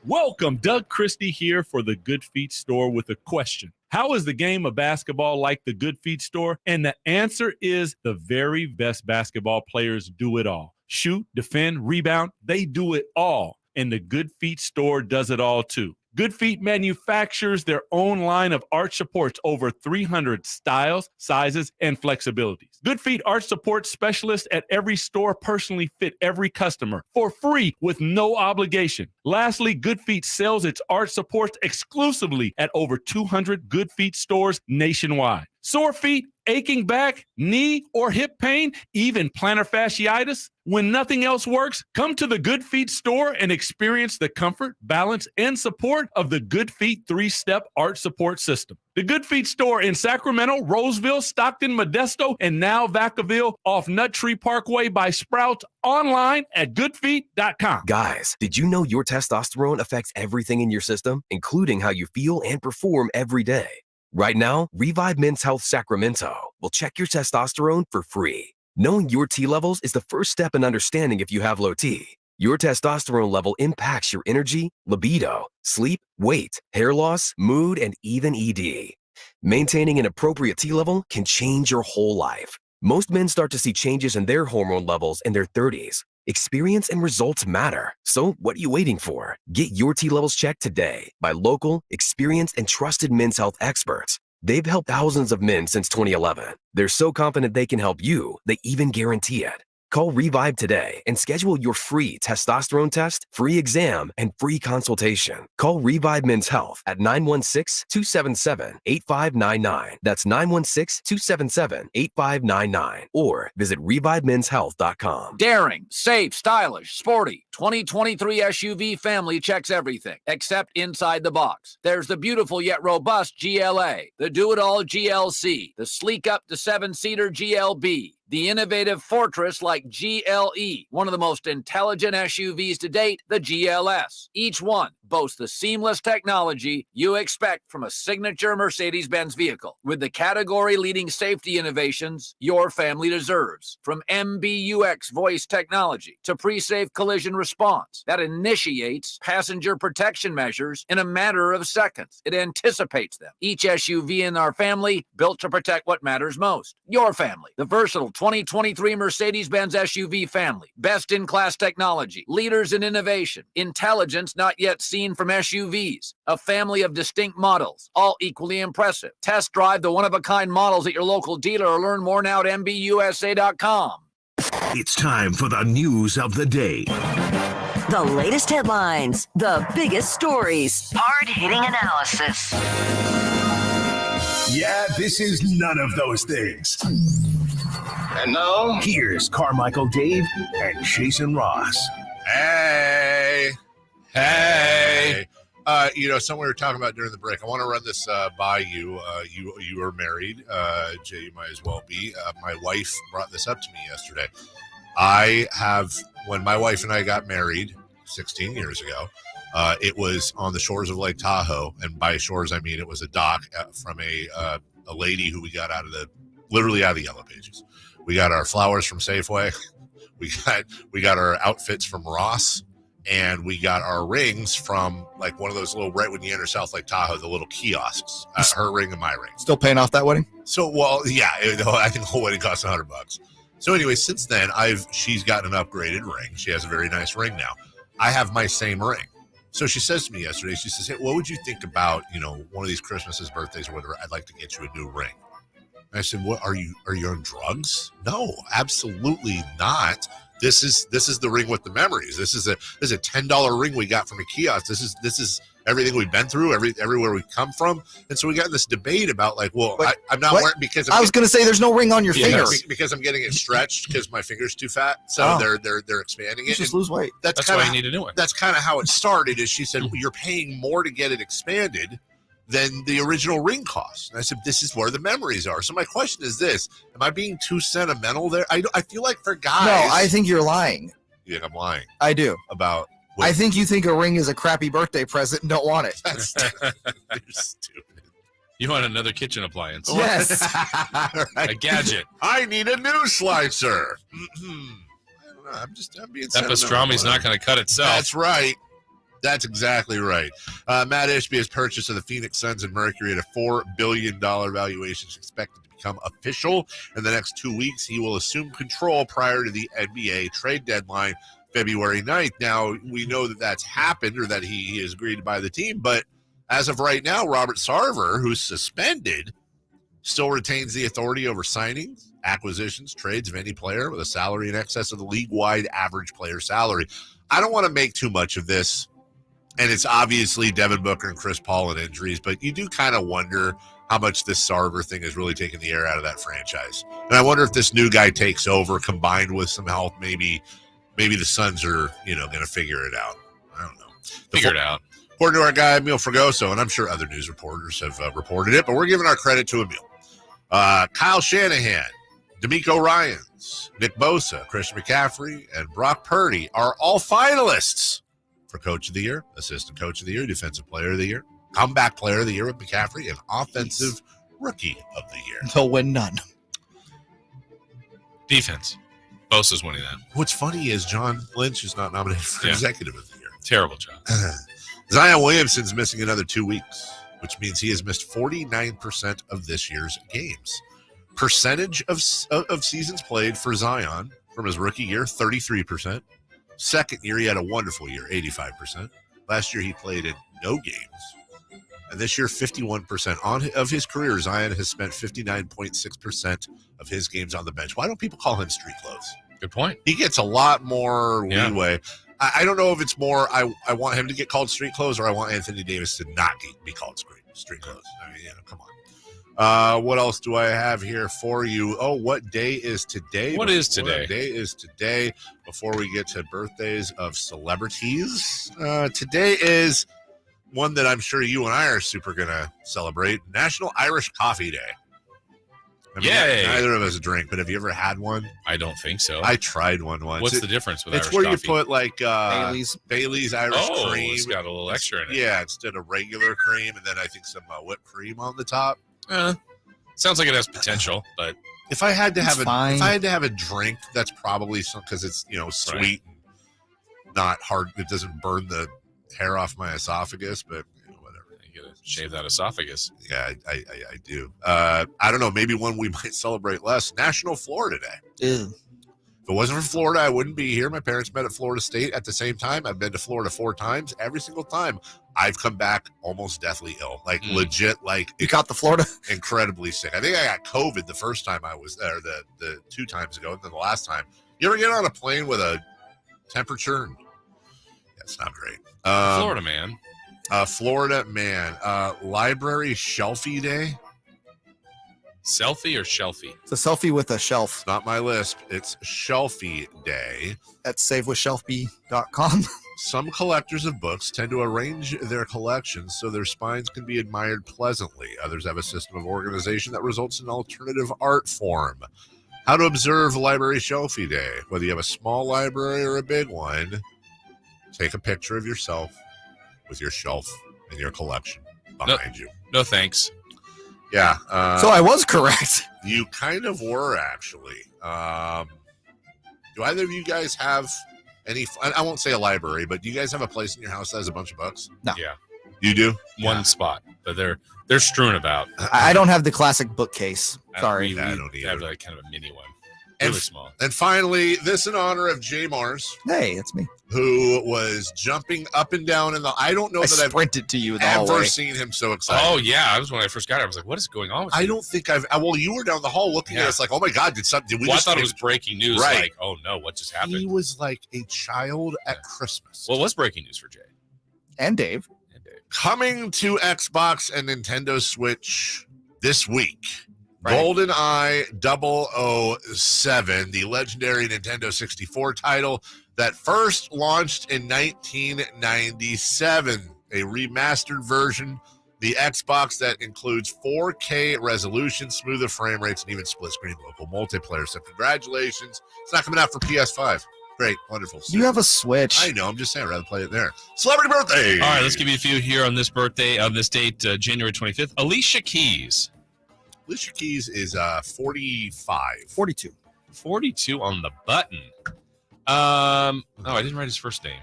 Welcome, Doug Christie here for the Good Feet Store with a question. How is the game of basketball like the Good Feet Store? And the answer is the very best basketball players do it all. Shoot, defend, rebound, they do it all. And the Good Feet Store does it all too. Good Feet manufactures their own line of arch supports, over 300 styles, sizes, and flexibilities. Good Feet arch support specialists at every store personally fit every customer for free with no obligation. Lastly, Good Feet sells its arch supports exclusively at over 200 Good Feet stores nationwide. Sore feet, aching back, knee or hip pain, even plantar fasciitis? When nothing else works, come to the Good Feet Store and experience the comfort, balance, and support of the Good Feet 3-step arch support system. The Good Feet Store in Sacramento, Roseville, Stockton, Modesto, and now Vacaville off Nut Tree Parkway by Sprouts, online at goodfeet.com. Guys, did you know your testosterone affects everything in your system, including how you feel and perform every day? Right now, Revive Men's Health Sacramento will check your testosterone for free. Knowing your T levels is the first step in understanding if you have low T. Your testosterone level impacts your energy, libido, sleep, weight, hair loss, mood, and even ED. Maintaining an appropriate T level can change your whole life. Most men start to see changes in their hormone levels in their 30s. Experience and results matter. So what are you waiting for? Get your T levels checked today by local, experienced, and trusted men's health experts. They've helped thousands of men since 2011. They're so confident they can help you, they even guarantee it. Call Revive today and schedule your free testosterone test, free exam, and free consultation. Call Revive Men's Health at 916-277-8599. That's 916-277-8599. Or visit ReviveMen'sHealth.com. Daring, safe, stylish, sporty. 2023 SUV family checks everything except inside the box. There's the beautiful yet robust GLA, the do-it-all GLC, the sleek up to 7-seater GLB, the innovative Fortress like GLE, one of the most intelligent SUVs to date, the GLS. Each one boasts the seamless technology you expect from a signature Mercedes-Benz vehicle. With the category-leading safety innovations your family deserves. From MBUX voice technology to pre-safe collision response that initiates passenger protection measures in a matter of seconds. It anticipates them. Each SUV in our family built to protect what matters most. Your family. The versatile 2023 Mercedes-Benz SUV family. Best-in-class technology. Leaders in innovation. Intelligence not yet seen from SUVs. A family of distinct models, all equally impressive. Test drive the one-of-a-kind models at your local dealer or learn more now at MBUSA.com. It's time for the news of the day. The latest headlines, the biggest stories, hard-hitting analysis. Yeah, this is none of those things. And now, here's Carmichael Dave and Jason Ross. Hey. Something we were talking about during the break. I want to run this by you. You are married. Jay, you might as well be. My wife brought this up to me yesterday. When my wife and I got married 16 years ago, it was on the shores of Lake Tahoe. And by shores, I mean it was a dock from a lady who we got literally out of the Yellow Pages. We got our flowers from Safeway. We got our outfits from Ross. And we got our rings from like one of those little, right when you enter South Lake Tahoe, the little kiosks. Her ring and my ring. Still paying off that wedding? So, well, yeah, I think the whole wedding cost $100. So anyway, since then, she's gotten an upgraded ring. She has a very nice ring now. I have my same ring. So she says to me yesterday, she says, hey, what would you think about, one of these Christmases, birthdays, or whatever? I'd like to get you a new ring. And I said, "What are you on drugs?" "No, absolutely not. This is the ring with the memories. This is a $10 ring we got from a kiosk. This is everything we've been through, everywhere we've come from." And so we got in this debate about like, well, I'm not wearing because I was going to say there's no ring on your finger because I'm getting it stretched because my finger's too fat. So they're expanding it. You just lose weight. That's why you need a new one. That's kind of how it started. Is she said you're paying more to get it expanded than the original ring cost. And I said, this is where the memories are. So my question is this: am I being too sentimental there? I feel like for guys. No, I think you're lying. You think I'm lying? I do. About. I think you think a ring is a crappy birthday present and don't want it. You're stupid. You want another kitchen appliance? Yes. Right. A gadget. I need a new slicer. I don't know. I'm being that pastrami's not going to cut itself. That's right. That's exactly right. Matt Ishbia's purchase of the Phoenix Suns and Mercury at a $4 billion valuation is expected to become official in the next 2 weeks. He will assume control prior to the NBA trade deadline, February 9th. Now, we know that that's happened or that he has agreed to buy the team, but as of right now, Robert Sarver, who's suspended, still retains the authority over signings, acquisitions, trades of any player with a salary in excess of the league-wide average player salary. I don't want to make too much of this. And it's obviously Devin Booker and Chris Paul and injuries, but you do kind of wonder how much this Sarver thing has really taken the air out of that franchise. And I wonder if this new guy takes over, combined with some help, maybe the Suns are, going to figure it out. I don't know. Figure it out. According to our guy, Emil Fregoso, and I'm sure other news reporters have reported it, but we're giving our credit to Emil. Kyle Shanahan, D'Amico Ryans, Nick Bosa, Christian McCaffrey, and Brock Purdy are all finalists for Coach of the Year, Assistant Coach of the Year, Defensive Player of the Year, Comeback Player of the Year with McCaffrey, and Offensive Rookie of the Year. They'll win none. Defense. Bosa's winning that. What's funny is John Lynch is not nominated for Executive of the Year. Terrible job. Zion Williamson's missing another 2 weeks, which means he has missed 49% of this year's games. Percentage of seasons played for Zion from his rookie year, 33%. Second year, he had a wonderful year, 85%. Last year, he played in no games. And this year, 51%. Of his career, Zion has spent 59.6% of his games on the bench. Why don't people call him street clothes? Good point. He gets a lot more leeway. I don't know if it's more I want him to get called street clothes or I want Anthony Davis to not be called street clothes. I mean, come on. What else do I have here for you? Oh, what day is today? What is today? What day is today? Before we get to birthdays of celebrities, today is one that I'm sure you and I are super going to celebrate, National Irish Coffee Day. I mean, Yay! Neither of us drink, but have you ever had one? I don't think so. I tried one once. What's the difference with Irish coffee? It's where coffee? You put like Bailey's Irish cream. It's got a little extra in it. Yeah, instead of regular cream, and then I think some whipped cream on the top. Sounds like it has potential, but if I had to have a drink, that's probably some because it's sweet and not hard. It doesn't burn the hair off my esophagus, but whatever. You gotta shave that esophagus. Yeah, I do. I don't know. Maybe one we might celebrate less. National Florida Day. Ew. If it wasn't for Florida, I wouldn't be here. My parents met at Florida State at the same time. I've been to Florida 4 times. Every single time, I've come back almost deathly ill. Like legit, like you got the Florida incredibly sick. I think I got COVID the first time I was there, the 2 times ago, and then the last time. You ever get on a plane with a temperature? That's not great. Florida man. Florida man. Library Shelfie Day. Selfie or shelfie? It's a selfie with a shelf. Not my lisp. It's Shelfie Day. At savewithshelfie.com. Some collectors of books tend to arrange their collections so their spines can be admired pleasantly. Others have a system of organization that results in an alternative art form. How to observe Library Shelfie Day. Whether you have a small library or a big one, take a picture of yourself with your shelf and your collection behind you. No thanks. Yeah. So I was correct. You kind of were, actually. Do either of you guys have any, I won't say a library, but do you guys have a place in your house that has a bunch of books? No. Yeah. You do? One spot, but they're strewn about. I don't have the classic bookcase. Sorry. We have like kind of a mini one. And, really small. And finally, this in honor of Jay Mars. Hey, it's me. Who was jumping up and down in the. I don't know that I've sprinted to you the ever hallway. seen him so excited. Oh yeah, I was when I first got here. I was like, "What is going on with you?" I don't think I've. Well, you were down the hall looking at us like, "Oh my God, did we?" Well, I thought it was breaking news. Right. Like, oh no, what just happened? He was like a child at Christmas. Well, what's breaking news for Jay and Dave? Coming to Xbox and Nintendo Switch this week. GoldenEye 007, the legendary Nintendo 64 title that first launched in 1997. A remastered version, the Xbox that includes 4K resolution, smoother frame rates, and even split-screen local multiplayer. So congratulations. It's not coming out for PS5. Great, wonderful. You have a Switch. I know, I'm just saying I'd rather play it there. Celebrity birthday! All right, let's give you a few here on this birthday, on this date, January 25th. Alicia Keys. Alicia Keys is 45. 42. 42 on the button. I didn't write his first name.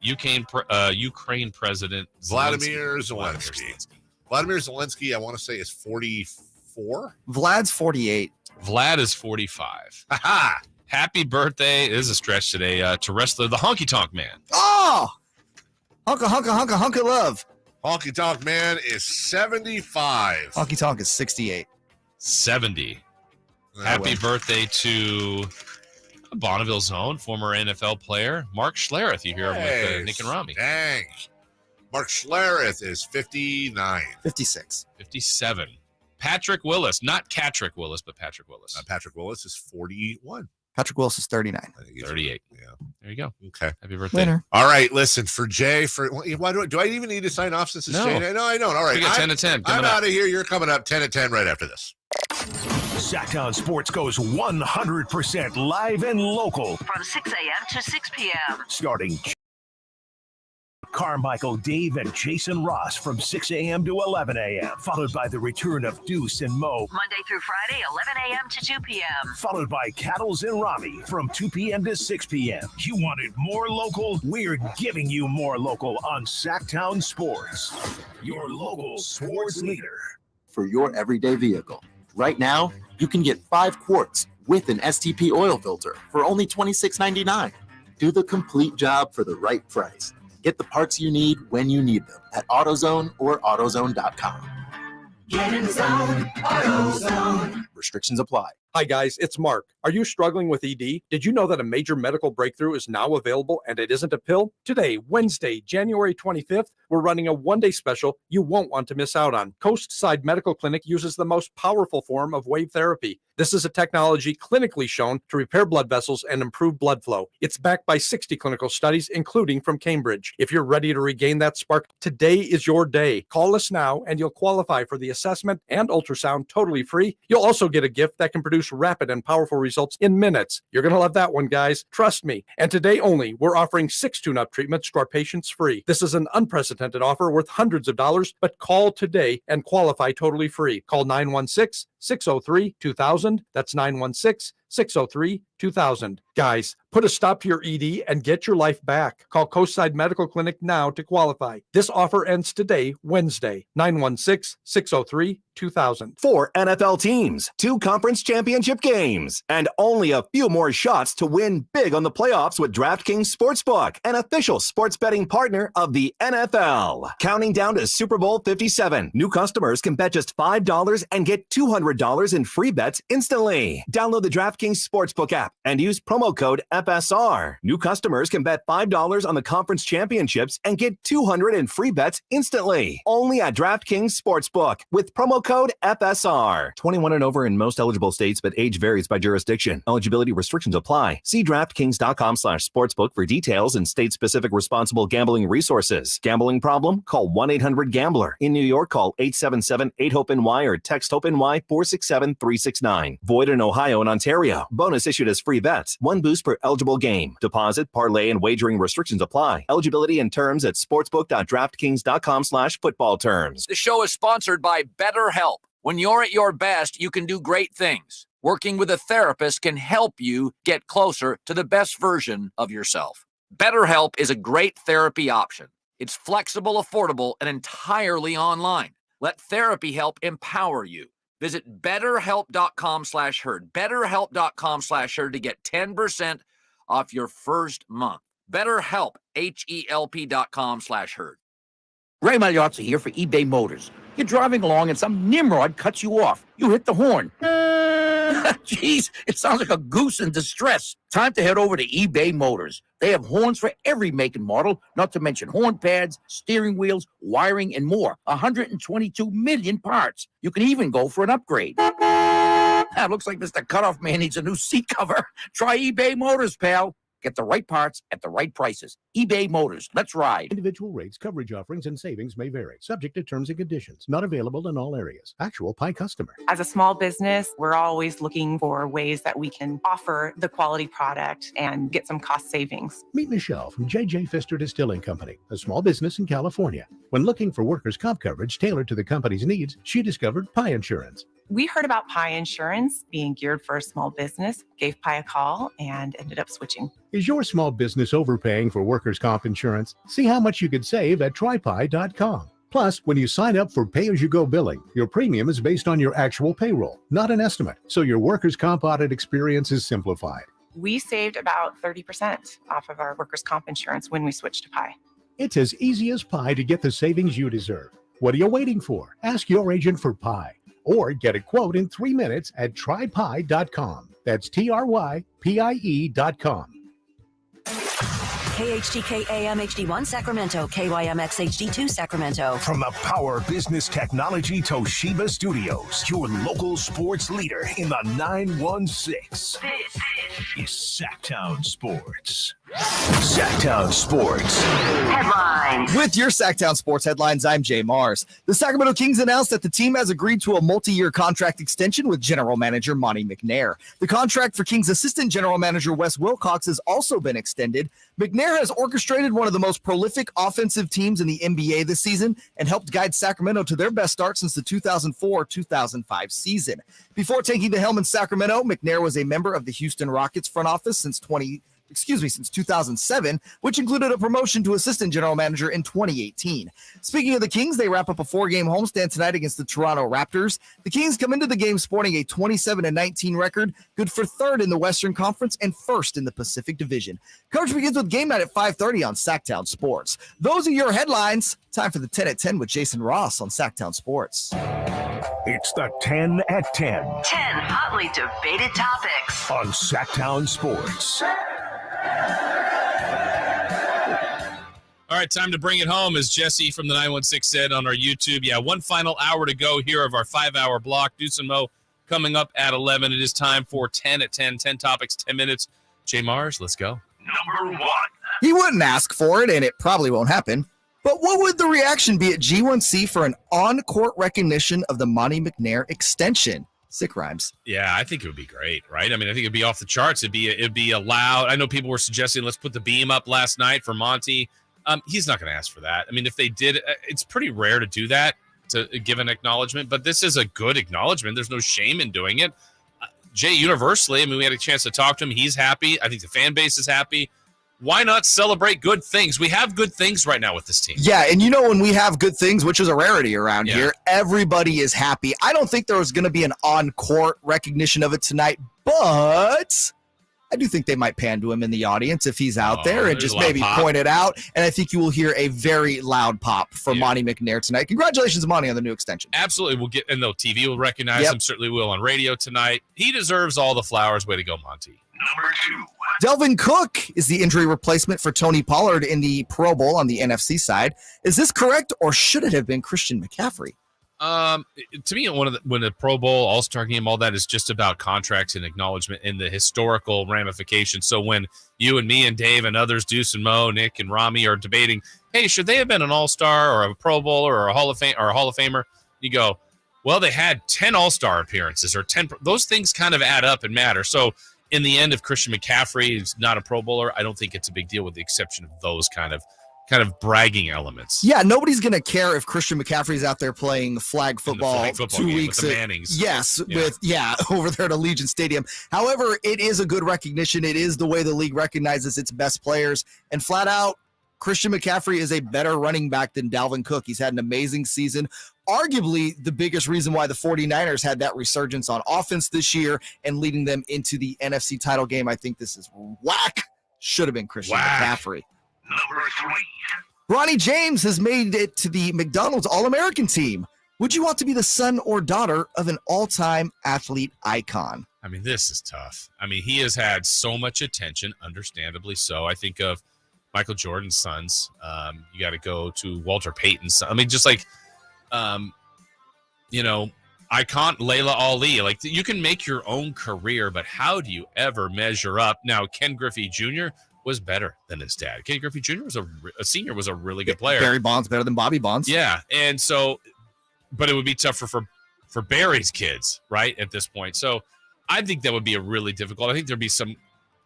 Ukraine President Vladimir Zelensky. Vladimir Zelensky, I want to say, is 44. Vlad's 48. Vlad is 45. Ha! Happy birthday. It is a stretch today to wrestler the Honky Tonk Man. Oh! Honka love. Honky Tonk Man is 75. Honky Tonk is 68. 70. Happy birthday to Bonneville's own former NFL player, Mark Schlereth. You hear him with Nick and Rami. Dang. Mark Schlereth is 59. 56. 57. Patrick Willis. Not Catrick Willis, but Patrick Willis. Patrick Willis is 41. Patrick Willis is 39. 38. Yeah. There you go. Okay. Happy birthday. Winner. All right, listen, for Jay, why do I even need to sign off since it's Jay? No, I don't. All right. We got 10 to 10. I'm out of here. You're coming up 10 to 10 right after this. Sactown Sports goes 100% live and local. From 6 a.m. to 6 p.m. Starting Carmichael, Dave, and Jason Ross from 6 a.m. to 11 a.m. Followed by the return of Deuce and Mo. Monday through Friday, 11 a.m. to 2 p.m. Followed by Cattles and Rami from 2 p.m. to 6 p.m. You wanted more local? We're giving you more local on Sactown Sports. Your local sports leader. For your everyday vehicle. Right now, you can get 5 quarts with an STP oil filter for only $26.99. Do the complete job for the right price. Get the parts you need when you need them at AutoZone or AutoZone.com. Get in the zone, AutoZone. Restrictions apply. Hi guys, it's Mark. Are you struggling with ED? Did you know that a major medical breakthrough is now available and it isn't a pill? Today, Wednesday, January 25th, we're running a one-day special you won't want to miss out on. Coastside Medical Clinic uses the most powerful form of wave therapy. This is a technology clinically shown to repair blood vessels and improve blood flow. It's backed by 60 clinical studies, including from Cambridge. If you're ready to regain that spark, today is your day. Call us now and you'll qualify for the assessment and ultrasound totally free. You'll also get a gift that can produce rapid and powerful results in minutes. You're going to love that one, guys. Trust me. And today only, we're offering 6 tune-up treatments to our patients free. This is an unprecedented offer worth hundreds of dollars, but call today and qualify totally free. Call 916-603-2000. That's 916-603-2000. Guys, put a stop to your ED and get your life back. Call Coastside Medical Clinic now to qualify. This offer ends today, Wednesday, 916-603-2000. 4 NFL teams, 2 conference championship games, and only a few more shots to win big on the playoffs with DraftKings Sportsbook, an official sports betting partner of the NFL. Counting down to Super Bowl 57, new customers can bet just $5 and get $200 in free bets instantly. Download the DraftKings Sportsbook app and use promo code FSR. New customers can bet $5 on the conference championships and get $200 in free bets instantly. Only at DraftKings Sportsbook with promo code FSR. 21 and over in most eligible states, but age varies by jurisdiction. Eligibility restrictions apply. See DraftKings.com/sportsbook for details and state-specific responsible gambling resources. Gambling problem? Call 1-800-GAMBLER. In New York, call 877-8-HOPE-NY or text HOPE-NY 467-369. Void in Ohio and Ontario. Bonus issued as free bets. 1 boost per eligible game. Deposit, parlay, and wagering restrictions apply. Eligibility and terms at sportsbook.draftkings.com/football terms. The show is sponsored by BetterHelp. When you're at your best, you can do great things. Working with a therapist can help you get closer to the best version of yourself. BetterHelp is a great therapy option. It's flexible, affordable, and entirely online. Let therapy help empower you. Visit betterhelp.com/herd. Betterhelp.com/herd to get 10% off your first month. BetterHelp, HELP.com/herd. Ray Magliozzi here for eBay Motors. You're driving along and some nimrod cuts you off. You hit the horn. Jeez, it sounds like a goose in distress. Time to head over to eBay Motors. They have horns for every make and model, not to mention horn pads, steering wheels, wiring, and more. 122 million parts. You can even go for an upgrade. Looks like Mr. Cutoff Man needs a new seat cover. Try eBay Motors, pal. Get the right parts at the right prices. eBay Motors. Let's ride. Individual rates, coverage offerings, and savings may vary. Subject to terms and conditions. Not available in all areas. Actual Pi customer. As a small business, we're always looking for ways that we can offer the quality product and get some cost savings. Meet Michelle from J.J. Pfister Distilling Company, a small business in California. When looking for workers' comp coverage tailored to the company's needs, she discovered Pi Insurance. We heard about Pi Insurance being geared for a small business, gave Pi a call, and ended up switching. Is your small business overpaying for workers' comp insurance? See how much you could save at trypi.com. Plus, when you sign up for pay-as-you-go billing, your premium is based on your actual payroll, not an estimate, so your workers' comp audit experience is simplified. We saved about 30% off of our workers' comp insurance when we switched to Pi. It's as easy as pie to get the savings you deserve. What are you waiting for? Ask your agent for Pi. Or get a quote in 3 minutes at trypi.com. That's TRYPIE.com. KHTK AM HD1 Sacramento, KYMX HD2 Sacramento. From the Power Business Technology Toshiba Studios, your local sports leader in the 916. This is Sactown Sports. Sactown Sports Headlines. With your Sactown Sports headlines, I'm Jay Mars. The Sacramento Kings announced that the team has agreed to a multi-year contract extension with general manager Monte McNair. The contract for Kings assistant general manager Wes Wilcox has also been extended. McNair has orchestrated one of the most prolific offensive teams in the NBA this season and helped guide Sacramento to their best start since the 2004-2005 season. Before taking the helm in Sacramento, McNair was a member of the Houston Rockets front office since 2007, which included a promotion to assistant general manager in 2018. Speaking of the Kings, they wrap up a 4-game homestand tonight against the Toronto Raptors. The Kings come into the game sporting a 27-19 record, good for third in the Western Conference and first in the Pacific Division. Coverage begins with game night at 5:30 on Sactown Sports. Those are your headlines. Time for the 10 at 10 with Jason Ross on Sactown Sports. It's the 10 at 10. 10 hotly debated topics on Sactown Sports. All right, time to bring it home, as Jesse from the 916 said on our YouTube. Yeah, one final hour to go here of our 5-hour block. Deuce and Mo coming up at 11. It is time for 10 at 10. 10 topics, 10 minutes. Jay Mars, let's go. Number 1. He wouldn't ask for it, and it probably won't happen. But what would the reaction be at G1C for an on-court recognition of the Monte McNair extension? Sick rhymes. Yeah, I think it would be great, right? I mean, I think it'd be off the charts. It'd be allowed. I know people were suggesting let's put the beam up last night for Monty. He's not going to ask for that. I mean, if they did, it's pretty rare to do that, to give an acknowledgement, but this is a good acknowledgement. There's no shame in doing it. Jay, universally, I mean, we had a chance to talk to him. He's happy. I think the fan base is happy. Why not celebrate good things? We have good things right now with this team. Yeah, and you know when we have good things, which is a rarity around here, everybody is happy. I don't think there was going to be an on-court recognition of it tonight, but I do think they might pan to him in the audience if he's out there and just maybe point it out. And I think you will hear a very loud pop from Monte McNair tonight. Congratulations, Monte, on the new extension. Absolutely. We'll get, and the TV will recognize him. Certainly will on radio tonight. He deserves all the flowers. Way to go, Monty. Number 2. Delvin Cook is the injury replacement for Tony Pollard in the Pro Bowl on the NFC side. Is this correct, or should it have been Christian McCaffrey? To me, when the Pro Bowl, All-Star game, all that is just about contracts and acknowledgement and the historical ramifications. So when you and me and Dave and others, Deuce and Mo, Nick and Rami, are debating, hey, should they have been an All-Star or a Pro Bowler or a Hall of Famer? You go, well, they had 10 All-Star appearances or 10. Those things kind of add up and matter. So in the end, if Christian McCaffrey is not a Pro Bowler, I don't think it's a big deal, with the exception of those kind of bragging elements. Yeah, nobody's going to care if Christian McCaffrey's out there playing flag football 2 weeks. With the Mannings. Yes, over there at Allegiant Stadium. However, it is a good recognition. It is the way the league recognizes its best players. And flat out, Christian McCaffrey is a better running back than Dalvin Cook. He's had an amazing season. arguably the biggest reason why the 49ers had that resurgence on offense this year and leading them into the NFC title game. I think this is whack. Should have been Christian McCaffrey. Number 3. Bronny James has made it to the McDonald's All-American team. Would you want to be the son or daughter of an all-time athlete icon? I mean, this is tough. I mean, he has had so much attention, understandably so. I think of Michael Jordan's sons. You got to go to Walter Payton's son. I mean, just like, icon Layla Ali. Like, you can make your own career, but how do you ever measure up? Now, Ken Griffey Jr. was better than his dad. Ken Griffey Jr. was a senior, was a really good player. Barry Bonds better than Bobby Bonds. Yeah, and so, but it would be tougher for Barry's kids, right, at this point. So I think that would be a really difficult. I think there'd be some,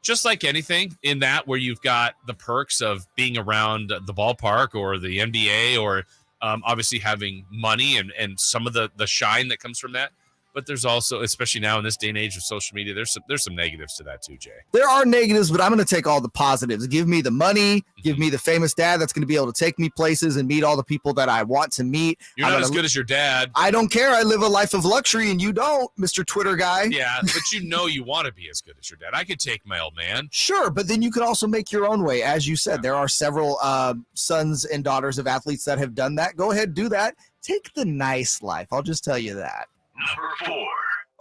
just like anything in that, where you've got the perks of being around the ballpark or the NBA or obviously having money and some of the shine that comes from that. But there's also, especially now in this day and age of social media, there's some negatives to that too, Jay. There are negatives, but I'm going to take all the positives. Give me the money. Give me the famous dad that's going to be able to take me places and meet all the people that I want to meet. You're not as good as your dad. I don't care. I live a life of luxury, and you don't, Mr. Twitter guy. Yeah, but you want to be as good as your dad. I could take my old man. Sure, but then you could also make your own way. As you said, there are several sons and daughters of athletes that have done that. Go ahead, do that. Take the nice life. I'll just tell you that. Number 4.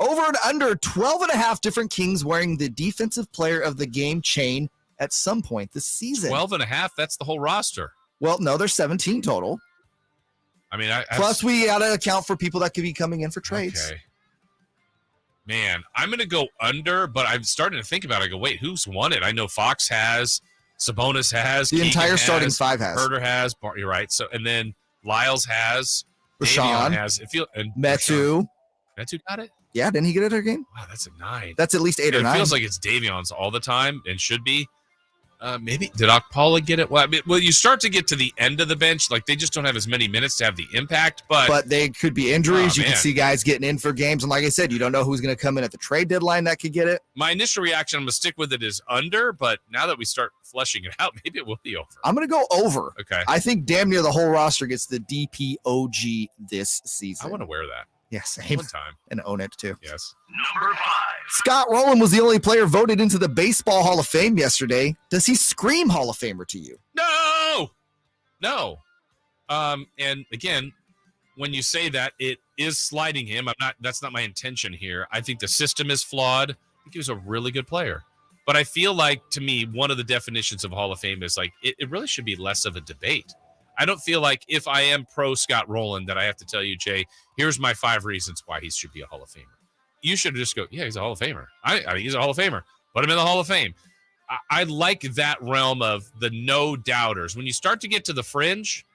Over and under 12 and a half different Kings wearing the defensive player of the game chain at some point this season. 12 and a half? That's the whole roster. Well, no, there's 17 total. I mean, plus we got to account for people that could be coming in for trades. Okay. Man, I'm going to go under, but I'm starting to think about it. I go, wait, who's won it? I know Fox has, Sabonis has, the Keegan entire has, starting five has. Herter has. You're right. So, and then Lyles has. Rashawn has. Metu. Metu got it? Yeah, didn't he get it her game? Wow, that's a 9. That's at least 8 or 9. It feels like it's Davion's all the time and should be. Maybe did Okpala get it? Well, I mean, you start to get to the end of the bench, like they just don't have as many minutes to have the impact. But they could be injuries. You can see guys getting in for games, and like I said, you don't know who's going to come in at the trade deadline that could get it. My initial reaction, I'm going to stick with it, is under. But now that we start fleshing it out, maybe it will be over. I'm going to go over. Okay. I think damn near the whole roster gets the DPOG this season. I want to wear that. Yes, same. One time. And own it too. Yes. Number 5. Scott Rowland was the only player voted into the Baseball Hall of Fame yesterday. Does he scream Hall of Famer to you? No. And again, when you say that, it is sliding him. That's not my intention here. I think the system is flawed. I think he was a really good player. But I feel like, to me, one of the definitions of Hall of Fame is like, it really should be less of a debate. I don't feel like if I am pro Scott Rowland that I have to tell you, Jay, here's my 5 reasons why he should be a Hall of Famer. You should just go, yeah, he's a Hall of Famer. I mean, he's a Hall of Famer. Put him in the Hall of Fame. I like that realm of the no doubters. When you start to get to the fringe,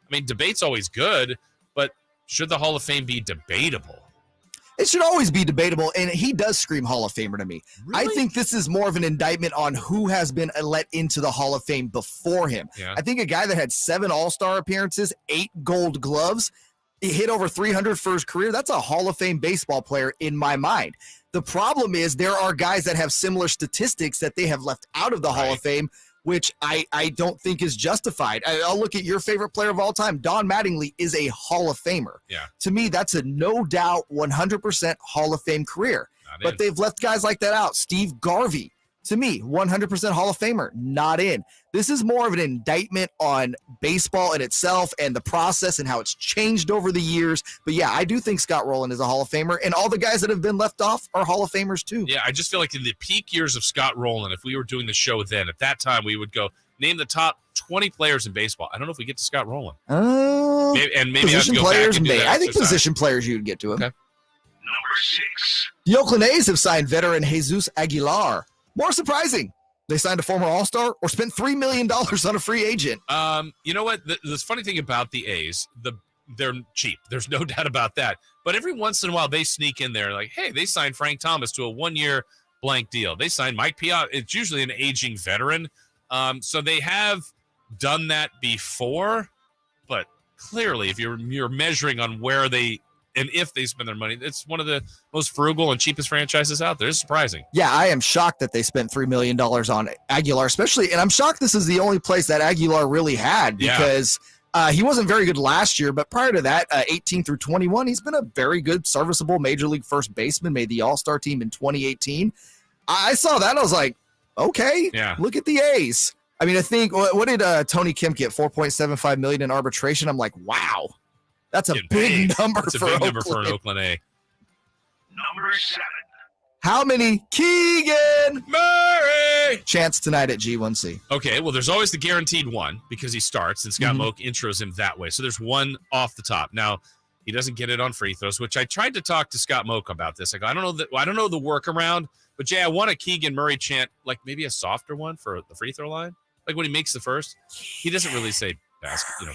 I mean, debate's always good, but should the Hall of Fame be debatable? It should always be debatable, and he does scream Hall of Famer to me. Really? I think this is more of an indictment on who has been let into the Hall of Fame before him. Yeah. I think a guy that had 7 All-Star appearances, 8 Gold Gloves, he hit over 300 for his career. That's a Hall of Fame baseball player in my mind. The problem is there are guys that have similar statistics that they have left out of the Hall of Fame, which I don't think is justified. I'll look at your favorite player of all time. Don Mattingly is a Hall of Famer. Yeah. To me, that's a no doubt 100% Hall of Fame career. But they've left guys like that out. Steve Garvey, to me, 100% Hall of Famer, not in. This is more of an indictment on baseball in itself and the process and how it's changed over the years. But yeah, I do think Scott Rowland is a Hall of Famer, and all the guys that have been left off are Hall of Famers too. Yeah, I just feel like in the peak years of Scott Rowland, if we were doing the show then, at that time, we would go, name the top 20 players in baseball. I don't know if we get to Scott Rowland. Maybe position players, I think position players you would get to him. Okay. Number 6. The Oakland A's have signed veteran Jesus Aguilar. More surprising, they signed a former All-Star or spent $3 million on a free agent. You know what? The funny thing about the A's, they're cheap. There's no doubt about that. But every once in a while, they sneak in there like, hey, they signed Frank Thomas to a 1-year blank deal. They signed Mike Piazza. It's usually an aging veteran. So they have done that before. But clearly, if you're measuring on where they and if they spend their money, it's one of the most frugal and cheapest franchises out there. It's surprising. Yeah, I am shocked that they spent $3 million on Aguilar, especially, and I'm shocked this is the only place that Aguilar really had because He wasn't very good last year, but prior to that, 18 through 21, he's been a very good, serviceable Major League first baseman, made the All-Star team in 2018. I saw that, and I was like, okay, look at the A's. I mean, I think, what did Tony Kemp get, $4.75 million in arbitration? I'm like, wow, that's a big number for Oakland. Number for an Oakland A. Number 7. How many Keegan Murray chants tonight at G1C? Okay, well, there's always the guaranteed one because he starts, and Scott Moak intros him that way. So there's one off the top. Now, he doesn't get it on free throws, which I tried to talk to Scott Moak about this. I don't know the workaround, but Jay, I want a Keegan Murray chant, like maybe a softer one for the free throw line. Like when he makes the first, he doesn't really say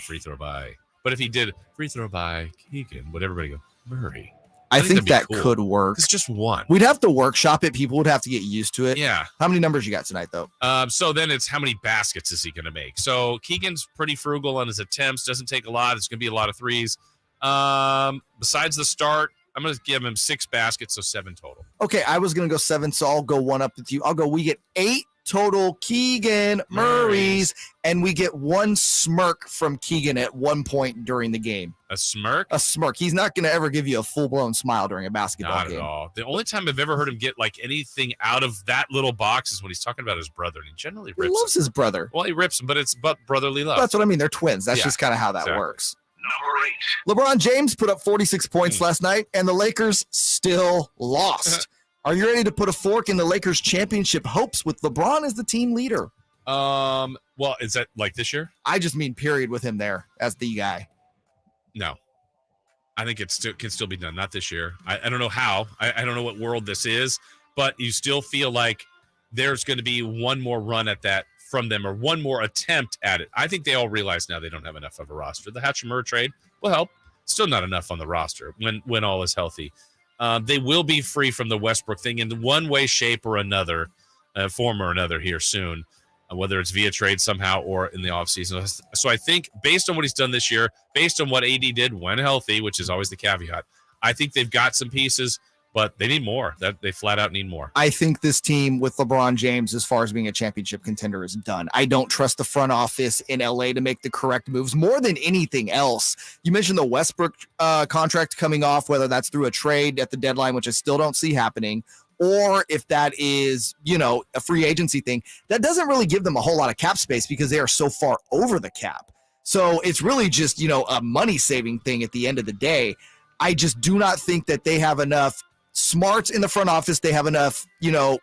free throw by. But if he did free throw by Keegan, would everybody go Murray? I think that cool. Could work. It's just one. We'd have to workshop it. People would have to get used to it. Yeah. How many numbers you got tonight, though? So then it's how many baskets is he going to make? So Keegan's pretty frugal on his attempts. Doesn't take a lot. It's going to be a lot of threes. Besides the start, I'm going to give him 6 baskets, so 7 total. Okay, I was going to go 7, so I'll go one up with you. We get 8 total Keegan Murrays, and we get 1 smirk from Keegan at one point during the game. A smirk? A smirk. He's not going to ever give you a full-blown smile during a basketball game. Not at all. The only time I've ever heard him get like anything out of that little box is when he's talking about his brother, and he generally rips He loves his brother. Well, he rips him, but it's brotherly love. That's what I mean. They're twins. That's just kind of how that works. Number 8. LeBron James put up 46 points last night, and the Lakers still lost. Are you ready to put a fork in the Lakers' championship hopes with LeBron as the team leader? Well, is that like this year? I just mean period with him there as the guy. No. I think it can still be done. Not this year. I don't know how. I don't know what world this is, but you still feel like there's going to be one more run at that from them or one more attempt at it. I think they all realize now they don't have enough of a roster. The Hachimura trade will help. Still not enough on the roster when all is healthy. They will be free from the Westbrook thing in one way, shape, or another, form or another here soon, whether it's via trade somehow or in the offseason. So I think based on what he's done this year, based on what AD did when healthy, which is always the caveat, I think they've got some pieces, but they need more. They flat out need more. I think this team with LeBron James, as far as being a championship contender, is done. I don't trust the front office in LA to make the correct moves more than anything else. You mentioned the Westbrook contract coming off, whether that's through a trade at the deadline, which I still don't see happening, or if that is, a free agency thing. That doesn't really give them a whole lot of cap space because they are so far over the cap. So it's really just, a money-saving thing at the end of the day. I just do not think that they have enough smarts in the front office. They have enough,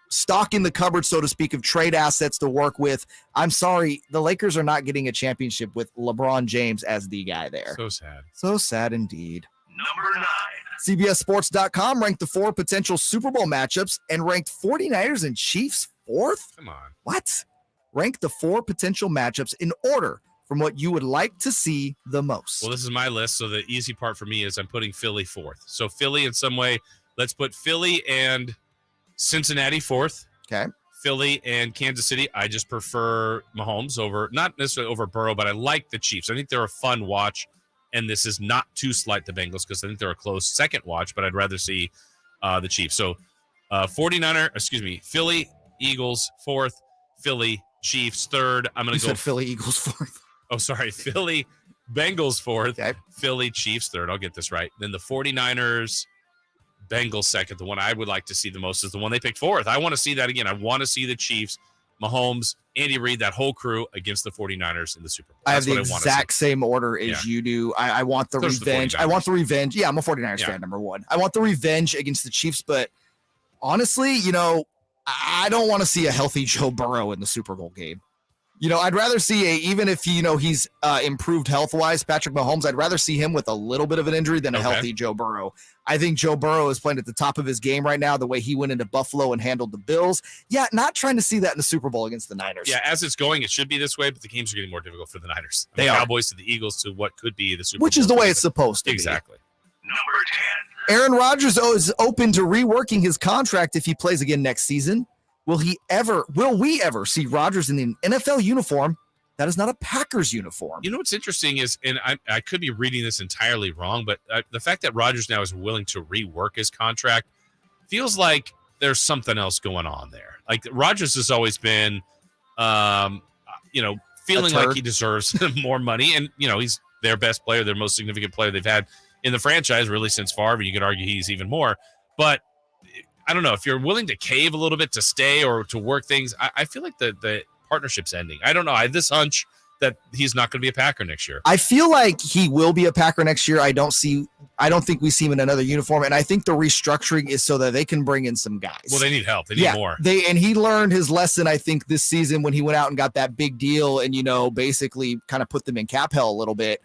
stock in the cupboard, so to speak, of trade assets to work with. I'm sorry, the Lakers are not getting a championship with LeBron James as the guy there. So sad. So sad indeed. Number 9. CBSSports.com ranked the 4 potential Super Bowl matchups and ranked 49ers and Chiefs 4th? Come on. What? Ranked the 4 potential matchups in order from what you would like to see the most. Well, this is my list, so the easy part for me is I'm putting Philly 4th. So Philly in some way, let's put Philly and Cincinnati 4th. Okay. Philly and Kansas City. I just prefer Mahomes over, not necessarily over Burrow, but I like the Chiefs. I think they're a fun watch, and this is not to slight the Bengals because I think they're a close second watch, but I'd rather see the Chiefs. So Philly, Eagles 4th, Philly, Chiefs 3rd. I'm going to go. You said Philly, Eagles 4th. Oh, sorry. Philly, Bengals 4th. Okay. Philly, Chiefs 3rd. I'll get this right. Then the 49ers, Bengals 2nd. The one I would like to see the most is the one they picked 4th. I want to see that again. I want to see the Chiefs, Mahomes, Andy Reid, that whole crew against the 49ers in the Super Bowl. I have the exact same order as you do. I want the revenge. I want the revenge. Yeah, I'm a 49ers fan, number 1. I want the revenge against the Chiefs, but honestly, I don't want to see a healthy Joe Burrow in the Super Bowl game. I'd rather see even if he's improved health-wise, Patrick Mahomes, I'd rather see him with a little bit of an injury than a healthy Joe Burrow. I think Joe Burrow is playing at the top of his game right now, the way he went into Buffalo and handled the Bills. Yeah, not trying to see that in the Super Bowl against the Niners. Yeah, as it's going, it should be this way, but the games are getting more difficult for the Niners. They are. Cowboys to the Eagles to what could be the Super Bowl. Which is the way it's supposed to exactly. be. Number 10. Aaron Rodgers is open to reworking his contract if he plays again next season. Will we ever see Rodgers in an NFL uniform that is not a Packers uniform? What's interesting is, and I could be reading this entirely wrong, but the fact that Rodgers now is willing to rework his contract feels like there's something else going on there. Like Rodgers has always been, feeling like he deserves more money. And, he's their best player, their most significant player they've had in the franchise, really, since Favre. You could argue he's even more. But I don't know. If you're willing to cave a little bit to stay or to work things, I feel like the partnership's ending. I don't know. I have this hunch that he's not going to be a Packer next year. I feel like he will be a Packer next year. I don't think we see him in another uniform, and I think the restructuring is so that they can bring in some guys. Well, they need help. They need more. And he learned his lesson, I think, this season when he went out and got that big deal and, basically kind of put them in cap hell a little bit.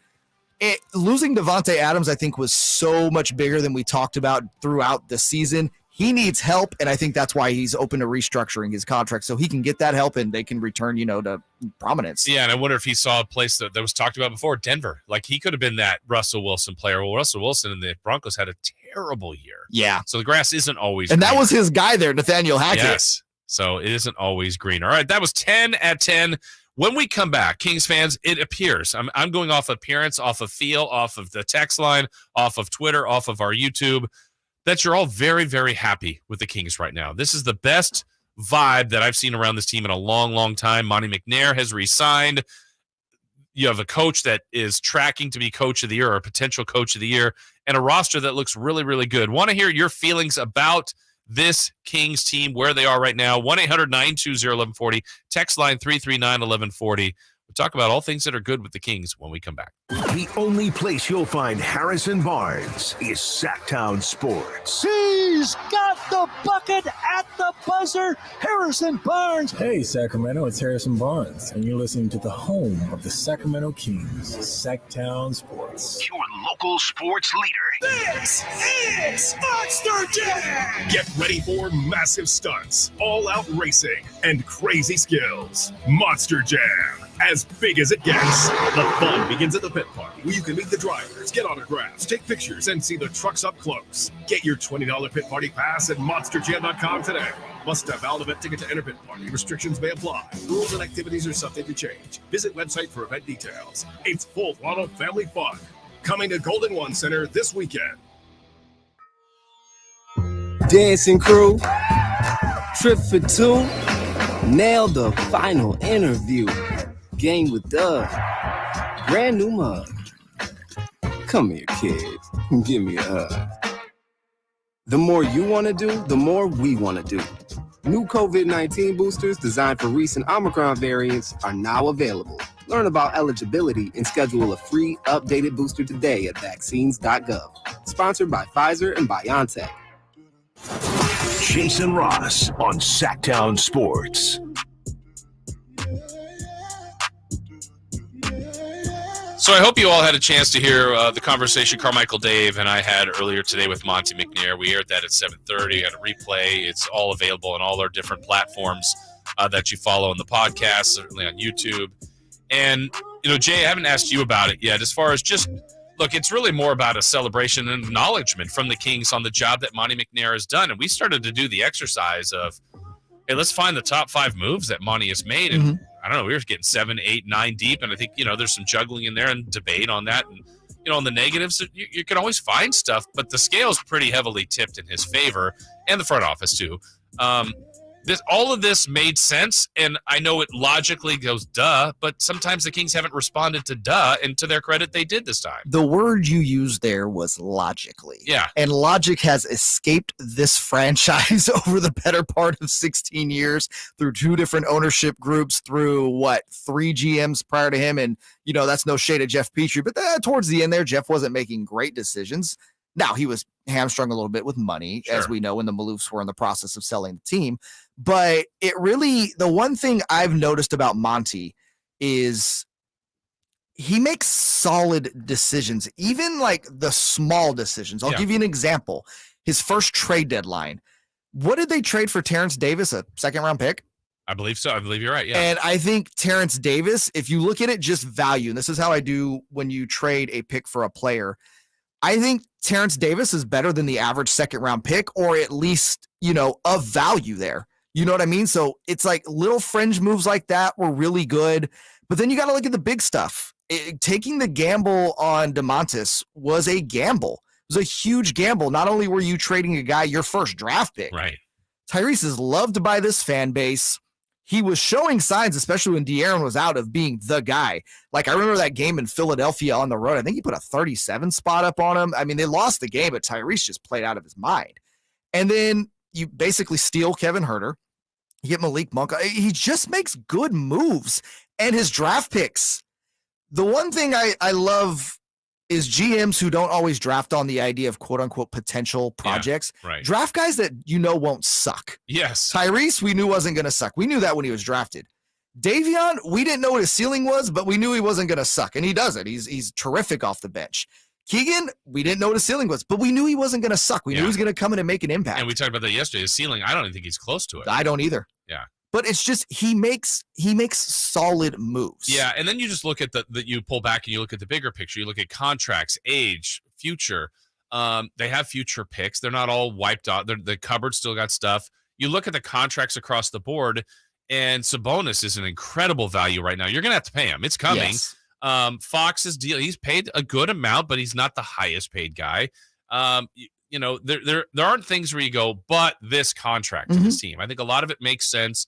Losing Devontae Adams, I think, was so much bigger than we talked about throughout the season. He needs help, and I think that's why he's open to restructuring his contract so he can get that help and they can return, to prominence. Yeah, and I wonder if he saw a place that was talked about before, Denver. Like, he could have been that Russell Wilson player. Well, Russell Wilson and the Broncos had a terrible year. Yeah. So the grass isn't always And green. that was his guy there, Nathaniel Hackett. Yes. So it isn't always green. All right, that was 10 at 10. When we come back, Kings fans, it appears, I'm going off appearance, off of feel, off of the text line, off of Twitter, off of our YouTube, that you're all very, very happy with the Kings right now. This is the best vibe that I've seen around this team in a long, long time. Monte McNair has re-signed. You have a coach that is tracking to be coach of the year or a potential coach of the year, and a roster that looks really, really good. Want to hear your feelings about this Kings team, where they are right now. 1-800-920-1140. Text line 339-1140. We'll talk about all things that are good with the Kings when we come back. The only place you'll find Harrison Barnes is Sactown Sports. He's got the bucket at the buzzer. Harrison Barnes. Hey, Sacramento, it's Harrison Barnes, and you're listening to the home of the Sacramento Kings, Sactown Sports. Your local sports leader. This is Monster Jam! Get ready for massive stunts, all-out racing, and crazy skills. Monster Jam. As big as it gets. The fun begins at the pit party, where you can meet the drivers, get autographs, take pictures, and see the trucks up close. Get your $20 pit party pass at monsterjam.com today. Must have valid event ticket to enter pit party. Restrictions may apply. Rules and activities are subject to change. Visit website for event details. It's full throttle family fun. Coming to Golden One Center this weekend. Dancing crew, trip for two, nailed the final interview. Game with Doug, brand new mug. Come here, kids, give me a hug. The more you want to do, the more we want to do. New COVID-19 boosters designed for recent Omicron variants are now available. Learn about eligibility and schedule a free updated booster today at vaccines.gov. Sponsored by Pfizer and BioNTech. Jason Ross on Sactown Sports. So I hope you all had a chance to hear the conversation Carmichael Dave and I had earlier today with Monte McNair. We aired that at 7:30 at a replay. It's all available on all our different platforms that you follow in the podcast, certainly on YouTube. And, Jay, I haven't asked you about it yet. As far as just, look, it's really more about a celebration and acknowledgement from the Kings on the job that Monte McNair has done. And we started to do the exercise of, hey, let's find the top 5 moves that Monte has made. And I don't know, we were getting 7, 8, 9 deep. And I think, there's some juggling in there and debate on that. And, on the negatives, you can always find stuff, but the scale's pretty heavily tipped in his favor, and the front office too. All of this made sense, and I know it logically goes duh, but sometimes the Kings haven't responded to duh, and to their credit, they did this time. The word you used there was logically. Yeah. And logic has escaped this franchise over the better part of 16 years through 2 different ownership groups, through 3 GMs prior to him. And, that's no shade at Jeff Petrie, but towards the end there, Jeff wasn't making great decisions. Now, he was hamstrung a little bit with money, as we know, when the Maloofs were in the process of selling the team. But the one thing I've noticed about Monte is he makes solid decisions, even the small decisions. I'll give you an example. His first trade deadline. What did they trade for Terrence Davis, a second-round pick? I believe so. I believe you're right, yeah. And I think Terrence Davis, if you look at it just value, and this is how I do when you trade a pick for a player, I think Terrence Davis is better than the average second-round pick, or at least, of value there. You know what I mean? So it's little fringe moves like that were really good. But then you got to look at the big stuff. Taking the gamble on DeMontis was a gamble. It was a huge gamble. Not only were you trading a guy your first draft pick. Right. Tyrese is loved by this fan base. he was showing signs, especially when De'Aaron was out, of being the guy. Like, I remember that game in Philadelphia on the road. I think he put a 37 spot up on him. I mean, they lost the game, but Tyrese just played out of his mind. And then you basically steal Kevin Huerter. You get Malik Monk. He just makes good moves. And his draft picks. The one thing I love is GMs who don't always draft on the idea of quote-unquote potential projects. Yeah, right. Draft guys that won't suck. Yes. Tyrese, we knew wasn't going to suck. We knew that when he was drafted. Davion, we didn't know what his ceiling was, but we knew he wasn't going to suck, and he doesn't. He's terrific off the bench. Keegan, we didn't know what his ceiling was, but we knew he wasn't going to suck. We knew he was going to come in and make an impact. And we talked about that yesterday. His ceiling, I don't even think he's close to it. I don't either. Yeah. But it's just he makes solid moves. Yeah, and then you just look at you pull back and you look at the bigger picture. You look at contracts, age, future. They have future picks. They're not all wiped out. The cupboard still got stuff. You look at the contracts across the board, and Sabonis is an incredible value right now. You're going to have to pay him. It's coming. Yes. Fox's deal, he's paid a good amount, but he's not the highest paid guy. There aren't things where you go, but this contract to this team. I think a lot of it makes sense.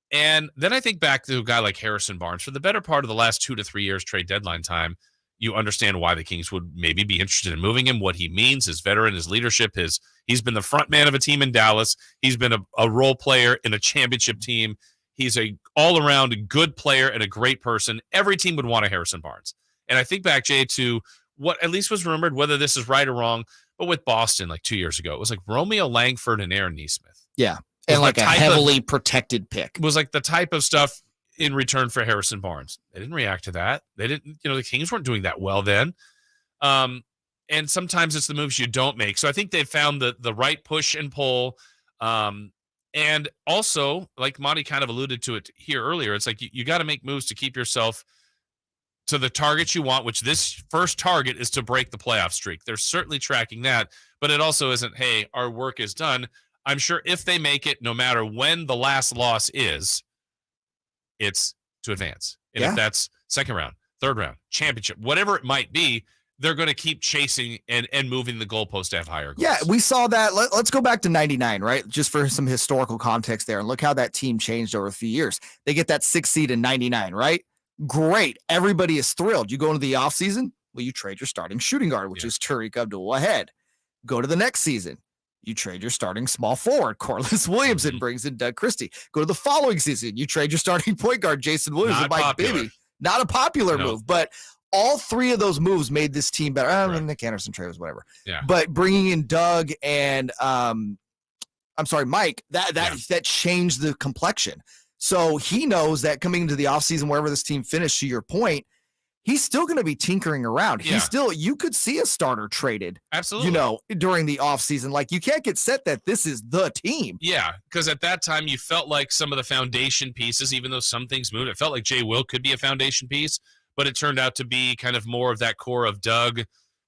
And then I think back to a guy like Harrison Barnes. For the better part of the last 2 to 3 years trade deadline time, you understand why the Kings would maybe be interested in moving him, what he means, his veteran, his leadership, he's been the front man of a team in Dallas. He's been a role player in a championship team. He's a all-around good player and a great person. Every team would want a Harrison Barnes. And I think back, Jay, to what at least was rumored, whether this is right or wrong, but with Boston like 2 years ago, it was like Romeo Langford and Aaron Nesmith. Yeah. And like a heavily protected pick. It was like the type of stuff in return for Harrison Barnes. They didn't react to that. They didn't, the Kings weren't doing that well then. And sometimes it's the moves you don't make. So I think they found the right push and pull. And also, like Monty kind of alluded to it here earlier, it's like you got to make moves to keep yourself to the targets you want, which this first target is to break the playoff streak. They're certainly tracking that, but it also isn't, hey, our work is done. I'm sure if they make it, no matter when the last loss is, it's to advance. And if that's second round, third round, championship, whatever it might be, they're going to keep chasing and moving the goalpost to have higher goals. Yeah, we saw that. Let's go back to 99, right? Just for some historical context there. And look how that team changed over a few years. They get that 6th seed in 99, right? Great. Everybody is thrilled. You go into the offseason, well, you trade your starting shooting guard, which is Tariq Abdul-Wahid. Go to the next season. You trade your starting small forward, Corliss Williamson, brings in Doug Christie. Go to the following season. You trade your starting point guard, Jason Williams, and Mike Bibby. Not a popular move, but all three of those moves made this team better. I mean, Nick Anderson trade was whatever. Yeah. But bringing in Doug and Mike, that changed the complexion. So he knows that coming into the offseason, wherever this team finished, to your point, he's still going to be tinkering around. Yeah. You could see a starter traded. Absolutely. During the offseason. Like, you can't get set that this is the team. Yeah, because at that time you felt like some of the foundation pieces, even though some things moved, it felt like Jay Will could be a foundation piece, but it turned out to be kind of more of that core of Doug,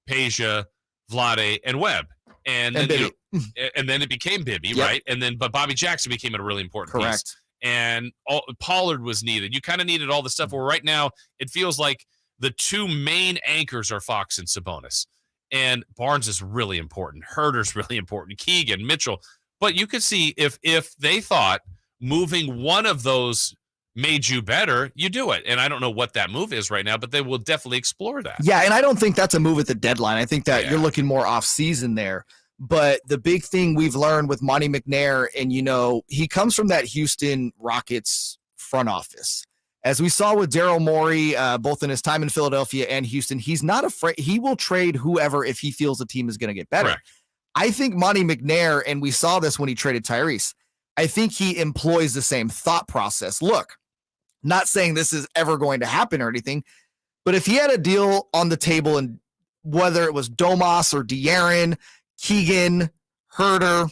Peja, Vlade, and Webb. And then it became Bibby, right? And then but Bobby Jackson became a really important piece. And Pollard was needed. You kind of needed all the stuff where right now it feels like the two main anchors are Fox and Sabonis. And Barnes is really important. Herter's really important. Keegan, Mitchell. But you could see if they thought moving one of those made you better, you do it. And I don't know what that move is right now, but they will definitely explore that. Yeah, and I don't think that's a move at the deadline. I think that you're looking more off-season there. But the big thing we've learned with Monte McNair, and, he comes from that Houston Rockets front office. As we saw with Daryl Morey, both in his time in Philadelphia and Houston, he's not afraid. He will trade whoever if he feels the team is going to get better. Correct. I think Monte McNair, and we saw this when he traded Tyrese, I think he employs the same thought process. Look, not saying this is ever going to happen or anything, but if he had a deal on the table, and whether it was Domas or De'Aaron, Keegan, Huerter,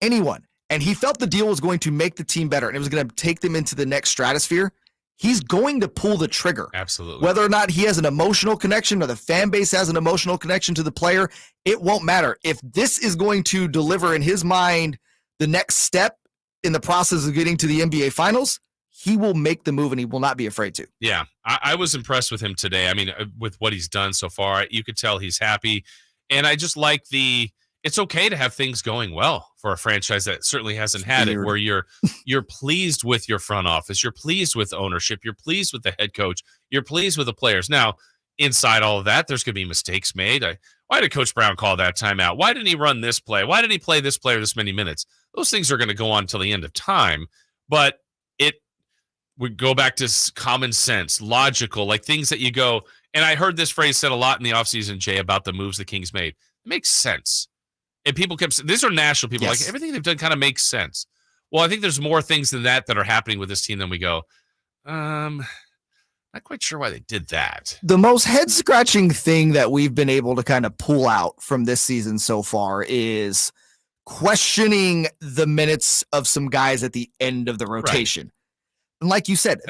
anyone, and he felt the deal was going to make the team better and it was going to take them into the next stratosphere, he's going to pull the trigger. Absolutely. Whether or not he has an emotional connection or the fan base has an emotional connection to the player, it won't matter. If this is going to deliver in his mind the next step in the process of getting to the NBA Finals, he will make the move and he will not be afraid to. Yeah, I was impressed with him today. I mean, with what he's done so far, you could tell he's happy. And I just like it's okay to have things going well for a franchise that certainly hasn't had it, where you're pleased with your front office, you're pleased with ownership, you're pleased with the head coach, you're pleased with the players. Now, inside all of that, there's going to be mistakes made. Why did Coach Brown call that timeout? Why didn't he run this play? Why did he play this player this many minutes? Those things are going to go on till the end of time, but it would go back to common sense, logical, like things that you go, and I heard this phrase said a lot in the offseason, Jay, about the moves the Kings made. It makes sense. And people kept saying, these are national people, like everything they've done kind of makes sense. Well, I think there's more things than that are happening with this team than we go, not quite sure why they did that. The most head-scratching thing that we've been able to kind of pull out from this season so far is questioning the minutes of some guys at the end of the rotation. Right. And like you said,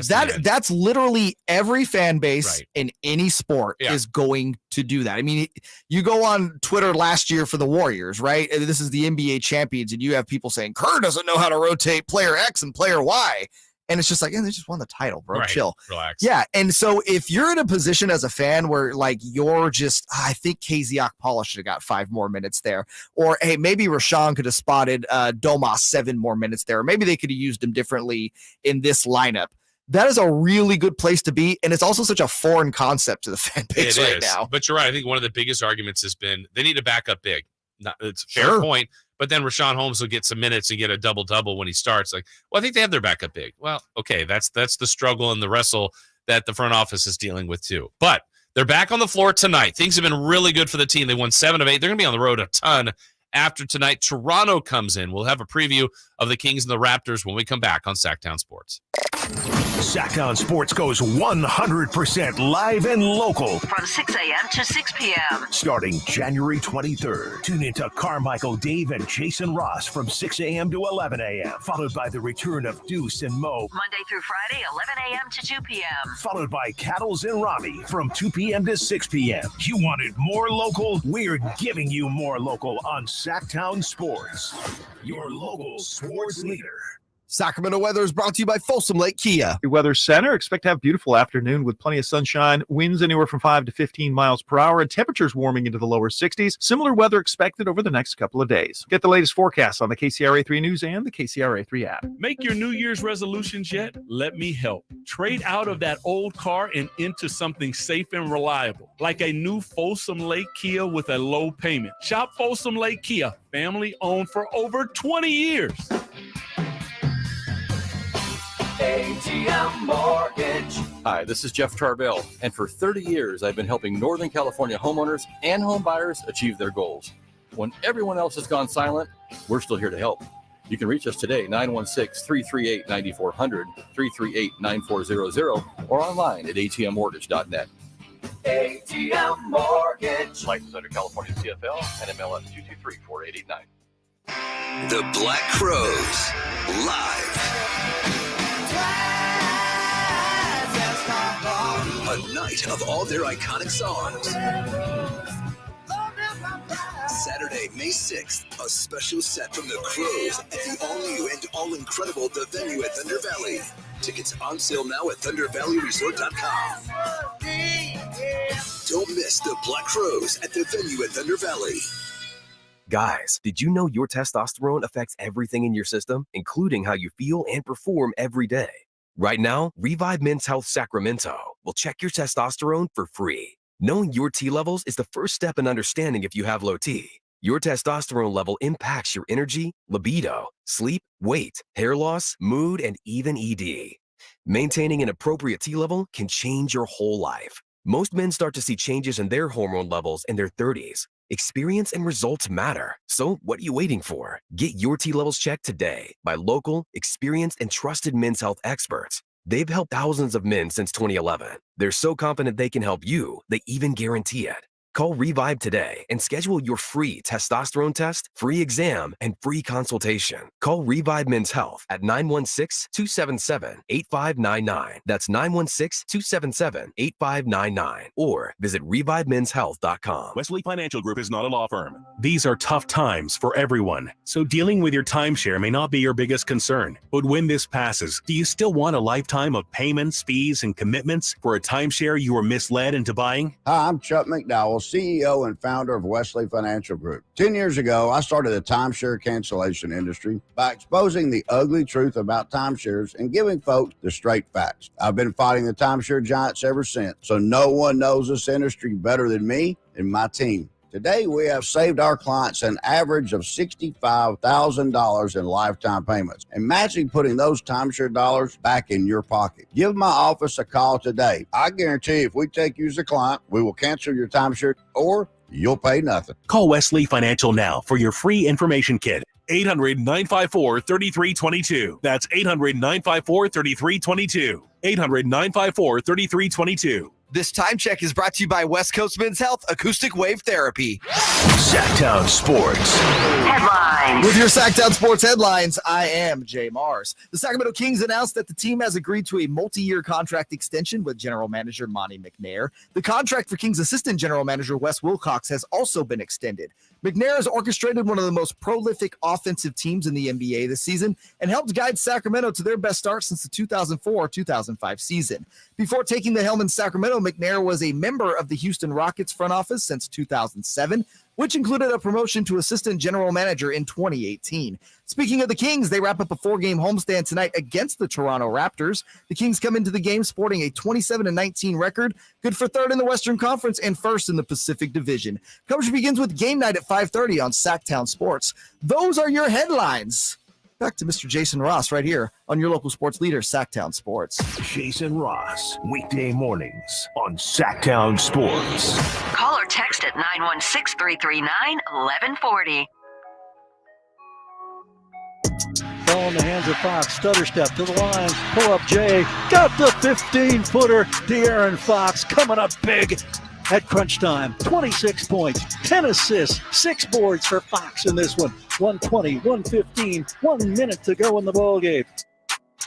that's literally every fan base in any sport is going to do that. I mean, you go on Twitter last year for the Warriors, right? And this is the NBA champions, and you have people saying, Kerr doesn't know how to rotate player X and player Y. And it's just like, they just won the title, bro. Right. Chill. Relax. Yeah. And so if you're in a position as a fan where like you're just, I think KZ Okpala should have got 5 more minutes there. Or, hey, maybe Rashawn could have spotted Domas 7 more minutes there. Or maybe they could have used him differently in this lineup. That is a really good place to be. And it's also such a foreign concept to the fan base now. But you're right. I think one of the biggest arguments has been they need to back up big. It's a fair point. But then Rashawn Holmes will get some minutes and get a double-double when he starts. Like, well, I think they have their backup big. Well, okay, that's the struggle and the wrestle that the front office is dealing with too. But they're back on the floor tonight. Things have been really good for the team. They won 7 of 8. They're going to be on the road a ton after tonight. Toronto comes in. We'll have a preview of the Kings and the Raptors when we come back on Sactown Sports. Sactown Sports goes 100% live and local from 6 a.m. to 6 p.m. starting January 23rd. Tune into Carmichael Dave and Jason Ross from 6 a.m. to 11 a.m. Followed by the return of Deuce and Mo Monday through Friday, 11 a.m. to 2 p.m. Followed by Cattles and Rami from 2 p.m. to 6 p.m. You wanted more local? We're giving you more local on Sactown Sports, your local sports leader. Sacramento weather is brought to you by Folsom Lake Kia. Your Weather Center. Expect to have a beautiful afternoon with plenty of sunshine, winds anywhere from 5 to 15 miles per hour, and temperatures warming into the lower 60s. Similar weather expected over the next couple of days. Get the latest forecast on the KCRA 3 News and the KCRA 3 app. Make your New Year's resolutions yet? Let me help. Trade out of that old car and into something safe and reliable, like a new Folsom Lake Kia with a low payment. Shop Folsom Lake Kia, family owned for over 20 years. ATM Mortgage. Hi, this is Jeff Tarbell, and for 30 years, I've been helping Northern California homeowners and home buyers achieve their goals. When everyone else has gone silent, we're still here to help. You can reach us today, 916-338-9400, 338-9400, or online at atmmortgage.net. ATM Mortgage. License under California CFL and MLS 223-4889. The Black Crowes, live. A night of all their iconic songs. Saturday, May 6th, a special set from the Crowes at the all-new and all-incredible The Venue at Thunder Valley. Tickets on sale now at ThunderValleyResort.com. Don't miss the Black Crowes at The Venue at Thunder Valley. Guys, did you know your testosterone affects everything in your system, including how you feel and perform every day? Right now, Revive Men's Health Sacramento will check your testosterone for free. Knowing your T levels is the first step in understanding if you have low T. Your testosterone level impacts your energy, libido, sleep, weight, hair loss, mood, and even ED. Maintaining an appropriate T level can change your whole life. Most men start to see changes in their hormone levels in their 30s. Experience and results matter. So what are you waiting for? Get your T levels checked today by local, experienced, and trusted men's health experts. They've helped thousands of men since 2011. They're so confident they can help you, they even guarantee it. Call Revive today and schedule your free testosterone test, free exam, and free consultation. Call Revive Men's Health at 916-277-8599. That's 916-277-8599. Or visit ReviveMen'sHealth.com. Wesley Financial Group is not a law firm. These are tough times for everyone, so dealing with your timeshare may not be your biggest concern. But when this passes, do you still want a lifetime of payments, fees, and commitments for a timeshare you were misled into buying? Hi, I'm Chuck McDowell, CEO and founder of Wesley Financial Group. 10 years ago, I started the timeshare cancellation industry by exposing the ugly truth about timeshares and giving folks the straight facts. I've been fighting the timeshare giants ever since, so no one knows this industry better than me and my team. Today, we have saved our clients an average of $65,000 in lifetime payments. Imagine putting those timeshare dollars back in your pocket. Give my office a call today. I guarantee if we take you as a client, we will cancel your timeshare or you'll pay nothing. Call Wesley Financial now for your free information kit. 800-954-3322. That's 800-954-3322. 800-954-3322. This time check is brought to you by West Coast Men's Health Acoustic Wave Therapy. Sactown Sports Headlines. With your Sactown Sports headlines, I am Jay Mars. The Sacramento Kings announced that the team has agreed to a multi-year contract extension with general manager Monte McNair. The contract for Kings assistant general manager Wes Wilcox has also been extended. McNair has orchestrated one of the most prolific offensive teams in the NBA this season and helped guide Sacramento to their best start since the 2004-2005 season. Before taking the helm in Sacramento, McNair was a member of the Houston Rockets front office since 2007, which included a promotion to assistant general manager in 2018. Speaking of the Kings, they wrap up a 4-game homestand tonight against the Toronto Raptors. The Kings come into the game sporting a 27-19 record, good for third in the Western Conference and first in the Pacific Division. Coverage begins with game night at 5:30 on Sactown Sports. Those are your headlines. Back to Mr. Jason Ross right here on your local sports leader, Sactown Sports. Jason Ross, weekday mornings on Sactown Sports. Call or text at 916-339-1140. Ball in the hands of Fox. Stutter step to the line. Pull up Jay. Got the 15-footer. De'Aaron Fox coming up big at crunch time. 26 points, 10 assists, 6 boards for Fox in this one. 120, 115, 1 minute to go in the ball game.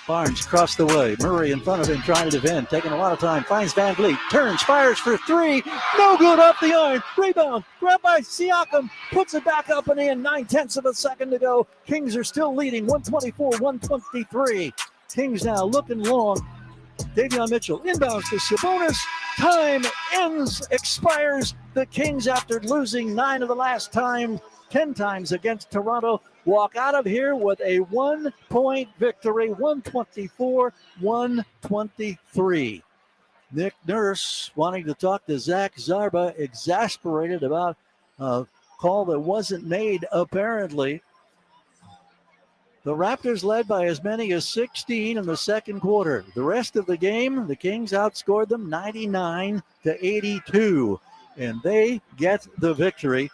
Barnes across the way. Murray in front of him trying to defend. Taking a lot of time. Finds Van Vliet. Turns. Fires for 3. No good off the iron. Rebound. Grabbed by Siakam. Puts it back up and in. 9/10 of a second to go. Kings are still leading. 124-123. Kings now looking long. Davion Mitchell inbounds to Sabonis. Time expires. The Kings, after losing 9 of the last 10 times against Toronto, walk out of here with a 1-point victory, 124-123. Nick Nurse wanting to talk to Zach Zarba, exasperated about a call that wasn't made, apparently. The Raptors led by as many as 16 in the second quarter. The rest of the game, the Kings outscored them 99-82, and they get the victory.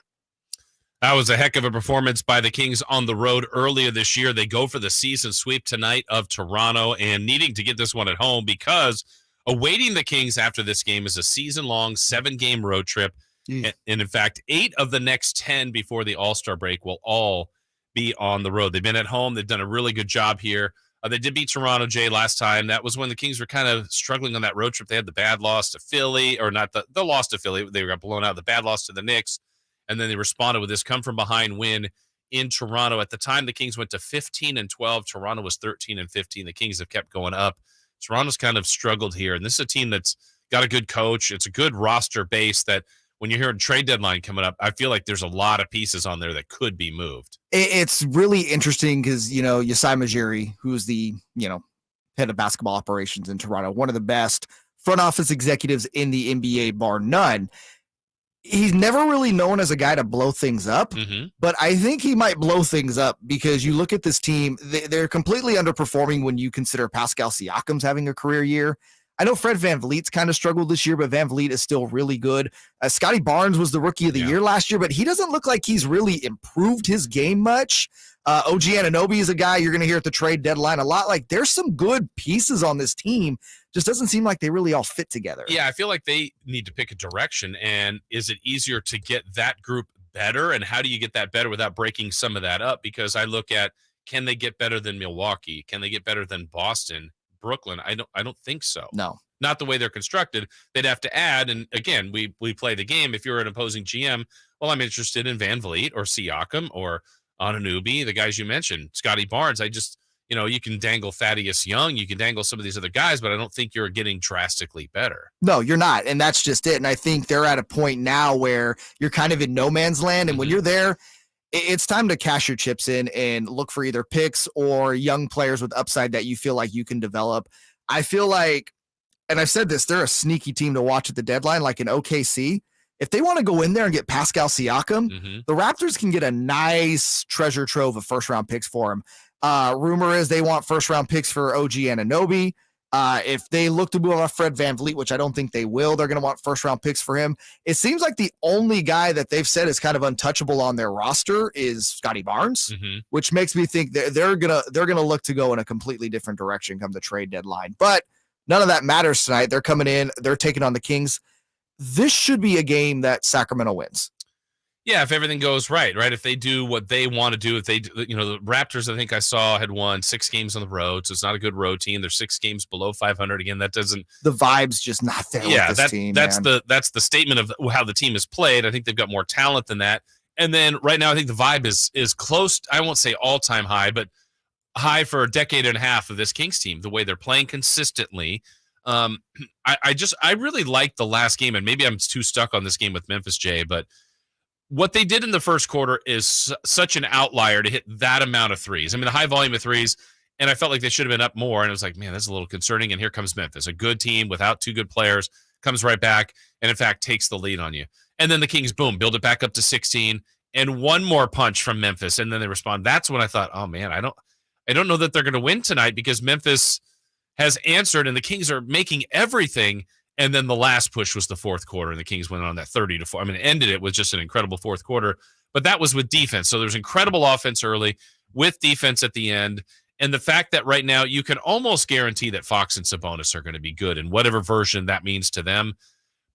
That was a heck of a performance by the Kings on the road earlier this year. They go for the season sweep tonight of Toronto and needing to get this one at home because awaiting the Kings after this game is a season-long 7-game road trip. And in fact, 8 of the next 10 before the All-Star break will all be on the road. They've been at home. They've done a really good job here. They did beat Toronto, Jay, last time. That was when the Kings were kind of struggling on that road trip. They had the bad loss to Philly, or not the loss to Philly. They got blown out. The bad loss to the Knicks. And then they responded with this come-from-behind win in Toronto. At the time, the Kings went to 15-12. Toronto was 13-15. The Kings have kept going up. Toronto's kind of struggled here. And this is a team that's got a good coach. It's a good roster base that when you're hearing trade deadline coming up, I feel like there's a lot of pieces on there that could be moved. It's really interesting because, Yasai Majiri, who's the, head of basketball operations in Toronto, one of the best front office executives in the NBA, bar none. He's never really known as a guy to blow things up, but I think he might blow things up because you look at this team, they're completely underperforming when you consider Pascal Siakam's having a career year. I know Fred VanVleet's kind of struggled this year, but VanVleet is still really good. Scotty Barnes was the rookie of the year last year, but he doesn't look like he's really improved his game much. OG Anunoby is a guy you're going to hear at the trade deadline a lot. Like, there's some good pieces on this team. Just doesn't seem like they really all fit together. Yeah, I feel like they need to pick a direction. And is it easier to get that group better? And how do you get that better without breaking some of that up? Because I look at, can they get better than Milwaukee? Can they get better than Boston? Brooklyn? I don't think so. No. Not the way they're constructed. They'd have to add, and again, we play the game. If you're an opposing GM, well, I'm interested in VanVleet or Siakam or Anunoby, the guys you mentioned, Scotty Barnes. you can dangle Thaddeus Young, you can dangle some of these other guys, but I don't think you're getting drastically better. No, you're not. And that's just it. And I think they're at a point now where you're kind of in no man's land. And when you're there, it's time to cash your chips in and look for either picks or young players with upside that you feel like you can develop. I feel like, and I've said this, they're a sneaky team to watch at the deadline, like in OKC. If they want to go in there and get Pascal Siakam, the Raptors can get a nice treasure trove of first-round picks for him. Rumor is they want first-round picks for OG Anunoby. If they look to move off Fred VanVleet, which I don't think they will, they're going to want first-round picks for him. It seems like the only guy that they've said is kind of untouchable on their roster is Scotty Barnes, which makes me think they're gonna look to go in a completely different direction come the trade deadline. But none of that matters tonight. They're coming in. They're taking on the Kings. This should be a game that Sacramento wins. Yeah, if everything goes right. If they do what they want to do, if they, the Raptors, I think I saw, had won 6 games on the road, so it's not a good road team. They're 6 games below 500. Again, that doesn't. The vibe's just not there. Yeah, with this team, that's man. that's the statement of how the team is played. I think they've got more talent than that. And then right now, I think the vibe is close. I won't say all time high, but high for a decade and a half of this Kings team. The way they're playing consistently. I really liked the last game, and maybe I'm too stuck on this game with Memphis, Jay, but what they did in the first quarter is such an outlier to hit that amount of threes. I mean, the high volume of threes, and I felt like they should have been up more, and it was like, man, that's a little concerning, and here comes Memphis, a good team without 2 good players, comes right back, and in fact, takes the lead on you. And then the Kings, boom, build it back up to 16, and one more punch from Memphis, and then they respond. That's when I thought, oh, man, I don't know that they're going to win tonight because Memphis has answered, and the Kings are making everything. And then the last push was the fourth quarter, and the Kings went on that 30-4. I mean, it ended it with just an incredible fourth quarter, but that was with defense. So there's incredible offense early with defense at the end. And the fact that right now you can almost guarantee that Fox and Sabonis are going to be good in whatever version that means to them.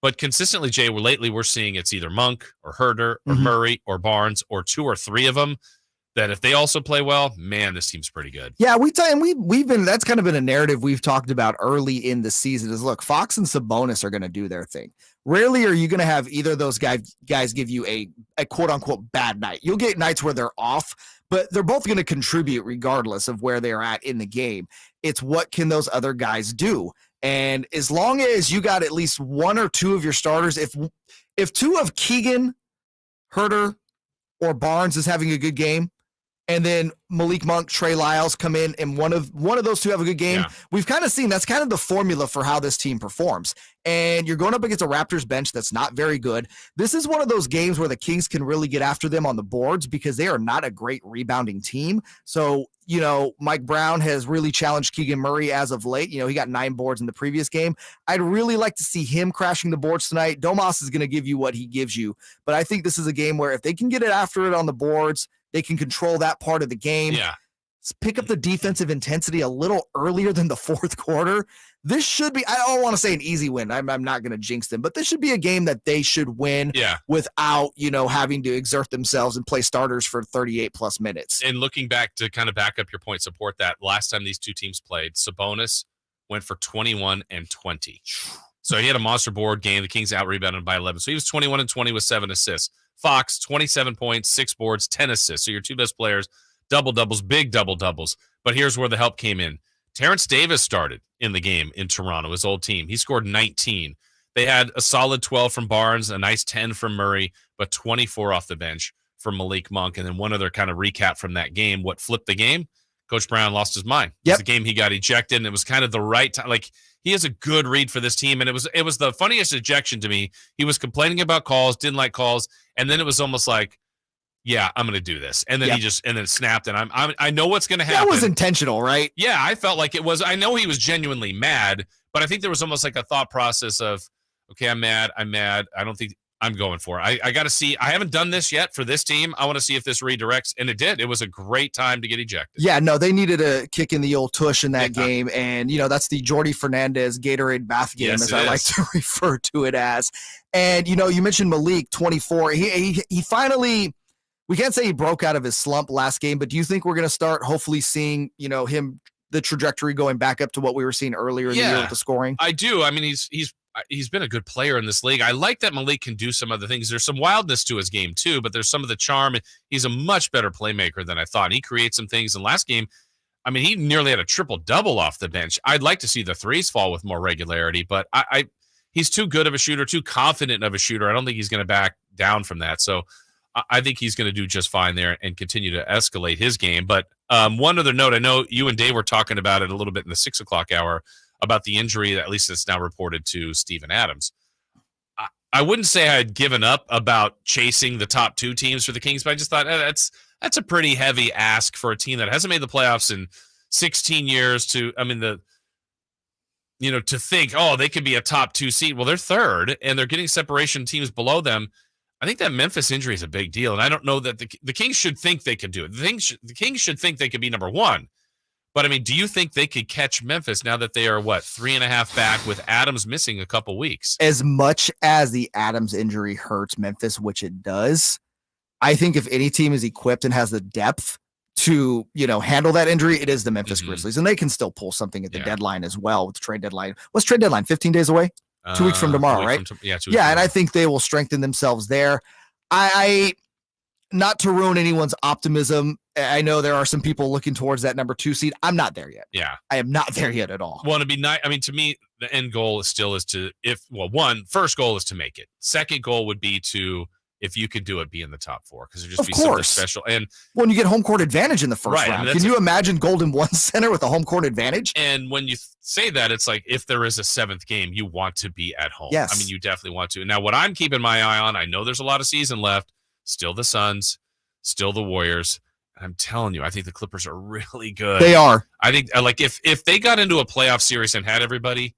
But consistently, Jay, lately we're seeing it's either Monk or Herter or Murray or Barnes or 2 or 3 of them. That if they also play well, man, this team's pretty good. Yeah, we've been, that's kind of been a narrative we've talked about early in the season is, look, Fox and Sabonis are going to do their thing. Rarely are you going to have either of those guys give you a quote unquote bad night. You'll get nights where they're off, but they're both going to contribute regardless of where they're at in the game. It's what can those other guys do? And as long as you got at least 1 or 2 of your starters, if 2 of Keegan, Herter, or Barnes is having a good game, and then Malik Monk, Trey Lyles come in, and one of those 2 have a good game. We've kind of seen that's kind of the formula for how this team performs. And you're going up against a Raptors bench that's not very good. This is one of those games where the Kings can really get after them on the boards because they are not a great rebounding team. So, Mike Brown has really challenged Keegan Murray as of late. He got 9 boards in the previous game. I'd really like to see him crashing the boards tonight. Domas is going to give you what he gives you. But I think this is a game where if they can get it after it on the boards, they can control that part of the game. Yeah. Pick up the defensive intensity a little earlier than the fourth quarter. This should be, I don't want to say an easy win. I'm not going to jinx them, but this should be a game that they should win without, having to exert themselves and play starters for 38 plus minutes. And looking back to kind of back up your point, support that. Last time these 2 teams played, Sabonis went for 21 and 20. So he had a monster board game. The Kings out-rebounded by 11. So he was 21 and 20 with 7 assists. Fox, 27 points, 6 boards, 10 assists. So your 2 best players, double-doubles, big double-doubles. But here's where the help came in. Terrence Davis started in the game in Toronto, his old team. He scored 19. They had a solid 12 from Barnes, a nice 10 from Murray, but 24 off the bench from Malik Monk. And then one other kind of recap from that game. What flipped the game? Coach Brown lost his mind. It was the game he got ejected, and it was kind of the right time. Like, he has a good read for this team, and it was the funniest ejection to me. He was complaining about calls, didn't like calls, and then it was almost like, yeah, I'm going to do this. And then he then snapped, and I know what's going to happen. That was intentional, right? Yeah, I felt like it was. I know he was genuinely mad, but I think there was almost like a thought process of, okay, I'm mad. I don't think I'm going for it. I got to see. I haven't done this yet for this team. I want to see if this redirects, and it did. It was a great time to get ejected. Yeah, no, they needed a kick in the old tush in that game, and that's the Jordy Fernandez Gatorade bath game, as I like to refer to it as. And you mentioned Malik, 24. He finally. We can't say he broke out of his slump last game, but do you think we're going to start hopefully seeing him, the trajectory going back up to what we were seeing earlier in the year with the scoring? I do. I mean, he's been a good player in this league. I like that Malik can do some other things. There's some wildness to his game too, but there's some of the charm. He's a much better playmaker than I thought. He creates some things. In last game, I mean, he nearly had a triple-double off the bench. I'd like to see the threes fall with more regularity, but he's too good of a shooter, too confident of a shooter. I don't think he's going to back down from that. So I think he's going to do just fine there and continue to escalate his game. But one other note, I know you and Dave were talking about it a little bit in the 6 o'clock hour about the injury, at least it's now reported, to Steven Adams. I wouldn't say I had given up about chasing the top 2 teams for the Kings, but I just thought that's a pretty heavy ask for a team that hasn't made the playoffs in 16 years to think, oh, they could be a top 2 seed. Well, they're third, and they're getting separation teams below them. I think that Memphis injury is a big deal, and I don't know that the Kings should think they could do it. The Kings should think they could be number 1. But, I mean, do you think they could catch Memphis now that they are, 3.5 back with Adams missing a couple weeks? As much as the Adams injury hurts Memphis, which it does, I think if any team is equipped and has the depth to, handle that injury, it is the Memphis Grizzlies. And they can still pull something at the deadline as well with the trade deadline. What's trade deadline? 15 days away? 2 weeks from tomorrow, right? 2 weeks. Yeah, and I think they will strengthen themselves there. I not to ruin anyone's optimism, I know there are some people looking towards that number 2 seed. I'm not there yet. Yeah. I am not there yet at all. Well, it'd be nice. I mean, to me, the end goal is to, first goal is to make it. Second goal would be to, if you could do it, be in the top 4, because there'd just be something special. And when you get home court advantage in the first round, can you imagine Golden One Center with a home court advantage? And when you say that, it's like if there is a 7th game, you want to be at home. Yes. I mean, you definitely want to. Now, what I'm keeping my eye on, I know there's a lot of season left. Still the Suns, still the Warriors. I'm telling you, I think the Clippers are really good. They are. I think, if they got into a playoff series and had everybody,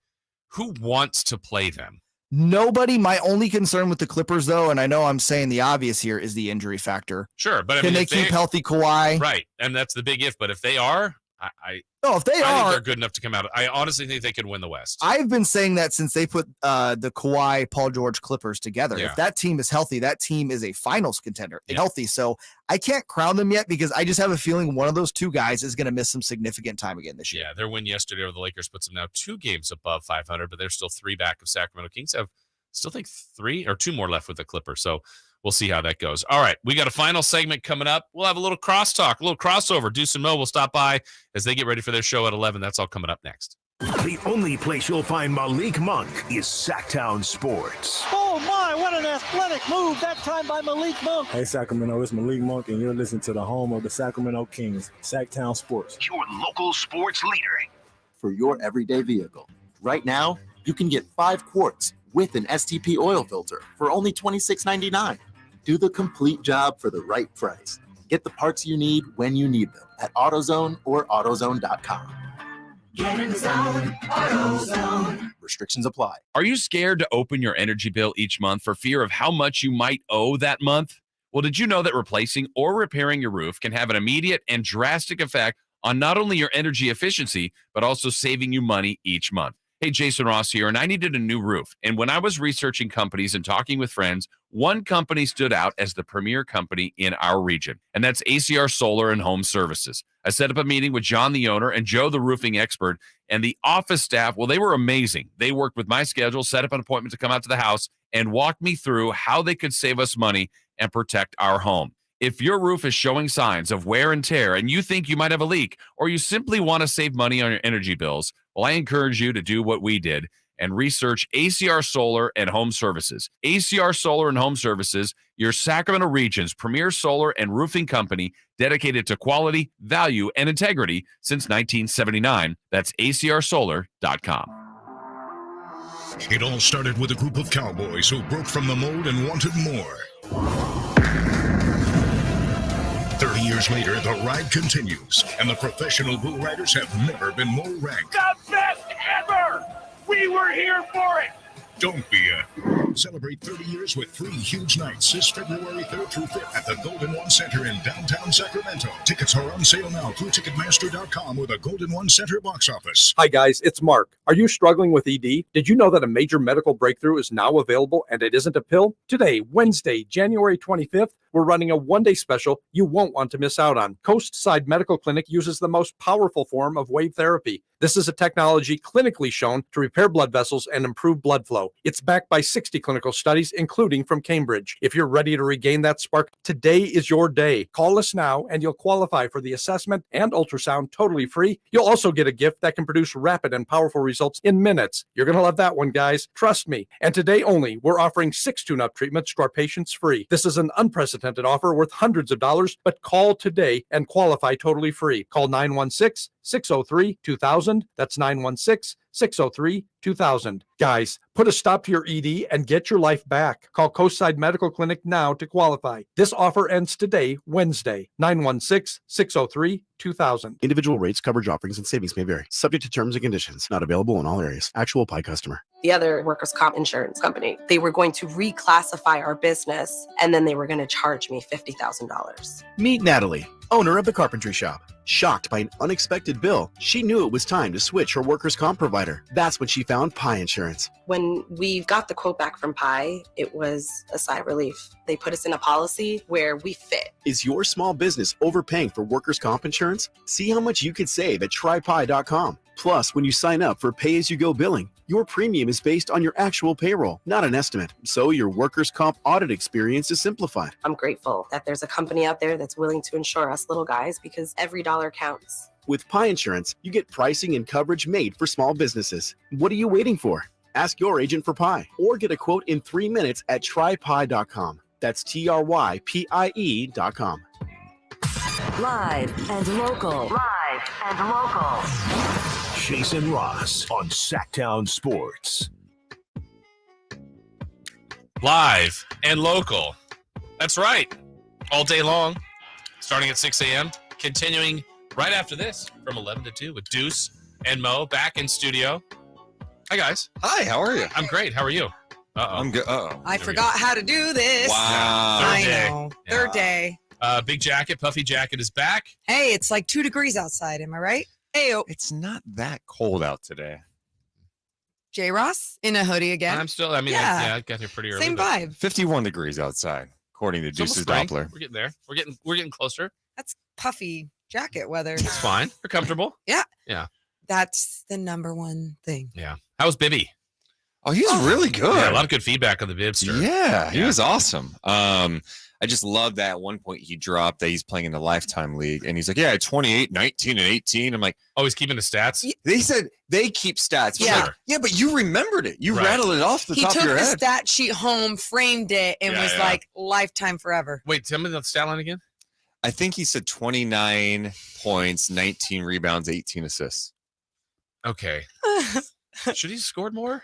who wants to play them? Nobody. My only concern with the Clippers, though, and I know I'm saying the obvious here, is the injury factor. Sure, but can they keep healthy Kawhi? Right, and that's the big if. But if they are, I think they're good enough to come out. I honestly think they could win the West. I've been saying that since they put the Kawhi, Paul George Clippers together. Yeah. If that team is healthy, that team is a finals contender. Healthy. So I can't crown them yet because I just have a feeling one of those 2 guys is going to miss some significant time again this year. Yeah, their win yesterday over the Lakers puts them now 2 games above 500, but they're still 3 back of Sacramento Kings. Have still think 3 or 2 more left with the Clippers. So we'll see how that goes. All right, we got a final segment coming up. We'll have a little crosstalk, a little crossover. Deuce and Mo will stop by as they get ready for their show at 11. That's all coming up next. The only place you'll find Malik Monk is Sactown Sports. Oh my, what an athletic move that time by Malik Monk. Hey Sacramento, it's Malik Monk and you're listening to the home of the Sacramento Kings, Sactown Sports. Your local sports leader. For your everyday vehicle. Right now, you can get 5 quarts with an STP oil filter for only $26.99. Do the complete job for the right price. Get the parts you need when you need them at AutoZone or AutoZone.com. Get in the zone, AutoZone. Restrictions apply. Are you scared to open your energy bill each month for fear of how much you might owe that month? Well, did you know that replacing or repairing your roof can have an immediate and drastic effect on not only your energy efficiency, but also saving you money each month? Hey, Jason Ross here, and I needed a new roof. And when I was researching companies and talking with friends, one company stood out as the premier company in our region, and that's ACR Solar and Home Services. I set up a meeting with John, the owner, and Joe, the roofing expert, and the office staff. Well, they were amazing. They worked with my schedule, set up an appointment to come out to the house, and walked me through how they could save us money and protect our home. If your roof is showing signs of wear and tear and you think you might have a leak, or you simply want to save money on your energy bills, well, I encourage you to do what we did and research ACR Solar and Home Services. ACR Solar and Home Services, your Sacramento region's premier solar and roofing company dedicated to quality, value, and integrity since 1979. That's acrsolar.com. It all started with a group of cowboys who broke from the mold and wanted more. 30 years later, the ride continues, and the professional bull riders have never been more ranked. The best ever! We were here for it! Don't be a... Celebrate 30 years with 3 huge nights this February 3rd through 5th at the Golden One Center in downtown Sacramento. Tickets are on sale now through Ticketmaster.com or the Golden One Center box office. Hi guys, it's Mark. Are you struggling with ED? Did you know that a major medical breakthrough is now available and it isn't a pill? Today, Wednesday, January 25th, we're running a one-day special you won't want to miss out on. Coastside Medical Clinic uses the most powerful form of wave therapy. This is a technology clinically shown to repair blood vessels and improve blood flow. It's backed by 60 clinical studies, including from Cambridge. If you're ready to regain that spark, today is your day. Call us now and you'll qualify for the assessment and ultrasound totally free. You'll also get a gift that can produce rapid and powerful results in minutes. You're going to love that one, guys. Trust me. And today only, we're offering 6 tune-up treatments to our patients free. This is an unprecedented offer worth hundreds of dollars, but call today and qualify totally free. Call 916-603-2000. That's 916-603-2000. Guys, put a stop to your ED and get your life back. Call Coastside Medical Clinic now to qualify. This offer ends today, Wednesday, 916-603-2000. Individual rates, coverage offerings, and savings may vary. Subject to terms and conditions. Not available in all areas. Actual Pi customer. The other workers' comp insurance company, they were going to reclassify our business, and then they were going to charge me $50,000. Meet Natalie, owner of the carpentry shop. Shocked by an unexpected bill, she knew it was time to switch her workers' comp provider. That's when she found Pi Insurance. When we got the quote back from Pi, it was a sigh of relief. They put us in a policy where we fit. Is your small business overpaying for workers' comp insurance? See how much you could save at trypi.com. Plus, when you sign up for pay-as-you-go billing, your premium is based on your actual payroll, not an estimate. So your workers' comp audit experience is simplified. I'm grateful that there's a company out there that's willing to insure us little guys because every dollar counts. With Pi Insurance, you get pricing and coverage made for small businesses. What are you waiting for? Ask your agent for Pi or get a quote in 3 minutes at trypi.com. That's TRYPIE.com. Live and local. Live and local. Jason Ross on Sactown Sports. Live and local. That's right. All day long. Starting at 6 a.m. Continuing right after this from 11 to 2 with Deuce and Mo back in studio. Hi, guys. Hi, how are you? I'm great. How are you? Uh-oh. I'm good. Uh-oh. I forgot how to do this. Wow. Third I day. know. Yeah. Third day. Big jacket, puffy jacket is back. Hey, it's like 2 degrees outside. Am I right? Hey, It's not that cold out today. J. Ross in a hoodie again. I'm still, I got here pretty early. Same but vibe. 51 degrees outside, according to it's almost Deuce's spring. Doppler. We're getting there. We're getting closer. That's puffy jacket weather. It's fine. You're comfortable. Yeah. Yeah. That's the number one thing. Yeah. How's Bibby? Oh, he's really good. Yeah, a lot of good feedback on the Bibster. Yeah, he was awesome. I just love that at one point he dropped that he's playing in the Lifetime League, and he's like, yeah, 28, 19, and 18. I'm like, oh, he's keeping the stats? They said they keep stats. Yeah. Like, yeah, but you remembered it. You Right. rattled it off the He top took of your the head. stat sheet home, framed it, and Yeah, was yeah. like, lifetime forever. Wait, tell me the stat line again. I think he said 29 points, 19 rebounds, 18 assists. Okay. Should he have scored more?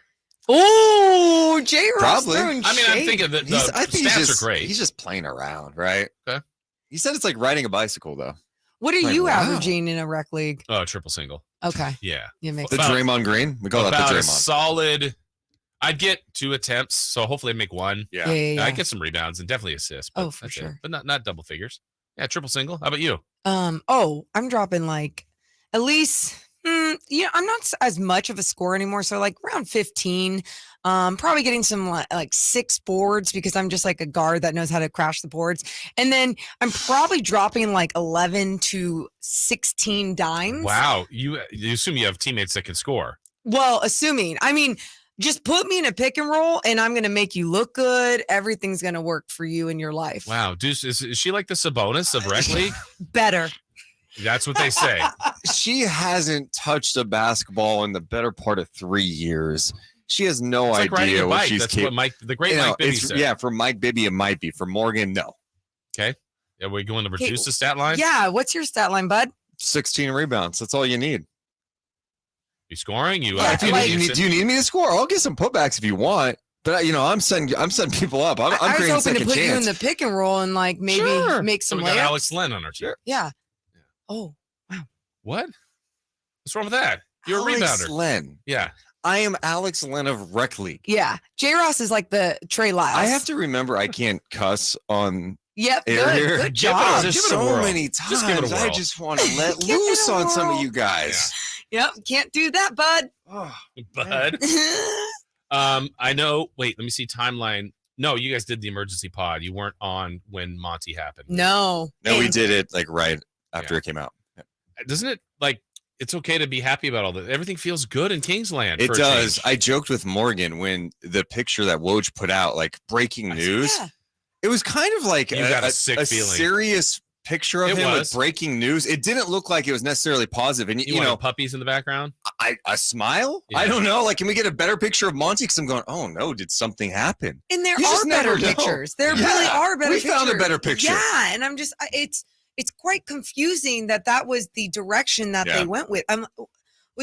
Oh, J. Ross Probably. throwing I mean, I'm shade. thinking that the I think stats are great. He's just playing around, right? Okay. He said it's like riding a bicycle, though. What are Like, you wow. averaging in a rec league? Oh, triple single. Okay. Yeah. You make The About- Draymond Green? We call that About the a Draymond. solid. I'd get 2 attempts, so hopefully I'd make 1. Yeah. Yeah. I'd get some rebounds and definitely assists. But Oh, for that's it. sure. But not double figures. Yeah, triple single. How about you? I'm dropping like at least I'm not as much of a scorer anymore, so like around 15. Probably getting some like 6 boards because I'm just like a guard that knows how to crash the boards, and then I'm probably dropping like 11 to 16 dimes. Wow. You assume you have teammates that can score. Well, assuming, I mean, just put me in a pick and roll and I'm going to make you look good. Everything's going to work for you in your life. Wow. Deuce, is she like the Sabonis of Rec League? Better. That's what they say. She hasn't touched a basketball in the better part of 3 years. She has no It's like riding idea a what bike. she's That's capable. what the great Mike Bibby said. Yeah, for Mike Bibby, it might be. For Morgan, no. Okay. Are we going to Okay, reduce the stat line? Yeah. What's your stat line, bud? 16 rebounds. That's all you need. You scoring? You? Yeah, if you need, do you need me to score? I'll get some putbacks if you want. But I'm setting people up. I'm I was creating hoping to second put you in chance. the pick and roll and like maybe Sure. make So some we got layups. Alex Len on our team. Yeah. Oh, What? What's wrong with that? You're a Alex rebounder. Len. Yeah. I am Alex Len of Rec League. yeah. J. Ross is like the Trey Lyles. I have to remember I can't cuss on Yep. air Good. here. Good Give it job. There's Give it a so whirl. many Just give it a times I whirl. just want to let Give it a loose on some of whirl. you guys. Yep. Can't do that, bud. Oh, Bud. I know. Wait, let me see timeline. No, you guys did the emergency pod. You weren't on when Monty happened. No. No, we did it like right after it came out. Doesn't it like it's okay to be happy about all this? Everything feels good in Kingsland. It does. I joked with Morgan when the picture that Woj put out, like breaking news. Yeah. It was kind of like You got a sick feeling. serious picture of It him was. with breaking news. It didn't look like it was necessarily positive. And You know, puppies in the background. A smile? Yeah. I don't know. Like, can we get a better picture of Monty? Because I'm going, oh no, did something happen? And there You just are better never know. pictures. There Yeah. really are better We pictures. found a better picture. Yeah, and I'm just it's quite confusing that was the direction that Yeah. they went with.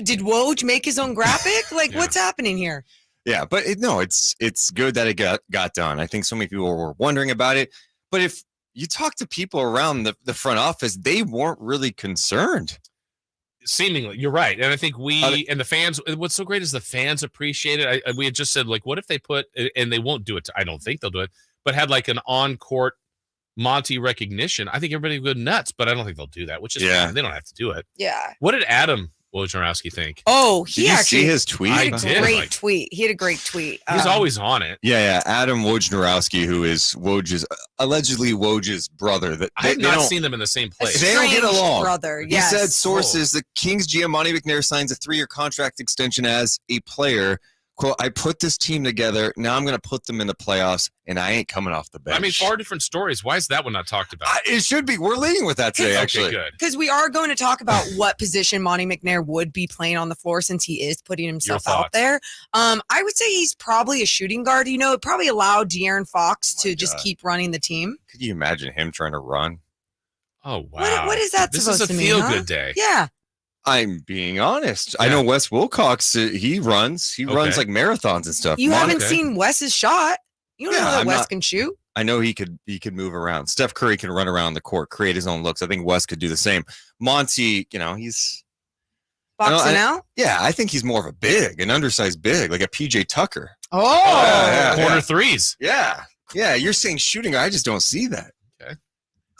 Did Woj make his own graphic? Like, Yeah. what's happening here? Yeah, but it's good that it got done. I think so many people were wondering about it. But if you talk to people around the front office, they weren't really concerned. Seemingly, you're right, and I think we and the fans. What's so great is the fans appreciate it. We had just said, like, what if they put, and they won't do it. I don't think they'll do it, but had like an on-court Monty recognition. I think everybody would go nuts, but I don't think they'll do that. Which is fine. They don't have to do it. Yeah. What did Adam Wojnarowski think? Oh, Did you see his tweet? He had a great tweet. He had a great tweet. He's always on it. Yeah. Adam Wojnarowski, who is allegedly Woj's brother. That I have not seen them in the same place. They don't get Strange along. brother, He yes. said sources, the Kings GM Monte McNair signs a 3-year contract extension as a player. Quote, I put this team together. Now I'm going to put them in the playoffs, and I ain't coming off the bench. I mean, far different stories. Why is that one not talked about? It should be. We're leading with that today, Okay, actually. good. Because we are going to talk about what position Monte McNair would be playing on the floor since he is putting himself out there. I would say he's probably a shooting guard. You know, it probably allowed De'Aaron Fox to just keep running the team. Could you imagine him trying to run? Oh, wow. What is that This supposed is a to mean? feel-good day. Yeah. I'm being honest. I know Wes Wilcox, he runs. He runs like marathons and stuff. You haven't seen Wes's shot. You don't know that Wes can shoot. I know he could move around. Steph Curry can run around the court, create his own looks. I think Wes could do the same. Monty, he's boxing out. Yeah, I think he's more of a big, an undersized big, like a PJ Tucker. Oh, corner threes. Yeah. You're saying shooting. I just don't see that.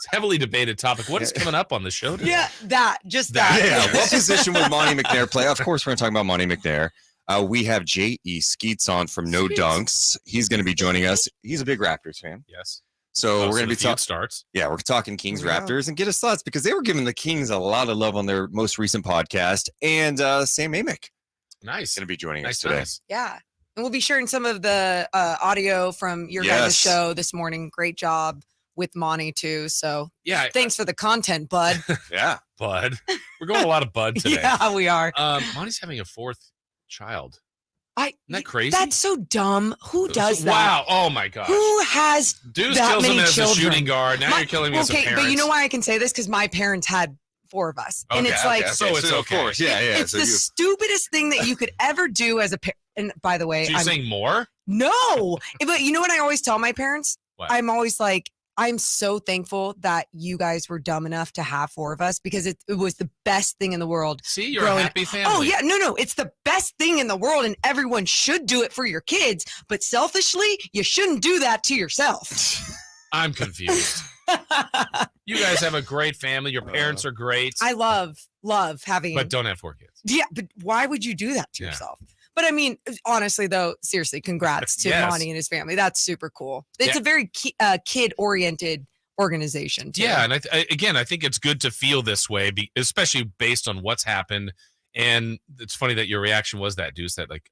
It's a heavily debated topic. What is coming up on the show today? Yeah, that. Yeah. What position would Monte McNair play? Of course, we're going to talk about Monte McNair. We have J.E. Skeets on from No Dunks. He's going to be joining us. He's a big Raptors fan. Yes. So we're going to be talking. starts. Yeah, we're talking Kings Raptors and get his thoughts because they were giving the Kings a lot of love on their most recent podcast. And Sam Amick. Nice. Going to be joining us today. Yeah. And we'll be sharing some of the audio from your guys' show this morning. Great job with Monty too. So thanks for the content, bud. Yeah. Bud. We're going a lot of bud today. Yeah, we are. Monty's having a fourth child. Isn't that crazy? That's so dumb. Who does that? Wow. Oh my gosh. Who has Deuce that kills him many as children? a shooting guard. Now you're killing me as a parent. But you know why I can say this? Because my parents had 4 of us. And it's like, so it's okay. Of course. Yeah. It's the stupidest thing that you could ever do as a parent. And by the way, So you're saying more? No. But you know what I always tell my parents? What? I'm always like, I'm so thankful that you guys were dumb enough to have 4 of us because it was the best thing in the world. See, you're a happy family. Oh, yeah. No. It's the best thing in the world, and everyone should do it for your kids. But selfishly, you shouldn't do that to yourself. I'm confused. You guys have a great family. Your parents are great. I love having. But don't have 4 kids. Yeah, but why would you do that to yourself? But I mean, honestly, though, seriously, congrats to Yes. Monty and his family. That's super cool. It's a very kid-oriented organization, too. Yeah, and I think it's good to feel this way, especially based on what's happened. And it's funny that your reaction was that, Deuce, that like,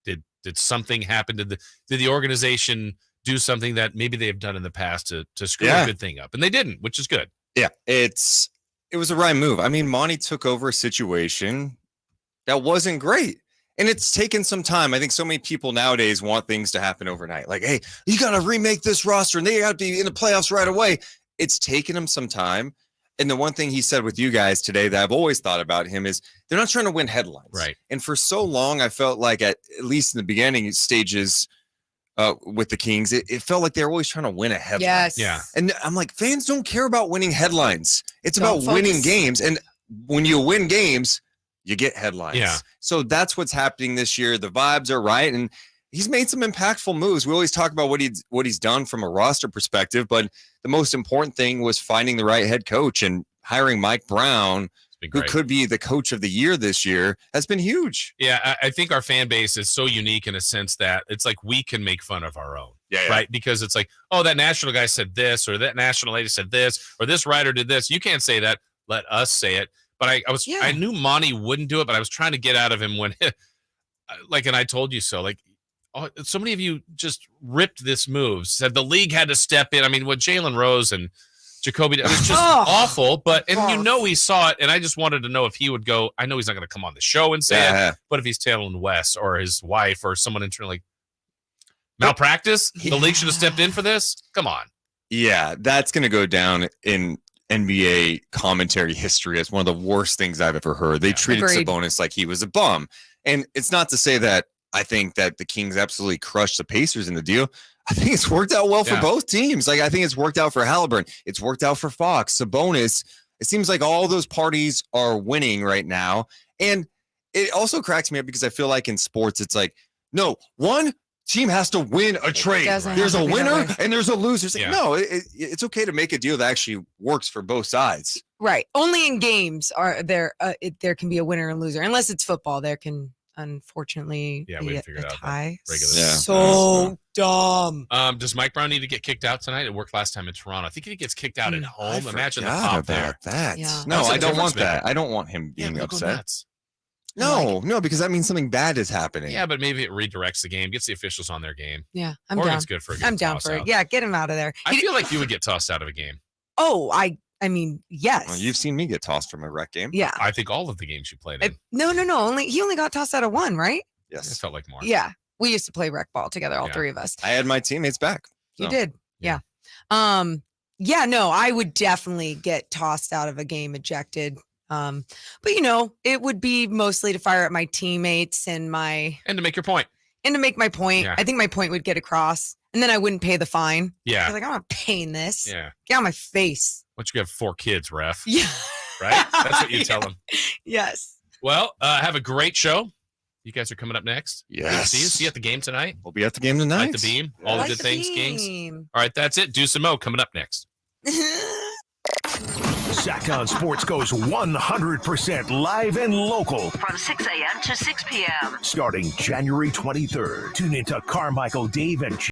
did something happen? Did the organization do something that maybe they've done in the past to screw a good thing up? And they didn't, which is good. Yeah, it was a right move. I mean, Monty took over a situation that wasn't great. And it's taken some time. I think so many people nowadays want things to happen overnight. Like, hey, you got to remake this roster and they got to be in the playoffs right away. It's taken him some time. And the one thing he said with you guys today that I've always thought about him is they're not trying to win headlines. Right. And for so long, I felt like at least in the beginning stages with the Kings, it felt like they were always trying to win a headline. Yes. Yeah. And I'm like, fans don't care about winning headlines. It's Don't about winning focus. games. And when you win games, you get headlines. Yeah. So that's what's happening this year. The vibes are right. And he's made some impactful moves. We always talk about what he's done from a roster perspective, but the most important thing was finding the right head coach and hiring Mike Brown, who could be the coach of the year this year, has been huge. Yeah, I think our fan base is so unique in a sense that it's like we can make fun of our own. Right? Because it's like, oh, that national guy said this, or that national lady said this, or this writer did this. You can't say that. Let us say it. But I knew Monty wouldn't do it, but I was trying to get out of him when, like, and I told you so. Like, so many of you just ripped this move, said the league had to step in. I mean, what Jalen Rose and Jacoby, it was just awful. But he saw it, and I just wanted to know if he would go. I know he's not going to come on the show and say it, but if he's telling Wes or his wife or someone internally, malpractice, the league should have stepped in for this. Come on. Yeah, that's going to go down in NBA commentary history as one of the worst things I've ever heard. They treated Sabonis like he was a bum. And it's not to say that I think that the Kings absolutely crushed the Pacers in the deal. I think it's worked out well for both teams. Like, I think it's worked out for Halliburton. It's worked out for Fox. Sabonis, it seems like all those parties are winning right now. And it also cracks me up because I feel like in sports, it's like, no, one team has to win a trade. There's a winner and there's a loser. It's like, no, it's okay to make a deal that actually works for both sides. Right. Only in games are there can be a winner and loser. Unless it's football, there can unfortunately be a tie. So dumb. Does Mike Brown need to get kicked out tonight? It worked last time in Toronto. I think if he gets kicked out at home, imagine the pop there. That. Yeah. No, I don't want that. I don't want him being upset. No, because that means something bad is happening. Yeah, but maybe it redirects the game, gets the officials on their game. Yeah, I'm Oregon's down. Good for a good I'm down for it. Yeah, get him out of there. I feel like you would get tossed out of a game. Oh, I mean, yes. Well, you've seen me get tossed from a rec game. Yeah. I think all of the games you played in. No. He only got tossed out of one, right? Yes. It felt like more. Yeah. We used to play rec ball together, all three of us. I had my teammates back. So. You did. Yeah. No, I would definitely get tossed out of a game, ejected. But it would be mostly to fire at my teammates and to make your point. And to make my point. Yeah. I think my point would get across, and then I wouldn't pay the fine. Yeah. I was like, I'm not paying this. Yeah. Get out of my face. Once you have 4 kids, ref. Yeah. Right? That's what you tell them. Yes. Well, have a great show. You guys are coming up next. Yes. See you at the game tonight. We'll be at the game tonight. At the Beam. All the good things, Kings. All right, that's it. Deuce and Mo coming up next. Sactown Sports goes 100% live and local. From 6 a.m. to 6 p.m. Starting January 23rd. Tune into Carmichael Dave and